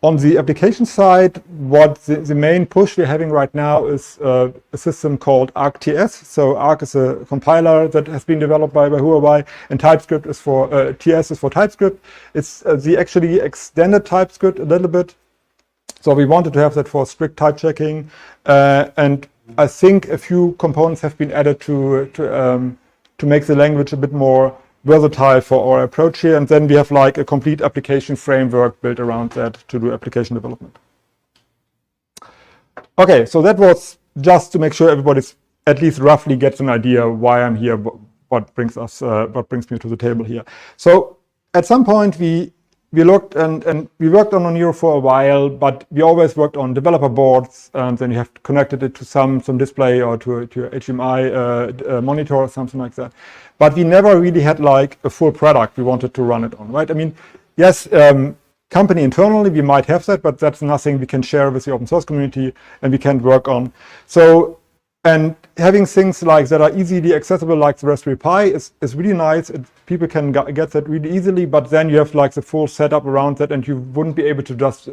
On the application side, what the main push we're having right now is a system called ArcTS. So Arc is a compiler that has been developed by Huawei, and TypeScript is for TS is for TypeScript. It's the actually extended TypeScript a little bit. So we wanted to have that for strict type checking, and I think a few components have been added to make the language a bit more versatile for our approach here, and then we have like a complete application framework built around that to do application development. Okay, so that was just to make sure everybody at least roughly gets an idea why I'm here, what brings me to the table here. So at some point we we looked and we worked on Oniro for a while, but we always worked on developer boards, and then you have connected it to some display or to a HDMI monitor or something like that. But we never really had like a full product we wanted to run it on, right? I mean, yes, company internally we might have that, but that's nothing we can share with the open source community and we can't work on. So, and having things like that are easily accessible, like the Raspberry Pi, is really nice. People can get that really easily, but then you have like the full setup around that, and you wouldn't be able to just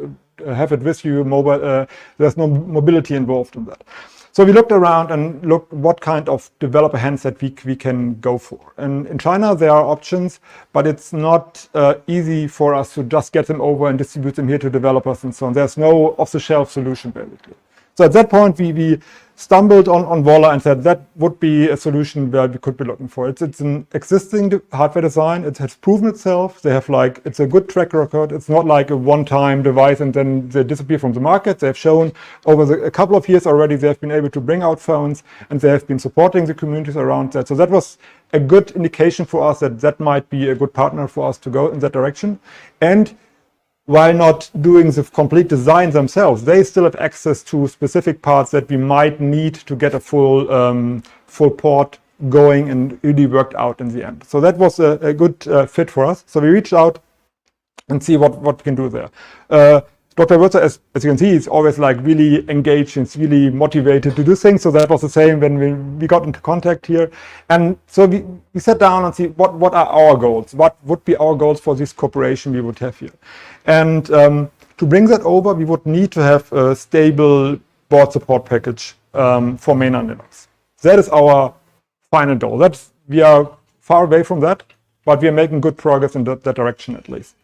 have it with you. Mobile, there's no mobility involved in that. So we looked around and looked what kind of developer handset we can go for. And in China there are options, but it's not easy for us to just get them over and distribute them here to developers and so on. There's no off-the-shelf solution basically. So at that point, we stumbled on Volla and said that would be a solution where we could be looking for. It's an existing hardware design. It has proven itself. They have like, it's a good track record. It's not like a one-time device and then they disappear from the market. They have shown over a couple of years already they have been able to bring out phones, and they have been supporting the communities around that. So that was a good indication for us that that might be a good partner for us to go in that direction. And while not doing the complete design themselves, they still have access to specific parts that we might need to get a full port going and really worked out in the end. So that was a good fit for us. So we reached out and see what we can do there. Dr. Wurzer, as you can see, is always like really engaged and is really motivated to do things. So that was the same when we got into contact here. And so we sat down and see what are our goals? What would be our goals for this cooperation we would have here? And to bring that over, we would need to have a stable board support package for mainline Linux. That is our final goal. We are far away from that, but we are making good progress in that direction at least.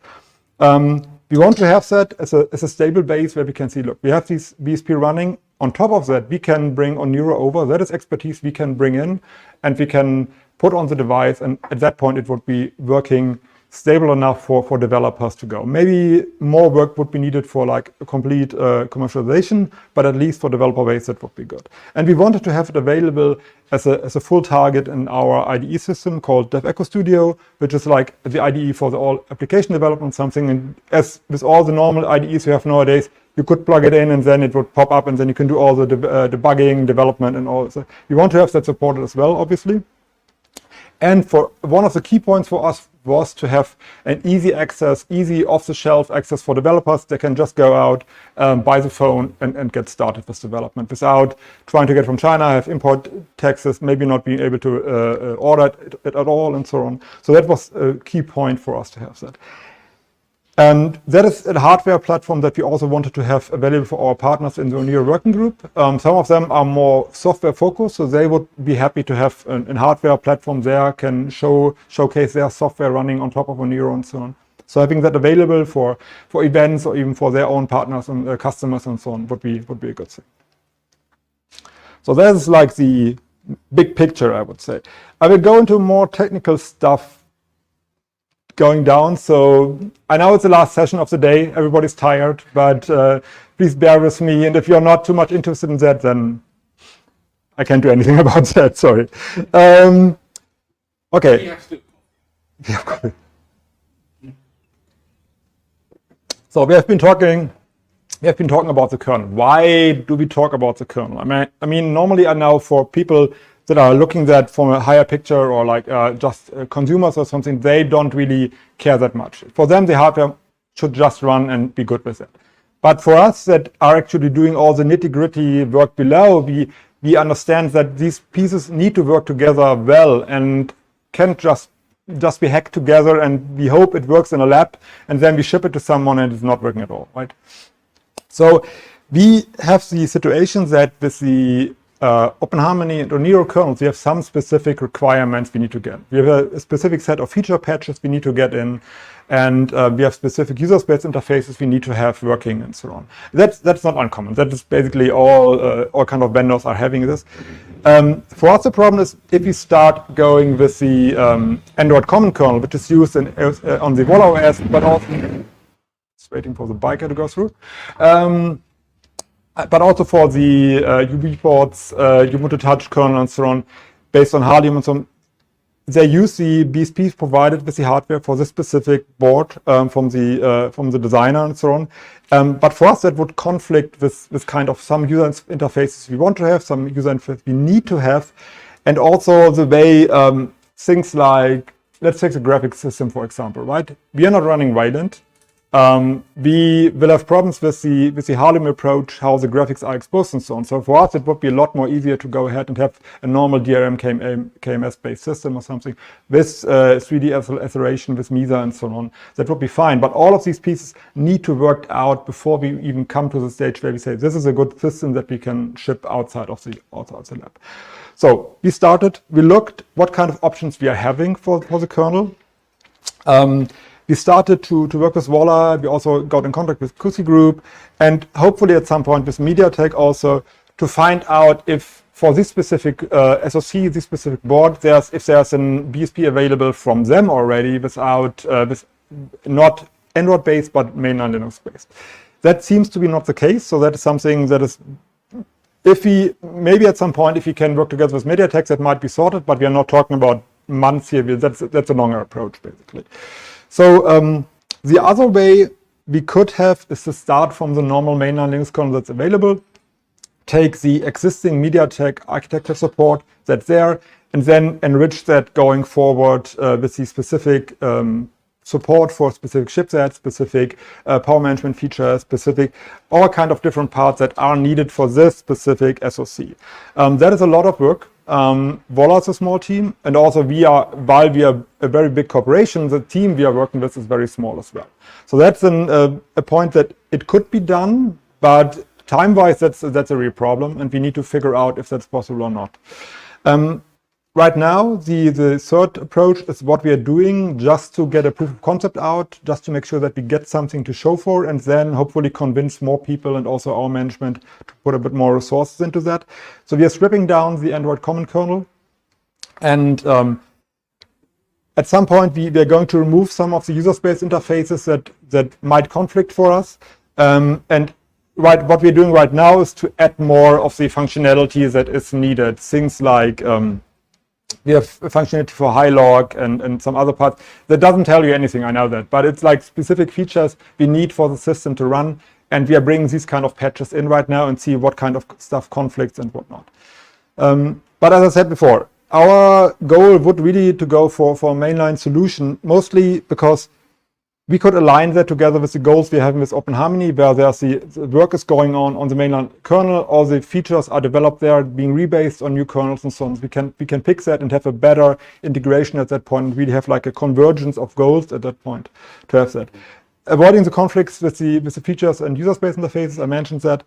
We want to have that as a stable base where we can see, look, we have these BSP running. On top of that, we can bring Oniro over. That is expertise we can bring in and we can put on the device. And at that point, it would be working stable enough for developers to go. Maybe more work would be needed for like a complete commercialization, but at least for developer base, that would be good. And we wanted to have it available as a full target in our IDE system called DevEcho Studio, which is like the IDE for the all application development, something. And as with all the normal IDEs you have nowadays, you could plug it in and then it would pop up and then you can do all the debugging, development and all. So we want to have that supported as well, obviously. And for one of the key points for us was to have an easy access, easy off-the-shelf access for developers. They can just go out, buy the phone and get started with development without trying to get from China, have import taxes, maybe not being able to order it at all and so on. So that was a key point for us to have that. And that is a hardware platform that we also wanted to have available for our partners in the Oniro working group. Some of them are more software focused, so they would be happy to have a hardware platform there, can showcase their software running on top of Oniro and so on. So having that available for events or even for their own partners and customers and so on would be a good thing. So that is like the big picture, I would say. I will go into more technical stuff going down. So I know it's the last session of the day. Everybody's tired, but please bear with me. And if you're not too much interested in that, then I can't do anything about that. Sorry. Okay. Yeah, so we have been talking about the kernel. Why do we talk about the kernel? I mean, normally I know for people that are looking at that from a higher picture or like just consumers or something, they don't really care that much. For them, the hardware should just run and be good with it. But for us that are actually doing all the nitty-gritty work below, we understand that these pieces need to work together well and can't just be hacked together and we hope it works in a lab and then we ship it to someone and it's not working at all, right? So we have the situation that with the OpenHarmony and Oniro kernels, we have some specific requirements we need to get. We have a specific set of feature patches we need to get in, and we have specific user space interfaces we need to have working and so on. That's not uncommon. That is basically all kind of vendors are having this. For us, the problem is if we start going with the Android common kernel, which is used on the Vola OS, but also just waiting for the biker to go through. But also for the UBports, Ubuntu Touch kernel and so on, based on Halium and so on. they use the BSPs provided with the hardware for this specific board from the designer and so on. But for us, that would conflict with kind of some user interfaces we want to have, some user interfaces we need to have, and also the way things like, let's take the graphics system, for example, right? We are not running Wayland. We will have problems with the Harlem approach, how the graphics are exposed and so on. So for us, it would be a lot more easier to go ahead and have a normal DRM KMS-based system or something with 3D acceleration, with MISA and so on. That would be fine. But all of these pieces need to work out before we even come to the stage where we say, this is a good system that we can ship outside of the lab. So we started, we looked what kind of options we are having for the kernel. We started to work with Vola. We also got in contact with Kusi Group, and hopefully at some point with MediaTek also, to find out if for this specific SoC, this specific board, if there's an BSP available from them already without, with not Android-based but mainline Linux-based. That seems to be not the case, so that is something that is, if we, maybe at some point, if we can work together with MediaTek, that might be sorted, but we are not talking about months here. That's a longer approach, basically. So the other way we could have is to start from the normal mainline Linux kernel that's available, take the existing MediaTek architecture support that's there, and then enrich that going forward with the specific support for specific chipsets, specific power management features, specific all kind of different parts that are needed for this specific SoC. That is a lot of work. Vola is a small team, and also while we are a very big corporation, the team we are working with is very small as well. So that's a point that it could be done, but time-wise, that's a real problem, and we need to figure out if that's possible or not. Right now, the third approach is what we are doing just to get a proof of concept out, just to make sure that we get something to show for, and then hopefully convince more people and also our management to put a bit more resources into that. So we are stripping down the Android common kernel, and at some point we are going to remove some of the user space interfaces that might conflict for us. And what we're doing right now is to add more of the functionality that is needed. Things like we have functionality for high log and some other parts. That doesn't tell you anything, I know that, but it's like specific features we need for the system to run, and we are bringing these kind of patches in right now and see what kind of stuff conflicts and whatnot. But as I said before, our goal would really to go for a mainline solution, mostly because we could align that together with the goals we have with OpenHarmony, where there's the work is going on the mainline kernel. All the features are developed there, being rebased on new kernels and so on. We can pick that and have a better integration at that point, and really have like a convergence of goals at that point to have that. Avoiding the conflicts with the features and user space interfaces, I mentioned that.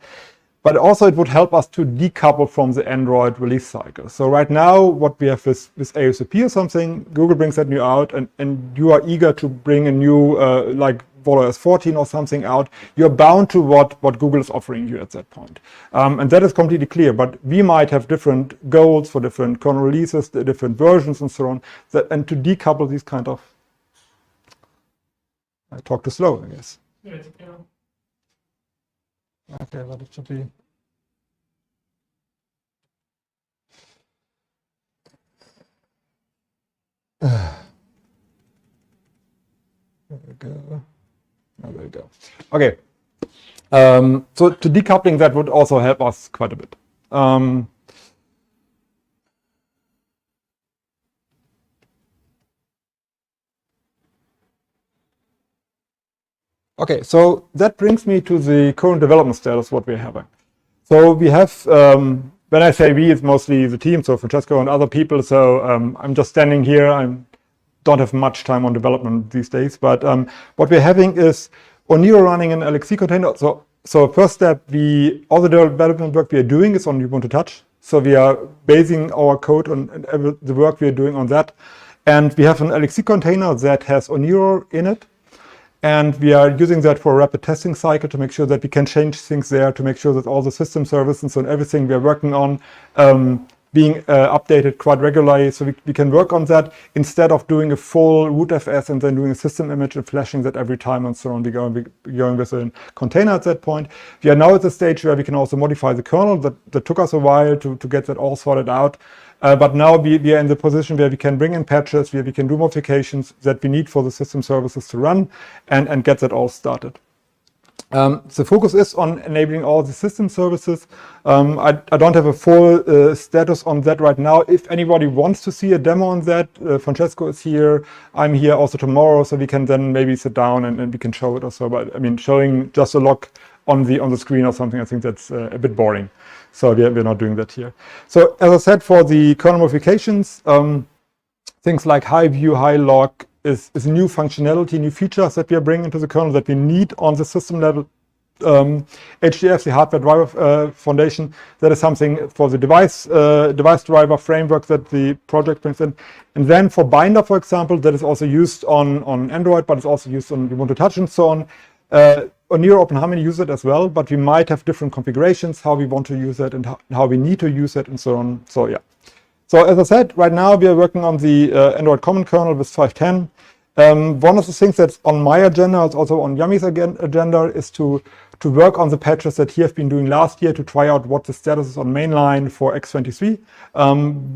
But also it would help us to decouple from the Android release cycle. So right now, what we have with ASAP or something, Google brings that new out, and you are eager to bring a new, like Vola OS 14 or something out, you're bound to what Google is offering you at that point. And that is completely clear, but we might have different goals for different kernel releases, the different versions and so on, and to decouple these kind of, I talk too slow, I guess. Okay, but it should be. There we go. There we go. Okay. So to decoupling that would also help us quite a bit. Okay, so that brings me to the current development status, what we're having. So we have, when I say we, it's mostly the team, so Francesco and other people. So I'm just standing here. I don't have much time on development these days, but what we're having is Oniro running an LXC container. So first step, all the development work we are doing is on Ubuntu Touch. So we are basing our code on the work we are doing on that. And we have an LXC container that has Oniro in it. And we are using that for a rapid testing cycle to make sure that we can change things there, to make sure that all the system services and everything we are working on being updated quite regularly, so we can work on that instead of doing a full rootfs and then doing a system image and flashing that every time and so on. We're going with a container at that point. We are now at the stage where we can also modify the kernel. That took us a while to get that all sorted out. But now we are in the position where we can bring in patches, where we can do modifications that we need for the system services to run and get that all started. The focus is on enabling all the system services. I don't have a full status on that right now. If anybody wants to see a demo on that, Francesco is here. I'm here also tomorrow, so we can then maybe sit down and we can show it or so. But I mean, showing just a log on the screen or something, I think that's a bit boring. So we're not doing that here. So as I said, for the kernel modifications, things like high view, high log is new functionality, new features that we are bringing into the kernel that we need on the system level. HDF, the hardware driver foundation, that is something for the device driver framework that the project brings in. And then for Binder, for example, that is also used on Android, but it's also used on Ubuntu Touch and so on. Oniro OpenHarmony use it as well, but we might have different configurations, how we want to use it and how we need to use it and so on. So yeah. So as I said, right now we are working on the Android Common Kernel with 5.10. One of the things that's on my agenda, it's also on Yami's agenda, is to work on the patches that he has been doing last year to try out what the status is on mainline for X23.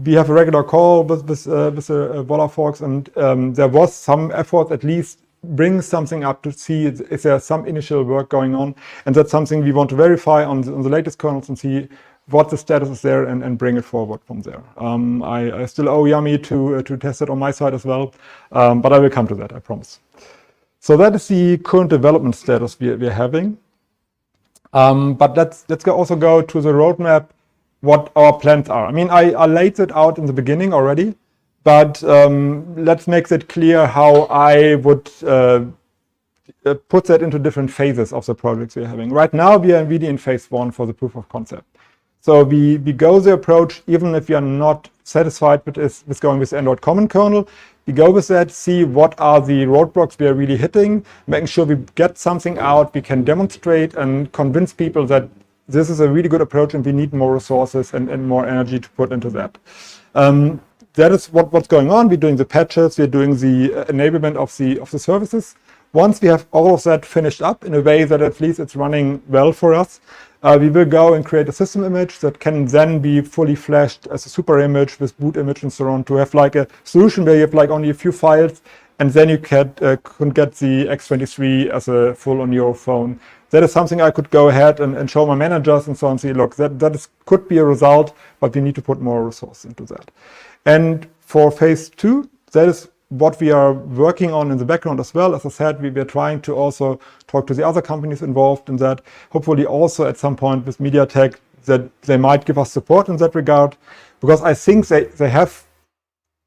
We have a regular call with the Volla folks, and there was some effort at least bring something up to see if there's some initial work going on, and that's something we want to verify on the latest kernels and see what the status is there and bring it forward from there. I still owe Yami to test it on my side as well, but I will come to that, I promise. So that is the current development status we're having. But let's also go to the roadmap, what our plans are. I mean, I laid it out in the beginning already, but let's make it clear how I would put that into different phases of the projects we're having. Right now, we are really in phase 1 for the proof of concept. So we go the approach, even if we are not satisfied with going with the Android Common Kernel, we go with that, see what are the roadblocks we are really hitting, making sure we get something out, we can demonstrate and convince people that this is a really good approach and we need more resources and more energy to put into that. That is what's going on. We're doing the patches, we're doing the enablement of the services. Once we have all of that finished up in a way that at least it's running well for us, we will go and create a system image that can then be fully flashed as a super image with boot image and so on, to have like a solution where you have like only a few files, and then you can get the X23 as a full on your phone. That is something I could go ahead and show my managers and so on and say, look, that could be a result, but we need to put more resources into that. And for phase 2, that is what we are working on in the background as well. As I said, we are trying to also talk to the other companies involved in that, hopefully also at some point with MediaTek, that they might give us support in that regard, because I think they have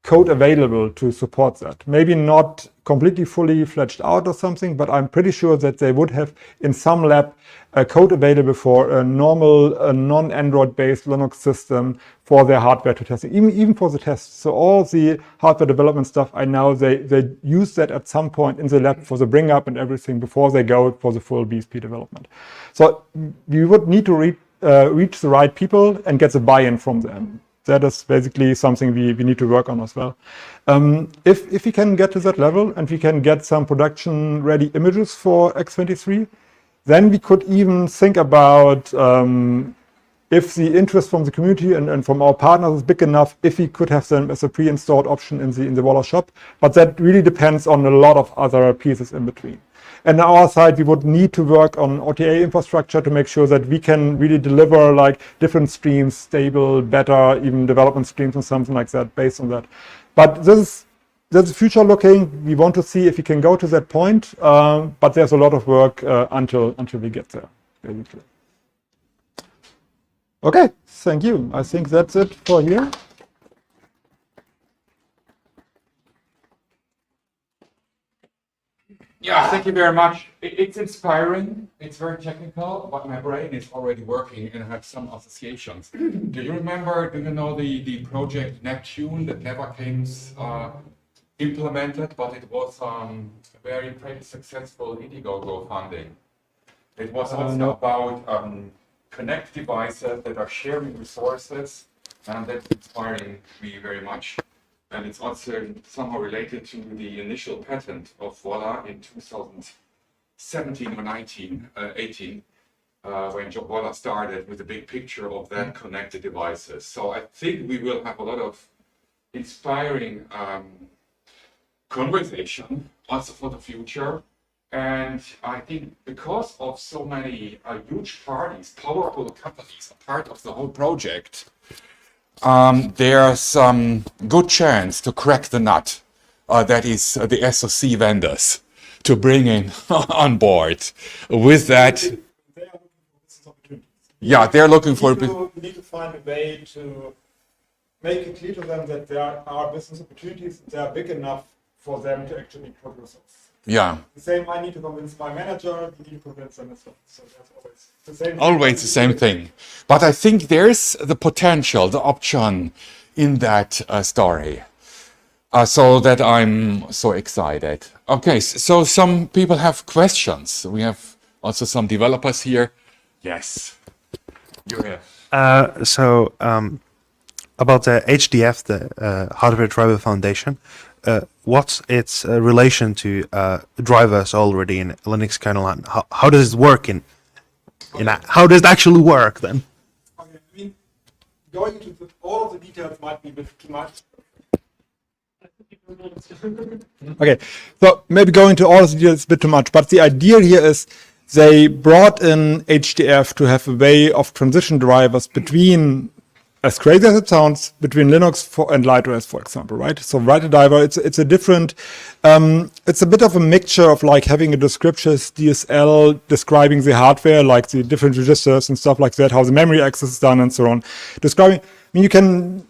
code available to support that. Maybe not completely fully fledged out or something, but I'm pretty sure that they would have in some lab code available for a normal non-Android based Linux system for their hardware to test, even for the tests. So all the hardware development stuff, I know they use that at some point in the lab for the bring up and everything before they go for the full BSP development. So we would need to reach the right people and get the buy-in from them. That is basically something we need to work on as well. If we can get to that level and we can get some production ready images for X23, then we could even think about if the interest from the community and from our partners is big enough, if we could have them as a pre-installed option in the Volla shop. But that really depends on a lot of other pieces in between. And on our side, we would need to work on OTA infrastructure to make sure that we can really deliver like different streams, stable, better, even development streams and something like that based on that. But this is future looking. We want to see if we can go to that point, but there's a lot of work until we get there, basically. Okay, thank you. I think that's it for here. Yeah, thank you very much. It's inspiring. It's very technical, but my brain is already working and I have some associations. Do you know the project Neptune that never came implemented, but it was very pretty successful Indiegogo funding. It was also about connect devices that are sharing resources, and that's inspiring me very much. And it's also somehow related to the initial patent of Volla in 2017 or 18. when Volla started with a big picture of that connected devices. So I think we will have a lot of inspiring conversation also for the future. And I think because of so many huge parties, powerful companies, a part of the whole project, there's some good chance to crack the nut. That is the SoC vendors to bring in on board. With that, yeah, they're looking for. You need to find a way to make it clear to them that there are business opportunities. They are big enough for them to actually progress. Yeah. The same. I need to convince my manager. You need to convince them as well. So that's always the same. Always the same thing. But I think there's the potential, the option in that story. So that I'm so excited. Okay, so some people have questions. We have also some developers here. Yes. You have. About the HDF, the Hardware Driver Foundation, what's its relation to drivers already in Linux kernel, and how does it work how does it actually work then? Okay, I mean, going into all of the details might be a bit too much. Okay, so maybe going to all of the details is a bit too much, but the idea here is they brought in HDF to have a way of transition drivers between, as crazy as it sounds, between Linux and LightOS, for example, right? So writer driver, it's a different, it's a bit of a mixture of like having a descriptions DSL describing the hardware, like the different registers and stuff like that, how the memory access is done and so on. Describing, I mean, you can,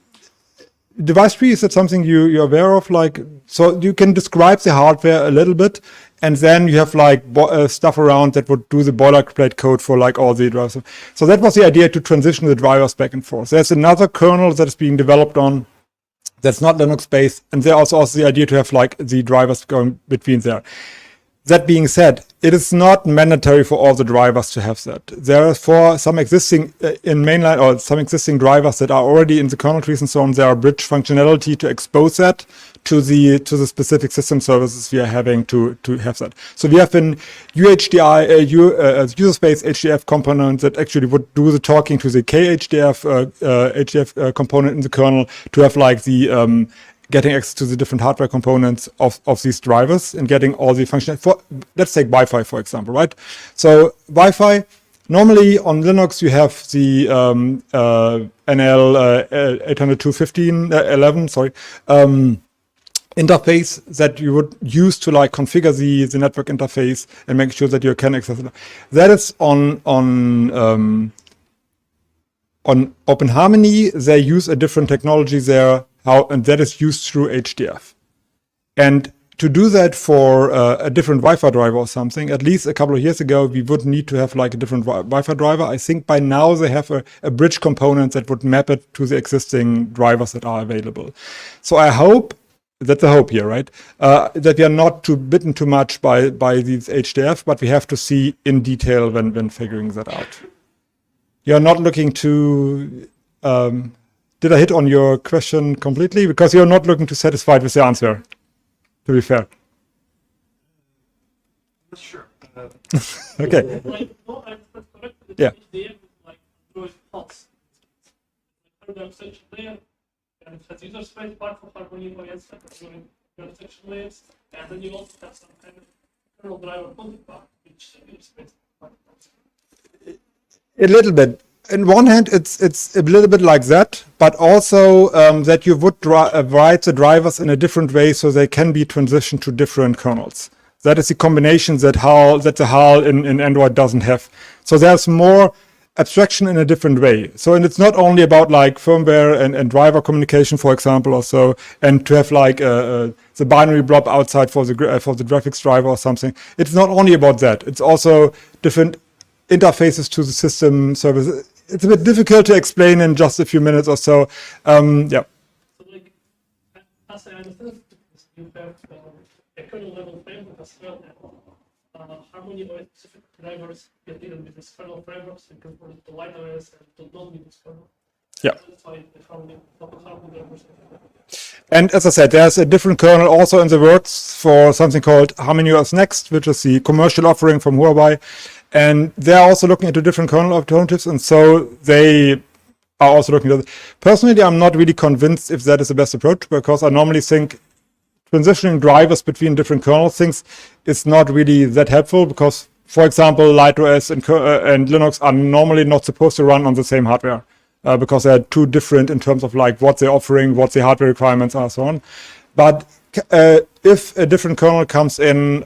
device tree, is that something you're aware of? Like, so you can describe the hardware a little bit, and then you have like stuff around that would do the boilerplate code for like all the drivers. So that was the idea, to transition the drivers back and forth. There's another kernel that is being developed on that's not Linux based, and there's also the idea to have like the drivers going between there. That being said, it is not mandatory for all the drivers to have that. There are for some existing in mainline, or some existing drivers that are already in the kernel trees and so on, there are bridge functionality to expose that to the specific system services we are having to have that. So we have an UHDI, user space HDF component that actually would do the talking to the KHDF HDF component in the kernel to have like the getting access to the different hardware components of these drivers and getting all the functionality. For, let's take Wi-Fi, for example, right? So Wi-Fi, normally on Linux, you have the NL 802.11 interface that you would use to like configure the network interface and make sure that you can access it. That is on OpenHarmony. They use a different technology there, and that is used through HDF. And to do that for a different Wi-Fi driver or something, at least a couple of years ago, we would need to have like a different Wi-Fi driver. I think by now they have a bridge component that would map it to the existing drivers that are available. So I hope, that's a hope here, right? That we are not too bitten too much by these HDF, but we have to see in detail when figuring that out. You're not looking to... did I hit on your question completely? Because you're not looking to satisfied with the answer, to be fair. Not sure. Okay. Like, no, that's correct. Yeah. HDF is like Android pulse. Hardware abstraction layer, and it has user space part for Harmony OS and Android abstraction layers, and then you also have some kind of kernel driver content part, which user space part. A little bit. On one hand, it's a little bit like that, but also that you would write the drivers in a different way so they can be transitioned to different kernels. That is the combination that the HAL in Android doesn't have. So there's more abstraction in a different way. So, and it's not only about like firmware and driver communication, for example, or so, and to have like the binary blob outside for the graphics driver or something. It's not only about that. It's also different interfaces to the system service. It's a bit difficult to explain in just a few minutes or so. Yeah. So, like, as I understand, you have a kernel level framework as well, and Harmony OS specific drivers get in with this kernel framework, so you can put it to LightOS and to non-Linux kernel. Yeah. That's why the Harmony drivers. And as I said, there's a different kernel also in the works for something called Harmony OS Next, which is the commercial offering from Huawei. And they're also looking into different kernel alternatives, and so they are also looking at it. Personally, I'm not really convinced if that is the best approach, because I normally think transitioning drivers between different kernel things is not really that helpful, because, for example, Light OS and Linux are normally not supposed to run on the same hardware, because they're too different in terms of like what they're offering, what the hardware requirements are, so on. But if a different kernel comes in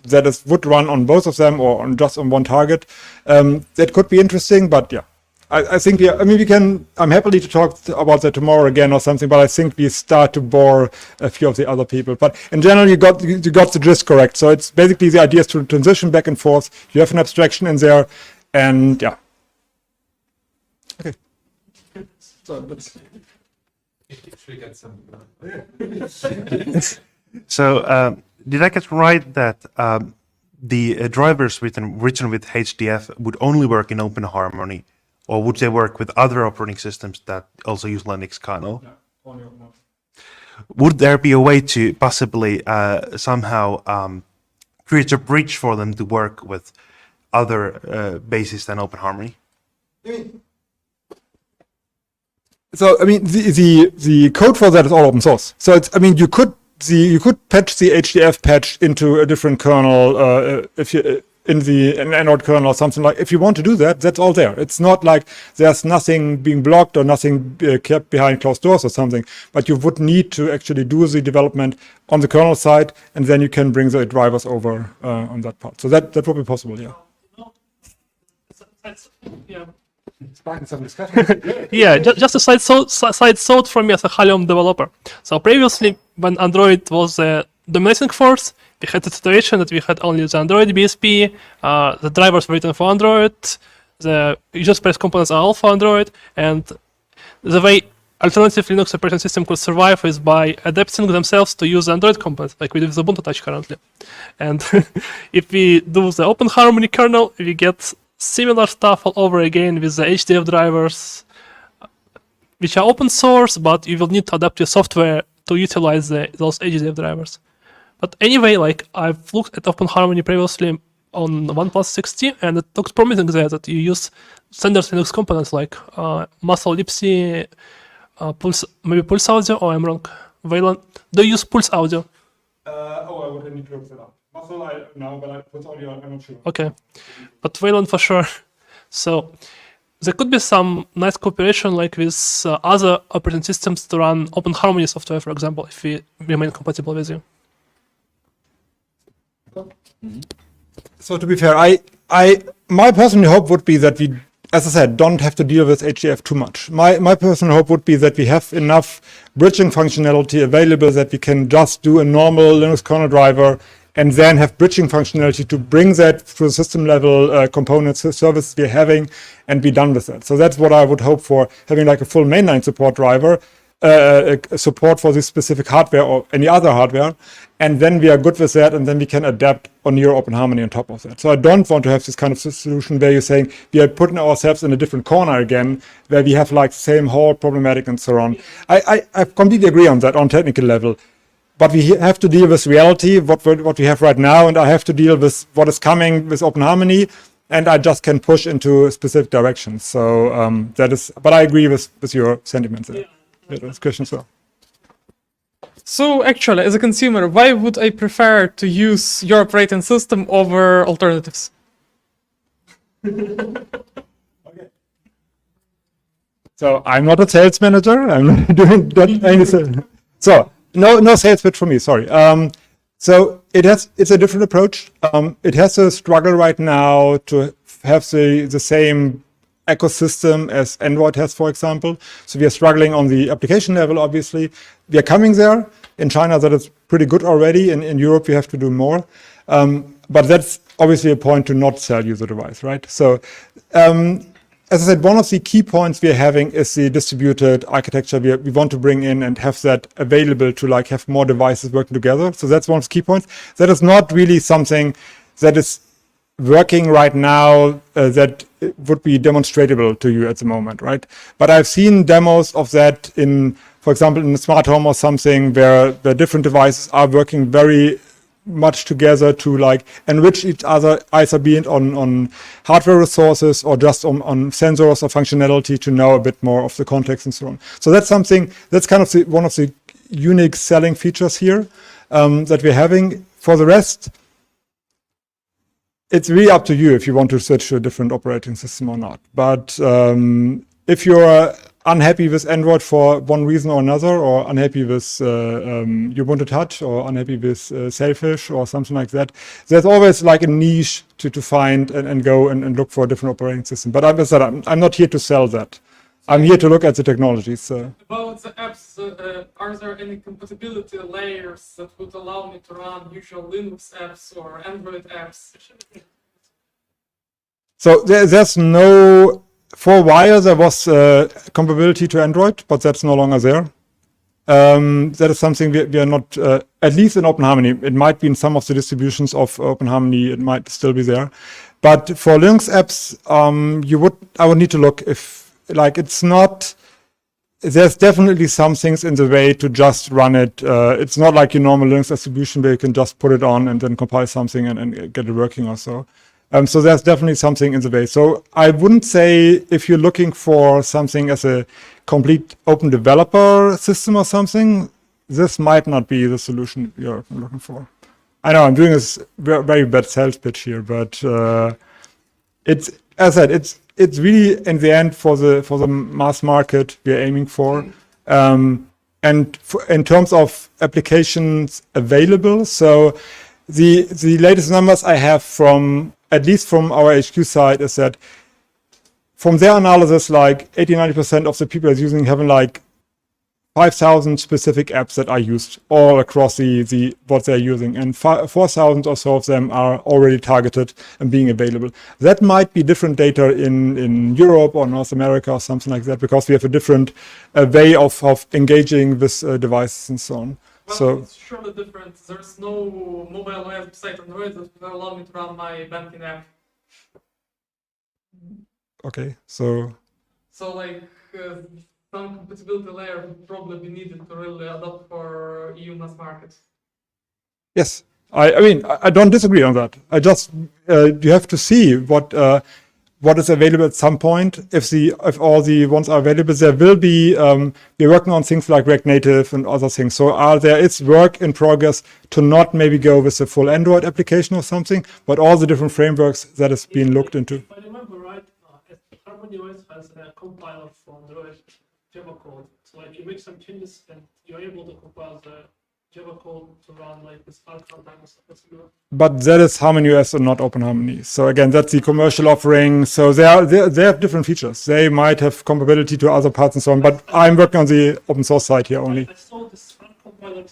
that would run on both of them or on just on one target, that could be interesting. But yeah, I think we can. I'm happy to talk about that tomorrow again or something. But I think we start to bore a few of the other people. But in general, you got the gist correct. So it's basically the idea is to transition back and forth. You have an abstraction in there, and yeah. Okay. So that's. So, did I get right that the drivers written with HDF would only work in OpenHarmony, or would they work with other operating systems that also use Linux kernel? Would there be a way to possibly somehow create a bridge for them to work with other bases than OpenHarmony? So I mean, the code for that is all open source. So it's, I mean, you could patch the HDF patch into a different kernel if you an Android kernel or something like. If you want to do that, that's all there. It's not like there's nothing being blocked or nothing kept behind closed doors or something. But you would need to actually do the development on the kernel side, and then you can bring the drivers over on that part. So that would be possible, yeah. Yeah. Sparking some discussion. Yeah, just a side thought from me as a Halium developer. So previously, when Android was the dominating force, we had a situation that we had only the Android BSP, the drivers were written for Android, the user space components are all for Android, and the way alternative Linux operating system could survive is by adapting themselves to use Android components, like we do with Ubuntu Touch currently. And if we do the OpenHarmony kernel, we get similar stuff all over again with the HDF drivers, which are open source, but you will need to adapt your software to utilize those HDF drivers. But anyway, like I've looked at OpenHarmony previously on OnePlus 60, and it looks promising there that you use standard Linux components like Muscle Lipsy, Pulse, maybe Pulse Audio, or I'm wrong. Wayland, do you use Pulse Audio? I would need to look that up. Muscle, I know, but Pulse Audio, I'm not sure. Okay, but Wayland for sure. So there could be some nice cooperation like with other operating systems to run OpenHarmony software, for example, if we remain compatible with you. So to be fair, my personal hope would be that we, as I said, don't have to deal with HDF too much. My personal hope would be that we have enough bridging functionality available that we can just do a normal Linux kernel driver and then have bridging functionality to bring that to the system level components, services we're having, and be done with that. So that's what I would hope for, having like a full mainline support driver, support for this specific hardware or any other hardware, and then we are good with that, and then we can adapt Oniro OpenHarmony on top of that. So I don't want to have this kind of solution where you're saying we are putting ourselves in a different corner again, where we have like same whole problematic and so on. I completely agree on that on technical level. But we have to deal with reality, what we have right now, and I have to deal with what is coming with OpenHarmony, and I just can push into specific directions. So that is, but I agree with your sentiments there. Yeah, that's question so. So actually, as a consumer, why would I prefer to use your operating system over alternatives? Okay. So I'm not a sales manager. I'm not doing any sales. So no sales pitch for me. Sorry. So it's a different approach. It has a struggle right now to have the same ecosystem as Android has, for example. So we are struggling on the application level, obviously. We are coming there. In China, that is pretty good already. In Europe, we have to do more. But that's obviously a point to not sell you the device, right? So as I said, one of the key points we are having is the distributed architecture we want to bring in and have that available to like have more devices working together. So that's one of the key points. That is not really something that is working right now that would be demonstratable to you at the moment, right? But I've seen demos of that in, for example, in a smart home or something where the different devices are working very much together to like enrich each other, either be it on hardware resources or just on sensors or functionality to know a bit more of the context and so on. So that's something, that's kind of one of the unique selling features here that we're having. For the rest, it's really up to you if you want to switch to a different operating system or not. But if you're unhappy with Android for one reason or another, or unhappy with Ubuntu Touch, or unhappy with Sailfish or something like that, there's always like a niche to find and go and look for a different operating system. But as I said, I'm not here to sell that. I'm here to look at the technology. So. About the apps, are there any compatibility layers that would allow me to run usual Linux apps or Android apps? So there's no. For a while there was compatibility to Android, but that's no longer there. That is something we are not, at least in OpenHarmony. It might be in some of the distributions of OpenHarmony, it might still be there. But for Linux apps, I would need to look if, like, it's not, there's definitely some things in the way to just run it. It's not like your normal Linux distribution where you can just put it on and then compile something and get it working or so. So there's definitely something in the way. So I wouldn't say if you're looking for something as a complete open developer system or something, this might not be the solution you're looking for. I know I'm doing this very bad sales pitch here, but it's, as I said, it's really in the end for the mass market we're aiming for. And in terms of applications available, so the latest numbers I have from, at least from our HQ side, is that from their analysis, like 80-90% of the people are using having like 5,000 specific apps that are used all across the what they're using, and 4,000 or so of them are already targeted and being available. That might be different data in Europe or North America or something like that, because we have a different way of engaging with devices and so on. Well, so it's surely different. There's no mobile OS beside Android that will allow me to run my banking app. okay, so like some compatibility layer would probably be needed to really adopt for EU mass market. yes, I mean I don't disagree on that. I just you have to see what is available at some point. If all the ones are available, there will be, we're working on things like React Native and other things. So there is work in progress to not maybe go with a full Android application or something, but all the different frameworks that is being looked into. If I remember right, Harmony OS has a compiler for Android Java code. So like you make some changes and you're able to compile the Java code to run like this But that is Harmony OS and not OpenHarmony. So again, that's the commercial offering. So they have different features. They might have compatibility to other parts and so on, but I'm working on the open source side here only. I saw this compiler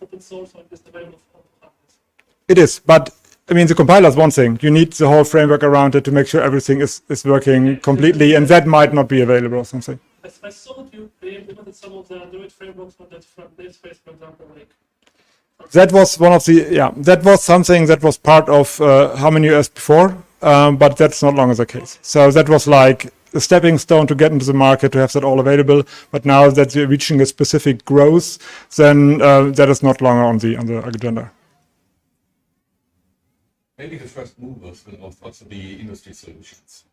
open source like this available for OpenHarmony. It is, but I mean, the compiler is one thing. You need the whole framework around it to make sure everything is working completely, and that might not be available or something. I saw that you implemented some of the Android frameworks on that namespace, for example, like. That was one of the, that was something that was part of Harmony OS before, but that's no longer the case. So that was like a stepping stone to get into the market, to have that all available. But now that you're reaching a specific growth, then that is not longer on the agenda. Maybe the first movers will also be industry solutions.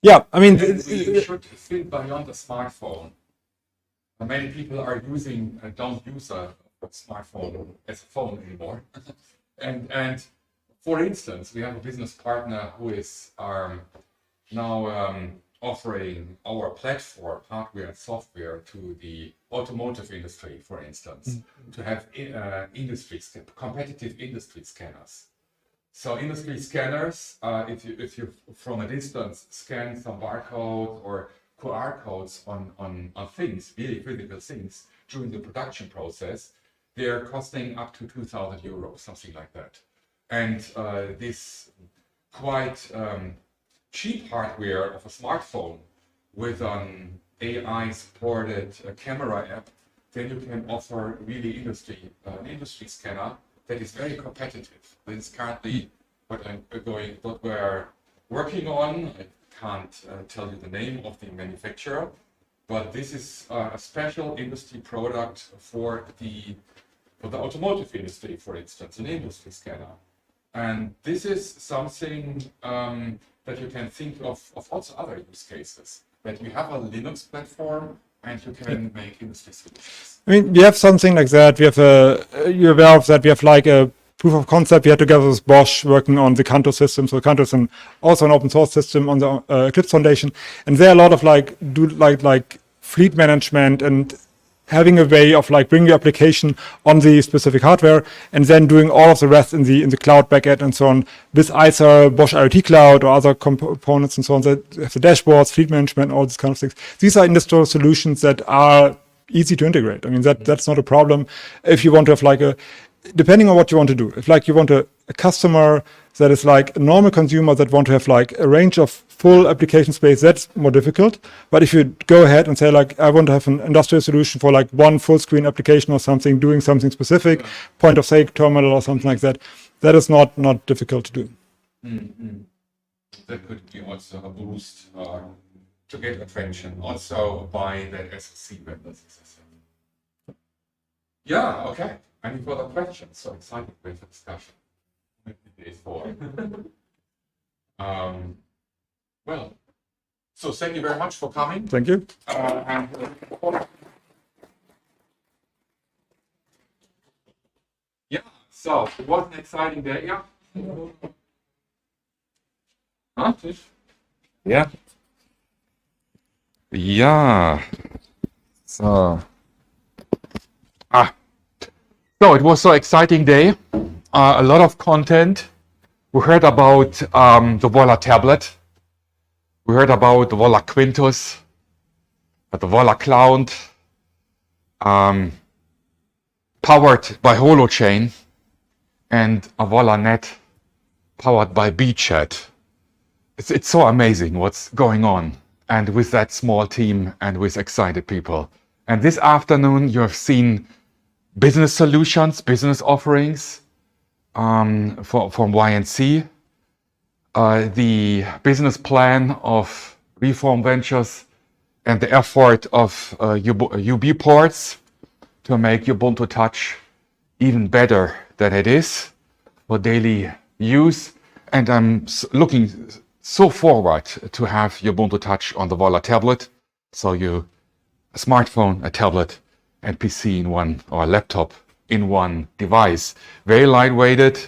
Yeah, I mean, we should think beyond the smartphone. Many people are don't use a smartphone as a phone anymore. and for instance, we have a business partner who is now offering our platform, hardware and software, to the automotive industry, for instance, to have competitive industry scanners. So industry scanners, if you from a distance scan some barcode or QR codes on things, really physical things, during the production process, they're costing up to 2,000 euros, something like that. And this quite cheap hardware of a smartphone with an AI-supported camera app, then you can offer really an industry scanner that is very competitive. This is currently what we're working on. I can't tell you the name of the manufacturer, but this is a special industry product for the the automotive industry, for instance, an industry scanner. And this is something that you can think of also other use cases, that you have a Linux platform and you can make industry solutions. I mean, we have something like that. We have you're aware of that. We have like a proof of concept we had together with Bosch working on the Quintos system. So Quintos is also an open source system on the Eclipse Foundation. And there are a lot of like fleet management and having a way of like bringing your application on the specific hardware and then doing all of the rest in the cloud backend and so on with either Bosch IoT Cloud or other components and so on. That have the dashboards, fleet management, all these kind of things. These are industrial solutions that are easy to integrate. I mean, that's not a problem if you want to have like depending on what you want to do. If like you want a customer that is like a normal consumer that want to have like a range of full application space, that's more difficult. But if you go ahead and say like, I want to have an industrial solution for like one full screen application or something, doing something specific, point of sale terminal or something like that, that is not difficult to do. That could be also a boost to get attention, also by the SoC vendors. Yeah, okay. Any further questions? So excited with the discussion. Day 4. Well, so thank you very much for coming. Thank you. Yeah, so it was an exciting day. Yeah. Huh? Yeah. Yeah. So. So it was so exciting day. A lot of content. We heard about the Vola tablet. We heard about the Vola Quintos, the Vola Cloud, powered by Holo Chain, and a Vola Net powered by bchat. It's so amazing what's going on, and with that small team and with excited people. And this afternoon you have seen business solutions, business offerings from VNC, the business plan of Reform Ventures, and the effort of UBports to make Ubuntu Touch even better than it is for daily use. And I'm looking so forward to have Ubuntu Touch on the Vola tablet. So a smartphone, a tablet, and PC in one, or laptop in one device. Very lightweighted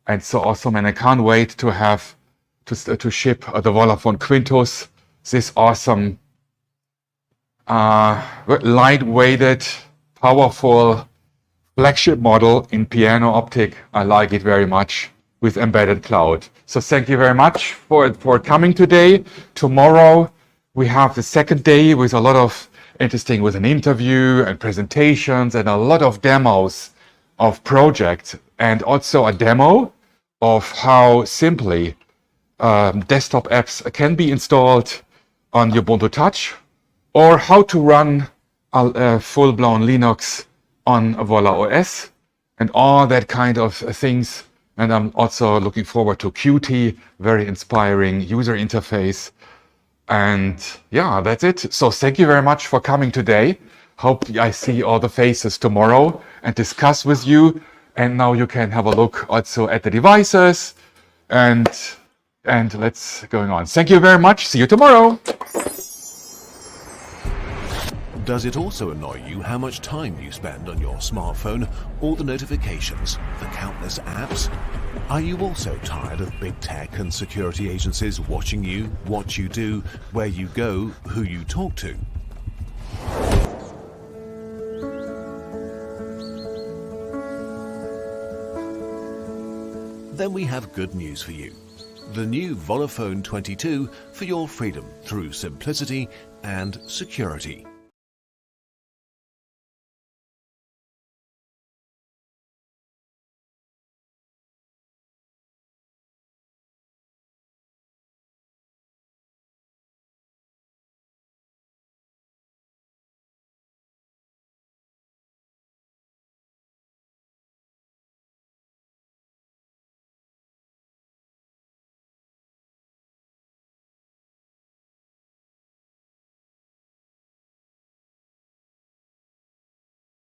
and so awesome. And I can't wait to have to ship the Volla Phone Quintos, this awesome lightweighted, powerful flagship model in piano optic. I like it very much, with embedded cloud. So thank you very much for coming today. Tomorrow we have the second day with a lot of interesting, with an interview and presentations and a lot of demos of projects, and also a demo of how simply desktop apps can be installed on Ubuntu Touch, or how to run a full-blown Linux on a Volla OS, and all that kind of things. And I'm also looking forward to Qt, very inspiring user interface. And yeah, that's it. So thank you very much for coming today. Hope I see all the faces tomorrow and discuss with you. And now you can have a look also at the devices and let's going on. Thank you very much. See you tomorrow. Does it also annoy you how much time you spend on your smartphone, all the notifications, the countless apps? Are you also tired of big tech and security agencies watching you, what you do, where you go, who you talk to? Then we have good news for you. The new Volla Phone 22 for your freedom through simplicity and security.